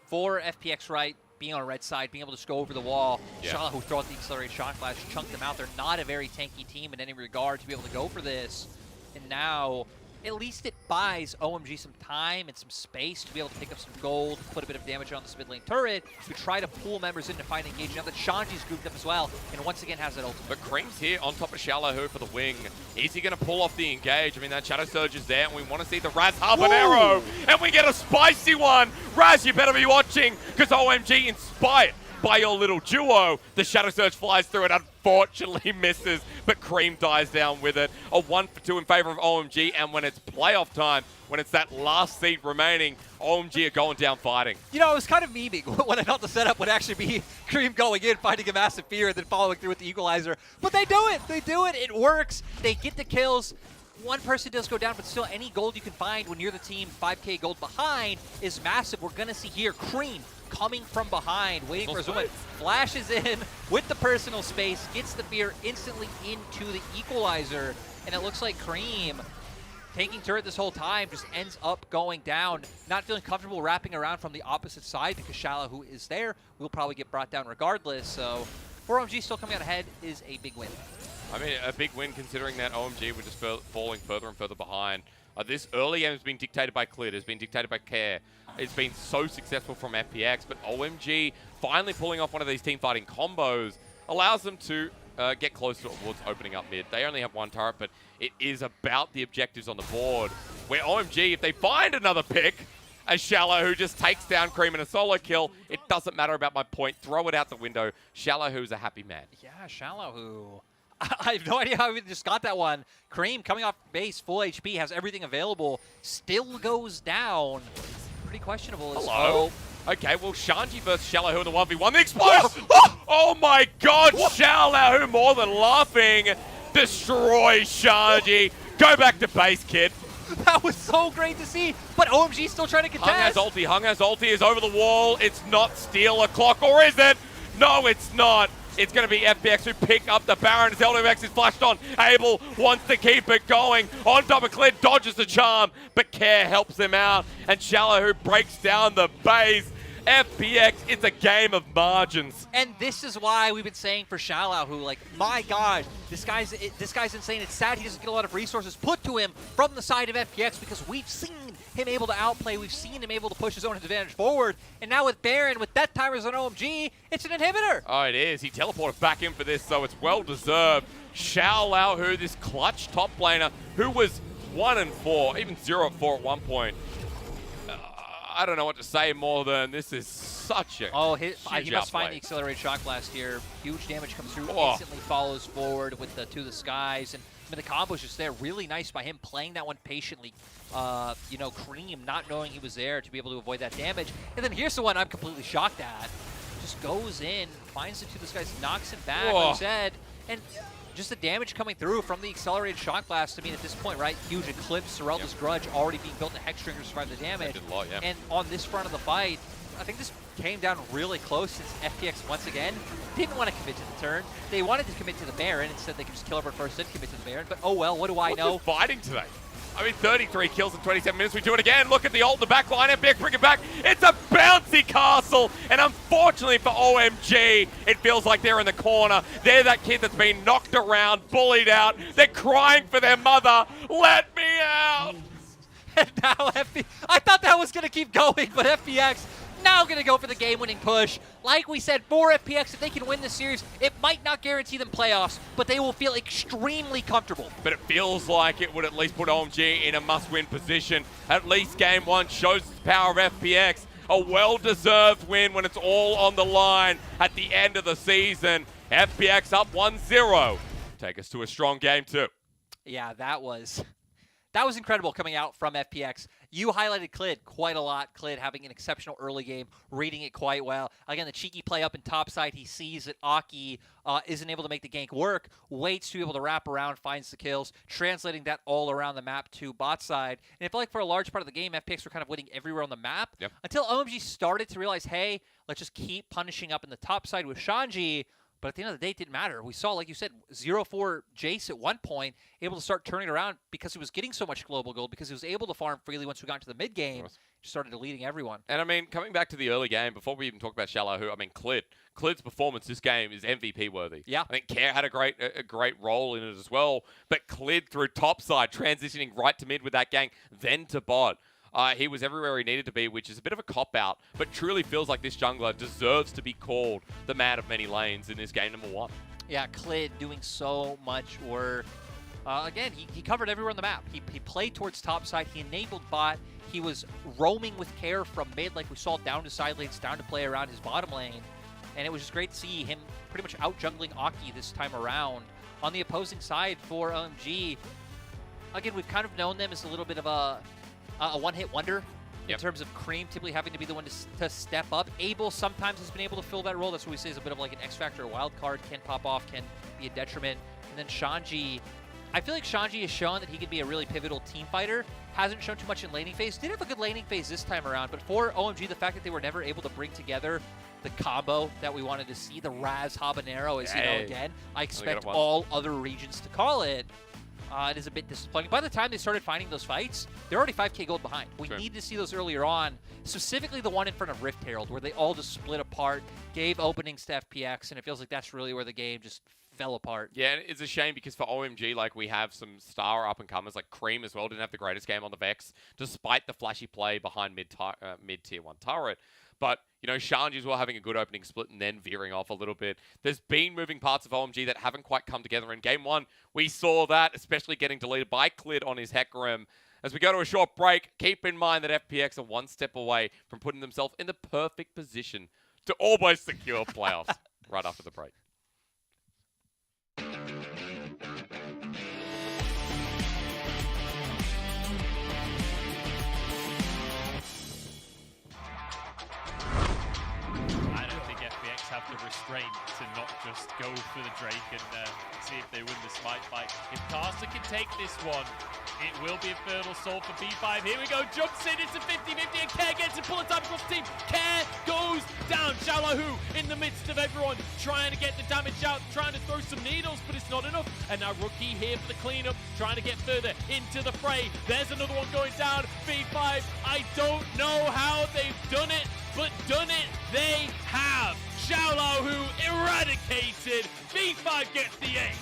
For FPX, right, being on a red side, being able to just go over the wall. Shala, who throw out the accelerated shot flash, chunk them out. They're not a very tanky team in any regard to be able to go for this. And now at least it buys OMG some time and some space to be able to pick up some gold, put a bit of damage on this mid lane turret, to try to pull members in to find engagement. Now that Shanji's grouped up as well, and once again has that ultimate. But Cream's here on top of Shallow for the wing. Is he going to pull off the engage? I mean, that Shadow Surge is there, and we want to see the Raz Habanero, and we get a spicy one. Raz, you better be watching, because OMG inspired by your little duo. The Shadow Surge flies through it, unfortunately misses, but Cream dies down with it. A 1-for-2 in favor of OMG, and when it's playoff time, when it's that last seed remaining, OMG are going down fighting. You know, it was kind of memeing when I thought the setup would actually be Cream going in, finding a massive fear, and then following through with the equalizer. But they do it! They do it! It works! They get the kills. One person does go down, but still any gold you can find when you're the team 5k gold behind is massive. We're going to see here Cream coming from behind, waiting for his moment, flashes in with the personal space, gets the fear instantly into the equalizer, and it looks like Cream, taking turret this whole time, just ends up going down, not feeling comfortable wrapping around from the opposite side because Shallow, who is there, will probably get brought down regardless. So for OMG still coming out ahead is a big win. I mean, a big win considering that OMG were just falling further and further behind. This early game has been dictated by Clit, has been dictated by Care. It's been so successful from FPX, but OMG finally pulling off one of these team fighting combos allows them to get closer towards opening up mid. They only have one turret, but it is about the objectives on the board. Where OMG, if they find another pick, a Shallow who just takes down Cream in a solo kill, it doesn't matter about my point. Throw it out the window. Shallow who's a happy man. Yeah, Shallow who... I have no idea how we just got that one. Cream coming off base, full HP, has everything available, still goes down. Pretty questionable. Hello. Okay, well, Shanji versus Shallow in the 1v1. The explosion! Oh my god, Shallow more than laughing. Destroy Shanji. Go back to base, kid. That was so great to see, but OMG still trying to contest. Hung has ulti, is over the wall. It's not steal a clock, or is it? No, it's not. It's going to be FPX who pick up the Baron as LPX is flashed on. Abel wants to keep it going. On top of Clint, dodges the charm, but Care helps him out. And Shallow who breaks down the base. FPX, it's a game of margins. And this is why we've been saying for Shallow, who, like, my God, this guy's insane. It's sad he doesn't get a lot of resources put to him from the side of FPX because we've seen him able to outplay. We've seen him able to push his own advantage forward. And now with Baron, with Death Timers on OMG, it's an inhibitor. Oh, it is. He teleported back in for this, so it's well-deserved. Shallow, who this clutch top laner, who was 1-4, even 0-4 at one point. I don't know what to say more than this is such a he must find the accelerated shock blast here. Huge damage comes through, instantly follows forward with the To the Skies, and I mean, the combo's just there. Really nice by him playing that one patiently. You know, Cream not knowing he was there to be able to avoid that damage. And then here's the one I'm completely shocked at. Just goes in, finds the To the Skies, knocks him back, like I said, and just the damage coming through from the accelerated shock blast. I mean, at this point, right, huge eclipse, Serelda's Grudge already being built to Hexstring to survive the damage. Did a lot, yeah. And on this front of the fight, I think this came down really close since FPX once again didn't want to commit to the turn. They wanted to commit to the Baron. Instead, they could just kill everyone first, then commit to the Baron. But oh well, what do I know? What's fighting today? I mean, 33 kills in 27 minutes. We do it again. Look at the ult in the back line. FPX bring it back. It's a bouncy castle. And unfortunately for OMG, it feels like they're in the corner. They're that kid that's been knocked around, bullied out. They're crying for their mother. Let me out. And now I thought that was going to keep going, but FPX now going to go for the game-winning push. Like we said, for FPX, if they can win this series, it might not guarantee them playoffs, but they will feel extremely comfortable. But it feels like it would at least put OMG in a must-win position. At least game one shows the power of FPX. A well-deserved win when it's all on the line at the end of the season. FPX up 1-0. Take us to a strong game two. Yeah, that was incredible coming out from FPX. You highlighted Clid quite a lot. Clid having an exceptional early game, reading it quite well. Again, the cheeky play up in top side. He sees that Aki isn't able to make the gank work, waits to be able to wrap around, finds the kills, translating that all around the map to bot side. And it felt like for a large part of the game, FPX were kind of winning everywhere on the map until OMG started to realize, hey, let's just keep punishing up in the top side with Shanji. But at the end of the day, it didn't matter. We saw, like you said, 0-4 Jace at one point, able to start turning around because he was getting so much global gold, because he was able to farm freely once we got into the mid-game. Just started deleting everyone. And I mean, coming back to the early game, before we even talk about Shallow, who, I mean, Clid Clid's performance this game is MVP worthy. Yeah. I think Care had a great role in it as well, but Clid through topside, transitioning right to mid with that gang, then to bot. He was everywhere he needed to be, which is a bit of a cop-out, but truly feels like this jungler deserves to be called the man of many lanes in this game number 1. Yeah, Clid doing so much work. Again, he covered everywhere on the map. He played towards topside. He enabled bot. He was roaming with Care from mid, like we saw, down to side lanes, down to play around his bottom lane. And it was just great to see him pretty much out-jungling Aki this time around. On the opposing side for OMG, again, we've kind of known them as a little bit of a one-hit wonder in terms of Cream typically having to be the one to step up. Abel sometimes has been able to fill that role. That's what we say is a bit of like an X-Factor, a wild card, can pop off, can be a detriment. And then Shanji, I feel like Shanji has shown that he can be a really pivotal team fighter. Hasn't shown too much in laning phase. Did have a good laning phase this time around, but for OMG, the fact that they were never able to bring together the combo that we wanted to see, the Raz Habanero, as you know, again, I expect all other regions to call it. It is a bit disappointing. By the time they started finding those fights, they're already 5k gold behind. We need to see those earlier on, specifically the one in front of Rift Herald, where they all just split apart, gave openings to FPX, and it feels like that's really where the game just fell apart. Yeah, and it's a shame because for OMG, like, we have some star up-and-comers, like Cream as well, didn't have the greatest game on the Vex, despite the flashy play behind mid-tier 1 turret. But, you know, Shanji as well having a good opening split and then veering off a little bit. There's been moving parts of OMG that haven't quite come together. In Game 1, we saw that, especially getting deleted by Clid on his Hecarim. As we go to a short break, keep in mind that FPX are one step away from putting themselves in the perfect position to almost secure playoffs right after the break. Have the restraint to not just go for the Drake and see if they win the smite fight. If Carson can take this one, it will be a fertile soul for B5. Here we go, jumps in, it's a 50-50 and Care gets it, pulling time across the team. Care goes down. Xiaolahu in the midst of everyone, trying to get the damage out, trying to throw some needles, but it's not enough. And now Rookie here for the cleanup, trying to get further into the fray. There's another one going down. B5, I don't know how they've done it, but done it they have. Xiaolahu eradicated. B5 gets the ace.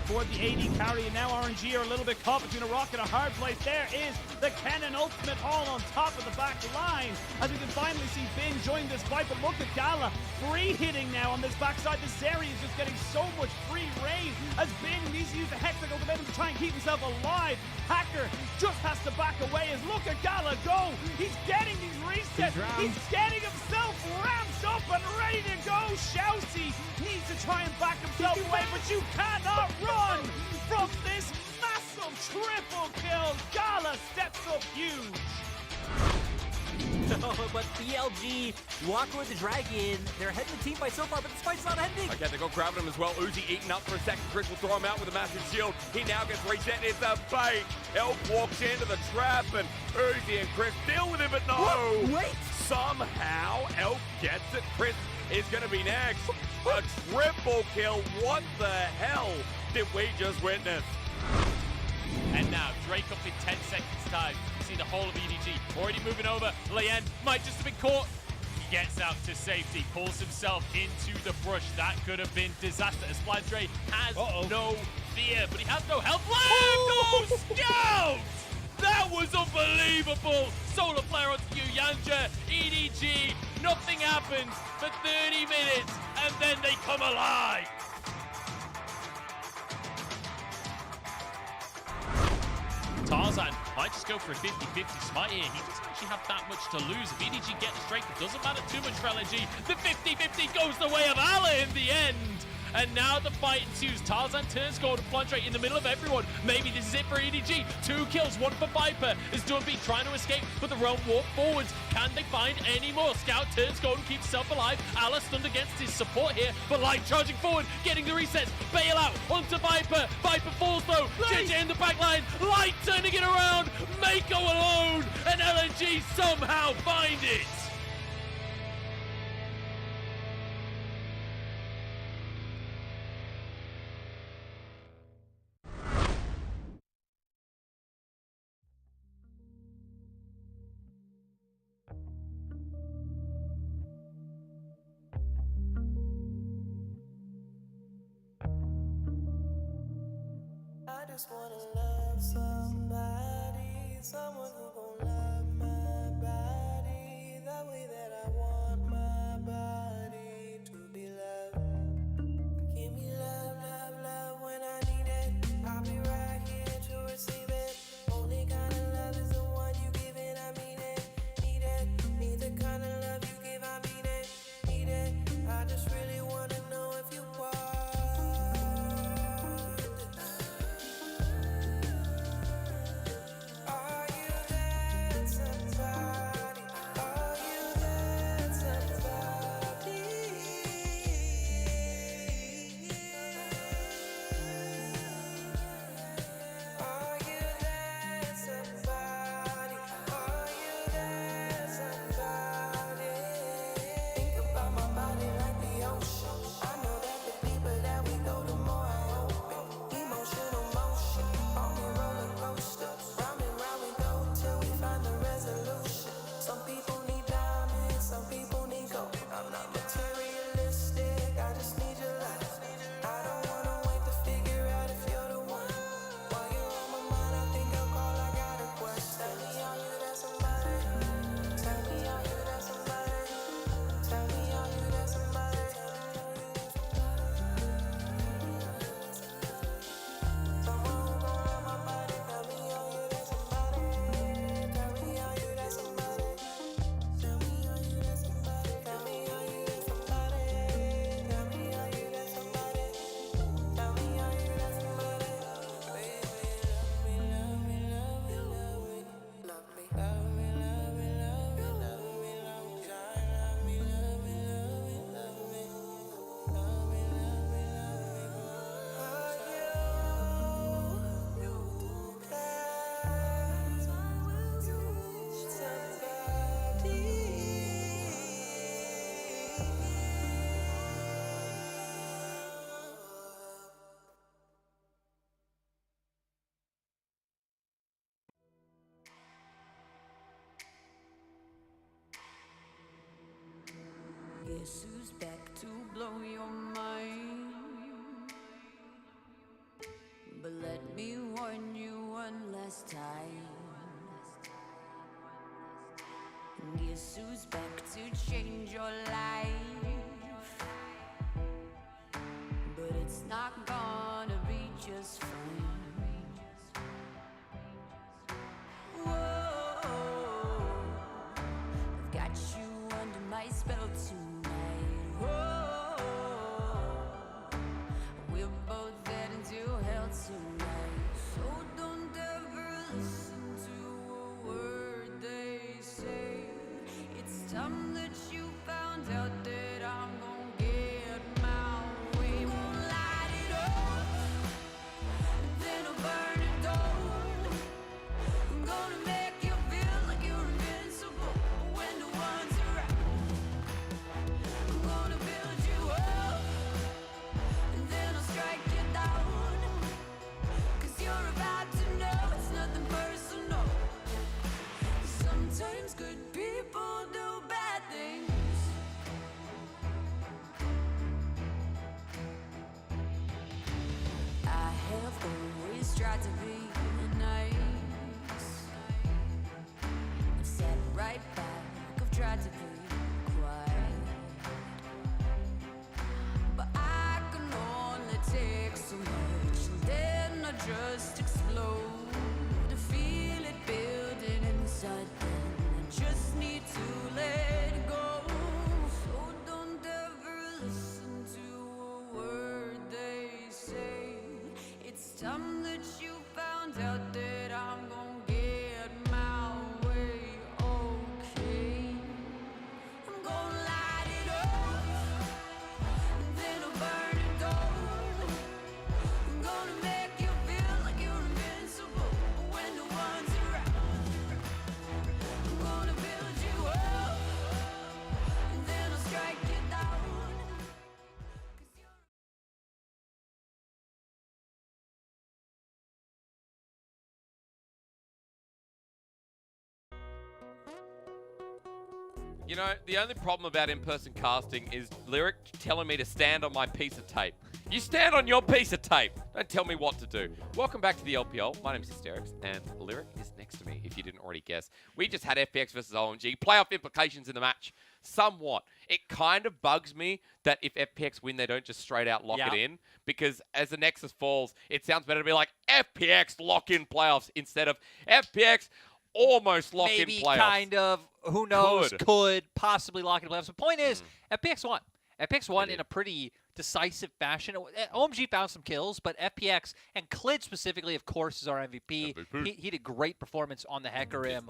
For the AD carry, and now RNG are a little bit caught between a rock and a hard place. There is the Kennen ultimate all on top of the back line. As we can finally see Bin join this fight, but look at Gala free hitting now on this backside. This area is just getting so much free reign as Bin needs to use the Hexagon to try and keep himself alive. Hacker just has to back away as look at Gala go. He's getting these resets. He's getting himself ramped up and ready to go. Shousey needs to try and back himself away, but you cannot run from this massive triple kill. Gala steps up huge. Oh, but BLG walking with the Dragon. They're ahead of the team by so far, but this fight's not ending. Okay, they got grabbing him as well. Uzi eating up for a second. Chris will throw him out with a massive shield. He now gets reset. It's a bait. Elk walks into the trap, and Uzi and Chris deal with him, but no. What? Wait. Somehow, Elk gets it. Chris is going to be next. A triple kill. What the hell did we just witness? And now, Drake up in 10 seconds time. You see the whole of EDG already moving over. Leyen might just have been caught. He gets out to safety, pulls himself into the brush. That could have been disaster. As Dre has no fear, but he has no health. Go Scout! That was unbelievable. Solar player onto you, Yanja, EDG. Nothing happens for 30 minutes, and then they come alive. Tarzan might just go for a 50-50 smite here. He doesn't actually have that much to lose. If EDG get the strength, it doesn't matter too much for LNG. The 50-50 goes the way of Allah in the end. And now the fight ensues. Tarzan turns gold to Flantre in the middle of everyone. Maybe this is it for EDG. 2 kills, 1 for Viper. As Dunby trying to escape, but the realm walk forwards. Can they find any more? Scout turns gold and keeps himself alive. Allah stunned against his support here, but Light charging forward, getting the resets. Bail out onto Viper. Viper falls though. JJ in the back line. Light turning it around. Mako alone. And LNG somehow find it. just wanna love somebody, someone who gon' love my body the way that I want my body to be loved. Give me love, love, love when I need it. I'll be right here to receive it. Only kind of love is the one you give it. I mean it, need it. Need the kind of love you give. I mean it, need it. I just really wanna know if you want. Are you that somebody? Are you that somebody? Are you that somebody? Are you that somebody? Think about my body like the ocean. I know that the deeper that we go, the more I open. Emotional motion, on the roller coaster. Round and round we go till we find the resolution. Some people need diamonds, some people need gold. I'm not materialistic, I just need your love. I don't wanna wait to figure out if you're the one. While you're on my mind, I think I'll call, I got a question. Tell me, are you that somebody? Tell me, are you that somebody? Tell me, are you that somebody? Someone who gon' love my body. Tell me, are you that somebody? Tell me, are you that somebody? Tell me, are you that somebody? Tell me, are you that somebody? Tell me, are you that somebody? Tell me, are you that somebody? Baby, love me, love me, love me, love me, love me, love me, love me, love me, love me, love me, love me, love me, love me, love me, love me, love me, love me, love me. Guess who's back to blow your mind? But let me warn you one last time. Guess who's back to change your life? But it's not gonna be just fine. Whoa, I've got you under my spell tonight. Whoa, we're both heading to hell tonight. So don't ever listen to a word they say. It's time that you found out that I'm gonna get my way. Gonna light it up, then I'll burn it down. I'm gonna make you feel like you're invincible when no one's around. I'm gonna build you up, and then I'll strike you down. 'Cause you're about to know it's nothing personal. Sometimes good people do bad things. I have always tried to be nice. I've sat right back, I've tried to be quiet. But I can only take so much, and then I just explode. To feel it building inside, then I just need to let go. So don't ever listen to a word they say. It's time that you found out that I'm gonna get my way. Okay, I'm gonna light it up, and then I'll burn it down. I'm gonna make you feel like you're invincible when no one's around. I'm gonna build you up, and then I'll strike you You know, the only problem about in-person casting is Lyric telling me to stand on my piece of tape. You stand on your piece of tape. Don't tell me what to do. Welcome back to the LPL. My name is Hysterics, and Lyric is next to me, if you didn't already guess. We just had FPX versus OMG. Playoff implications in the match. Somewhat. It kind of bugs me that if FPX win, they don't just straight out lock it in. Because as the Nexus falls, it sounds better to be like FPX lock in playoffs instead of FPX almost lock in playoffs. Maybe kind of. Who knows? Could possibly lock in playoffs. The point is, FPX won. FPX won in a pretty decisive fashion. OMG found some kills, but FPX, and Clid specifically, of course, is our MVP. He did great performance on the Hecarim.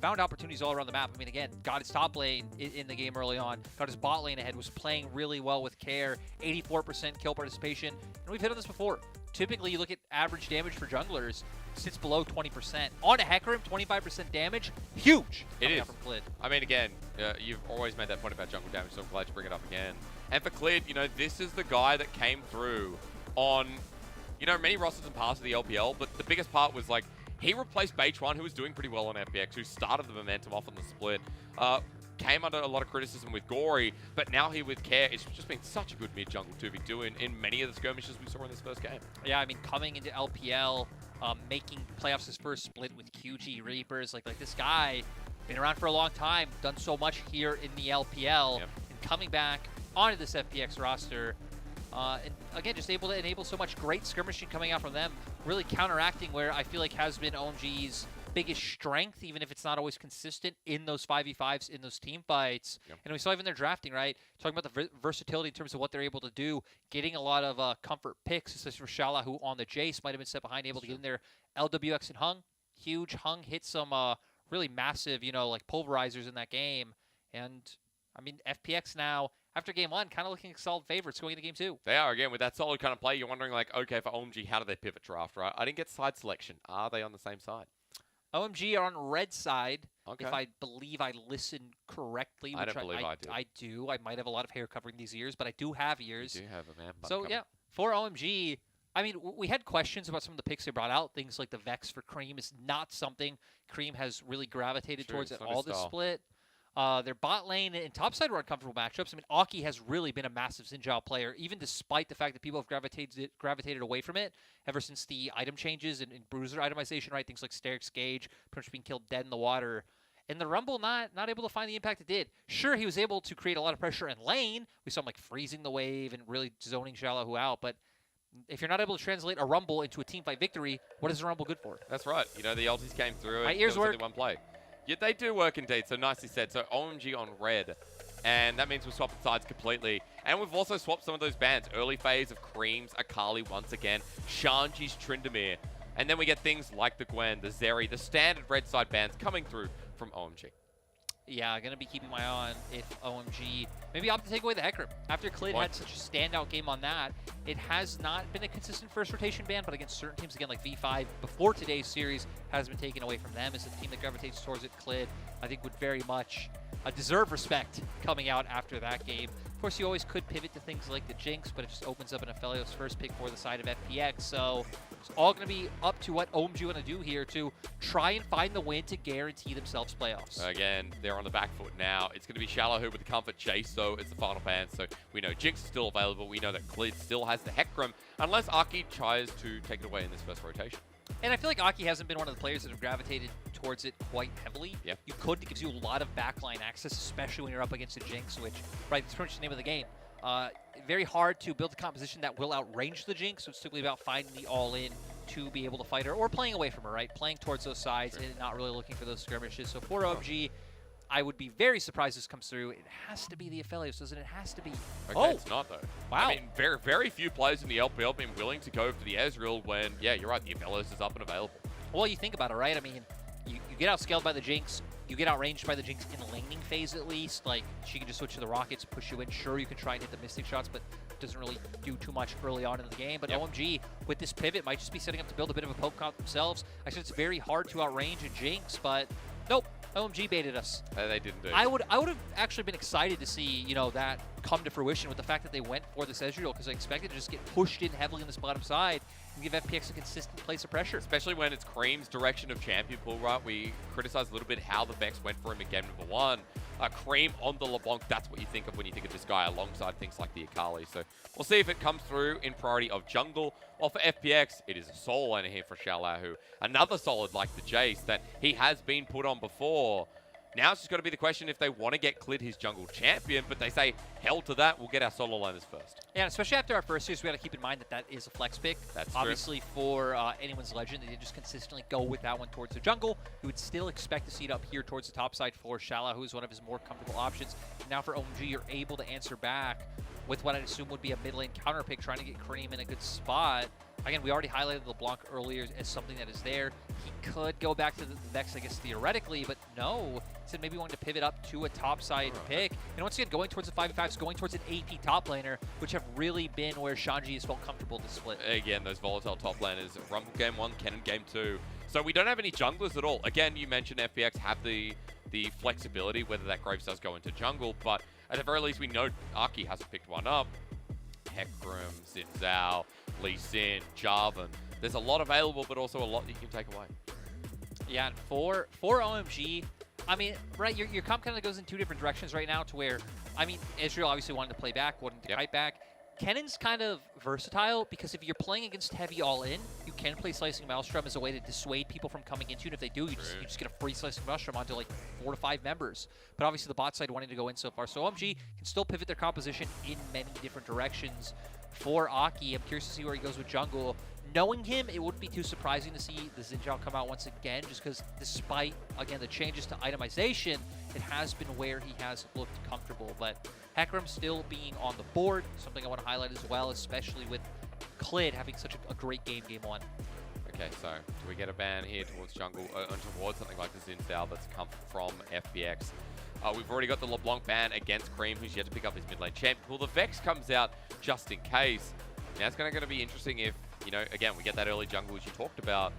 Found opportunities all around the map. I mean, again, got his top lane in the game early on. Got his bot lane ahead. Was playing really well with care. 84% kill participation. And we've hit on this before. Typically, you look at average damage for junglers, sits below 20%. On a Hecarim, 25% damage, huge. It is. From Clid. I mean, again, you've always made that point about jungle damage, so I'm glad to bring it up again. And for Clid, you know, this is the guy that came through on, you know, many rosters and parts of the LPL, but the biggest part was, like, he replaced H1, who was doing pretty well on FPX, who started the momentum off on the split. Came under a lot of criticism with Gory, but now here with Care, it's just been such a good mid-jungle 2v2 in many of the skirmishes we saw in this first game. Yeah, I mean, coming into LPL, making playoffs his first split with QG Reapers, like this guy, been around for a long time, done so much here in the LPL, and coming back onto this FPX roster, and again, just able to enable so much great skirmishing coming out from them, really counteracting where I feel like has been OMG's biggest strength, even if it's not always consistent in those 5v5s, in those team fights. And we saw even their drafting, right? Talking about the versatility in terms of what they're able to do, getting a lot of comfort picks, especially for Shala, who on the Jace might have been set behind, able to get in there. LWX and Hung, huge. Hung hit some really massive, you know, like pulverizers in that game. And, I mean, FPX now, after game one, kind of looking like solid favorites going into game two. They are, again, with that solid kind of play. You're wondering, like, okay, for OMG, how do they pivot draft, right? I didn't get side selection. Are they on the same side? OMG are on red side, okay. If I believe I listened correctly. I don't believe I do. I do. I might have a lot of hair covering these ears, but I do have ears. You do have a man bun So, coming. yeah, for OMG, I mean, we had questions about some of the picks they brought out. Things like the Vex for Cream is not something Cream has really gravitated towards at all this split. Their bot lane and top side were uncomfortable matchups. I mean, Aki has really been a massive Xin player, even despite the fact that people have gravitated away from it ever since the item changes and bruiser itemization, right? Things like Sterix Gauge, pretty much being killed dead in the water. And the Rumble not able to find the impact it did. Sure, he was able to create a lot of pressure in lane. We saw him like freezing the wave and really zoning Shallow out, but if you're not able to translate a Rumble into a teamfight victory, what is a Rumble good for? That's right. You know, the ultis came through. My and ears there was work. only one play. Yeah, they do work indeed, so nicely said. So OMG on red, and that means we're swapping sides completely. And we've also swapped some of those bans. Early phase of Creams, Akali once again, Shanji's Tryndamere. And then we get things like the Gwen, the Zeri, the standard red side bans coming through from OMG. Yeah, going to be keeping my eye on if OMG maybe opt to take away the Hecarim. After Clid had such a standout game on that, it has not been a consistent first rotation ban, but against certain teams, again, like V5, before today's series, has been taken away from them as a team that gravitates towards it. Clid, I think, would very much deserve respect coming out after that game. Of course, you always could pivot to things like the Jinx, but it just opens up an Aphelios first pick for the side of FPX. So it's all going to be up to what OMG want to do here to try and find the win to guarantee themselves playoffs. Again, they're on the back foot now. It's going to be Shallow with the comfort. Jace, though, is the final ban. So we know Jinx is still available. We know that Clid still has the Hecarim, unless Aki tries to take it away in this first rotation. And I feel like Aki hasn't been one of the players that have gravitated towards it quite heavily. Yeah. You could. It gives you a lot of backline access, especially when you're up against a Jinx, which, right, it's pretty much the name of the game. Very hard to build a composition that will outrange the Jinx, so it's typically about finding the all-in to be able to fight her, or playing away from her, right? Playing towards those sides and not really looking for those skirmishes. So for OMG, I would be very surprised this comes through. It has to be the Aphelios, doesn't it? It has to be. Okay, it's not, though. Wow. I mean, very, very few players in the LPL have been willing to go for the Ezreal when, yeah, you're right, the Aphelios is up and available. Well, you think about it, right? I mean, you get outscaled by the Jinx. You get outranged by the Jinx in the laning phase, at least. Like, she can just switch to the Rockets, push you in. Sure, you can try and hit the Mystic shots, but it doesn't really do too much early on in the game. But OMG, with this pivot, might just be setting up to build a bit of a poke comp themselves. I said it's very hard to outrange a Jinx, but nope. OMG baited us. They didn't do. I would have actually been excited to see, you know, that come to fruition with the fact that they went for this Ezreal, because I expected to just get pushed in heavily on this bottom side and give FPX a consistent place of pressure. Especially when it's Cream's direction of champion pool, right? We criticized a little bit how the Vex went for him in game number 1. Cream on the LeBlanc, that's what you think of when you think of this guy alongside things like the Akali. So we'll see if it comes through in priority of jungle. While for FPX, it is a solo laner here for Shalahu. Another solid like the Jace that he has been put on before. Now it's just got to be the question if they want to get Clid his jungle champion, but they say, hell to that, we'll get our solo laners first. Yeah, especially after our first series, we got to keep in mind that that is a flex pick. That's obviously true. For anyone's legend, they did just consistently go with that one towards the jungle. You would still expect to see it up here towards the top side for Shala, who is one of his more comfortable options. And now for OMG, you're able to answer back with what I'd assume would be a mid lane counter pick, trying to get Cream in a good spot. Again, we already highlighted LeBlanc earlier as something that is there. He could go back to the Vex, I guess, theoretically, but no. Instead, maybe wanting to pivot up to a top-side pick. And once again, going towards the 5v5s, going towards an AP top laner, which have really been where Shanji has felt comfortable to split. Again, those volatile top laners. Rumble game 1, Kennen game 2. So we don't have any junglers at all. Again, you mentioned FPX have the flexibility, whether that Graves does go into jungle, but at the very least, we know Aki hasn't picked one up. Hecarim, Xin Zhao, Lee Sin, Jarvan. There's a lot available, but also a lot that you can take away. Yeah, and for OMG, I mean, right, your comp kind of goes in two different directions right now to where, I mean, Israel obviously wanted to play back, wanted to kite back. Kennen's kind of versatile because if you're playing against heavy all-in, you can play Slicing Maelstrom as a way to dissuade people from coming into you, and if they do, you just get a free Slicing Maelstrom onto like 4 to 5 members. But obviously the bot side wanting to go in so far. So OMG can still pivot their composition in many different directions. For Aki, I'm curious to see where he goes with jungle. Knowing him, it wouldn't be too surprising to see the Xin Zhao come out once again, just because despite, again, the changes to itemization, it has been where he has looked comfortable. But Hecarim still being on the board, something I want to highlight as well, especially with Clid having such a great game 1. Okay, so do we get a ban here towards jungle, towards something like the Xin Zhao that's come from FPX? We've already got the LeBlanc ban against Cream, who's yet to pick up his mid lane champ. Well, the Vex comes out just in case. Now it's going to be interesting if, you know, again, we get that early jungle as you talked about.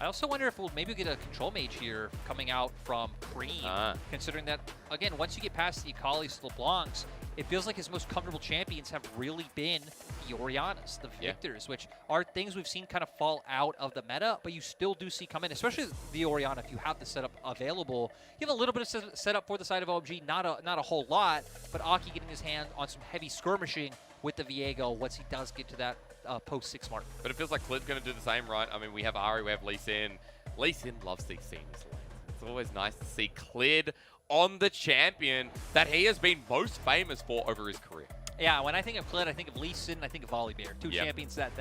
I also wonder if we'll maybe get a control mage here coming out from Cream, considering that, again, once you get past the Akali's, LeBlancs, it feels like his most comfortable champions have really been the Orianas, the Victors, which are things we've seen kind of fall out of the meta, but you still do see come in, especially the Oriana, if you have the setup available. You have a little bit of setup for the side of OMG, not a whole lot, but Aki getting his hand on some heavy skirmishing with the Viego once he does get to that post-6 mark. But it feels like Clid's going to do the same, right? I mean, we have Ari, we have Lee Sin. Lee Sin loves these scenes. It's always nice to see Clid on the champion that he has been most famous for over his career. Yeah, when I think of Clid, I think of Lee Sin, I think of Volibear. Two champions that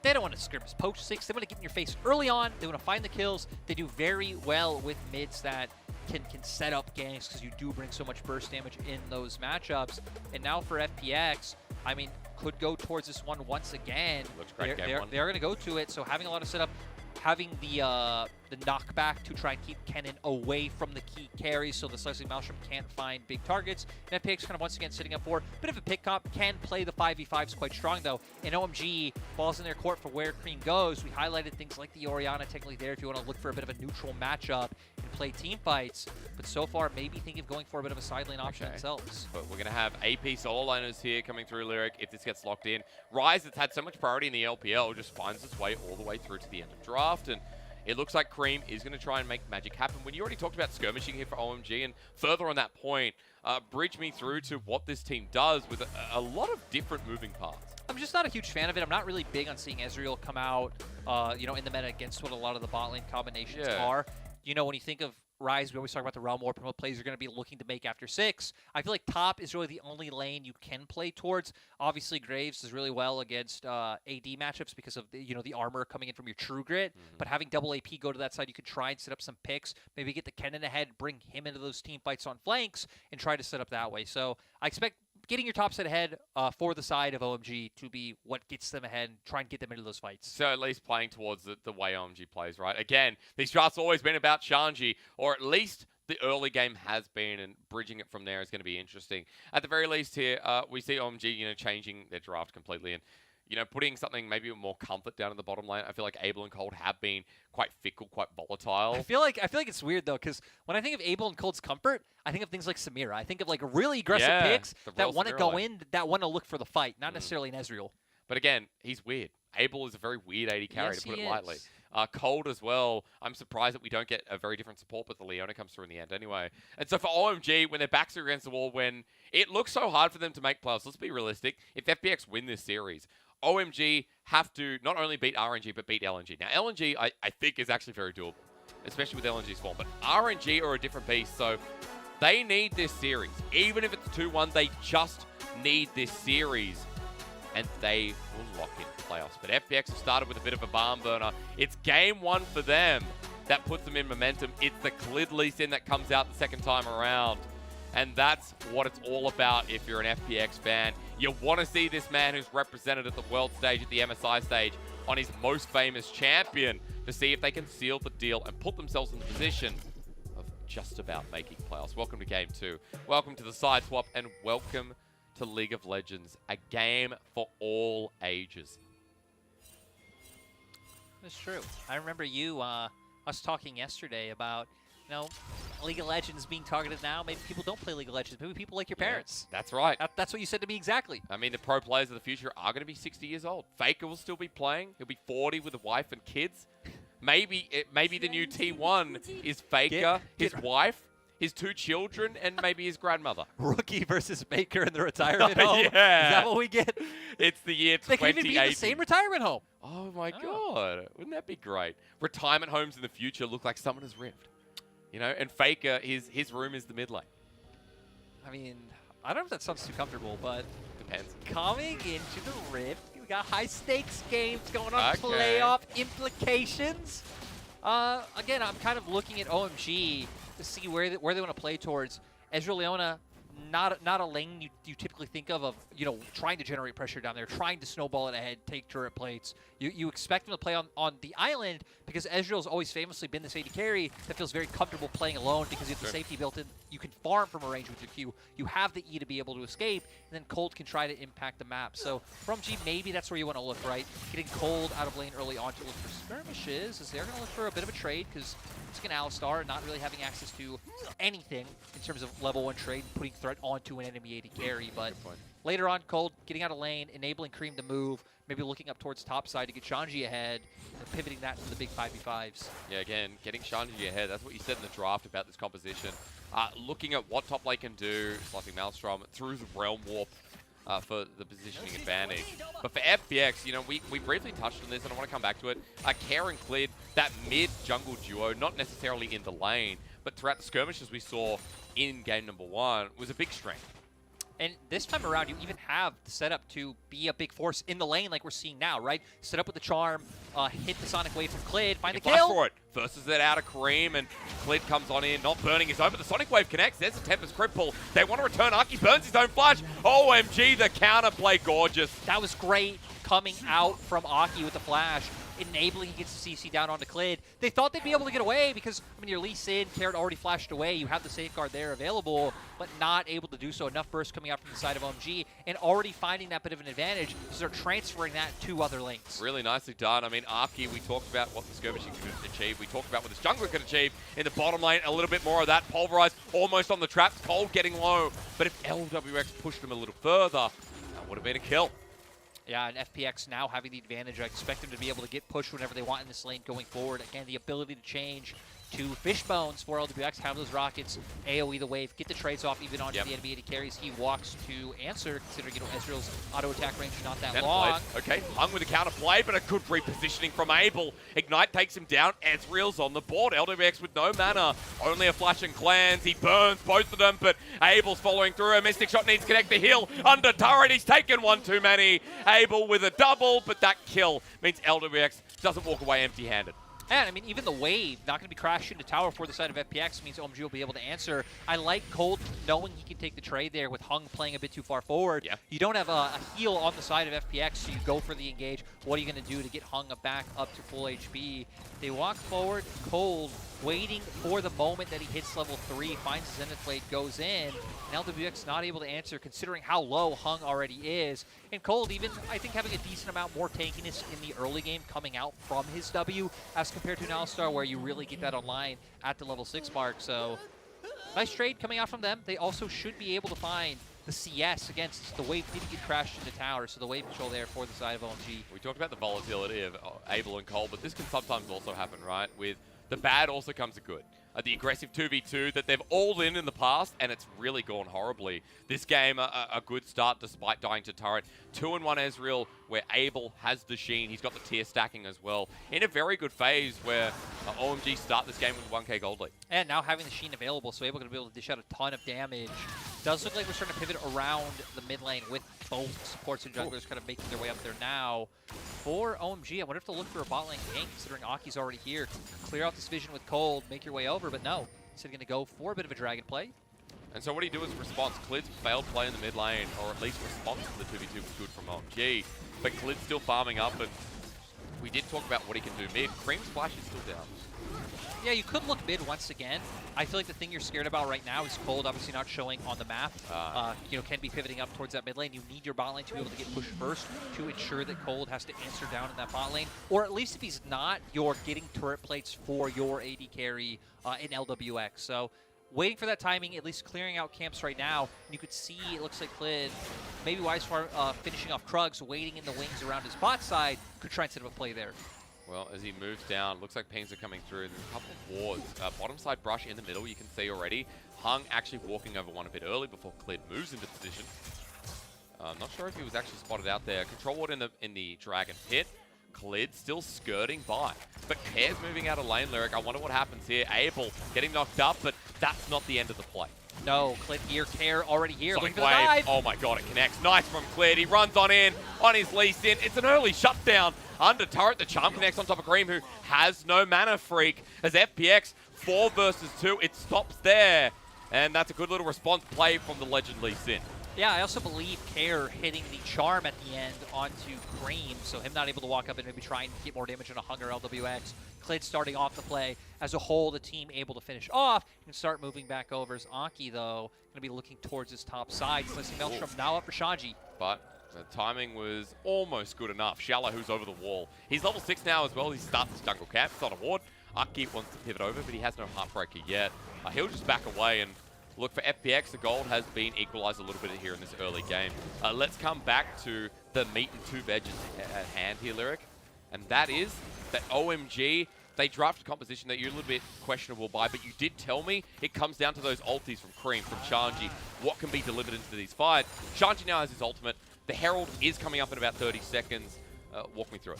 they don't want to skirmish post-6. They want to get in your face early on. They want to find the kills. They do very well with mids that can set up ganks because you do bring so much burst damage in those matchups. And now for FPX, I mean, could go towards this one once again. Looks great. They're going to go to it. So having a lot of setup, having the knockback to try and keep Kennen away from the key carries so the Slicing Maelstrom can't find big targets. And FPX kind of once again sitting up for a bit of a pick comp, can play the 5v5s quite strong though. And OMG falls in their court for where Cream goes. We highlighted things like the Oriana technically there if you want to look for a bit of a neutral matchup and play team fights. But so far, maybe thinking of going for a bit of a side lane option themselves. But we're going to have AP solo laners here coming through Lyric if this gets locked in. Rise, that's had so much priority in the LPL, just finds its way all the way through to the end of draft. And it looks like Cream is going to try and make magic happen. When you already talked about skirmishing here for OMG, and further on that point, bridge me through to what this team does with a lot of different moving parts. I'm just not a huge fan of it. I'm not really big on seeing Ezreal come out, you know, in the meta against what a lot of the bot lane combinations are. You know, when you think of Rise, we always talk about the realm warp and what plays you're going to be looking to make after 6. I feel like top is really the only lane you can play towards. Obviously, Graves does really well against AD matchups because of the, you know, the armor coming in from your True Grit. But having double AP go to that side, you could try and set up some picks, maybe get the Kennen ahead, bring him into those team fights on flanks, and try to set up that way. So I expect getting your top set ahead for the side of OMG to be what gets them ahead and try and get them into those fights. So at least playing towards the way OMG plays, right? Again, these drafts always been about Shanji, or at least the early game has been, and bridging it from there is going to be interesting. At the very least here, we see OMG, you know, changing their draft completely. And you know, putting something maybe with more comfort down in the bottom lane. I feel like Abel and Cold have been quite fickle, quite volatile. I feel like it's weird though, because when I think of Abel and Cold's comfort, I think of things like Samira. I think of like really aggressive picks that want to go in, that want to look for the fight, not necessarily an Ezreal. But again, he's weird. Abel is a very weird AD carry, Yes, to put he it lightly. is. Cold as well. I'm surprised that we don't get a very different support, but the Leona comes through in the end anyway. And so for OMG, when their backs are against the wall, when it looks so hard for them to make playoffs, let's be realistic. If FPX win this series, OMG have to not only beat RNG, but beat LNG. Now, LNG, I think, is actually very doable, especially with LNG's form. But RNG are a different beast, so they need this series. Even if it's 2-1, they just need this series, and they will lock in playoffs. But FPX have started with a bit of a barn burner. It's game 1 for them that puts them in momentum. It's the Clid Lee Sin that comes out the second time around. And that's what it's all about if you're an FPX fan. You want to see this man who's represented at the world stage, at the MSI stage, on his most famous champion, to see if they can seal the deal and put themselves in the position of just about making playoffs. Welcome to Game 2. Welcome to the Side Swap, and welcome to League of Legends, a game for all ages. That's true. I remember you, us talking yesterday about, you know, League of Legends being targeted now. Maybe people don't play League of Legends. Maybe people like your parents. That's right. That's what you said to me exactly. I mean, the pro players of the future are going to be 60 years old. Faker will still be playing. He'll be 40 with a wife and kids. Maybe the new T1 is Faker, his wife, his 2 children, and maybe his grandmother. Rookie versus Baker in the retirement home. Yeah. Is that what we get? It's the year 2080. They could even be in the same retirement home. Oh my god. Wouldn't that be great? Retirement homes in the future look like Summoner's Rift. You know, and Faker, his room is the mid lane. I mean, I don't know if that sounds too comfortable, but depends. Coming into the Rift, we got high stakes games going on, Okay. playoff implications. Again, I'm kind of looking at OMG to see where they want to play towards. Ezreal Leona, not a lane you typically think of, you know, trying to generate pressure down there, trying to snowball it ahead, take turret plates. You expect them to play on the island because Ezreal's always famously been this AD carry that feels very comfortable playing alone because you have the safety built in. You can farm from a range with your Q. You have the E to be able to escape, and then Cold can try to impact the map. So from G, maybe that's where you want to look, right? Getting Cold out of lane early on to look for skirmishes, as they're going to look for a bit of a trade because it's an Alistar, not really having access to anything in terms of level 1 trade, putting threat onto an enemy AD carry. But later on, Cold getting out of lane, enabling Cream to move, maybe looking up towards top side to get Shanji ahead, and pivoting that to the big 5v5s. Yeah, again, getting Shanji ahead. That's what you said in the draft about this composition. Looking at what top lane can do, slicing Maelstrom through the Realm Warp for the positioning advantage. But for FPX, you know, we briefly touched on this, and I want to come back to it. Care and Clid, that mid-jungle duo, not necessarily in the lane, but throughout the skirmishes we saw in game number 1, was a big strength. And this time around, you even have the setup to be a big force in the lane like we're seeing now, right? Set up with the charm, hit the Sonic Wave from Clid, find the kill. For it. Versus it out of Kareem, and Clid comes on in, not burning his own, but the Sonic Wave connects. There's a Tempest Crit pull. They want to return. Aki burns his own flash. OMG, the counterplay, gorgeous. That was great coming out from Aki with the flash, enabling he gets the CC down onto Clid. They thought they'd be able to get away because, I mean, your Lee Sin, Carrot already flashed away. You have the safeguard there available, but not able to do so. Enough burst coming out from the side of OMG, and already finding that bit of an advantage, so they're transferring that to other lanes. Really nicely done. I mean, Aki, we talked about what the skirmishing could achieve. We talked about what this jungler could achieve in the bottom lane. A little bit more of that. Pulverized, almost on the traps. Cold getting low. But if LWX pushed him a little further, that would have been a kill. Yeah, and FPX now having the advantage. I expect them to be able to get pushed whenever they want in this lane going forward. Again, the ability to change to Fishbones for LWX, have those rockets, AoE the wave, get the trades off even onto the enemy AD carries. He walks to answer, considering, you know, Ezreal's auto attack range is not that long. Okay, hung with a counter play, but a good repositioning from Abel. Ignite takes him down. Ezreal's on the board. LWX with no mana, only a flash and clans. He burns both of them, but Abel's following through. A Mystic Shot needs to connect the heal under turret. He's taken one too many. Abel with a double, but that kill means LWX doesn't walk away empty-handed. And, I mean, even the wave, not going to be crashing into tower for the side of FPX means OMG will be able to answer. I like Cold knowing he can take the trade there with Hung playing a bit too far forward. Yeah. You don't have a heal on the side of FPX, so you go for the engage. What are you going to do to get Hung back up to full HP? They walk forward, Cold waiting for the moment that he hits level 3, finds his Zenith Blade, goes in, and LWX not able to answer considering how low Hung already is. And Cold even, I think, having a decent amount more tankiness in the early game coming out from his W as compared to an Alistar where you really get that online at the level 6 mark. So nice trade coming out from them. They also should be able to find the CS against the wave did get crashed into tower, so the wave control there for the side of OMG. We talked about the volatility of Abel and Cole, but this can sometimes also happen, right? With the bad also comes the good. The aggressive 2v2 that they've all in the past, and it's really gone horribly. This game, a good start despite dying to turret. 2-1 Ezreal, where Abel has the Sheen. He's got the tier stacking as well. In a very good phase where OMG start this game with 1k gold lead. And now having the Sheen available, so Abel going to be able to dish out a ton of damage. Does look like we're starting to pivot around the mid lane with both supports and junglers kind of making their way up there now. For OMG, I wonder if they'll look for a bot lane gank, considering Aki's already here. Clear out this vision with Cold, make your way over, but no. Instead going to go for a bit of a dragon play. And so what do you do as a response? Klid's failed play in the mid lane, or at least response to the 2v2 was good from OMG. But Klid's still farming up, and we did talk about what he can do mid. Cream's flash is still down. Yeah, you could look mid once again. I feel like the thing you're scared about right now is Cold obviously not showing on the map. You know, can be pivoting up towards that mid lane. You need your bot lane to be able to get pushed first to ensure that Cold has to answer down in that bot lane. Or at least if he's not, you're getting turret plates for your AD carry in LWX. So waiting for that timing, at least clearing out camps right now. You could see it looks like Klid, maybe Wisefar finishing off Krugs, waiting in the wings around his bot side, could try and set up a play there. Well, as he moves down, looks like pings are coming through. There's a couple of wards. Bottom side brush in the middle, you can see already. Hung actually walking over one a bit early before Klid moves into position. Not sure if he was actually spotted out there. Control ward in the dragon pit. Klid still skirting by. But Care's moving out of lane, Lyric. I wonder what happens here. Abel getting knocked up, but that's not the end of the play. No, Klid here, Care already here. Sonic Looking for the dive. Oh my god, it connects. Nice from Klid. He runs on in, on his Lee Sin. It's an early shutdown under turret. The charm connects on top of Cream, who has no mana freak. As FPX 4 versus 2, it stops there. And that's a good little response play from the legend Lee Sin. Yeah, I also believe Care hitting the charm at the end onto Cream, so him not able to walk up and maybe try and get more damage on a Hunger LWX. Klid starting off the play. As a whole, the team able to finish off and start moving back over. As Aki, though, going to be looking towards his top side. Slicing Maelstrom now up for Shanji. But the timing was almost good enough. Shala, who's over the wall. He's level 6 now as well. He starts his jungle camp. It's on a ward. Aki wants to pivot over, but he has no Heartbreaker yet. He'll just back away and look for FPX. The gold has been equalized a little bit here in this early game. Let's come back to the meat and 2 veggies at hand here, Lyric. And that is that OMG, they drafted a composition that you're a little bit questionable by, but you did tell me it comes down to those ultis from Cream, from Shanji, what can be delivered into these fights. Shanji now has his ultimate. The Herald is coming up in about 30 seconds. Walk me through it.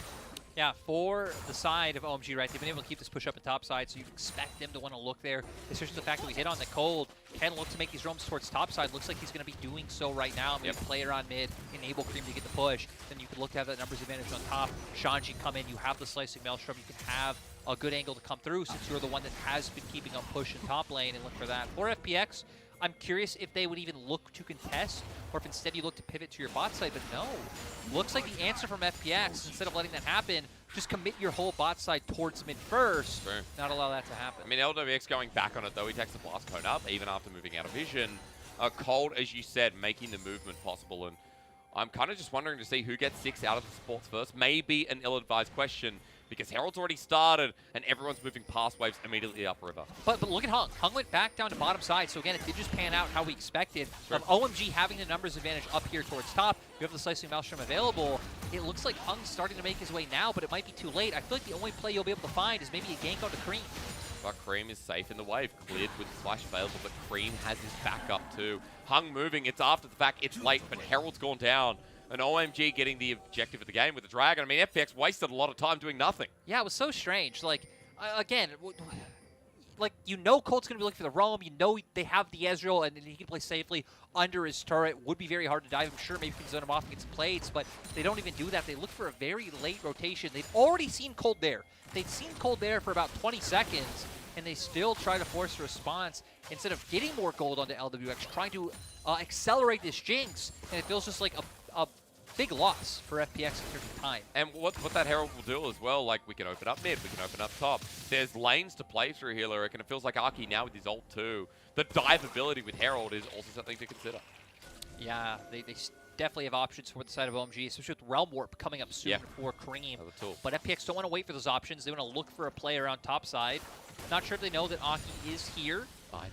Yeah, for the side of OMG, right, they've been able to keep this push up and top side, so you'd expect them to want to look there, especially the fact that we hit on the Cold. Can look to make these roams towards top side. Looks like he's going to be doing so right now. Maybe player on mid, enable Cream to get the push. Then you could look to have that numbers advantage on top. Shanji come in, you have the slicing Maelstrom, you can have a good angle to come through since you're the one that has been keeping up push in top lane and look for that. For FPX, I'm curious if they would even look to contest or if instead you look to pivot to your bot side, but no. Looks like the answer from FPX, instead of letting that happen, just commit your whole bot side towards mid first, not allow that to happen. I mean, LWX going back on it though, he takes the blast cone up even after moving out of vision. Cold, as you said, making the movement possible, and I'm kind of just wondering to see who gets 6 out of the supports first. Maybe an ill-advised question, because Herald's already started and everyone's moving past waves immediately upriver. But look at Hung. Hung went back down to bottom side, so again, it did just pan out how we expected. Of OMG having the numbers advantage up here towards top, you have the Slicing Maelstrom available. It looks like Hung's starting to make his way now, but it might be too late. I feel like the only play you'll be able to find is maybe a gank onto Cream. But Cream is safe in the wave. Cleared with Slash available, but Cream has his back up too. Hung moving, it's after the fact, it's late, but Herald's gone down. And OMG getting the objective of the game with the Dragon. I mean, FPX wasted a lot of time doing nothing. Yeah, it was so strange. Like, again, like, you know Colt's going to be looking for the roam. You know they have the Ezreal, and he can play safely under his turret. Would be very hard to dive. I'm sure maybe you can zone him off and get some plates, but they don't even do that. They look for a very late rotation. They've already seen Cold there. They'd seen Cold there for about 20 seconds, and they still try to force a response instead of getting more gold onto LWX, trying to accelerate this Jinx, and it feels just like a big loss for FPX in terms of time. And what that Herald will do as well, like we can open up mid, we can open up top. There's lanes to play through here, Lyric, and it feels like Aki now with his ult too. The dive ability with Herald is also something to consider. Yeah, they definitely have options for the side of OMG, especially with Realm Warp coming up soon for Cream. But FPX don't want to wait for those options. They want to look for a play around top side. Not sure if they know that Aki is here. I know.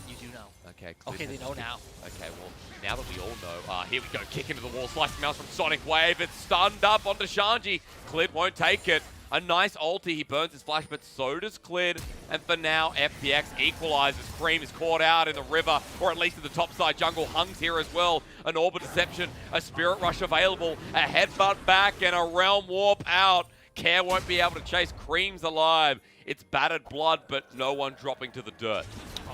You do know. Okay. Okay, they know now. Okay, well, now that we all know, here we go, kick into the wall, slicing mouse from Sonic Wave. It's stunned up onto Shanji. Clid won't take it. A nice ulti, he burns his flash, but so does Clid. And for now, FPX equalizes. Cream is caught out in the river, or at least in the top side. Jungle Hung's here as well. An Orb of Deception, a Spirit Rush available, a Headbutt back, and a Realm Warp out. Care won't be able to chase. Cream's alive. It's battered blood, but no one dropping to the dirt.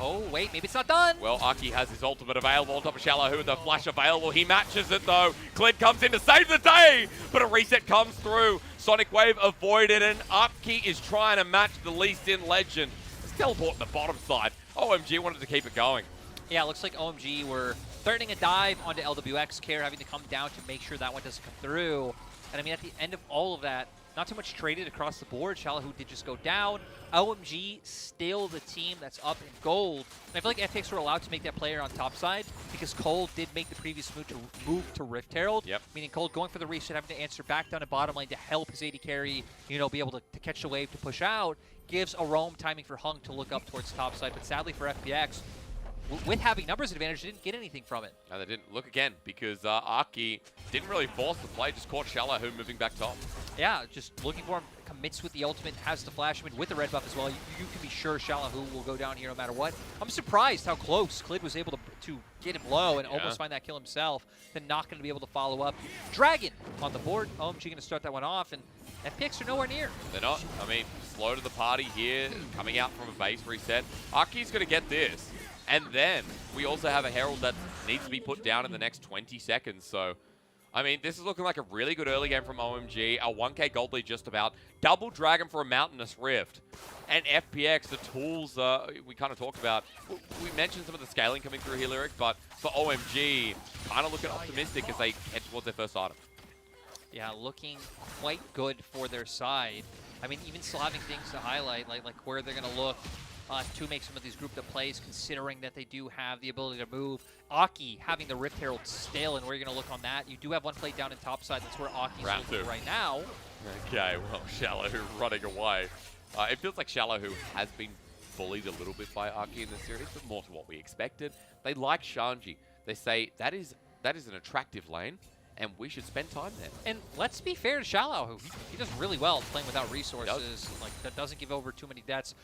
Oh, wait, maybe it's not done. Well, Aki has his ultimate available on top of Shallow, who with the flash available. He matches it, though. Clid comes in to save the day, but a reset comes through. Sonic Wave avoided, and Aki is trying to match the least in Legend. It's teleporting the bottom side. OMG wanted to keep it going. Yeah, it looks like OMG were threatening a dive onto LWX, Care having to come down to make sure that one doesn't come through. And I mean, at the end of all of that, not too much traded across the board. Shallow did just go down. OMG still the team that's up in gold. And I feel like FPX were allowed to make that player on top side because Cole did make the previous move to Rift Herald. Yep. Meaning Cole going for the reset, having to answer back down to bottom lane to help his AD carry, you know, be able to catch the wave to push out. Gives a roam timing for Hung to look up towards top side. But sadly for FPX, with having numbers advantage, they didn't get anything from it. No, they didn't. Look again, because Aki didn't really force the play, just caught Shallow moving back top. Yeah, just looking for him, commits with the ultimate, has the flash, I mean, with the red buff as well. You can be sure Shallow will go down here no matter what. I'm surprised how close Clid was able to get him low and almost find that kill himself, then not going to be able to follow up. Dragon on the board. OMG going to start that one off, and FPX are nowhere near. They're not. I mean, slow to the party here, coming out from a base reset. Aki's going to get this. And then we also have a Herald that needs to be put down in the next 20 seconds. So, I mean, this is looking like a really good early game from OMG. A 1k gold lead just about. Double Dragon for a Mountainous Rift. And FPX, the tools we kind of talked about. We mentioned some of the scaling coming through here, Lyric, but for OMG, kind of looking optimistic as they head towards their first item. Yeah, looking quite good for their side. I mean, even still having things to highlight, like where they're going to look to make some of these grouped up plays, considering that they do have the ability to move. Aki having the Rift Herald still, and where you're going to look on that. You do have one play down in top side. That's where Aki's looking right now. Okay, well, Shallow running away. It feels like Shallow has been bullied a little bit by Aki in this series, but more to what we expected. They like Shanji. They say that is an attractive lane, and we should spend time there. And let's be fair to Shallow, who he does really well playing without resources. Like, that doesn't give over too many deaths.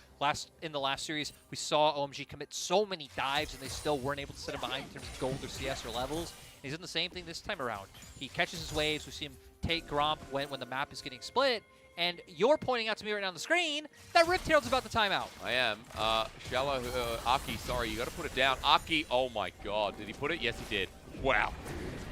In the last series, we saw OMG commit so many dives, and they still weren't able to set him behind in terms of gold or CS or levels. And he's doing the same thing this time around. He catches his waves. We see him take Gromp when the map is getting split. And you're pointing out to me right now on the screen that Rift Herald's about to time out. I am. Shallow, Aki, sorry, you got to put it down. Aki, oh my god, did he put it? Yes, he did. Wow.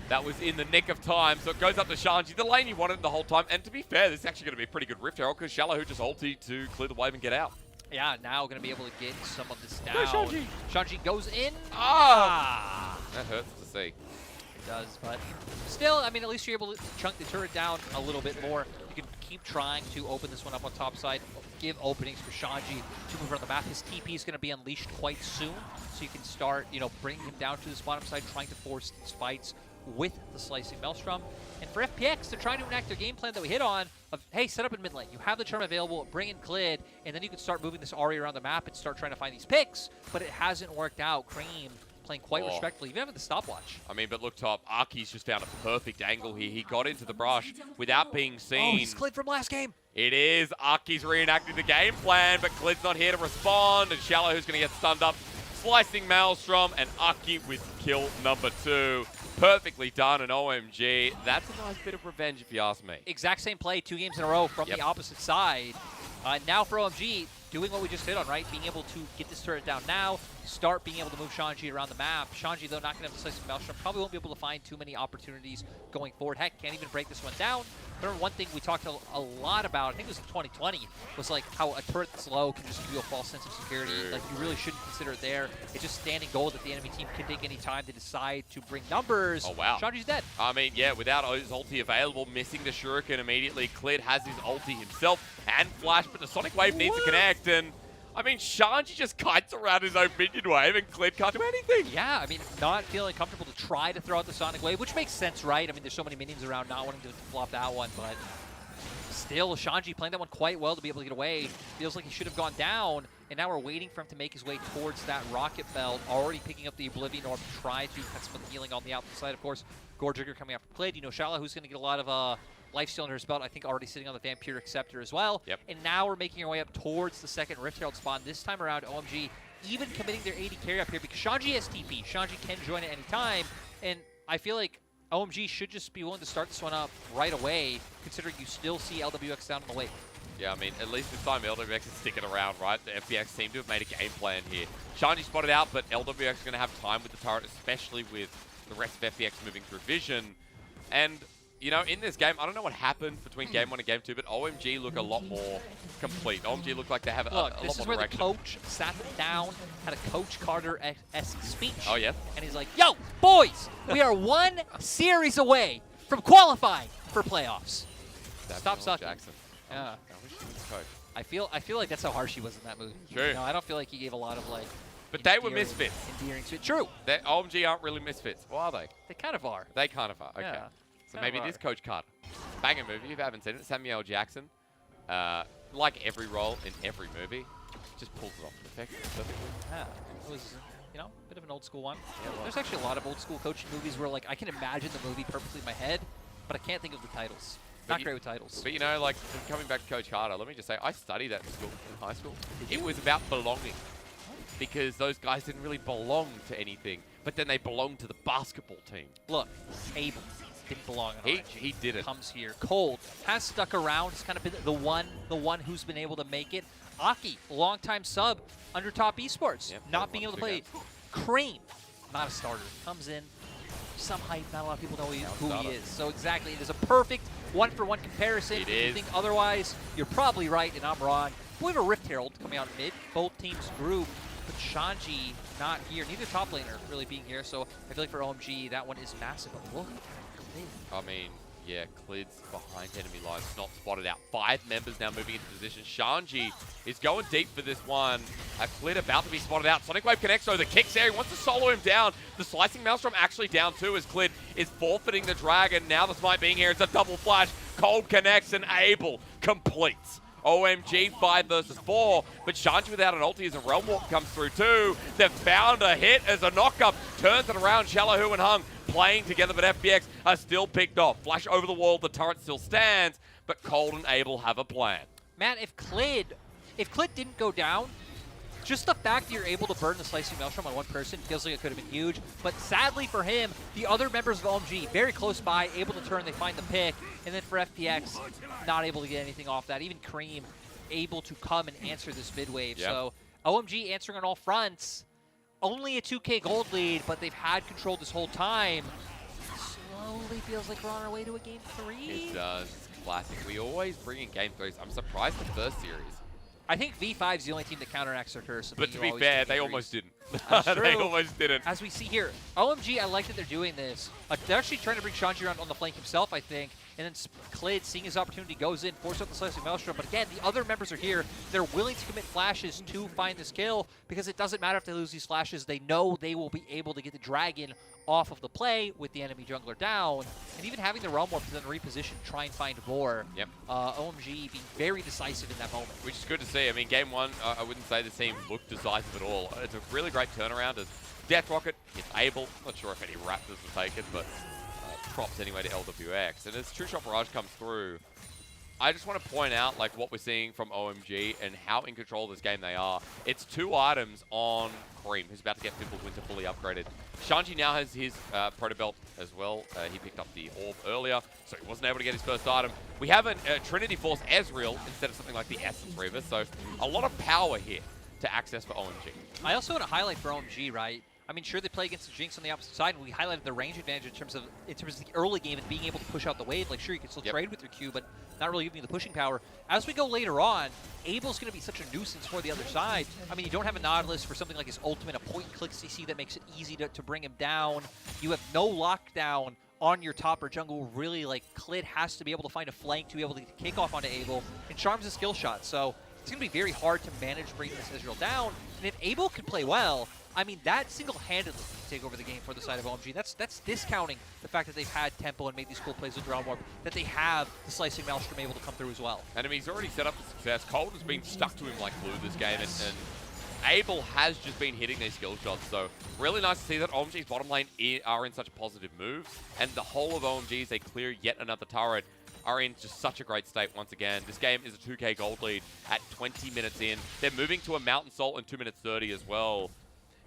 That was in the nick of time, so it goes up to Shanji, the lane you wanted the whole time. And to be fair, this is actually going to be a pretty good Rift Herald because Shallow just ulti to clear the wave and get out. Yeah, now going to be able to get some of this down. Shanji. Shanji goes in. That hurts to see. It does, but still, I mean, at least you're able to chunk the turret down a little bit more. You can keep trying to open this one up on top side, give openings for Shanji to move around the map. His TP is going to be unleashed quite soon, so you can start, bringing him down to this bottom side, trying to force these fights with the Slicing Maelstrom. And for FPX, they're trying to enact their game plan that we hit on of, hey, set up in mid lane. You have the charm available, bring in Clid, and then you can start moving this Ahri around the map and start trying to find these picks, but it hasn't worked out. Cream playing quite respectfully, even having the stopwatch. I mean, but look top, Aki's just found a perfect angle here. He got into the brush without being seen. Oh, he's Clid from last game. It is. Aki's reenacting the game plan, but Clid's not here to respond, and Shallow who's going to get stunned up. Slicing Maelstrom, and Aki with kill number 2. Perfectly done, and OMG. That's a nice bit of revenge, if you ask me. Exact same play 2 games in a row from the opposite side. Now for OMG, doing what we just hit on, right? Being able to get this turret down now, start being able to move Shanji around the map. Shanji, though, not going to have decisive Maelstrom, probably won't be able to find too many opportunities going forward. Heck, can't even break this one down. Remember one thing we talked a lot about, I think it was in 2020, was like how a turret that's low can just give you a false sense of security. Like, you really shouldn't consider it there. It's just standing gold that the enemy team can take any time to decide to bring numbers. Oh, wow. Shanji's dead. I mean, yeah, without his ulti available, missing the Shuriken immediately. Clid has his ulti himself and Flash, but the Sonic Wave needs to connect, and I mean, Shanji just kites around his own minion wave, and Clid can't do anything. Yeah, I mean, not feeling comfortable to try to throw out the Sonic Wave, which makes sense, right? I mean, there's so many minions around, not wanting to flop that one, but still, Shanji playing that one quite well to be able to get away. Feels like he should have gone down, and now we're waiting for him to make his way towards that rocket belt, already picking up the Oblivion Orb to try to cut some of the healing on the outside. Of course, Gorjigger coming after Clid. You know, Shala, who's going to get a lot of lifesteal under his belt, I think already sitting on the Vampiric Scepter as well. Yep. And now we're making our way up towards the second Rift Herald spawn. This time around, OMG even committing their AD carry up here because Shanji has TP. Shanji can join at any time, and I feel like OMG should just be willing to start this one up right away, considering you still see LWX down on the way. Yeah, I mean, at least this time LWX is sticking around, right? The FPX seem to have made a game plan here. Shanji spotted out, but LWX is going to have time with the turret, especially with the rest of FPX moving through vision. And you know, in this game, I don't know what happened between Game 1 and Game 2, but OMG look a lot more complete. OMG look like they have a lot more direction. This is where the coach sat them down, had a Coach Carter-esque speech. Oh, yeah? And he's like, yo, boys, we are one series away from qualifying for playoffs. Stop sucking. Jackson. Yeah. I wish he was coach. I feel like that's how harsh he was in that movie. True. You know, I don't feel like he gave a lot of, like, but they were misfits. Endearing to it. True. OMG aren't really misfits. Or are they? They kind of are. They kind of are. Okay. Yeah. So maybe it is Coach Carter. Banger movie, if you haven't seen it. Samuel Jackson, like every role in every movie, just pulls it off perfectly. Yeah, it was, you know, a bit of an old school one. Yeah, there's actually a lot of old school coaching movies where, like, I can imagine the movie perfectly in my head, but I can't think of the titles. Not great with titles. But you know, like, coming back to Coach Carter, let me just say, I studied that in school, in high school. It was about belonging. Because those guys didn't really belong to anything, but then they belonged to the basketball team. Look, Abel didn't belong in RNG. He didn't. Comes here. Cold has stuck around. He's kind of been the one who's been able to make it. Aki, longtime sub under Top Esports, yep, not being able to play. Cream, not a starter. Comes in, some hype. Not a lot of people know who he is. So exactly, it is a perfect one-for-one comparison. If you think otherwise, you're probably right, and I'm wrong. We have a Rift Herald coming out mid. Both teams group. But Shanji not here. Neither top laner really being here. So I feel like for OMG, that one is massive. But look, I mean, yeah, Clid's behind enemy lines, not spotted out. 5 members now moving into position. Shanji is going deep for this one. Clid about to be spotted out. Sonic Wave connects, so the kick's there. He wants to solo him down. The slicing Maelstrom actually down too as Clid is forfeiting the dragon. Now the smite being here, it's a double flash. Cold connects and Abel completes. OMG 5 versus 4, but Shanji without an ulti as a Realm Walk comes through too. They've found a hit as a knock-up turns it around. Shallow and Hung playing together, but FPX are still picked off. Flash over the wall, the turret still stands, but Cold and Abel have a plan. Man, if Clid didn't go down, just the fact that you're able to burn the Slicing Maelstrom on one person feels like it could have been huge. But sadly for him, the other members of OMG, very close by, able to turn, they find the pick. And then for FPX, not able to get anything off that. Even Cream able to come and answer this mid wave. Yep. So OMG answering on all fronts. Only a 2K gold lead, but they've had control this whole time. Slowly feels like we're on our way to a game 3. It does. It's classic. We always bring in game 3s. I'm surprised the first series. I think V5 is the only team that counteracts their curse. But to be fair, they almost didn't. That's true. They almost didn't. As we see here, OMG, I like that they're doing this. They're actually trying to bring Shanji around on the flank himself, I think. And then Clid, seeing his opportunity, goes in, forces out the Slicing Maelstrom. But again, the other members are here. They're willing to commit flashes to find this kill because it doesn't matter if they lose these flashes. They know they will be able to get the dragon off of the play with the enemy jungler down. And even having the Realm Warp to then reposition, try and find more. Yep. OMG being very decisive in that moment. Which is good to see. I mean, game 1, I wouldn't say the team looked decisive at all. It's a really great turnaround as Death Rocket is able. I'm not sure if any Raptors will take it, but props anyway to LWX. And as True Shot Barrage comes through, I just want to point out like what we're seeing from OMG and how in control of this game they are. It's 2 items on Cream, who's about to get Pimple's Winter fully upgraded. Shanji now has his Proto Belt as well. He picked up the Orb earlier, so he wasn't able to get his first item. We have a Trinity Force Ezreal instead of something like the Essence Reaver, so a lot of power here to access for OMG. I also want to highlight for OMG, right? I mean, sure, they play against the Jinx on the opposite side, and we highlighted the range advantage in terms of the early game and being able to push out the wave. Like, sure, you can still trade with your Q, but not really giving you the pushing power. As we go later on, Abel's going to be such a nuisance for the other side. I mean, you don't have a Nautilus for something like his ultimate, a point-and-click CC that makes it easy to bring him down. You have no lockdown on your top or jungle. Really, like, Clid has to be able to find a flank to be able to kick off onto Abel, and Charm's a skill shot, so it's going to be very hard to manage bringing this Ezreal down. And if Abel can play well, I mean, that single-handedly can take over the game for the side of OMG. That's discounting the fact that they've had Tempo and made these cool plays with Realm Warp, that they have the Slicing Maelstrom able to come through as well. And I mean, he's already set up for success. Cold has been stuck to him like glue this game, and Abel has just been hitting these skill shots. So really nice to see that OMG's bottom lane are in such a positive move, and the whole of OMG, as they clear yet another turret, are in just such a great state once again. This game is a 2k gold lead at 20 minutes in. They're moving to a Mountain Salt in 2 minutes 30 as well.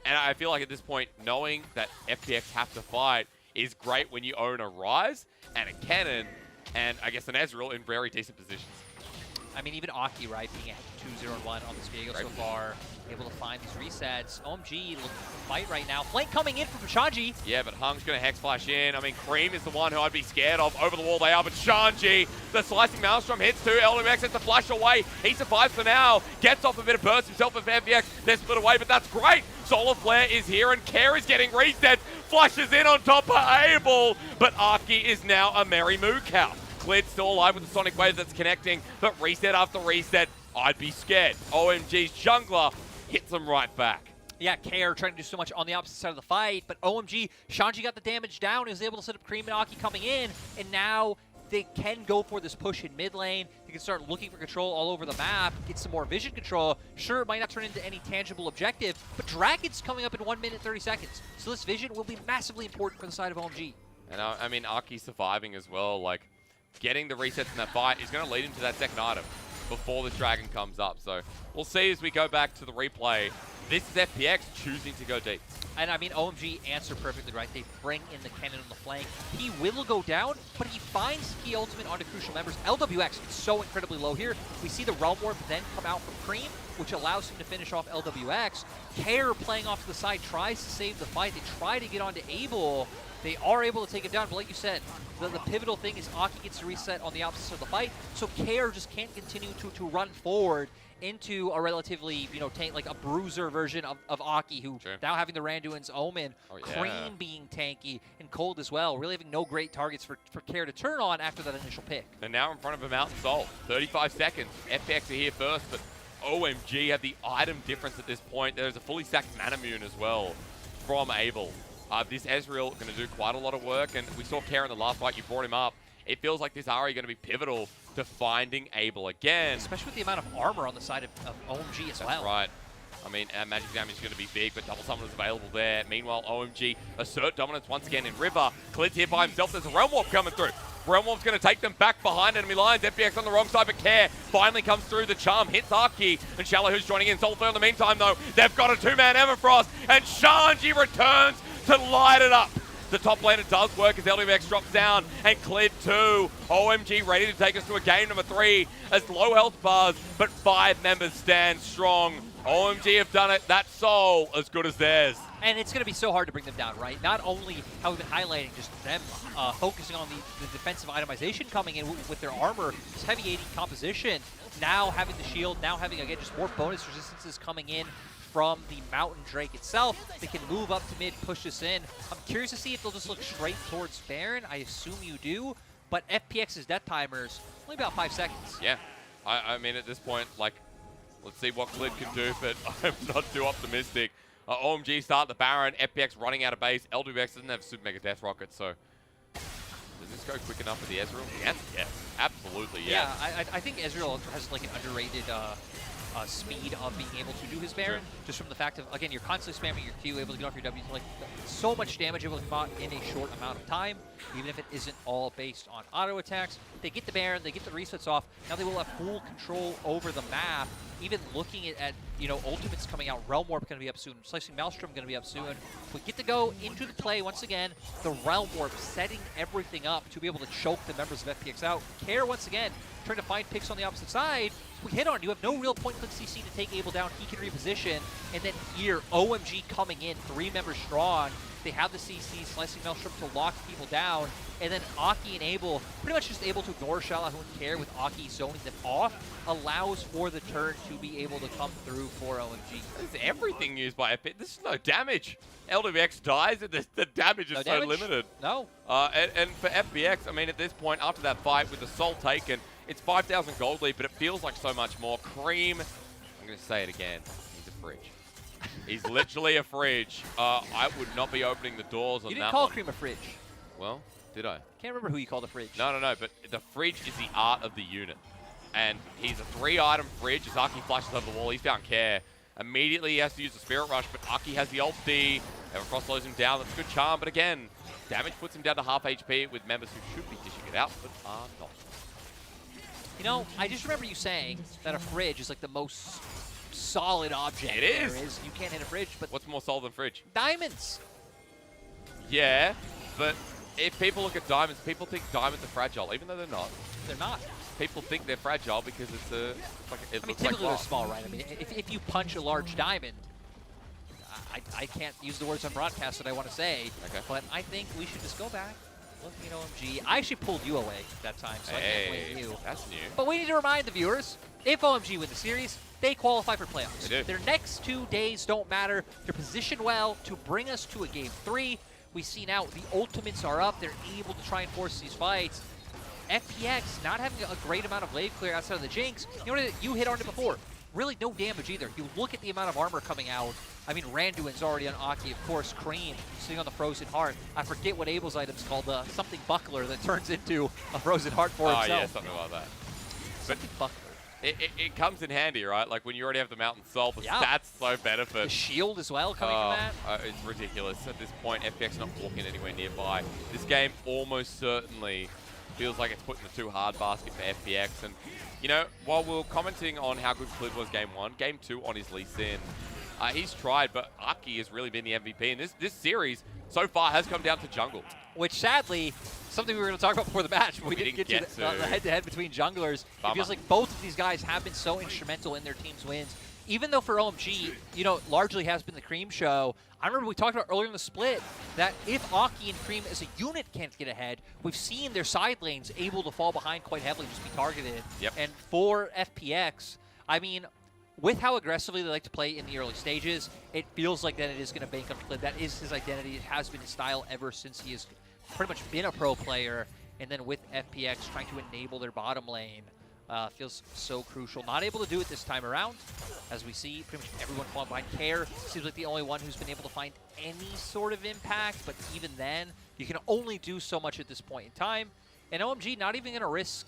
And I feel like at this point, knowing that FPX have to fight is great when you own a Ryze and a Cannon and I guess an Ezreal in very decent positions. I mean, even Aki, right, being at 2-0-1 on this Viego so far, able to find these resets. OMG looking to fight right now. Flank coming in from Shanji. Yeah, but Hung's going to Hex Flash in. I mean, Cream is the one who I'd be scared of. Over the wall they are, but Shanji, the Slicing Maelstrom hits too. LMX has to flash away. He survives for now. Gets off a bit of burst himself with FPX. They're split away, but that's great. Solar Flare is here, and Care is getting reset. Flashes in on top of Abel, but Aki is now a merry moo cow. Clid still alive with the Sonic Wave that's connecting, but reset after reset, I'd be scared. OMG's jungler hits them right back. Yeah, Care trying to do so much on the opposite side of the fight, but OMG, Shanji got the damage down. He was able to set up Cream and Aki coming in, and now they can go for this push in mid lane. They can start looking for control all over the map, get some more vision control. Sure, it might not turn into any tangible objective, but Dragon's coming up in 1 minute 30 seconds. So this vision will be massively important for the side of OMG. And I mean, Aki surviving as well, like, getting the resets in that fight is going to lead him to that second item before this Dragon comes up. So we'll see as we go back to the replay. This is FPX choosing to go deep. And I mean, OMG answer perfectly right. They bring in the cannon on the flank. He will go down, but he finds key ultimate onto crucial members. LWX is so incredibly low here. We see the Realm Warp then come out from Cream, which allows him to finish off LWX. Care playing off to the side tries to save the fight. They try to get onto Abel. They are able to take him down, but like you said, the pivotal thing is Aki gets to reset on the opposite of the fight, so Care just can't continue to run forward into a relatively, you know, like a bruiser version of Aki, who now having the Randuin's Omen, Cream being tanky, and Cold as well, really having no great targets for Care to turn on after that initial pick. And now in front of a Mountain Salt, 35 seconds. FPX are here first, but OMG have the item difference at this point. There's a fully stacked Manamune as well from Abel. This Ezreal going to do quite a lot of work, and we saw Care in the last fight. You brought him up. It feels like this Ahri going to be pivotal to finding Abel again. Especially with the amount of armor on the side of OMG as well. That's right. I mean, magic damage is going to be big, but double summon is available there. Meanwhile, OMG assert dominance once again in River. Clid's here by himself. There's a Realm Warp coming through. Realm Warp's going to take them back behind enemy lines. FPX on the wrong side, but Care finally comes through. The charm hits Aki, and Shallow who's joining in. Soulflare in the meantime, though, they've got a two-man Everfrost, and Shanji returns to light it up. The top laner does work as LWX drops down, and Clid too. OMG ready to take us to a game number 3 as low health bars, but 5 members stand strong. OMG have done it. That soul as good as theirs. And it's going to be so hard to bring them down, right? Not only have we been highlighting just them focusing on the defensive itemization coming in with their armor, this heavy AD composition, now having the shield, now having, again, just more bonus resistances coming in from the Mountain Drake itself. They can move up to mid, push this in. I'm curious to see if they'll just look straight towards Baron. I assume you do, but FPX's death timer's only about 5 seconds. Yeah, I mean, at this point, like, let's see what Clid can do, but I'm not too optimistic. OMG start the Baron, FPX running out of base. LWX doesn't have Super Mega Death Rocket, so does this go quick enough for the Ezreal? The answer, yes. Absolutely, yes. Yeah, I think Ezreal has like an underrated speed of being able to do his Baron, just from the fact of, again, you're constantly spamming your Q, able to get off your W, like so much damage able to come out in a short amount of time, even if it isn't all based on auto attacks. They get the Baron, they get the resets off, now they will have full control over the map. Even looking at you know, ultimates coming out, Realm Warp going to be up soon, Slicing Maelstrom going to be up soon. We get to go into the play once again, the Realm Warp setting everything up to be able to choke the members of FPX out. Care once again, trying to find picks on the opposite side. We hit on, you have no real point-click CC to take Abel down, he can reposition, and then here, OMG coming in, 3 members strong. They have the CC, Slicing Maelstrom to lock people down, and then Aki and Abel pretty much just able to ignore Shalahun and Care with Aki zoning them off, allows for the turn to be able to come through for OMG. This is everything used by FPX. This is no damage. LWX dies and the damage is so limited. No. And for FPX, I mean, at this point, after that fight with the soul taken, it's 5,000 gold lead, but it feels like so much more. Cream, I'm going to say it again, he's a fridge. He's literally a fridge. I would not be opening the doors on that. You didn't call Cream a fridge. Well, did I? Can't remember who you called a fridge. No, but the fridge is the art of the unit. And he's a 3-item fridge. As Aki flashes over the wall, he's found Care. Immediately he has to use the Spirit Rush, but Aki has the ult D. Evercross slows him down. That's a good charm, but again, damage puts him down to half HP with members who should be dishing it out, but are not. You know, I just remember you saying that a fridge is like the most solid object. It is. There is. You can't hit a fridge, but what's more solid than fridge? Diamonds. Yeah, but if people look at diamonds, people think diamonds are fragile, even though they're not. They're not. People think they're fragile because it's a. Like it I mean, looks typically like they're small, right? I mean, if you punch a large diamond, I can't use the words on broadcast that I want to say, but I think we should just go back. Looking at OMG. I actually pulled you away that time, so I can't blame you. That's new. But we need to remind the viewers, if OMG win the series, they qualify for playoffs. They do. Their next 2 days don't matter. They're positioned well to bring us to a Game 3. We see now the ultimates are up. They're able to try and force these fights. FPX not having a great amount of wave clear outside of the Jinx. You know, you hit on it before. Really no damage either. You look at the amount of armor coming out. I mean, Randuin's already on Aki, of course. Cream sitting on the Frozen Heart. I forget what Abel's item's called, something buckler that turns into a Frozen Heart for himself. Oh yeah, something like that. Something buckler. It comes in handy, right? Like when you already have the Mountain Soul, the stats so benefit. The shield as well coming from that. It's ridiculous. At this point, FPX not walking anywhere nearby. This game almost certainly feels like it's put in the too hard basket for FPX. And, you know, while we were commenting on how good Clid was Game 1, Game 2 on his Lee Sin, he's tried, but Aki has really been the MVP. And this series, so far, has come down to jungle. Which, sadly, something we were going to talk about before the match, but we didn't get to the head-to-head between junglers. It feels like both of these guys have been so instrumental in their team's wins. Even though for OMG, you know, largely has been the Cream show, I remember we talked about earlier in the split that if Aki and Cream as a unit can't get ahead, we've seen their side lanes able to fall behind quite heavily, just be targeted. And for FPX, I mean, with how aggressively they like to play in the early stages, it feels like that it is going to bank on Clid. That is his identity. It has been his style ever since he has pretty much been a pro player. And then with FPX trying to enable their bottom lane, feels so crucial. Not able to do it this time around. As we see, pretty much everyone falling behind. Care seems like the only one who's been able to find any sort of impact, but even then, you can only do so much at this point in time. And OMG not even going to risk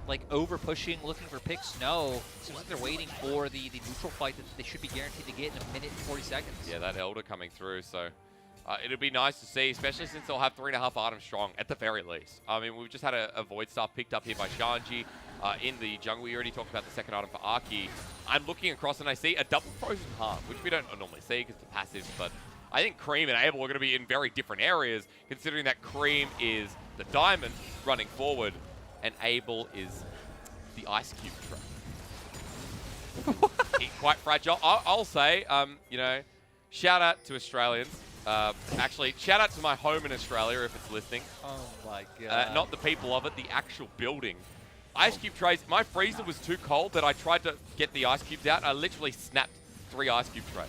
like over pushing, looking for picks. No, seems like they're waiting for the neutral fight that they should be guaranteed to get in 1 minute and 40 seconds. Yeah, that Elder coming through, so it'll be nice to see, especially since they'll have 3.5 items strong at the very least. I mean, we've just had a Void Staff picked up here by Shanji in the jungle. We already talked about the second item for Aki. I'm looking across and I see a double Frozen Heart, which we don't normally see because the passives, but I think Cream and Abel are going to be in very different areas, considering that Cream is the diamond running forward, and Abel is the Ice Cube trap. Quite fragile. I'll say, you know, shout out to Australians. Actually, shout out to my home in Australia if it's listening. Oh my god. Not the people of it, the actual building. Ice Cube trays. My freezer was too cold that I tried to get the ice cubes out. I literally snapped 3 Ice Cube trays.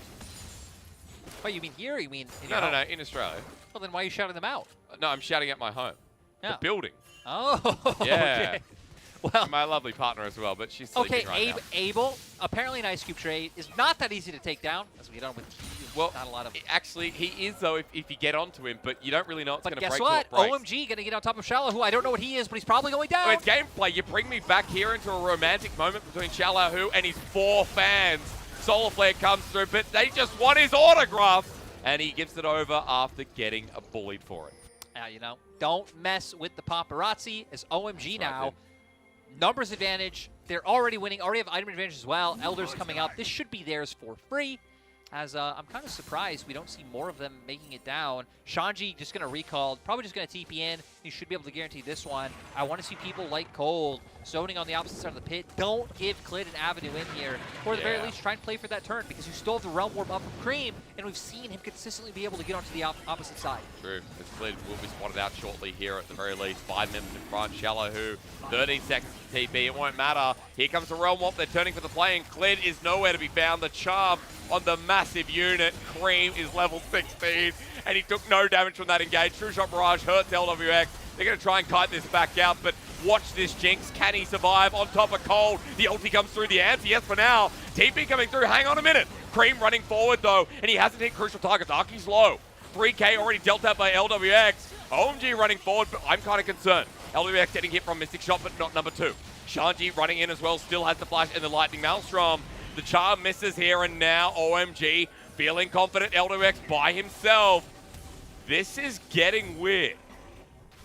Wait, you mean here or you mean in No, in Australia. Well, then why are you shouting them out? No, I'm shouting at my home. The building. Oh, yeah. okay. Well, my lovely partner as well, but she's sleeping right now. Abel, apparently an Ice Cube trade is not that easy to take down, as we get on with Well, not a lot of. Actually, he is though if you get onto him, but you don't really know it's going But to break. guess what? till it breaks. OMG going to get on top of Shallow, who I don't know what he is, but he's probably going down. Oh, it's gameplay. You bring me back here into a romantic moment between Shallow and his 4 fans. Solar Flare comes through, but they just want his autograph, and he gives it over after getting bullied for it. Now, you know, don't mess with the paparazzi as OMG That's now. right, Numbers advantage. They're already winning. Already have item advantage as well. Elder's coming up. This should be theirs for free. As I'm kind of surprised we don't see more of them making it down. Shanji just going to recall, probably just going to TP in. You should be able to guarantee this one. I want to see people like Cold zoning on the opposite side of the pit. Don't give Clid an avenue in here. Or at the very least, try and play for that turn because you still have the Realm Warp up from Cream, and we've seen him consistently be able to get onto the opposite side. True, because Clid will be spotted out shortly here at the very least. 5 members in front. Shallow 13 seconds to TP. It won't matter. Here comes the Realm Warp. They're turning for the play, and Clid is nowhere to be found. The charm on the massive unit. Cream is level 16, and he took no damage from that engage. True Shot Barrage hurts LWX. They're going to try and kite this back out, but watch this Jinx. Can he survive on top of Cold? The ulti comes through the anti. Yes, for now. TP coming through. Hang on a minute. Cream running forward, though, and he hasn't hit crucial targets. Aki's low. 3K already dealt out by LWX. OMG running forward, but I'm kind of concerned. LWX getting hit from Mystic Shot, but not number 2. Shanji running in as well, still has the flash and the Lightning Maelstrom. The charm misses here, and now OMG feeling confident. LWX by himself. This is getting weird.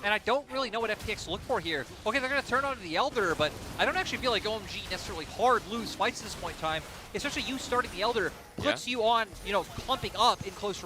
And I don't really know what FPX look for here. Okay, they're going to turn on the Elder, but I don't actually feel like OMG necessarily hard lose fights at this point in time. Especially you starting the Elder puts you on, you know, clumping up in close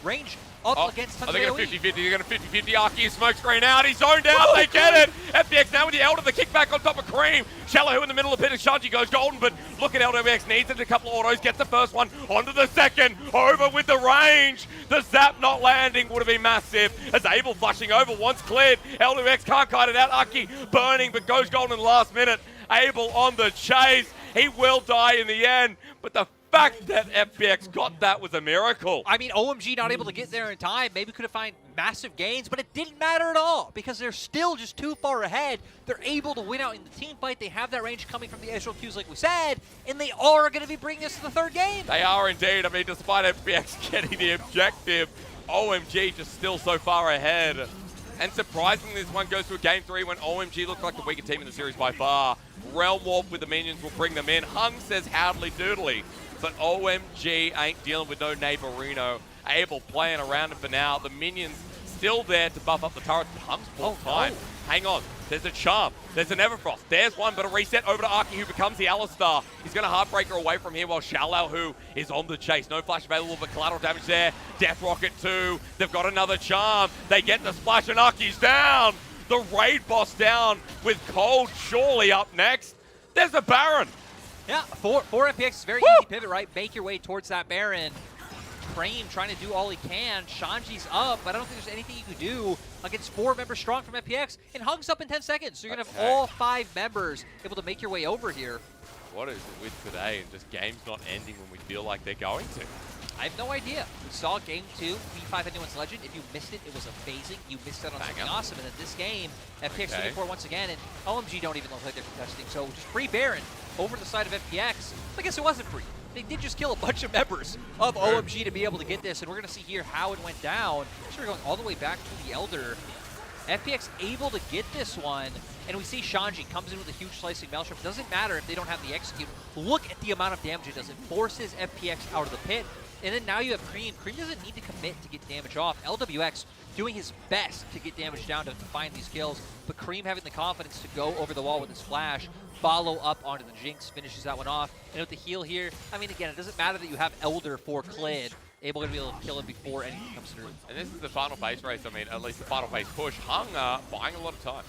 range up against tons of they're AoE. going to 50-50. They're going to 50-50. Aki smoke screen out. He's zoned out. They get it. FPX now with the Elder. The kickback on top of Cream. Shallow in the middle of the pit. Shanji goes golden, but look at LWX. Needs it. A couple of autos. Gets the first one. Onto the second. Over with the range. The zap not landing would have been massive. As Abel flashing over once cleared. LWX can't kite it out. Aki burning, but goes golden in the last minute. Abel on the chase. He will die in the end, but the fact that FPX got that was a miracle. I mean, OMG not able to get there in time. Maybe could have found massive gains, but it didn't matter at all because they're still just too far ahead. They're able to win out in the team fight. They have that range coming from the Ezreal Qs like we said, and they are going to be bringing us to the 3rd game. They are indeed. I mean, despite FPX getting the objective, OMG just still so far ahead. And surprisingly, this one goes to a Game 3 when OMG looked like the weaker team in the series by far. Realm Warp with the minions will bring them in. Hung says howdly doodly, but OMG ain't dealing with no Neighborino. Abel playing around it for now. The minions still there to buff up the turrets, but Hung's full time. No. Hang on. There's a charm. There's an Everfrost. There's one, but a reset over to Aki, who becomes the Alistar. He's going to Heartbreaker away from here while Shallow, who is on the chase. No flash available, but collateral damage there. Death Rocket 2. They've got another charm. They get the splash, and Aki's down. The raid boss down with Cold surely up next. There's a Baron. Yeah, for FPX, it's very easy pivot, right? Make your way towards that Baron. Cream trying to do all he can. Shanji's up, but I don't think there's anything you could do against 4 members strong from FPX. And Hung's up in 10 seconds. So you're going to have all 5 members able to make your way over here. What is it with today and just games not ending when we feel like they're going to? I have no idea. We saw Game 2, V5 Anyone's Legend. If you missed it, it was amazing. You missed out on something awesome. And then this game, FPX looking for once again, and OMG don't even look like they're contesting. So just free Baron over the side of FPX. I guess it wasn't free. They did just kill a bunch of members of OMG to be able to get this, and we're going to see here how it went down. So we're going all the way back to the Elder. FPX able to get this one, and we see Shanji comes in with a huge slicing Maelstrom. Doesn't matter if they don't have the execute. Look at the amount of damage it does. It forces FPX out of the pit. And then now you have Cream. Cream doesn't need to commit to get damage off. LWX doing his best to get damage down to find these kills, but Cream having the confidence to go over the wall with his flash, follow up onto the Jinx, finishes that one off. And with the heal here, I mean, again, it doesn't matter that you have Elder for Clid, able to be able to kill him before anything comes through. And this is the final phase race, I mean, at least the final phase push. Hung buying a lot of time.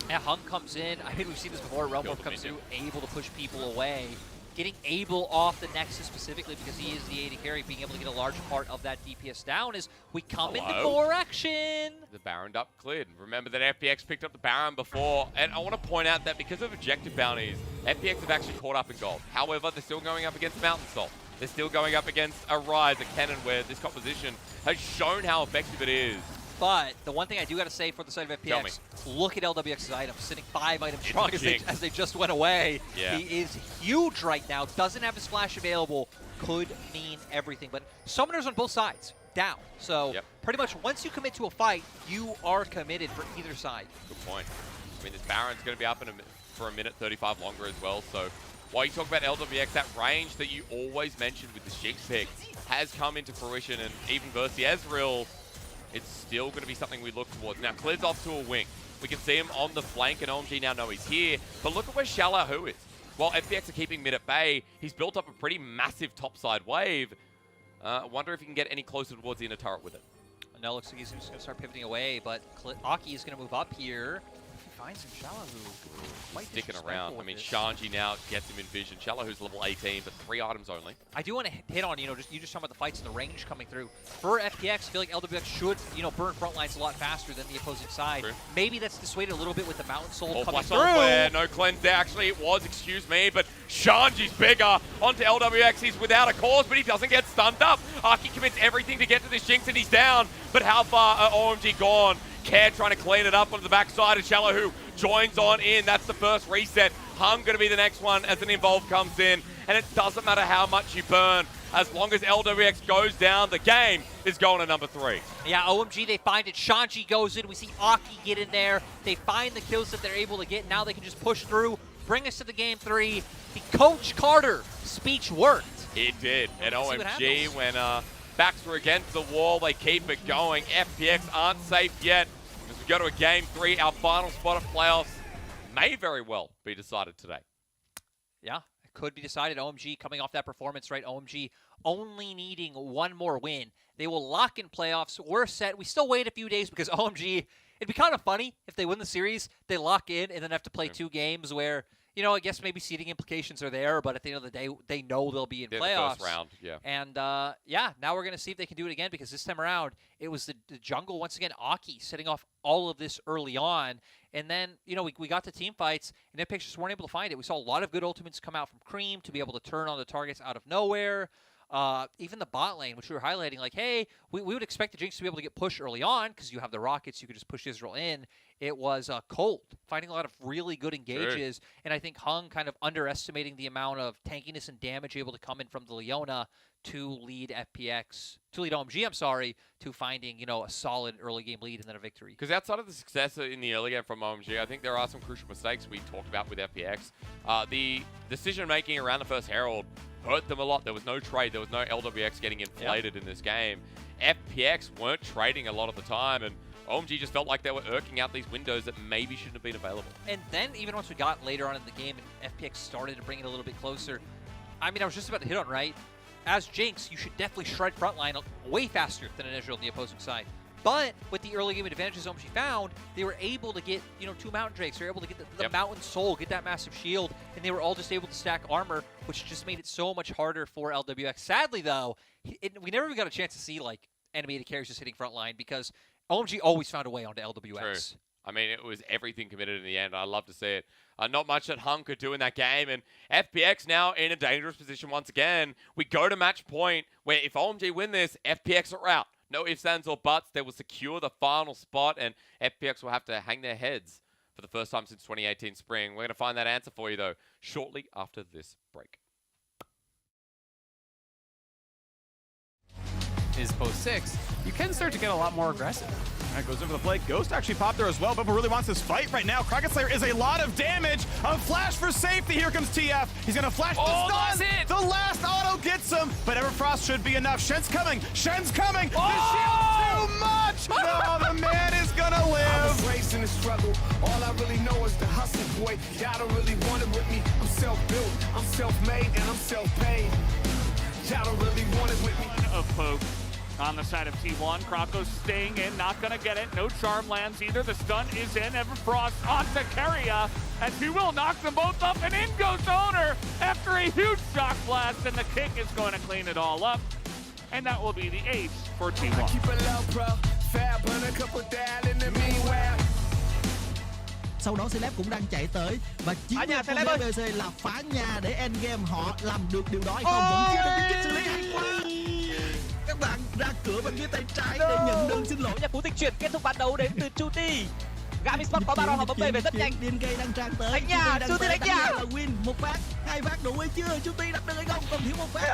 Yeah, Hung comes in. I mean, we've seen this before. Realm Warp comes through, able to push people away. Getting Abel off the Nexus specifically because he is the AD carry, being able to get a large part of that DPS down as we come into more action. The Baron up cleared. Remember that FPX picked up the Baron before, and I want to point out that because of objective bounties, FPX have actually caught up in gold. However, they're still going up against Mountain Salt. They're still going up against a Rise, a Cannon, where this composition has shown how effective it is. But the one thing I do got to say for the side of FPX, look at LWX's items, sitting 5 items strong as they just went away. Yeah. He is huge right now, doesn't have his flash available, could mean everything. But summoners on both sides, down. So pretty much once you commit to a fight, you are committed for either side. Good point. I mean, this Baron's going to be up for a minute 35 longer as well. So while you talk about LWX, that range that you always mentioned with the Jinx pick has come into fruition. And even versus the Ezreal, it's still going to be something we look towards. Now, Klid's off to a wing. We can see him on the flank, and OMG now know he's here. But look at where Shallahu is. While FPX are keeping mid at bay, he's built up a pretty massive topside wave. I wonder if he can get any closer towards the inner turret with it. Now it looks like he's just going to start pivoting away, but Aki is going to move up here. If he finds him, Shallahu might sticking around. I mean, Shanji now gets him in vision. Shallahu level 18, but 3 items only. I do want to hit on, you just talking about the fights and the range coming through. For FPX, I feel like LWX should, burn front lines a lot faster than the opposing side. True. Maybe that's dissuaded a little bit with the Mountain Soul coming plus through. Flare. No cleanse there. Actually, it was, excuse me, but Shanji's bigger onto LWX. He's without a cause, but he doesn't get stunned up. Aki commits everything to get to this Jinx, and he's down. But how far are OMG gone? Care trying to clean it up onto the backside, and Shallahu joins on in. That's the first reset. Hung going to be the next one as an Involve comes in. And it doesn't matter how much you burn. As long as LWX goes down, the game is going to number 3. Yeah, OMG, they find it. Shanji goes in. We see Aki get in there. They find the kills that they're able to get. Now they can just push through, bring us to the game 3. The Coach Carter speech worked. It did. And OMG, when backs were against the wall, they keep it going. FPX aren't safe yet. As we go to a game 3, our final spot of playoffs may very well be decided today. Yeah, it could be decided. OMG coming off that performance, right? OMG only needing one more win. They will lock in playoffs. We're set. We still wait a few days because OMG, it'd be kind of funny if they win the series, they lock in and then have to play 2 games where, I guess maybe seeding implications are there, but at the end of the day, they know they'll be in playoffs. The first round, yeah. And, now we're going to see if they can do it again because this time around, it was the jungle, once again, Aki setting off all of this early on. And then, we got to team fights, and FPX just weren't able to find it. We saw a lot of good ultimates come out from Cream to be able to turn on the targets out of nowhere. Even the bot lane, which we were highlighting, like, hey, we would expect the Jinx to be able to get pushed early on because you have the rockets, you could just push Israel in. It was cold, finding a lot of really good engages, and I think Hung kind of underestimating the amount of tankiness and damage able to come in from the Leona to lead FPX, to lead OMG, to finding, a solid early game lead and then a victory. Because outside of the success in the early game from OMG, I think there are some crucial mistakes we talked about with FPX. The decision-making around the first Herald hurt them a lot. There was no trade. There was no LWX getting inflated in this game. FPX weren't trading a lot of the time, and OMG just felt like they were irking out these windows that maybe shouldn't have been available. And then even once we got later on in the game and FPX started to bring it a little bit closer, I was just about to hit on, right? As Jinx, you should definitely shred frontline way faster than an Ezreal on the opposing side. But with the early game advantages OMG found, they were able to get, 2 Mountain Drakes. They were able to get the Mountain Soul, get that massive shield, and they were all just able to stack armor, which just made it so much harder for LWX. Sadly, though, we never even got a chance to see, animated carries just hitting frontline because OMG always found a way onto LWX. True. I mean, it was everything committed in the end. I love to see it. Not much that Hung could do in that game, and FPX now in a dangerous position once again. We go to match point, where if OMG win this, FPX are out. No ifs, ands, or buts. They will secure the final spot, and FPX will have to hang their heads for the first time since 2018 spring. We're going to find that answer for you, though, shortly after this break. Is post 6, you can start to get a lot more aggressive. That goes over the plate. Ghost actually popped there as well. Bubba really wants this fight right now. Kraken Slayer is a lot of damage. A flash for safety. Here comes TF. He's going to flash the stun. That's it. The last auto gets him, but Everfrost should be enough. Shen's coming. Shen's coming. The shield too much. No, the man is going to live. I was raised in the struggle. All I really know is the hustle, boy. Y'all don't really want it with me. I'm self-built. I'm self-made, and I'm self-paid. Y'all don't really want it with me. Of poke. On the side of T1, Krako's staying in, not gonna get it. No charm lands either. The stun is in. Everfrost onto Keria, and he will knock them both up, and in goes Owner after a huge shock blast, and the kick is going to clean it all up. And that will be the ace for T1. I keep it low, bro. Fab, burn a couple down in the meanwhile. Sau đó Celeb cũng đang chạy tới và chiến thuật của FPX là phá nhà để endgame họ làm được điều đó hay không. Vẫn chưa được cái xử lý hay quá. Các bạn ra cửa bên phía tay trái để nhận đơn xin lỗi. Nhà cú dịch chuyển kết thúc ban đầu đến từ Chuti. Gabi Sport có Baron và bấm B về rất nhanh. Điên cây đang tràn tới. Đánh nhà, Chu Ti đánh nhà. Là win, một phát, hai phát đủ hay chưa? Chu Ti đập được hay không? Còn thiếu một phát.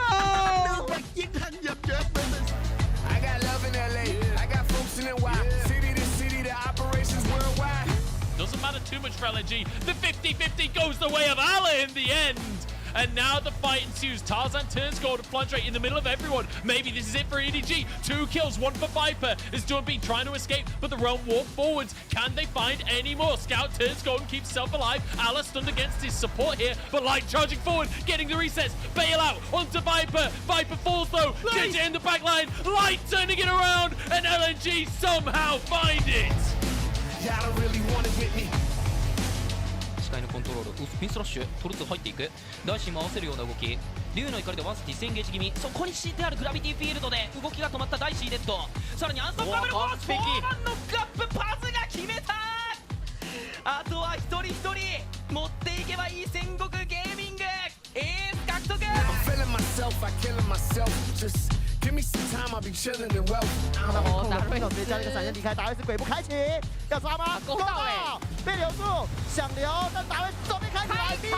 Được và chiến thắng dập chết. I got love in LA. I got folks in NY. City to city, the operations worldwide. Doesn't matter too much for LNG. The 50-50 goes the way of Ala in the end. And now the fight ensues. Tarzan turns gold to plunge right in the middle of everyone. Maybe this is it for EDG. 2 kills, 1 for Viper. Is Doombeat trying to escape, but the Realm walk forwards. Can they find any more? Scout turns gold and keeps himself alive. Ala stunned against his support here, but Light charging forward, getting the resets. Bail out onto Viper. Viper falls though. JJ in the back line. Light turning it around, and LNG somehow find it. Y'all don't really want it with me. 視界のコントロール、スピンスラッシュトルツ入っていく、ダイシーも合わせるような動き、竜の怒りでワンスティ1000ゲージ気味、そこに敷いてあるグラビティフィールドで動きが止まったダイシーデッド、さらにアンストッパブルフォース4番のクラップパスが決めた。あとは一人一人持っていけばいい戦国ゲーミングエース獲得。 I'm feeling myself, I killing myself. Just give me some time, I'll be chilling in wealth. 那么达瑞直接将这个闪现离开，达瑞是鬼步开启，要杀吗？公道嘞，被留住，想留，但达瑞左边开启来第一个，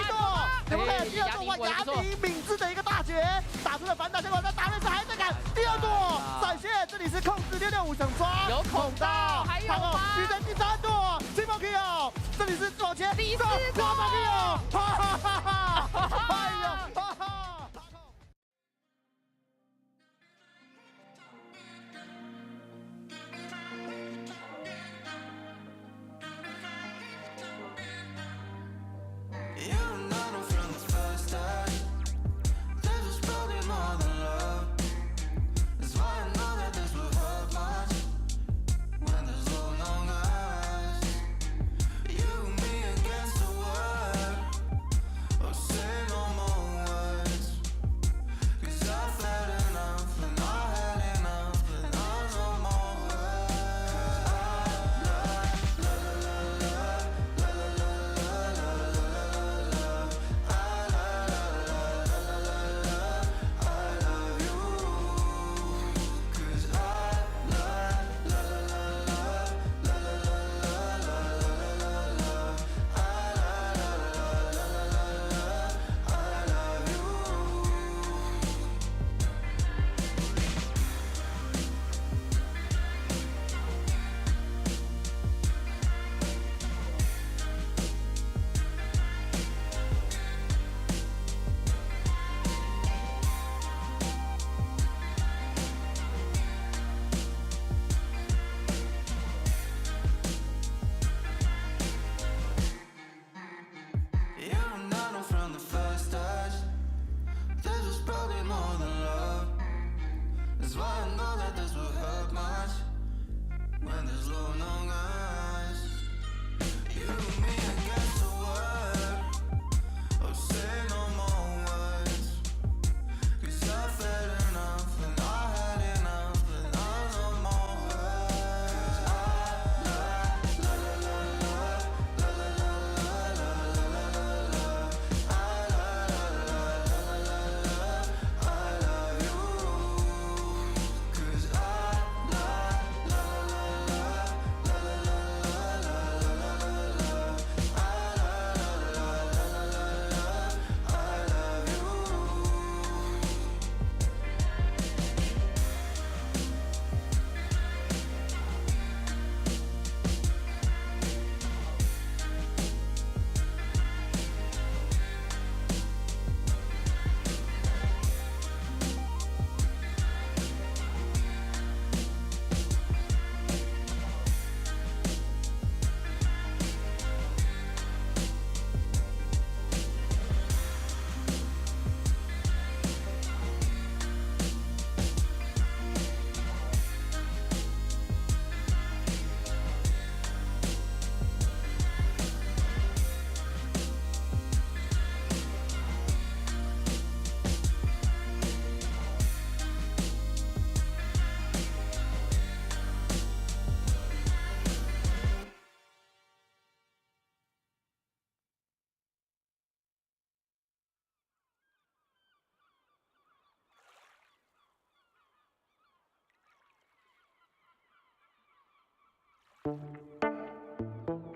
有没有第二个？哇，牙明敏智的一个大绝，打出了反打，结果在达瑞是还在赶第二朵闪现，这里是控制665想抓，有孔道，还有吗？鱼人第3朵 triple kill， 这里是往前第4朵 triple kill， 哈哈哈哈，哎呦，哈哈。 Thank you.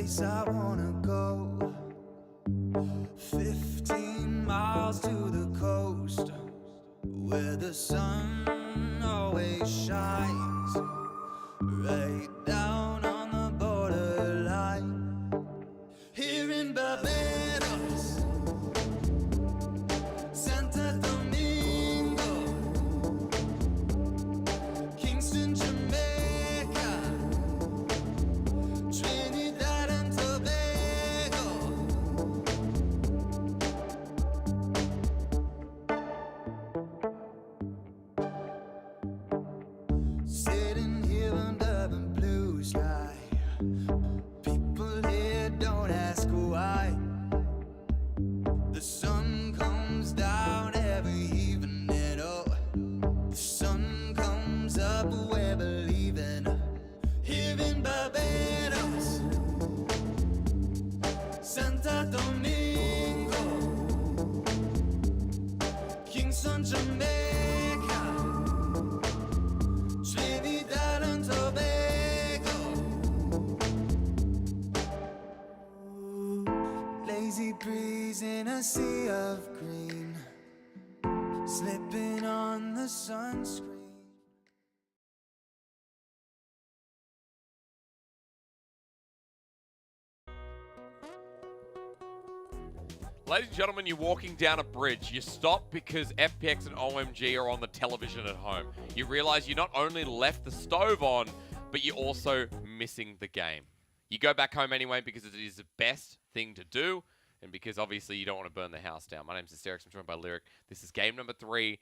place I wanna go. 15 miles to the coast, where the sun always shines, right down on the borderline. Here in Barbados, Santa Domingo, Kingston, Jamaica, Trinidad and Tobago. Sitting here under the blue sky, people here don't ask why. The sun comes down every evening, oh, the sun comes up, we're believing. Here in Barbados, Santa Domingo, Kingston, Jamaica, Trinidad and Tobago. Lazy breeze in a sea of green, slipping on the sunscreen. Ladies and gentlemen, you're walking down a bridge. You stop because FPX and OMG are on the television at home. You realize you not only left the stove on, but you're also missing the game. You go back home anyway because it is the best thing to do, and because obviously you don't want to burn the house down. My name's Hysterix. I'm joined by Lyric. This is game number 3.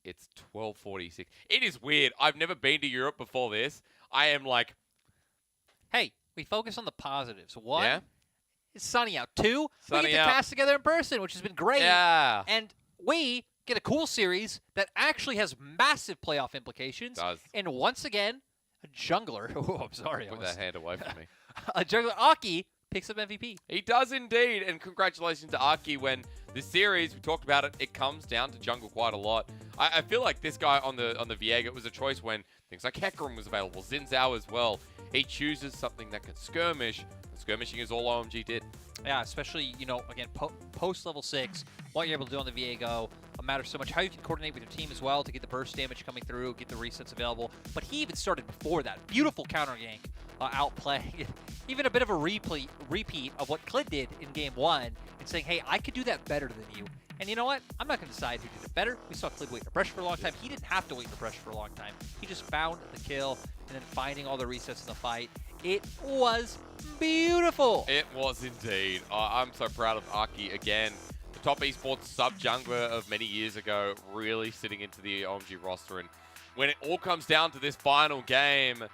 It's 12:46. It is weird. I've never been to Europe before this. I am like... Hey, we focus on the positives. One, Yeah? it's sunny out. Two, we Sunny get to out. pass together in person, which has been great. Yeah. And we get a cool series that actually has massive playoff implications. Does. And once again, a jungler. Oh, I'm sorry. Put that hand away from me. A jungler, Aki, picks up MVP. He does indeed, and congratulations to Aki when the series, we talked about it, it comes down to jungle quite a lot. I feel like this guy on the Viega was a choice when things like Hecarim was available, Xin Zhao as well. He chooses something that can skirmish, and skirmishing is all OMG did. Yeah, especially, you know, again, post level 6, what you're able to do on the Viego matters so much. How you can coordinate with your team as well to get the burst damage coming through, get the resets available. But he even started before that. Beautiful counter gank, outplaying. Even a bit of a repeat of what Clid did in game 1 and saying, hey, I could do that better than you. And you know what? I'm not going to decide who did it better. We saw Clid wait for pressure for a long time. He didn't have to wait for pressure for a long time. He just found the kill and then finding all the resets in the fight. It was beautiful. It was indeed. I'm so proud of Aki again. The top esports sub-jungler of many years ago, really sitting into the OMG roster. And when it all comes down to this final game,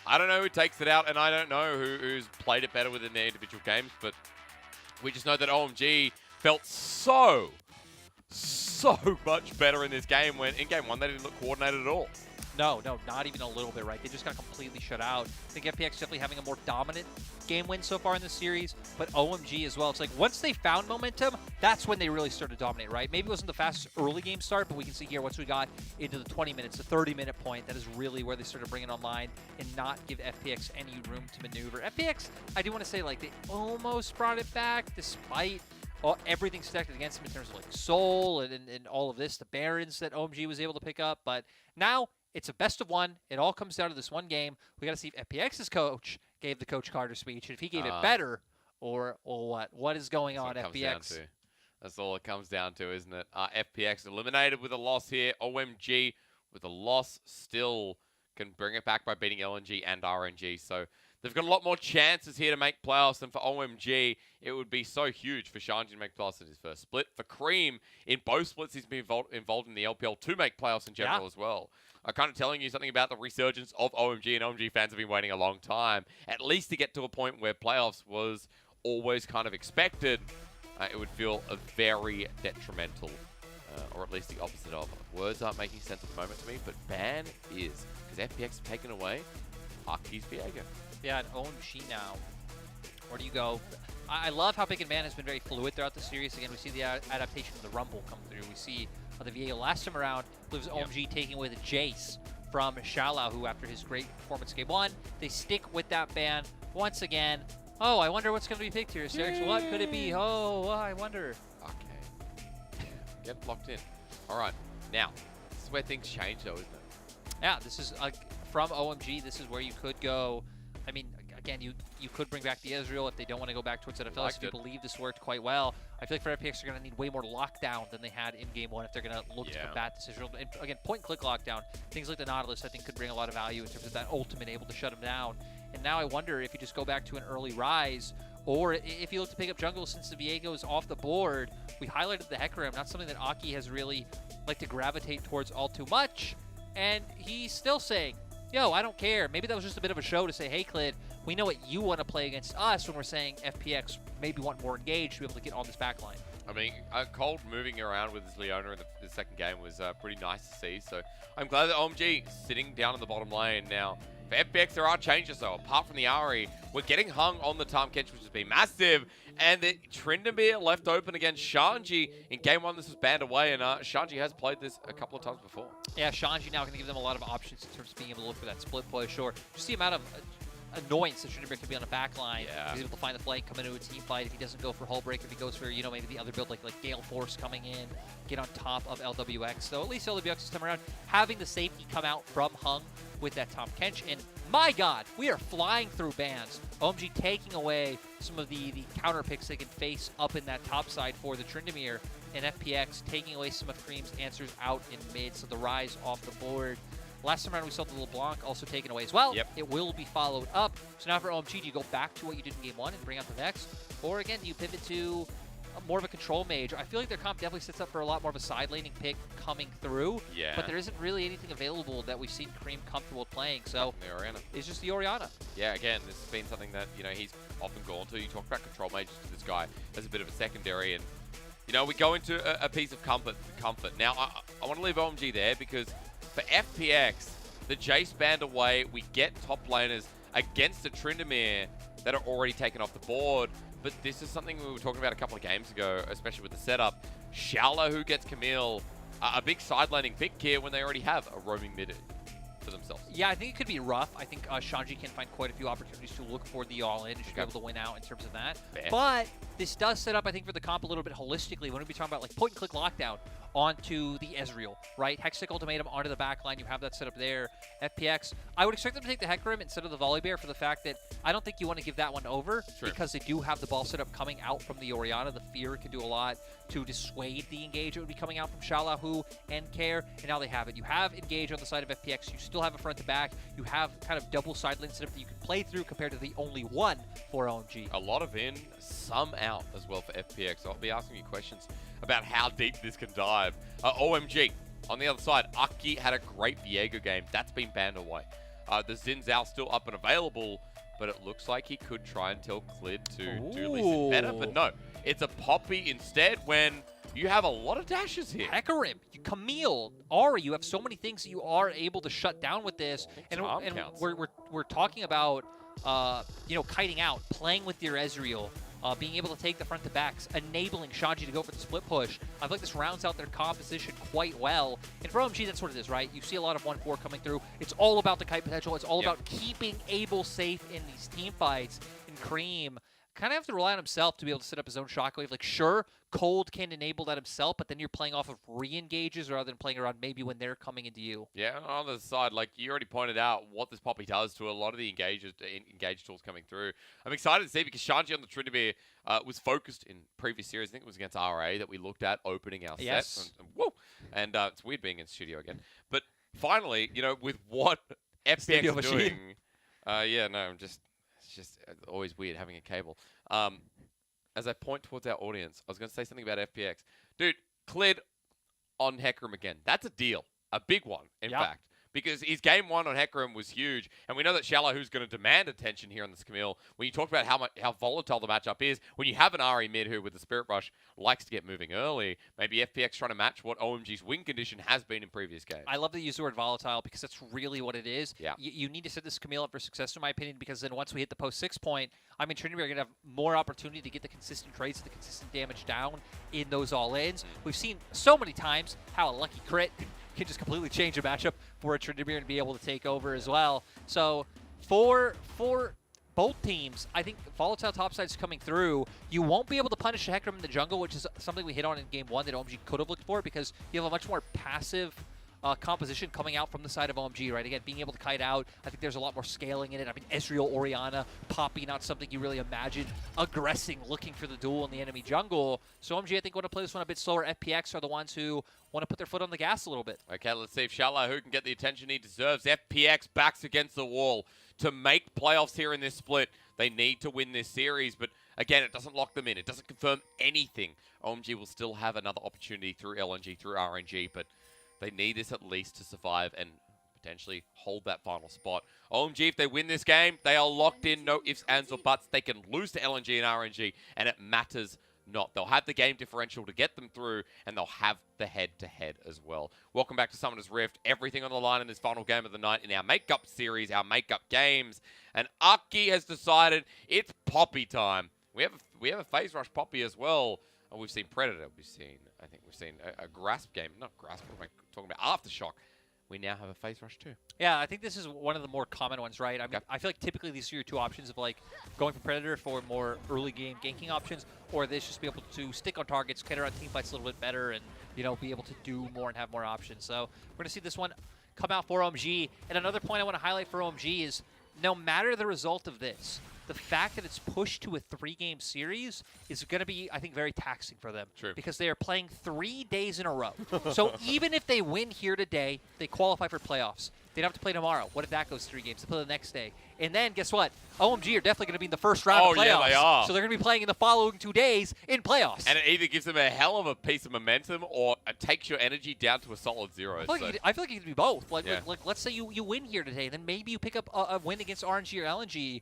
I don't know who takes it out, and I don't know who's played it better within their individual games, but we just know that OMG felt so much better in this game when in game 1 they didn't look coordinated at all. No, not even a little bit, right? They just got completely shut out. I think FPX definitely having a more dominant game win so far in the series, but OMG as well. It's like once they found momentum, that's when they really started to dominate, right? Maybe it wasn't the fastest early game start, but we can see here once we got into the 20 minutes, the 30-minute point, that is really where they started bringing online and not give FPX any room to maneuver. FPX, I do want to say, like, they almost brought it back despite everything stacked against them in terms of, like, Soul and all of this, the Barons that OMG was able to pick up, but now it's a best of one. It all comes down to this one game. We got to see if FPX's coach gave the Coach Carter speech, and if he gave it better, or what? What is going on, FPX? That's all it comes down to, isn't it? FPX eliminated with a loss here. OMG with a loss still can bring it back by beating LNG and RNG. So they've got a lot more chances here to make playoffs than for OMG. It would be so huge for Shanji to make playoffs in his first split. For Cream, in both splits, he's been involved in the LPL to make playoffs in general as well. I'm kind of telling you something about the resurgence of OMG, and OMG fans have been waiting a long time, at least to get to a point where playoffs was always kind of expected. It would feel a very detrimental, or at least the opposite of. Words aren't making sense at the moment to me, but ban is, because FPX have taken away Aki's Viega. Yeah, and OMG now. Where do you go? I love how Big and Man has been very fluid throughout the series. Again, we see the adaptation of the Rumble come through. We see the Viega last time around, lives OMG taking away the Jace from Shala, who after his great performance game 1, they stick with that ban. once again. Oh, I wonder what's going to be picked here, Serix. What could it be? Oh, I wonder. Okay. Get locked in. All right. Now, this is where things change, though, isn't it? Yeah, this is from OMG. This is where you could go. I mean, again, you could bring back the Ezreal if they don't want to go back towards NFL. If you believe this worked quite well, I feel like for FPX, they're going to need way more lockdown than they had in Game 1 if they're going to look to combat this Ezreal. And again, point-and-click lockdown, things like the Nautilus, I think, could bring a lot of value in terms of that ultimate able to shut him down. And now I wonder if you just go back to an early Rise, or if you look to pick up jungle since the Viego is off the board. We highlighted the Hecarim, not something that Aki has really liked to gravitate towards all too much. And he's still saying, yo, I don't care. Maybe that was just a bit of a show to say, hey, Clid, we know what you want to play against us when we're saying FPX maybe want more engaged to be able to get on this back line. I mean, Cold moving around with his Leona in the second game was pretty nice to see. So I'm glad that OMG sitting down in the bottom lane now. For FPX, there are changes, though. Apart from the Ahri, we're getting hung on the Tahm Kench, which has been massive. And the Tryndamere left open against Shanji. In Game 1, this was banned away, and Shanji has played this a couple of times before. Yeah, Shanji now going to give them a lot of options in terms of being able to look for that split push, or just the amount of annoyance that Tryndamere can be on the back line. He's able to find the flank, come into a team fight. If he doesn't go for Hullbreaker, if he goes for, you know, maybe the other build like Gale Force coming in, get on top of LWX. So at least LWX this time around, having the safety come out from Hung with that Tahm Kench. And my God, we are flying through bans. OMG taking away some of the counter picks they can face up in that top side for the Tryndamere, and FPX taking away some of Cream's answers out in mid. So the Rise off the board. Last time around, we saw the LeBlanc also taken away as well. It will be followed up. So now for OMG, do you go back to what you did in Game 1 and bring out the Vex? Or again, do you pivot to more of a control mage? I feel like their comp definitely sets up for a lot more of a side laning pick coming through. But there isn't really anything available that we've seen Cream comfortable playing. So it's just the Orianna. Yeah, again, this has been something that, you know, he's often gone to. You talk about control mages to this guy as a bit of a secondary. And, you know, we go into a piece of comfort. Now, I want to leave OMG there because for FPX, the Jace banned away. We get top laners against the Tryndamere that are already taken off the board. But this is something we were talking about a couple of games ago, especially with the setup. Shala, who gets Camille, a big side laning pick here when they already have a roaming mid for themselves. Yeah, I think it could be rough. I think Shanji can find quite a few opportunities to look for the all-in, just be able to win out in terms of that. But this does set up, I think, for the comp a little bit holistically. When we be talking about like point-and-click lockdown onto the Ezreal, right? Hextech Ultimatum onto the back line. You have that set up there. FPX, I would expect them to take the Hecarim instead of the Volibear for the fact that I don't think you want to give that one over because they do have the ball setup coming out from the Orianna. The Fear can do a lot to dissuade the engage that would be coming out from Shalahu and Care, and now they have it. You have engage on the side of FPX. You still have a front to back. You have kind of double side lane setup that you can play through compared to the only one for OMG. A lot of in, some out as well for FPX. I'll be asking you questions about how deep this can dive. OMG, on the other side, Aki had a great Viego game. That's been banned away. The Xin Zhao still up and available, but it looks like he could try and tell Clid to do Lee better. But no, it's a Poppy instead when you have a lot of dashes here. Hecarim, Camille, Ahri, you have so many things that you are able to shut down with this. And we're talking about, you know, kiting out, playing with your Ezreal, being able to take the front to backs, enabling Shanji to go for the split push. I feel like this rounds out their composition quite well. And for OMG, that's what it is, right? You see a lot of 1-4 coming through. It's all about the kite potential. It's all about keeping Abel safe in these team fights. And Cream kind of have to rely on himself to be able to set up his own shockwave. Like, sure, Cold can enable that himself, but then you're playing off of re-engages rather than playing around maybe when they're coming into you. Yeah, on the side, like you already pointed out what this Poppy does to a lot of the engage tools coming through. I'm excited to see because Shanji on the Tryndamere was focused in previous series. I think it was against RA that we looked at opening our sets. And it's weird being in studio again. But finally, you know, with what FPX is doing, it's just always weird having a cable. As I point towards our audience, I was going to say something about FPX. Dude, Clid on Hecarim again. That's a deal. A big one, in fact. Because his game 1 on Hecarim was huge. And we know that Shalahu going to demand attention here on this Camille. When you talk about how volatile the matchup is, when you have an Ahri mid who, with the Spirit Rush, likes to get moving early, maybe FPX trying to match what OMG's win condition has been in previous games. I love that you use the word volatile because that's really what it is. You need to set this Camille up for success, in my opinion, because then once we hit the post-6 point, I mean, Tryndamere are going to have more opportunity to get the consistent trades, the consistent damage down in those all-ins. We've seen so many times how a lucky crit can just completely change a matchup for a Tryndamere and be able to take over as well. So for both teams, I think Volatile topside's coming through. You won't be able to punish the heck from the jungle, which is something we hit on in Game 1 that OMG could have looked for, because you have a much more passive composition coming out from the side of OMG, right? Again, being able to kite out, I think there's a lot more scaling in it. I mean, Ezreal, Orianna, Poppy, not something you really imagine aggressing, looking for the duel in the enemy jungle. So OMG, I think, want to play this one a bit slower. FPX are the ones who want to put their foot on the gas a little bit. Okay, let's see if Shallow can get the attention he deserves. FPX backs against the wall. To make playoffs here in this split, they need to win this series, but again, it doesn't lock them in. It doesn't confirm anything. OMG will still have another opportunity through LNG, through RNG, but they need this at least to survive and potentially hold that final spot. OMG, if they win this game, they are locked in. No ifs, ands, or buts. They can lose to LNG and RNG, and it matters not. They'll have the game differential to get them through, and they'll have the head-to-head as well. Welcome back to Summoner's Rift. Everything on the line in this final game of the night in our makeup series, our makeup games. And Aki has decided it's Poppy time. We have a phase rush Poppy as well. And we've seen Predator. I think we've seen a Grasp game. Not Grasp, what am I talking about? Aftershock. We now have a phase rush too. Yeah, I think this is one of the more common ones, right? I mean, I feel like typically these are your two options of like going for Predator for more early game ganking options, or this just be able to stick on targets, kite around team fights a little bit better, and be able to do more and have more options. So we're gonna see this one come out for OMG. And another point I want to highlight for OMG is no matter the result of this, the fact that it's pushed to a 3-game series is going to be, I think, very taxing for them. True. Because they are playing 3 days in a row. So even if they win here today, they qualify for playoffs. They don't have to play tomorrow. What if that goes 3 games? They play the next day. And then, guess what? OMG are definitely going to be in the first round of playoffs. Yeah, they are. So they're going to be playing in the following 2 days in playoffs. And it either gives them a hell of a piece of momentum, or it takes your energy down to a solid 0. I feel like it could be both. Like, Yeah. like let's say you win here today, then maybe you pick up a win against RNG or LNG.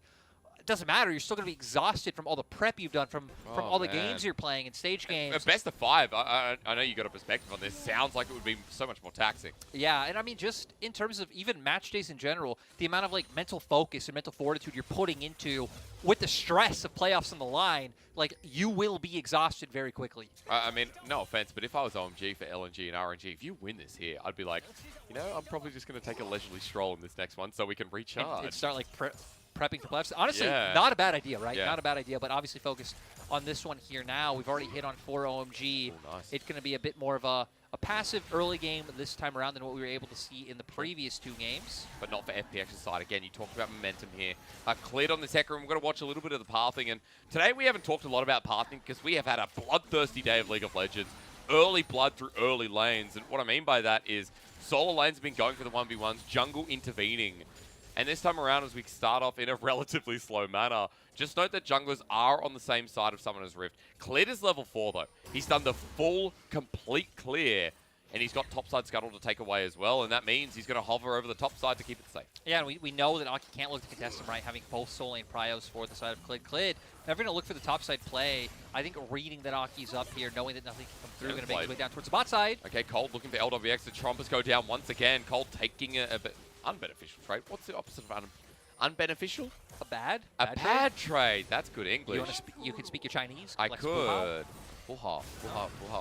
Doesn't matter. You're still going to be exhausted from all the prep you've done, from all the games you're playing and stage games. A best of 5. I know you got a perspective on this. Sounds like it would be so much more taxing. Yeah, and I mean, just in terms of even match days in general, the amount of like mental focus and mental fortitude you're putting into with the stress of playoffs on the line, like you will be exhausted very quickly. I mean, no offense, but if I was OMG for LNG and RNG, if you win this here, I'd be like, I'm probably just going to take a leisurely stroll in this next one so we can recharge. And start like prepping for playoffs. Honestly, Yeah. not a bad idea, right? Yeah. Not a bad idea, but obviously focused on this one here now. We've already hit on 4 OMG. Ooh, nice. It's going to be a bit more of a passive early game this time around than what we were able to see in the previous 2 games. But not for FPX's side. Again, you talked about momentum here. Cleared on this Hecker, and we're going to watch a little bit of the pathing. And today we haven't talked a lot about pathing because we have had a bloodthirsty day of League of Legends. Early blood through early lanes. And what I mean by that is solo lanes have been going for the 1v1s, jungle intervening. And this time around, as we start off in a relatively slow manner, just note that junglers are on the same side of Summoner's Rift. Cleared is level 4, though. He's done the full, complete clear, and he's got topside scuttle to take away as well, and that means he's going to hover over the top side to keep it safe. Yeah, and we know that Aki can't look to contest him, right? Having both soul lane prios for the side of Clid. Clid, never going to look for the topside play. I think reading that Aki's up here, knowing that nothing can come through, going to make his way down towards the bot side. Okay, Cold looking for LWX. The Trompers go down once again. Cold taking a bit unbeneficial trade. What's the opposite of unbeneficial? A bad? A bad trade. That's good English. You can speak your Chinese? I Like could. Full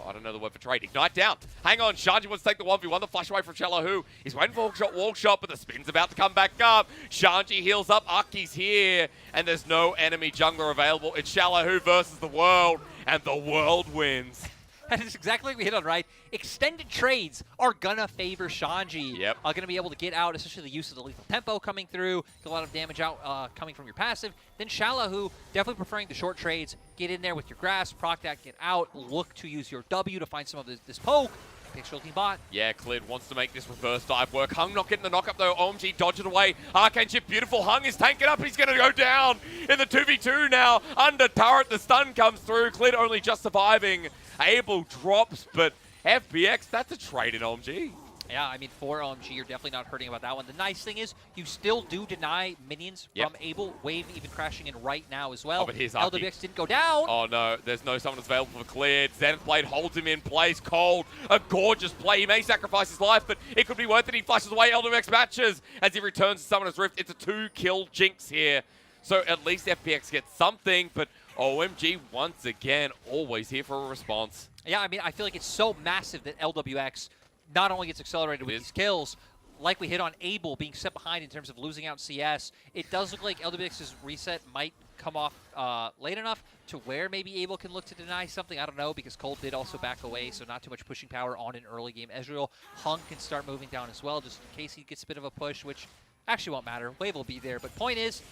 I don't know the word for trade. Ignite down. Hang on. Shanji wants to take the 1v1. The flash away from Shallow. He's waiting for wall shot, but the spin's about to come back up. Shanji heals up. Aki's here, and there's no enemy jungler available. It's Shallow versus the world, and the world wins. That is exactly what we hit on, right? Extended trades are going to favor Shanji. Yep. Going to be able to get out, especially the use of the lethal tempo coming through, get a lot of damage out coming from your passive. Then Shallow, definitely preferring the short trades. Get in there with your grass, proc that, get out, look to use your W to find some of this poke. Pixel team bot. Yeah, Clid wants to make this reverse dive work. Hung not getting the knock up though. OMG dodge it away. Arcane Chip, beautiful. Hung is tanking up. He's going to go down in the 2v2 now. Under turret, the stun comes through. Clid only just surviving. Abel drops, but FPX, that's a trade in OMG. Yeah, I mean, for OMG, you're definitely not hurting about that one. The nice thing is, you still do deny minions from Abel. Wave even crashing in right now as well. Oh, but here's Aki. LWX didn't go down. Oh, no. There's no summoners available for Cleared. Zenith Blade holds him in place. Cold. A gorgeous play. He may sacrifice his life, but it could be worth it. He flashes away LWX matches as he returns to Summoner's Rift. It's a 2-kill jinx here. So at least FPX gets something, but OMG once again always here for a response. Yeah, I mean, I feel like it's so massive that LWX not only gets accelerated with these kills, like we hit on Abel being set behind in terms of losing out CS, it does look like LWX's reset might come off late enough to where maybe Abel can look to deny something. I don't know, because Cole did also back away, so not too much pushing power on an early game Ezreal. Hunk can start moving down as well, just in case he gets a bit of a push, which actually won't matter. Wave will be there. But point is,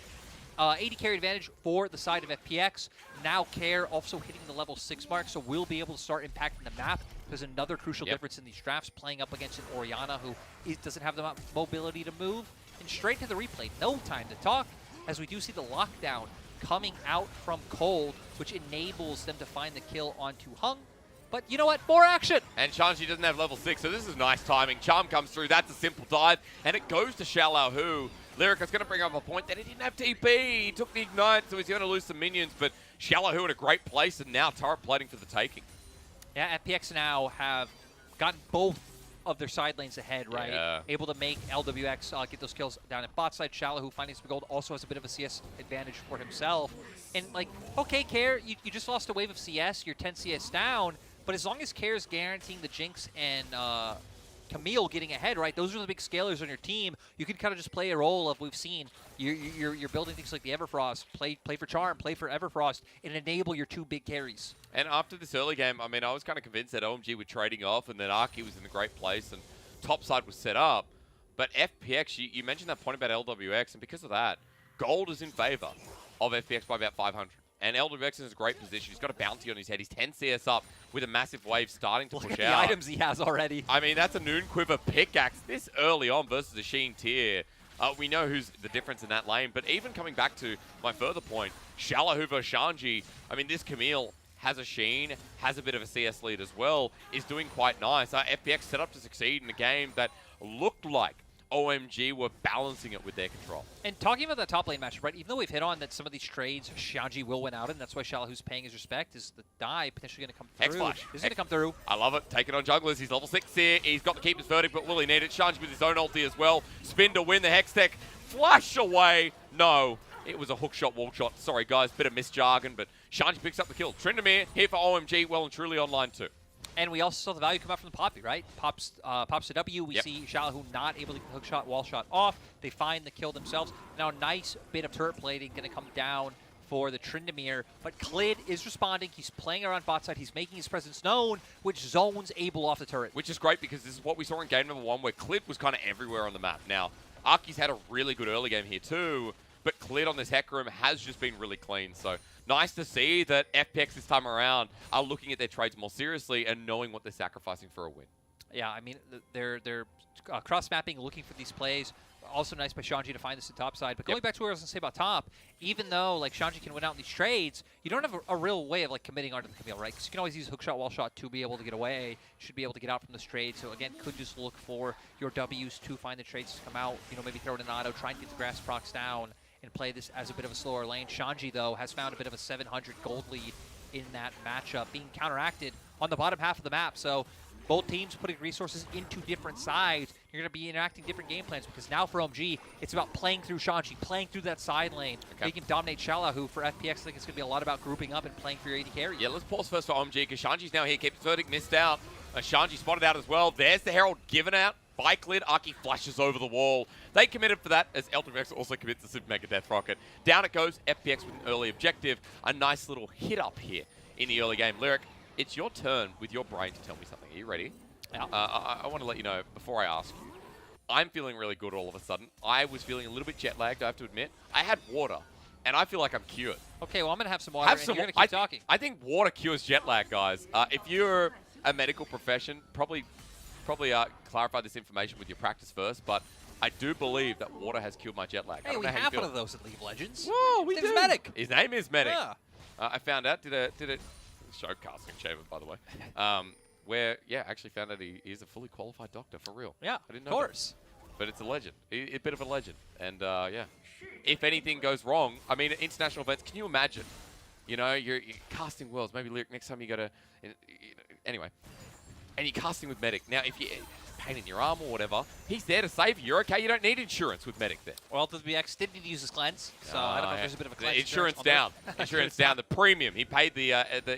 80 carry advantage for the side of FPX. Now Care also hitting the level 6 mark, so we'll be able to start impacting the map. There's another crucial difference in these drafts, playing up against an Orianna who doesn't have the mobility to move. And straight to the replay, no time to talk, as we do see the lockdown coming out from Cold, which enables them to find the kill onto Hung. But you know what? More action! And Shanji doesn't have level 6, so this is nice timing. Charm comes through, that's a simple dive, and it goes to Shallow, who Lyric is going to bring up a point that he didn't have TP. He took the Ignite, so he's going to lose some minions, but Shallow, who in a great place, and now turret plating for the taking. Yeah, FPX now have gotten both of their side lanes ahead, right? Yeah. Able to make LWX get those kills down at bot side. Shallow, who finding some gold, also has a bit of a CS advantage for himself. And, like, okay, Care, you just lost a wave of CS. You're 10 CS down. But as long as Care's guaranteeing the Jinx and Camille getting ahead, right? Those are the big scalers on your team. You can kind of just play a role of, we've seen, you're building things like the Everfrost, play for Charm, play for Everfrost, and enable your 2 big carries. And after this early game, I mean, I was kind of convinced that OMG were trading off and then Arky was in a great place and topside was set up. But FPX, you mentioned that point about LWX, and because of that, gold is in favor of FPX by about 500. And LWX is in a great position. He's got a bounty on his head. He's 10 CS up with a massive wave starting to push out. Look at the items he has already. I mean, that's a Noon Quiver pickaxe this early on versus a Sheen tier. We know who's the difference in that lane. But even coming back to my further point, Shallow versus Shanji, I mean, this Camille has a Sheen, has a bit of a CS lead as well, is doing quite nice. FPX set up to succeed in a game that looked like OMG were balancing it with their control. And talking about that top lane matchup, right? Even though we've hit on that some of these trades, Shanji will win out, and that's why Shallow, who's paying his respect, is the die potentially going to come through. X-Flash. This is going to come through. I love it. Taking on junglers. He's level 6 here. He's got the Keeper's Verdict, but will he need it? Shanji with his own ulti as well. Spin to win the Hex Tech. Flash away. No. It was a hook shot, wall shot. Sorry, guys. Bit of misjargon, but Shanji picks up the kill. Tryndamere here for OMG. Well and truly online too. And we also saw the value come out from the Poppy, right? Pops to W. We see Shallow, who not able to hook shot, wall shot off. They find the kill themselves. Now a nice bit of turret plating going to come down for the Tryndamere. But Clid is responding. He's playing around bot side. He's making his presence known, which zones Abel off the turret. Which is great because this is what we saw in game number 1, where Clid was kind of everywhere on the map. Now, Arky's had a really good early game here too, but Clid on this Heck Room has just been really clean. So nice to see that FPX this time around are looking at their trades more seriously and knowing what they're sacrificing for a win. Yeah, I mean, they're cross-mapping, looking for these plays. Also nice by Shanji to find this in top side. But going back to what I was going to say about top, even though like Shanji can win out in these trades, you don't have a real way of like committing onto the Camille, right? Because you can always use hook shot, wall shot to be able to get away. Should be able to get out from this trade. So again, could just look for your W's to find the trades to come out. You know, maybe throw in an auto, try and get the grass procs down, and play this as a bit of a slower lane. Shanji, though, has found a bit of a 700 gold lead in that matchup, being counteracted on the bottom half of the map. So both teams putting resources into different sides. You're going to be enacting different game plans, because now for OMG, it's about playing through Shanji, playing through that side lane, making him dominate Shallow, who for FPX, I think it's going to be a lot about grouping up and playing for your AD carry. Yeah, let's pause first for OMG, because Shanji's now here. Keeps Verdict missed out. Shanji spotted out as well. There's the Herald given out by Clid. Arky flashes over the wall. They committed for that, as LWX also commits the Super Mega Death Rocket. Down it goes. FPX with an early objective. A nice little hit up here in the early game. Lyric, it's your turn with your brain to tell me something. Are you ready? Yeah. I want to let you know, before I ask you, I'm feeling really good all of a sudden. I was feeling a little bit jet lagged, I have to admit. I had water, and I feel like I'm cured. Okay, well, I'm going to have some water, and you're going to keep talking. I think water cures jet lag, guys. If you're a medical profession, probably clarify this information with your practice first, but I do believe that water has cured my jet lag. Hey, we have one of those at League of Legends. Whoa, we do. Medic. His name is Medic. Yeah. I found out, did a show casting shaver, by the way, where, yeah, actually found out he is a fully qualified doctor, for real. Yeah, I didn't know of course. That. But it's a legend. A bit of a legend. And, yeah, if anything goes wrong, I mean, international events, can you imagine? You know, you're casting worlds. Maybe, Lyric, next time you go to... Anyway. And you're casting with Medic. Now, if you pain in your arm or whatever, he's there to save you. You're okay. You don't need insurance with Medic there. Well, WBX did need to use his cleanse, so I don't know if there's a bit of a cleanse. Insurance down. Insurance down. The premium. He paid the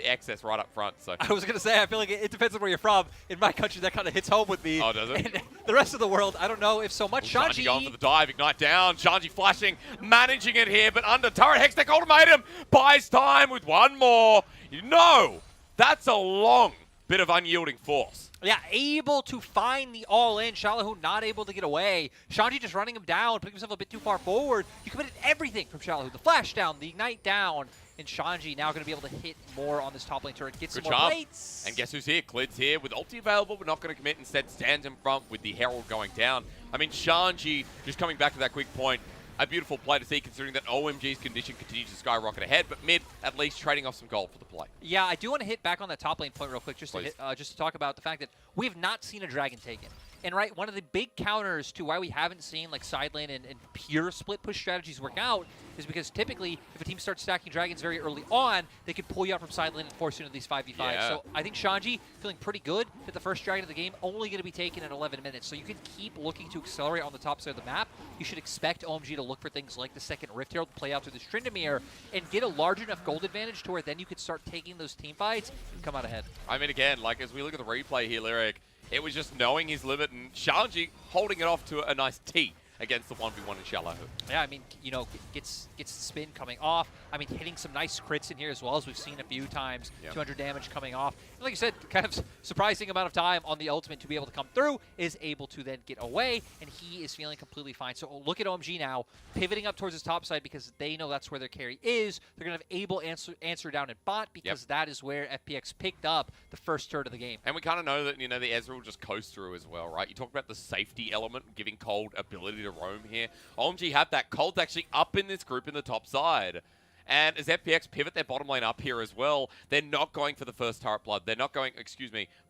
excess right up front. So I was going to say, I feel like it depends on where you're from. In my country, that kind of hits home with me. Oh, does it? And The rest of the world, I don't know if so much. Shanji going for the dive, Ignite down. Shanji flashing, managing it here, but under turret. Hextech ultimatum buys time with one more. No, that's a long bit of unyielding force. Yeah, able to find the all-in. Shallow not able to get away. Shanji just running him down, putting himself a bit too far forward. You committed everything from Shallow. The flash down, the Ignite down, and Shanji now going to be able to hit more on this top lane turret, get some Good more job. plates. And guess who's here? Klid's here with ulti available, but not going to commit. Instead, stands in front with the Herald going down. I mean, Shanji, just coming back to that quick point, a beautiful play to see considering that OMG's condition continues to skyrocket ahead, but mid, at least, trading off some gold for the play. Yeah, I do want to hit back on that top lane point real quick, just to talk about the fact that we have not seen a dragon taken. And right, one of the big counters to why we haven't seen like side lane and pure split push strategies work out is because typically if a team starts stacking dragons very early on, they can pull you out from side lane and force you into these 5v5s. Yeah. So I think Shanji feeling pretty good that the first dragon of the game only going to be taken in 11 minutes. So you can keep looking to accelerate on the top side of the map. You should expect OMG to look for things like the second Rift Herald play out through this Tryndamere and get a large enough gold advantage to where then you could start taking those team fights and come out ahead. I mean, again, like as we look at the replay here, Lyric, it was just knowing his limit and Shanji holding it off to a nice T against the 1v1 in Shallow. Yeah, I mean, you know, gets the spin coming off. I mean, hitting some nice crits in here as well, as we've seen a few times. Yep. 200 damage coming off. And like you said, kind of surprising amount of time on the ultimate to be able to come through, is able to then get away, and he is feeling completely fine. So look at OMG now, pivoting up towards his top side because they know that's where their carry is. They're going to have able answer down in bot because that is where FPX picked up the first third of the game. And we kind of know that, you know, the Ezreal will just coast through as well, right? You talk about the safety element, giving Cold ability to roam here. OMG have that. Cold's actually up in this group in the top side. And as FPX pivot their bottom lane up here as well, they're not going for the first turret blood. They're not going,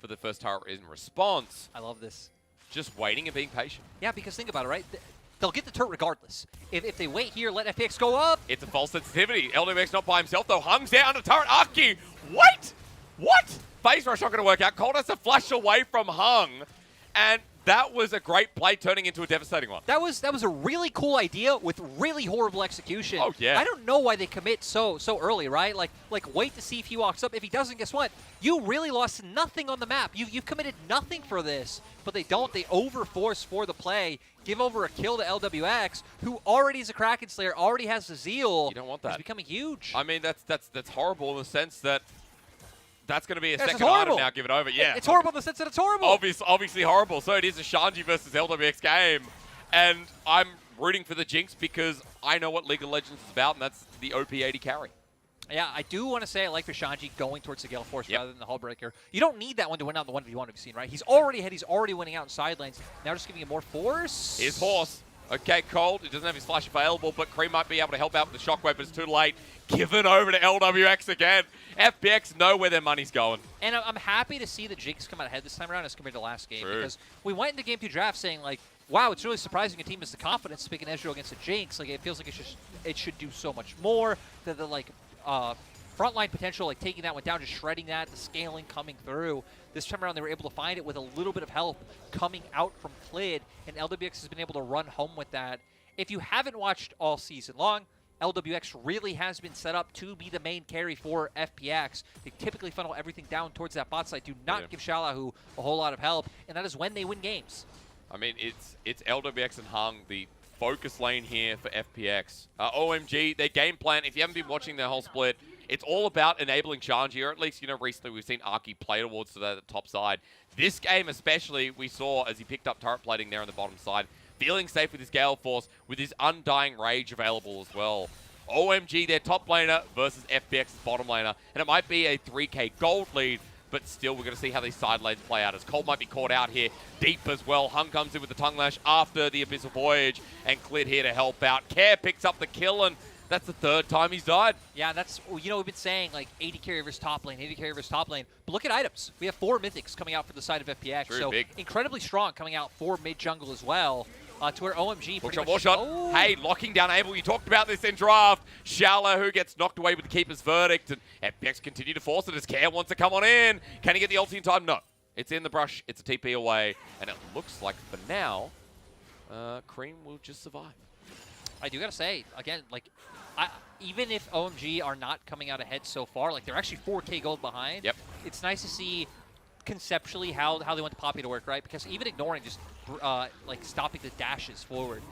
for the first turret in response. I love this. Just waiting and being patient. Yeah, because think about it, right? They'll get the turret regardless. If they wait here, let FPX go up. It's a false sensitivity. LWX not by himself, though. Hung's down to turret. Aki, wait! What? Phase rush not going to work out. Cold has to flash away from Hung. And that was a great play turning into a devastating one. That was a really cool idea with really horrible execution. Oh, yeah. I don't know why they commit so early, right? Like wait to see if he walks up. If he doesn't, guess what? You really lost nothing on the map. You've committed nothing for this, but they don't. They overforce for the play, give over a kill to LWX, who already is a Kraken Slayer, already has the zeal. You don't want that. He's becoming huge. I mean, that's horrible in the sense that that's going to be a second item now. Give it over. Yeah. It's horrible in the sense that it's horrible. Obviously horrible. So it is a Shanji versus LWX game. And I'm rooting for the Jinx because I know what League of Legends is about, and that's the OP80 carry. Yeah, I do want to say I like for Shanji going towards the Gale Force rather than the Hullbreaker. You don't need that one to win out in the 1v1 we've seen, right? He's already ahead. He's already winning out in side lanes. Now just giving him more force. Here's Horse. Okay, Cold. He doesn't have his flash available, but Cream might be able to help out with the Shockwave, but it's too late. Given over to LWX again. FPX know where their money's going. And I'm happy to see the Jinx come out ahead this time around as compared to last game. True. Because we went into Game 2 draft saying, like, wow, it's really surprising a team has the confidence to pick an Ezreal against a Jinx. Like, it feels like it should do so much more. The like, frontline potential, like taking that one down, just shredding that, the scaling coming through. This time around, they were able to find it with a little bit of help coming out from Klid, and LWX has been able to run home with that. If you haven't watched all season long, LWX really has been set up to be the main carry for FPX. They typically funnel everything down towards that bot side, do not give Shallahu a whole lot of help, and that is when they win games. I mean, it's LWX and Hung, the focus lane here for FPX. OMG, their game plan, if you haven't been watching their whole split, it's all about enabling Shanji, or at least, you know, recently we've seen Aki play towards the top side. This game especially, we saw as he picked up turret plating there on the bottom side, feeling safe with his Gale Force, with his Undying Rage available as well. OMG, their top laner versus FPX's bottom laner, and it might be a 3k gold lead, but still we're going to see how these side lanes play out, as Cold might be caught out here deep as well. Hung comes in with the Tongue Lash after the Abyssal Voyage, and Klid here to help out. Care picks up the kill, and that's the third time he's died. Yeah, that's, you know, we've been saying like 80 carry versus top lane, 80 carry versus top lane. But look at items. We have 4 mythics coming out for the side of FPX. True, so big. incredibly strong coming out for mid jungle as well. To where OMG pretty much... Shot. Oh. Hey, locking down Abel. You talked about this in draft. Shallow, who gets knocked away with the Keeper's Verdict, and FPX continue to force it as Care wants to come on in. Can he get the ulti in time? No. It's in the brush. It's a TP away. And it looks like, for now, Cream will just survive. I do got to say, again, like, even if OMG are not coming out ahead so far, like, they're actually 4k gold behind. Yep. It's nice to see conceptually how they want the Poppy to work, right? Because even ignoring just like stopping the dashes forward,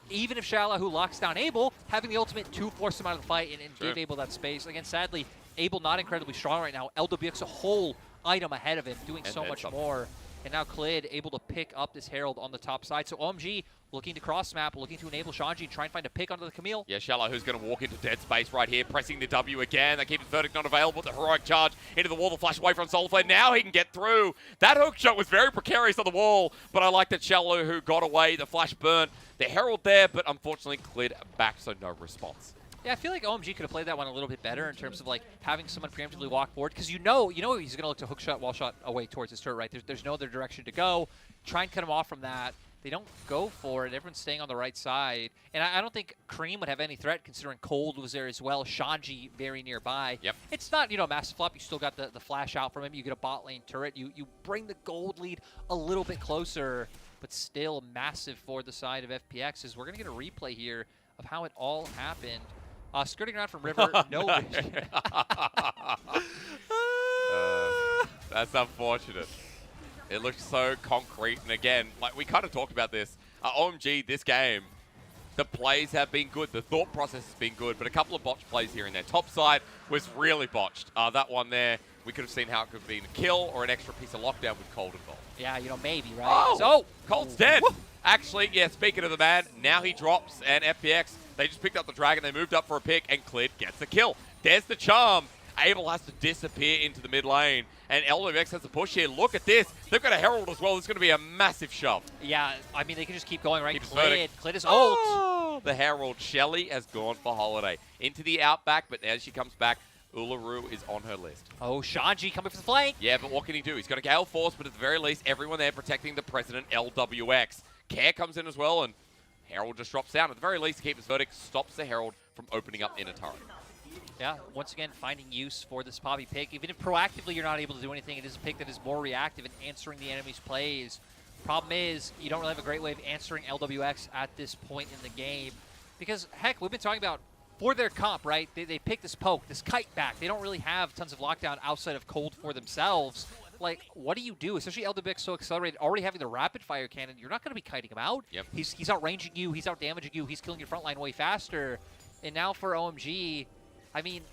even if Shallow locks down Abel, having the ultimate to force him out of the fight and give Abel that space. Again, sadly, Abel not incredibly strong right now. LWX a whole item ahead of him, doing so much more. And now Clid able to pick up this Herald on the top side. So OMG looking to cross map, looking to enable Shanji, try and find a pick onto the Camille. Yeah, Shallow who's going to walk into dead space right here, pressing the W again. They keep his verdict not available. The heroic charge into the wall, the flash away from Soulflare. Now he can get through. That hook shot was very precarious on the wall, but I like that Shallow who got away. The flash burnt. The Herald there, but unfortunately Clid back, so no response. Yeah, I feel like OMG could have played that one a little bit better in terms of like having someone preemptively walk forward, because you know he's going to look to hook shot, wall shot away towards his turret, right? There's no other direction to go. Try and cut him off from that. They don't go for it. Everyone's staying on the right side. And I don't think Cream would have any threat considering Cold was there as well. Shanji very nearby. Yep. It's not, a massive flop. You still got the flash out from him. You get a bot lane turret. You bring the gold lead a little bit closer, but still massive for the side of FPX. As we're going to get a replay here of how it all happened. Skirting around from River, no vision. That's unfortunate. It looks so concrete, and again, like we kind of talked about this, OMG, this game, the plays have been good, the thought process has been good, but a couple of botched plays here and there. Top side was really botched. That one there, we could have seen how it could have been a kill or an extra piece of lockdown with Cold involved. Yeah, maybe, right? Oh, so Cold's dead. Woo. Actually, yeah, speaking of the man, now he drops, and FPX, they just picked up the dragon, they moved up for a pick, and Clid gets the kill. There's the charm. Abel has to disappear into the mid lane, and LWX has to push here. Look at this. They've got a Herald as well. This is going to be a massive shove. Yeah, I mean, they can just keep going, right? Clid is ult. Oh, the Herald. Shelly has gone for Holiday. Into the outback, but as she comes back, Uluru is on her list. Oh, Shanji coming for the flank. Yeah, but what can he do? He's got a Gale Force, but at the very least, everyone there protecting the President, LWX. Care comes in as well, and Herald just drops down. At the very least, to keep his verdict, stops the Herald from opening up inner turret. Yeah, once again, finding use for this Poppy pick. Even if proactively you're not able to do anything, it is a pick that is more reactive in answering the enemy's plays. Problem is, you don't really have a great way of answering LWX at this point in the game. Because, heck, we've been talking about, for their comp, right, they pick this poke, this kite back. They don't really have tons of lockdown outside of Cold for themselves. Like, what do you do? Especially LWX so accelerated, already having the rapid fire cannon, you're not going to be kiting him out. Yep. He's outranging you, he's out-damaging you, he's killing your front line way faster. And now for OMG, I mean,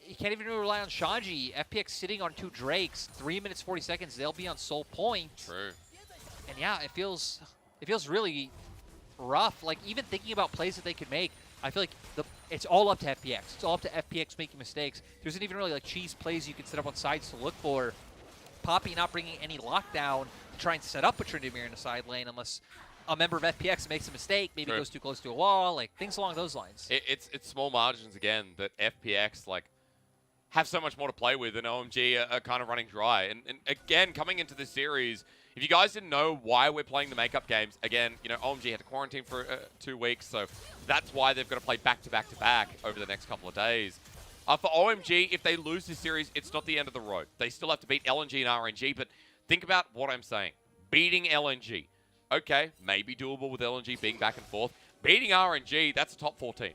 you can't even really rely on Shanji. FPX sitting on 2 Drakes, 3 minutes 40 seconds. They'll be on Soul Point. True. And yeah, it feels really rough. Like even thinking about plays that they could make, I feel like it's all up to FPX. It's all up to FPX making mistakes. There isn't even really like cheese plays you can set up on sides to look for. Poppy not bringing any lockdown to try and set up a Tryndamere in the side lane unless a member of FPX makes a mistake, maybe goes too close to a wall, like things along those lines. It's small margins again that FPX like have so much more to play with, and OMG are kind of running dry. And again, coming into this series, if you guys didn't know why we're playing the makeup games, again, OMG had to quarantine for 2 weeks, so that's why they've got to play back to back to back over the next couple of days. For OMG, if they lose this series, it's not the end of the road. They still have to beat LNG and RNG, but think about what I'm saying. Beating LNG. Okay, maybe doable with LNG being back and forth. Beating RNG, that's a top 14.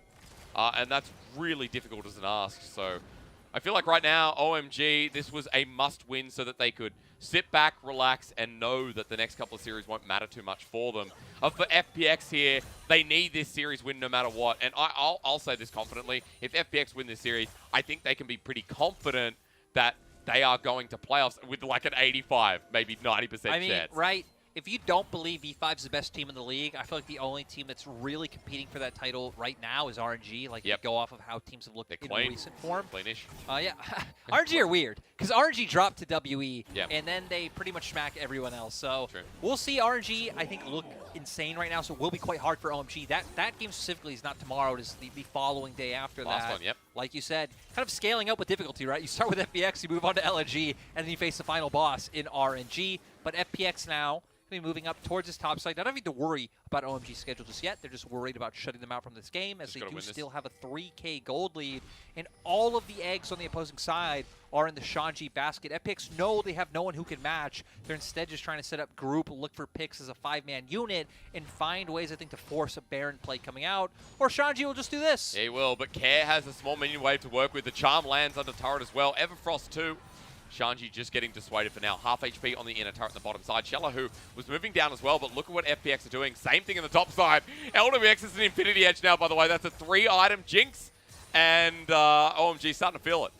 And that's really difficult as an ask. So I feel like right now, OMG, this was a must-win so that they could sit back, relax, and know that the next couple of series won't matter too much for them. For FPX here, they need this series win no matter what. And I'll say this confidently. If FPX win this series, I think they can be pretty confident that they are going to playoffs with like an 85, maybe 90% chance. Right. If you don't believe V5 is the best team in the league, I feel like the only team that's really competing for that title right now is RNG. Like, you go off of how teams have looked in recent form. Cleanish. Yeah. RNG are weird, because RNG dropped to WE, and then they pretty much smack everyone else. So we'll see RNG, I think, look insane right now, so it will be quite hard for OMG. That game specifically is not tomorrow. It is the following day after Last that. one, Like you said, kind of scaling up with difficulty, right? You start with FPX, you move on to LNG, and then you face the final boss in RNG. But FPX now moving up towards this top side. Not having to worry about OMG's schedule just yet. They're just worried about shutting them out from this game as they do still have a 3K gold lead. And all of the eggs on the opposing side are in the Shanji basket. FPX know they have no one who can match. They're instead just trying to set up group, look for picks as a 5-man unit, and find ways, I think, to force a Baron play coming out. Or Shanji will just do this. He will, but Care has a small minion wave to work with. The charm lands under turret as well. Everfrost too. Shanji just getting dissuaded for now. Half HP on the inner turret on the bottom side. Shallow, who was moving down as well, but look at what FPX are doing. Same thing in the top side. LWX is an Infinity Edge now, by the way. That's a 3-item Jinx, and OMG starting to feel it.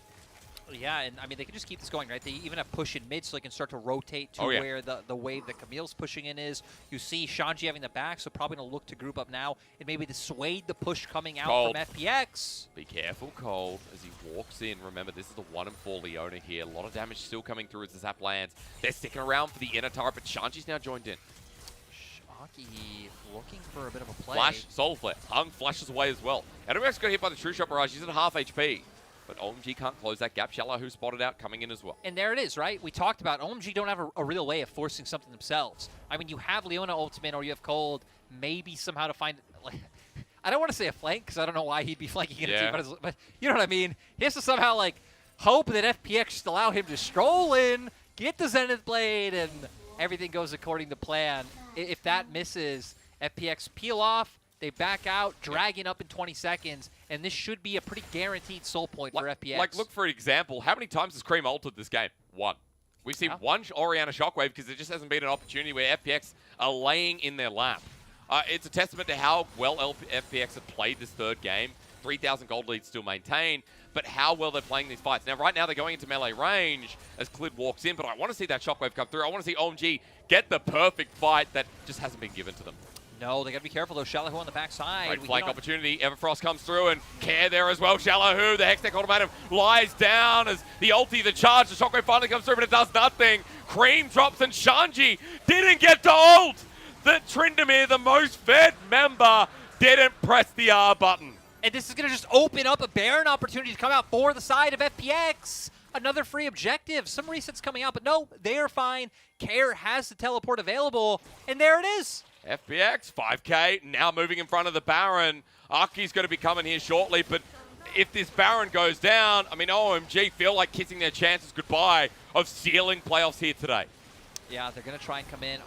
Yeah, and I mean, they can just keep this going, right? They even have push in mid, so they can start to rotate to where the wave that Camille's pushing in is. You see Shanji having the back, so probably going to look to group up now and maybe dissuade the push coming out from FPX. Be careful, Cold, as he walks in. Remember, this is the 1-4 Leona here. A lot of damage still coming through as the zap lands. They're sticking around for the inner turret, but Shanji's now joined in. Aki looking for a bit of a play. Flash, Soul Flare. Hung flashes away as well. LWX got hit by the True Shot Barrage. He's at half HP. But OMG can't close that gap. Shallow, who spotted out, coming in as well. And there it is, right? We talked about OMG don't have a real way of forcing something themselves. I mean, you have Leona ultimate or you have Cold, maybe somehow to find, like, I don't want to say a flank because I don't know why he'd be flanking in a team, but you know what I mean? He has to somehow, like, hope that FPX just allow him to stroll in, get the Zenith Blade, and everything goes according to plan. If that misses, FPX peel off, they back out, dragging up in 20 seconds, and this should be a pretty guaranteed soul point for FPX. Like, look for an example. How many times has Cream ulted this game? One. We've seen one Orianna Shockwave because there just hasn't been an opportunity where FPX are laying in their lap. It's a testament to how well FPX have played this third game. 3,000 gold lead still maintained, but how well they're playing these fights. Now, right now, they're going into melee range as Clid walks in, but I want to see that Shockwave come through. I want to see OMG get the perfect fight that just hasn't been given to them. No, they got to be careful, though. Shallow on the backside. Great flank opportunity. Everfrost comes through, and Care there as well. Shallow, the Hextech ultimatum lies down as the ulti, the charge, the Shockwave finally comes through, but it does nothing. Cream drops, and Shanji didn't get to ult. The Tryndamere, the most fed member, didn't press the R button. And this is going to just open up a Baron opportunity to come out for the side of FPX. Another free objective. Some resets coming out, but no, they are fine. Care has the teleport available, and there it is. FPX, 5K, now moving in front of the Baron. Aki's going to be coming here shortly, but if this Baron goes down, I mean, OMG feel like kissing their chances goodbye of sealing playoffs here today. Yeah, they're going to try and come in.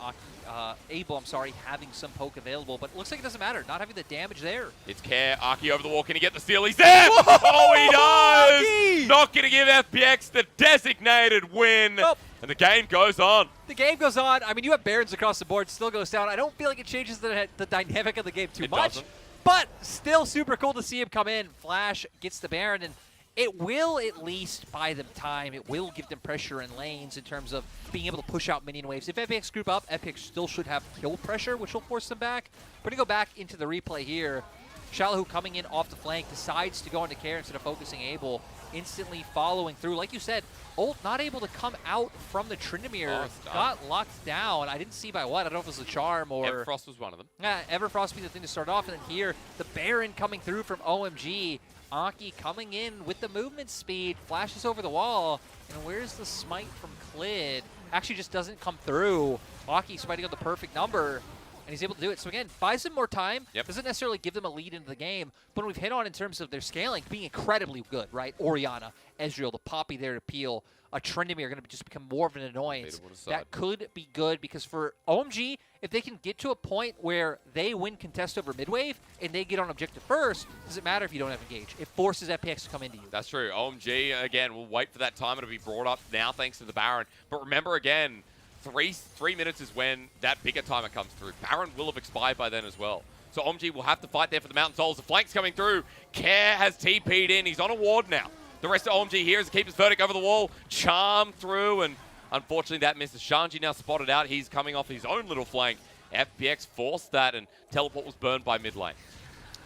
Abel, having some poke available, but it looks like it doesn't matter. Not having the damage there. It's Care. Aki over the wall. Can he get the steal? He's there! Whoa! Oh, he does! Aki! Not going to give FPX the designated win. Nope. And the game goes on. The game goes on. I mean, you have Barons across the board. Still goes down. I don't feel like it changes the dynamic of the game too much. Doesn't. But still super cool to see him come in. Flash gets the Baron, and it will at least buy them time. It will give them pressure in lanes in terms of being able to push out minion waves. If FPX group up, FPX still should have kill pressure, which will force them back. We're going to go back into the replay here. Shallow coming in off the flank, decides to go into Care instead of focusing Abel, instantly following through. Like you said, ult not able to come out from the Tryndamere. Got locked down. I didn't see by what. I don't know if it was a charm or... Everfrost was one of them. Yeah, Everfrost be the thing to start off. And then here, the Baron coming through from OMG. Aki coming in with the movement speed, flashes over the wall. And where's the smite from Clid? Actually just doesn't come through. Aki smiting on the perfect number. And he's able to do it. So again, buys them more time. Doesn't necessarily give them a lead into the game. But we've hit on in terms of their scaling being incredibly good, right? Orianna, Ezreal, the Poppy there to peel. A Tryndamere are going to just become more of an annoyance. That could be good because for OMG, if they can get to a point where they win contest over midwave and they get on objective first, does it matter if you don't have engage? It forces FPX to come into you. That's true. OMG, again, we'll wait for that time. It'll be brought up now thanks to the Baron. But remember, again, 3 minutes is when that bigger timer comes through. Baron will have expired by then as well. So OMG will have to fight there for the Mountain Souls. The flank's coming through. Care has TP'd in. He's on a ward now. The rest of OMG here is to keep his verdict over the wall. Charm through, and unfortunately that misses. Shanji now spotted out. He's coming off his own little flank. FPX forced that, and teleport was burned by mid lane.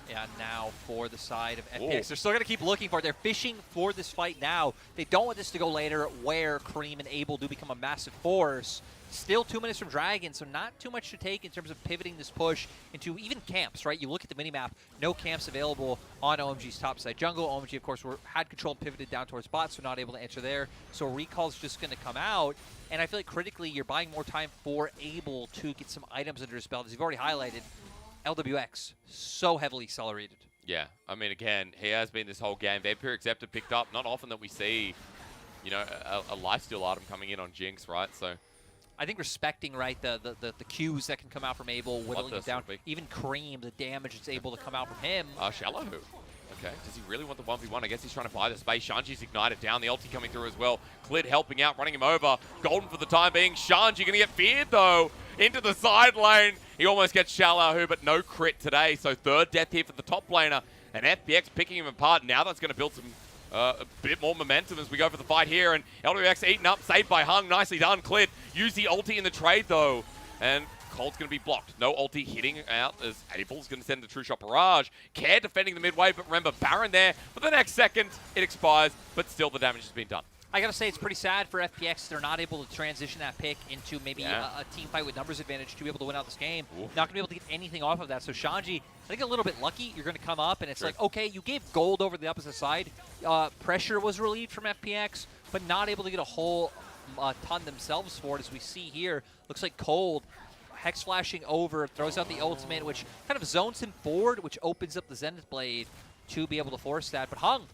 Yeah, now for the side of FPX. They're still going to keep looking for it. They're fishing for this fight now. They don't want this to go later where Kareem and Abel do become a massive force. Still 2 minutes from Dragon, so not too much to take in terms of pivoting this push into even camps, right? You look at the minimap, no camps available on OMG's top side jungle. OMG, of course, had control and pivoted down towards bot, so not able to answer there. So Recall's just going to come out, and I feel like critically, you're buying more time for Abel to get some items under his belt. As you've already highlighted, LWX, so heavily accelerated. Yeah, I mean, again, he has been this whole game. Vampire Acceptor picked up. Not often that we see, you know, a lifesteal item coming in on Jinx, right? So I think respecting, right, the Qs that can come out from Abel, whittling it down. Even Cream, the damage that's able to come out from him. Shallow. Okay, does he really want the 1v1? I guess he's trying to buy the space. Shanji's ignited down, the ulti coming through as well. Clid helping out, running him over. Golden for the time being. Shanji going to get feared, though, into the side lane. He almost gets Shallow, but no crit today. So third death here for the top laner. And FPX picking him apart. Now that's going to build some a bit more momentum as we go for the fight here. And LWX eaten up, saved by Hung. Nicely done, Clid. Use the ulti in the trade, though. And Cold's going to be blocked. No ulti hitting out as Abel's going to send the True Shot Barrage. Care defending the midway, but remember, Baron there for the next second. It expires, but still the damage has been done. I gotta say, it's pretty sad for FPX. They're not able to transition that pick into maybe a team fight with numbers advantage to be able to win out this game. Ooh. Not gonna be able to get anything off of that. So Shanji, I think a little bit lucky. You're gonna come up and it's like, okay, you gave gold over the opposite side. Pressure was relieved from FPX, but not able to get a whole ton themselves for it, as we see here. Looks like Cold Hex flashing over, throws out the ultimate, which kind of zones him forward, which opens up the Zenith Blade to be able to force that. But Hung,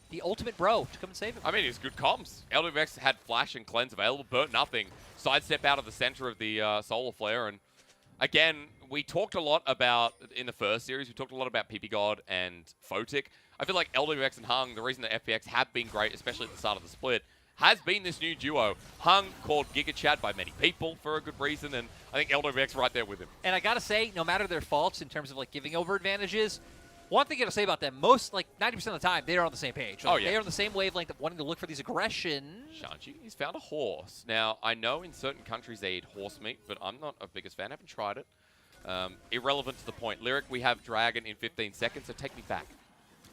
the ultimate bro, to come and save him. I mean, it's good comms. LWX had Flash and Cleanse available, burnt nothing. Sidestep out of the center of the Solar Flare. And again, we talked a lot about, in the first series, we talked a lot about PP God and Photic. I feel like LWX and Hung, the reason that FPX have been great, especially at the start of the split, has been this new duo. Hung called Giga Chad by many people for a good reason, and I think LWX right there with him. And I gotta say, no matter their faults in terms of like giving over advantages, one thing I gotta say about them, most, like 90% of the time, they are on the same page. Like, they are on the same wavelength of wanting to look for these aggressions. Shanji, he's found a horse. Now, I know in certain countries they eat horse meat, but I'm not a biggest fan. I haven't tried it. Irrelevant to the point. Lyric, we have Dragon in 15 seconds, so take me back.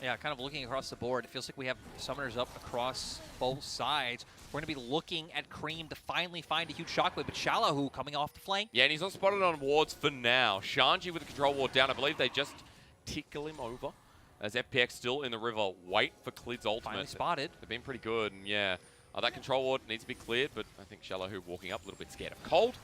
Yeah, kind of looking across the board, it feels like we have summoners up across both sides. We're going to be looking at Cream to finally find a huge shockwave, but Shallow coming off the flank. Yeah, and he's not spotted on wards for now. Shanji with the control ward down. I believe they just tickle him over as FPX still in the river. Wait for Clid's ultimate. Finally spotted. They've been pretty good, and yeah, that control ward needs to be cleared, but I think Shallow walking up a little bit scared of Cold.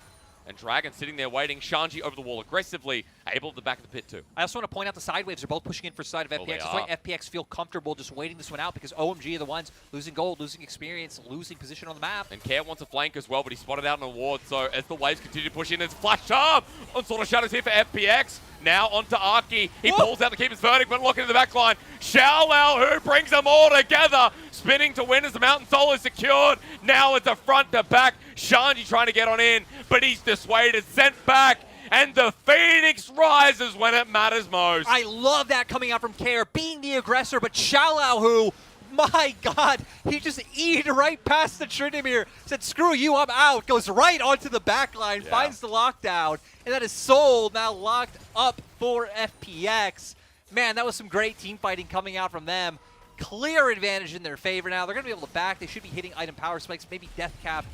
And Dragon sitting there waiting. Shanji over the wall aggressively, able to the back of the pit too. I also want to point out the side waves are both pushing in for side of FPX. That's why FPX feel comfortable just waiting this one out, because OMG are the ones losing gold, losing experience, losing position on the map. And Care wants a flank as well, but he's spotted out on a ward. So as the waves continue to push in, there's Flash Charm on Sword of Shadows here for FPX. Now onto Arky. He pulls out to keep his verdict, but looking at the back line. Xiao who brings them all together. Spinning to win as the Mountain Soul is secured. Now it's a front to back. Shanji trying to get on in, but he's dissuaded, sent back. And the Phoenix rises when it matters most. I love that coming out from Care, being the aggressor, but Xiao, my God, he just eated right past the Tryndamere, said, screw you, I'm out, goes right onto the back line, finds the lockdown, and that is Soul now locked up for FPX. Man, that was some great team fighting coming out from them. Clear advantage in their favor now. They're going to be able to back. They should be hitting item power spikes, maybe Death Cap.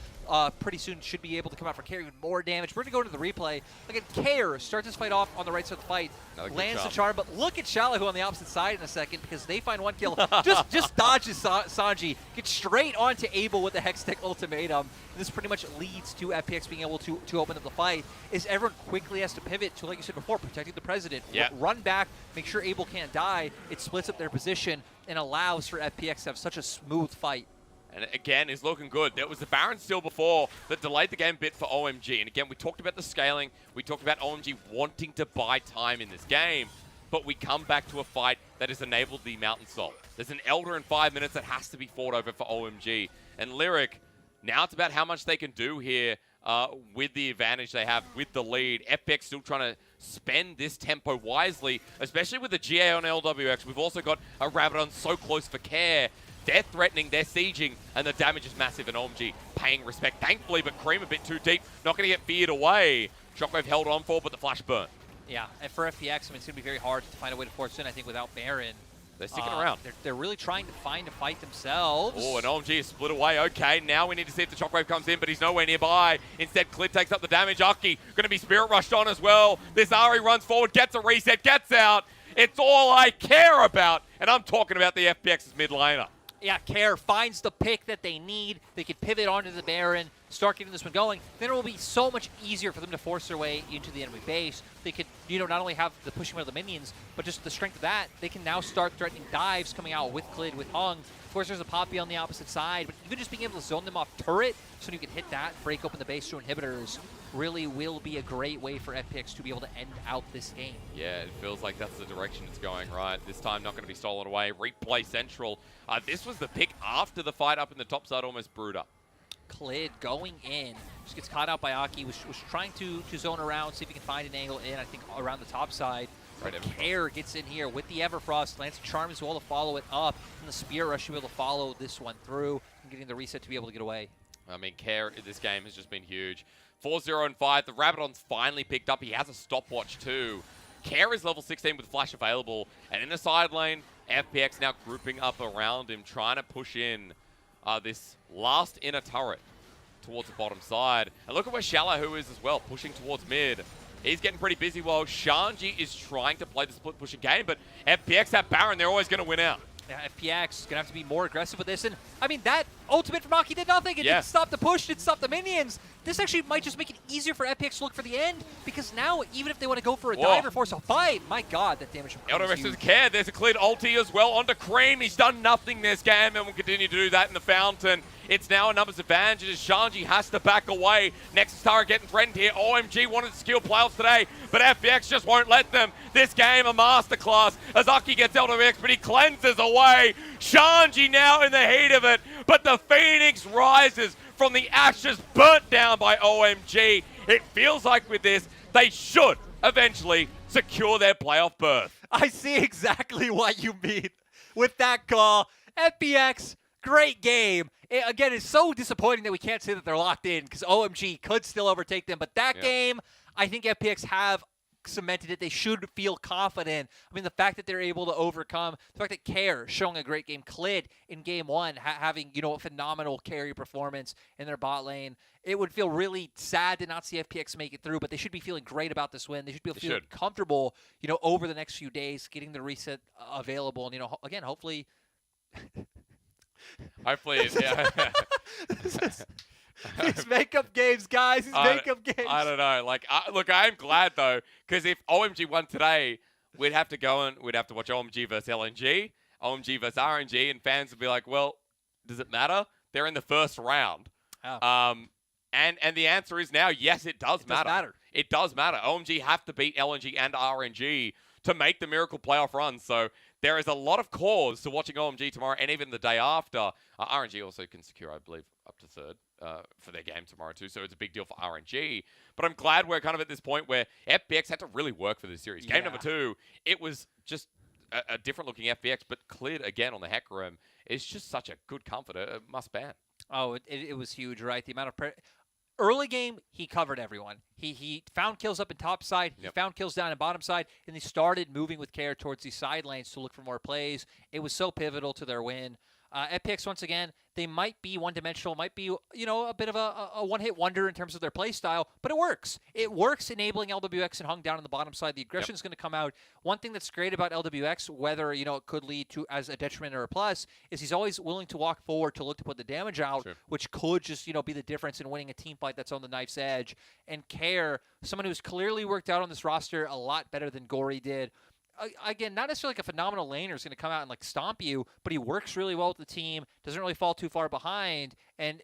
Pretty soon should be able to come out for Care, even more damage. We're going to go into the replay. Look at Care, starts this fight off on the right side of the fight, lands the charm, but look at Shallow on the opposite side in a second, because they find one kill. just dodges Sanji, gets straight onto Abel with the Hextech ultimatum. And this pretty much leads to FPX being able to open up the fight, is everyone quickly has to pivot to, like you said before, protecting the President. Run back, make sure Abel can't die. It splits up their position and allows for FPX to have such a smooth fight. And again, is looking good. There was the Baron still before that delayed the game a bit for OMG. And again, we talked about the scaling. We talked about OMG wanting to buy time in this game. But we come back to a fight that has enabled the Mountain Soul. There's an Elder in 5 minutes that has to be fought over for OMG. And Lyric, now it's about how much they can do here with the advantage they have, with the lead. FPX still trying to spend this tempo wisely, especially with the GA on LWX. We've also got a Rabadon so close for Care. They're threatening, they're sieging, and the damage is massive, and OMG paying respect, thankfully, but Cream a bit too deep, not going to get feared away. Shockwave held on for, but the flash burnt. Yeah, and for FPX, I mean, it's going to be very hard to find a way to force in, I think, without Baron. They're sticking around. They're really trying to find a fight themselves. Oh, and OMG is split away. Okay, now we need to see if the Shockwave comes in, but he's nowhere nearby. Instead, Clid takes up the damage. Aki going to be Spirit Rushed on as well. This Ari runs forward, gets a reset, gets out. It's all I care about, and I'm talking about the FPX's mid laner. Yeah, Care finds the pick that they need. They can pivot onto the Baron, start getting this one going. Then it will be so much easier for them to force their way into the enemy base. They could, not only have the pushing of the minions, but just the strength of that, they can now start threatening dives coming out with Clid, with Hung. Of course, there's a Poppy on the opposite side, but even just being able to zone them off turret, so you can hit that, break open the base through inhibitors. really will be a great way for FPX to be able to end out this game. Yeah, it feels like that's the direction it's going, right? This time not going to be stolen away. Replay Central. This was the pick after the fight up in the top side almost brewed up. Klid going in. Just gets caught out by Aki. Was trying to zone around, see if he can find an angle in, I think, around the top side. Right, Care gets in here with the Everfrost. Lands Charm as well to follow it up. And the Spear Rush to be able to follow this one through and getting the reset to be able to get away. I mean, Care in this game has just been huge. 4-0 and 5. The Rabadon's finally picked up. He has a stopwatch too. Care is level 16 with Flash available. And in the side lane, FPX now grouping up around him, trying to push in this last inner turret towards the bottom side. And look at where Shallow is as well, pushing towards mid. He's getting pretty busy while Shanji is trying to play the split pushing game, but FPX have Baron, they're always going to win out. Yeah, FPX is going to have to be more aggressive with this. And, I mean, that ultimate from Aki did nothing. It Yeah. didn't stop the push, didn't stop the minions. This actually might just make it easier for FPX to look for the end, because now, even if they want to go for a dive or force a fight, my god, that damage from Cream is LWX huge. doesn't care. There's a cleared ulti as well onto Cream. He's done nothing this game and will continue to do that in the fountain. It's now a numbers advantage as Shanji has to back away. Nexus Tara getting threatened here. OMG wanted to skill playoffs today, but FPX just won't let them. This game a masterclass as Aki gets LWX, but he cleanses away. Shanji now in the heat of it, but the Phoenix rises from the ashes burnt down by OMG. It feels like with this, they should eventually secure their playoff berth. I see exactly what you mean with that call. FPX, great game. Again, it's so disappointing that we can't say that they're locked in because OMG could still overtake them. But that game, I think FPX have cemented it. They should feel confident. I mean, the fact that they're able to overcome, the fact that Care showing a great game, Klid in game one having, you know, a phenomenal carry performance in their bot lane. It would feel really sad to not see FPX make it through, but they should be feeling great about this win. They should be feeling comfortable, you know, over the next few days, getting the reset available. And, you know, again, hopefully... Hopefully, yeah. These makeup games, guys. These makeup games. I don't know. Like, look, I am glad though, because if OMG won today, we'd have to go and we'd have to watch OMG versus LNG, OMG versus RNG, and fans would be like, "Well, does it matter? They're in the first round." Oh. And the answer is now, yes, it does matter. It does matter. OMG have to beat LNG and RNG to make the miracle playoff run. So there is a lot of cause to watching OMG tomorrow and even the day after. RNG also can secure, I believe, up to third for their game tomorrow too. So it's a big deal for RNG. But I'm glad we're kind of at this point where FPX had to really work for this series. Game number 2, it was just a different looking FPX, but Klid again on the Hecarim is just such a good comfort. A must ban. Oh, it was huge, right? The amount of early game, he covered everyone. He found kills up in top side. He found kills down in bottom side. And they started moving with Care towards these side lanes to look for more plays. It was so pivotal to their win. FPX, once again, they might be one-dimensional, might be, you know, a bit of a one-hit wonder in terms of their play style, but it works. It works enabling LWX and Hung down on the bottom side. The aggression is going to come out. One thing that's great about LWX, whether, you know, it could lead to as a detriment or a plus, is he's always willing to walk forward to look to put the damage out, which could just, you know, be the difference in winning a team fight that's on the knife's edge. And Care, someone who's clearly worked out on this roster a lot better than Gory did. Again, not necessarily like a phenomenal laner is going to come out and like stomp you, but he works really well with the team, doesn't really fall too far behind, and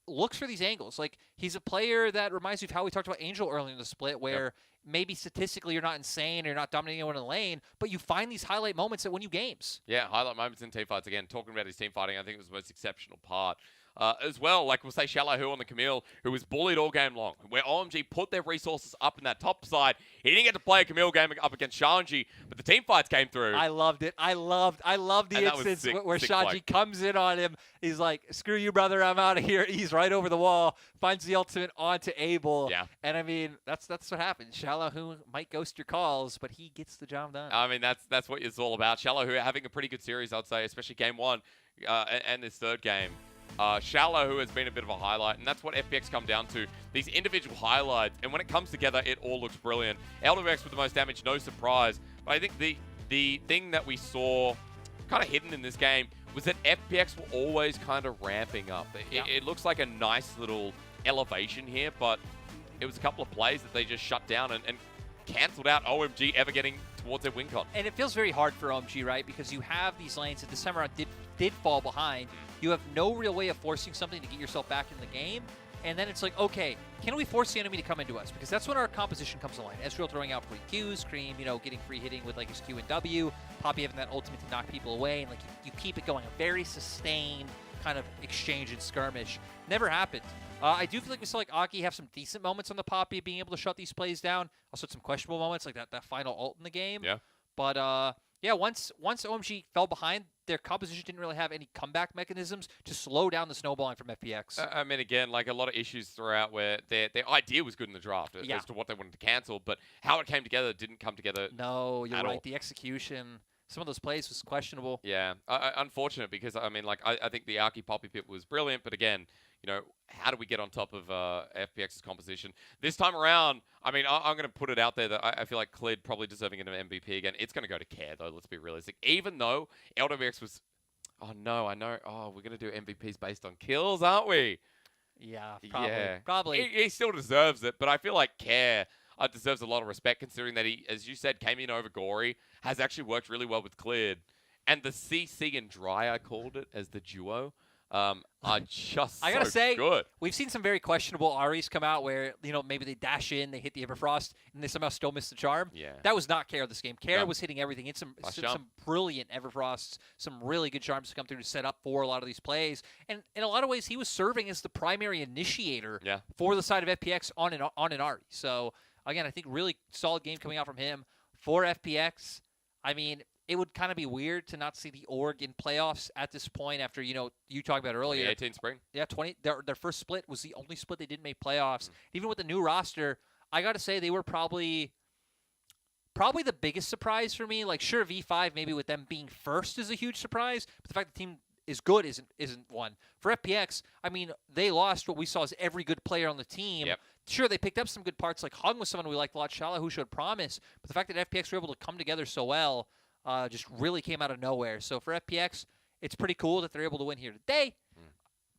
looks for these angles. Like, he's a player that reminds me of how we talked about Angel early in the split, where maybe statistically you're not insane or you're not dominating anyone in the lane, but you find these highlight moments that win you games. Yeah, highlight moments in team fights. Again, talking about his team fighting, I think it was the most exceptional part. As well, like we'll say Shallow on the Camille, who was bullied all game long, where OMG put their resources up in that top side. He didn't get to play a Camille game up against Shanji, but the team fights came through. I loved it. I loved the instance where Shanji comes in on him. He's like, screw you, brother, I'm out of here. He's right over the wall, finds the ultimate onto Abel. Yeah. And I mean, that's what happens. Shallow, who might ghost your calls, but he gets the job done. I mean, that's what it's all about. Shallow, who are having a pretty good series, I'd say, especially game 1 and this third game. Shallow, who has been a bit of a highlight, and that's what FPX come down to, these individual highlights, and when it comes together, it all looks brilliant. LWX with the most damage, no surprise, but I think the thing that we saw kind of hidden in this game was that FPX were always kind of ramping up. It looks like a nice little elevation here, but it was a couple of plays that they just shut down and cancelled out OMG ever getting towards their win con. And it feels very hard for OMG, right? Because you have these lanes that this time around did fall behind. You have no real way of forcing something to get yourself back in the game. And then it's like, okay, can we force the enemy to come into us? Because that's when our composition comes aligned. Ezreal throwing out free Qs, Cream, you know, getting free hitting with like his Q and W, Poppy having that ultimate to knock people away, and like you keep it going. A very sustained kind of exchange and skirmish. Never happened. I do feel like we saw like Aki have some decent moments on the Poppy, being able to shut these plays down. Also some questionable moments, like that final ult in the game. Yeah. But yeah, once OMG fell behind, their composition didn't really have any comeback mechanisms to slow down the snowballing from FPX. I mean, again, like a lot of issues throughout where their idea was good in the draft as to what they wanted to cancel, but how it came together didn't come together. No, you're at right. all. The execution, some of those plays was questionable. Yeah, unfortunate because I mean, like I think the Arky Poppy pit was brilliant, but again, you know, how do we get on top of FPX's composition this time around? I mean, I'm going to put it out there that I feel like Clid probably deserving an MVP again. It's going to go to Care though. Let's be realistic. Even though LWX was, oh no, I know. Oh, we're going to do MVPs based on kills, aren't we? Yeah, probably. Yeah. Probably. He still deserves it, but I feel like Care deserves a lot of respect considering that he, as you said, came in over Gory, has actually worked really well with Clid. And the CC and Dry, I called it, as the duo, are just I gotta say, good. We've seen some very questionable Aries come out where, you know, maybe they dash in, they hit the Everfrost, and they somehow still miss the charm. Yeah. That was not Care this game. Care No. was hitting everything. It's some Jump. brilliant Everfrosts, some really good charms to come through to set up for a lot of these plays. And in a lot of ways, he was serving as the primary initiator for the side of FPX on an Ari. So, again, I think really solid game coming out from him. For FPX, I mean, it would kind of be weird to not see the org in playoffs at this point after, you know, you talked about earlier. 2018 spring. Yeah, their first split was the only split they didn't make playoffs. Even with the new roster, I got to say they were probably the biggest surprise for me. Like, sure, V5 maybe with them being first is a huge surprise, but the fact the team is good isn't one. For FPX, I mean, they lost what we saw as every good player on the team. Yep. Sure, they picked up some good parts, like Hung was someone we liked a lot, Shala who showed promise, but the fact that FPX were able to come together so well just really came out of nowhere. So for FPX, it's pretty cool that they're able to win here today.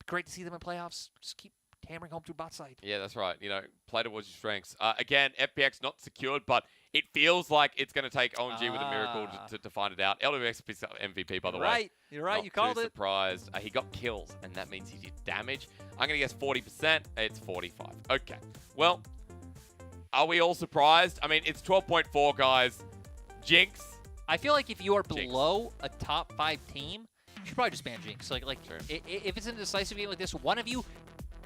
Great to see them in playoffs. Just keep hammering home through bot side. Yeah, that's right. You know, play towards your strengths. Again, FPX not secured, but it feels like it's going to take OMG with a miracle to find it out. LWX picks up MVP, by the way. You're right. Not You called too it. Surprised. He got kills, and that means he did damage. I'm going to guess 40%. It's 45. Okay. Well, are we all surprised? I mean, it's 12.4, guys. Jinx. I feel like if you are below a top 5 team, you should probably just ban Jinx. Like sure. If it's in a decisive game like this, one of you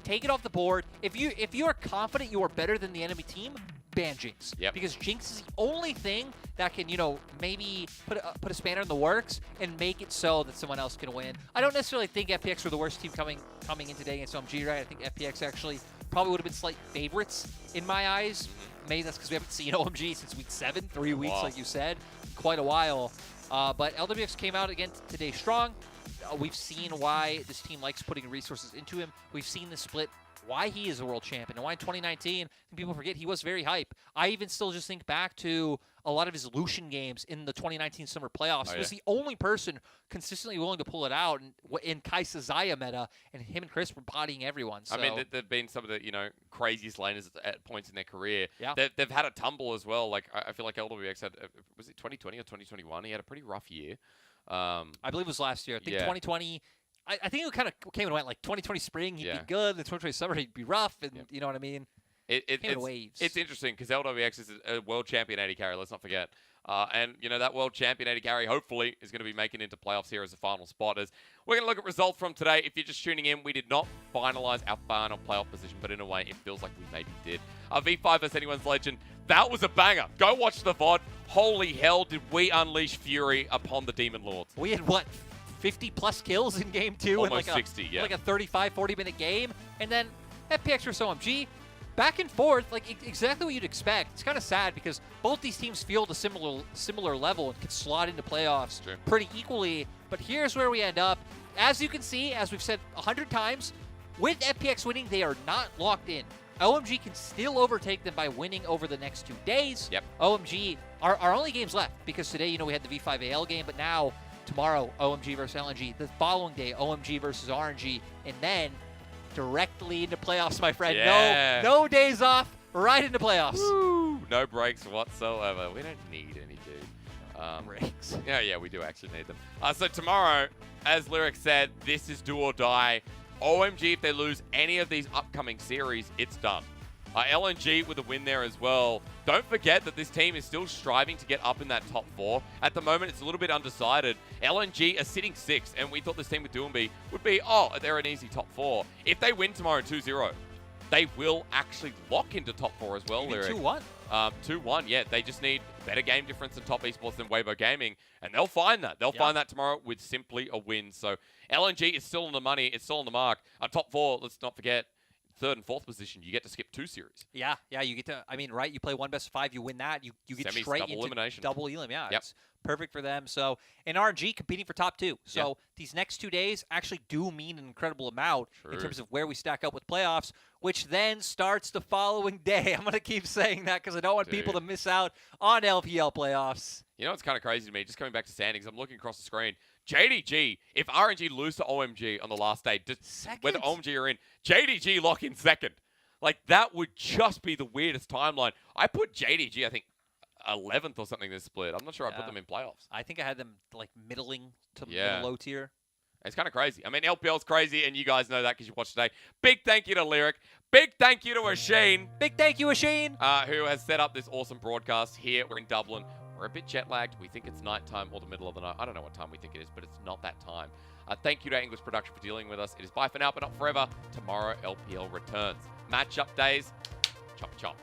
take it off the board. If you are confident you are better than the enemy team, ban Jinx. Yep. Because Jinx is the only thing that can, you know, maybe put a spanner in the works and make it so that someone else can win. I don't necessarily think FPX were the worst team coming in today against OMG, right? I think FPX actually probably would have been slight favorites in my eyes. Maybe that's because we haven't seen OMG since week 7, 3 weeks, like you said, quite a while. But LWX came out again today strong. We've seen why this team likes putting resources into him. We've seen the split, why he is a world champion, and why in 2019, people forget he was very hype. I even still just think back to a lot of his Lucian games in the 2019 summer playoffs. He was the only person consistently willing to pull it out in Kai'Sa Xayah meta, and him and Chris were bodying everyone. So. I mean, they've been some of the, you know, craziest laners at points in their career. Yeah. They've had a tumble as well. Like, I feel like LWX had, was it 2020 or 2021? He had a pretty rough year. I believe it was last year. I think 2020. I think it kind of came and went. Like 2020 spring, he'd be good. And 2020 summer, he'd be rough. And you know what I mean? It's interesting because LWX is a world champion AD carry. Let's not forget. And, you know, that world champion AD carry hopefully is going to be making into playoffs here as a final spot. As we're going to look at results from today. If you're just tuning in, we did not finalize our final playoff position, but in a way, it feels like we maybe did. V5 vs Anyone's Legend. That was a banger. Go watch the VOD. Holy hell, did we unleash fury upon the Demon Lords. We had, what, 50-plus kills in Game 2? Almost like 60, yeah. Like a 35, 40-minute game. And then FPX versus OMG. Back and forth, like exactly what you'd expect. It's kind of sad because both these teams field a similar level and could slot into playoffs pretty equally. But here's where we end up. As you can see, as we've said 100 times, with FPX winning, they are not locked in. OMG can still overtake them by winning over the next 2 days. Yep. OMG, our only games left, because today, you know, we had the V5AL game, but now, tomorrow, OMG versus LNG. The following day, OMG versus RNG. And then, directly into playoffs, my friend. Yeah. No days off, right into playoffs. Woo. No breaks whatsoever. We don't need any, dude. Breaks. Yeah, we do actually need them. So tomorrow, as Lyric said, this is do or die. OMG, if they lose any of these upcoming series, it's done. LNG with a win there as well. Don't forget that this team is still striving to get up in that top 4. At the moment, it's a little bit undecided. LNG are sitting 6th, and we thought this team with Doomby would be, oh, they're an easy top 4. If they win tomorrow 2-0, they will actually lock into top 4 as well, Lyric. 2-1. 2-1, yeah. They just need better game difference than top esports than Weibo Gaming, and they'll find that. They'll find that tomorrow with simply a win. So LNG is still on the money. It's still on the mark. Top 4, let's not forget, 3rd and 4th position, you get to skip 2 series. Yeah, you get to, I mean, right, you play 1 best of 5, you win that, you get Semis, straight double into elimination. double elim. Yeah, Yep. it's perfect for them. So, and RNG competing for top 2. So these next 2 days actually do mean an incredible amount in terms of where we stack up with playoffs, which then starts the following day. I'm going to keep saying that because I don't want people to miss out on LPL playoffs. You know what's kind of crazy to me? Just coming back to standings, I'm looking across the screen. JDG, if RNG lose to OMG on the last day, whether OMG are in, JDG lock in 2nd. Like, that would just be the weirdest timeline. I put JDG, I think, 11th or something this split. I'm not sure I put them in playoffs. I think I had them, like, middling to middle low tier. It's kind of crazy. I mean, LPL's crazy, and you guys know that because you watched today. Big thank you to Lyric. Big thank you to Asheen. Big thank you, Asheen. Who has set up this awesome broadcast here. We're in Dublin. We're a bit jet-lagged. We think it's nighttime or the middle of the night. I don't know what time we think it is, but it's not that time. Thank you to English Production for dealing with us. It is bye for now, but not forever. Tomorrow, LPL returns. Matchup days. Chop, chop.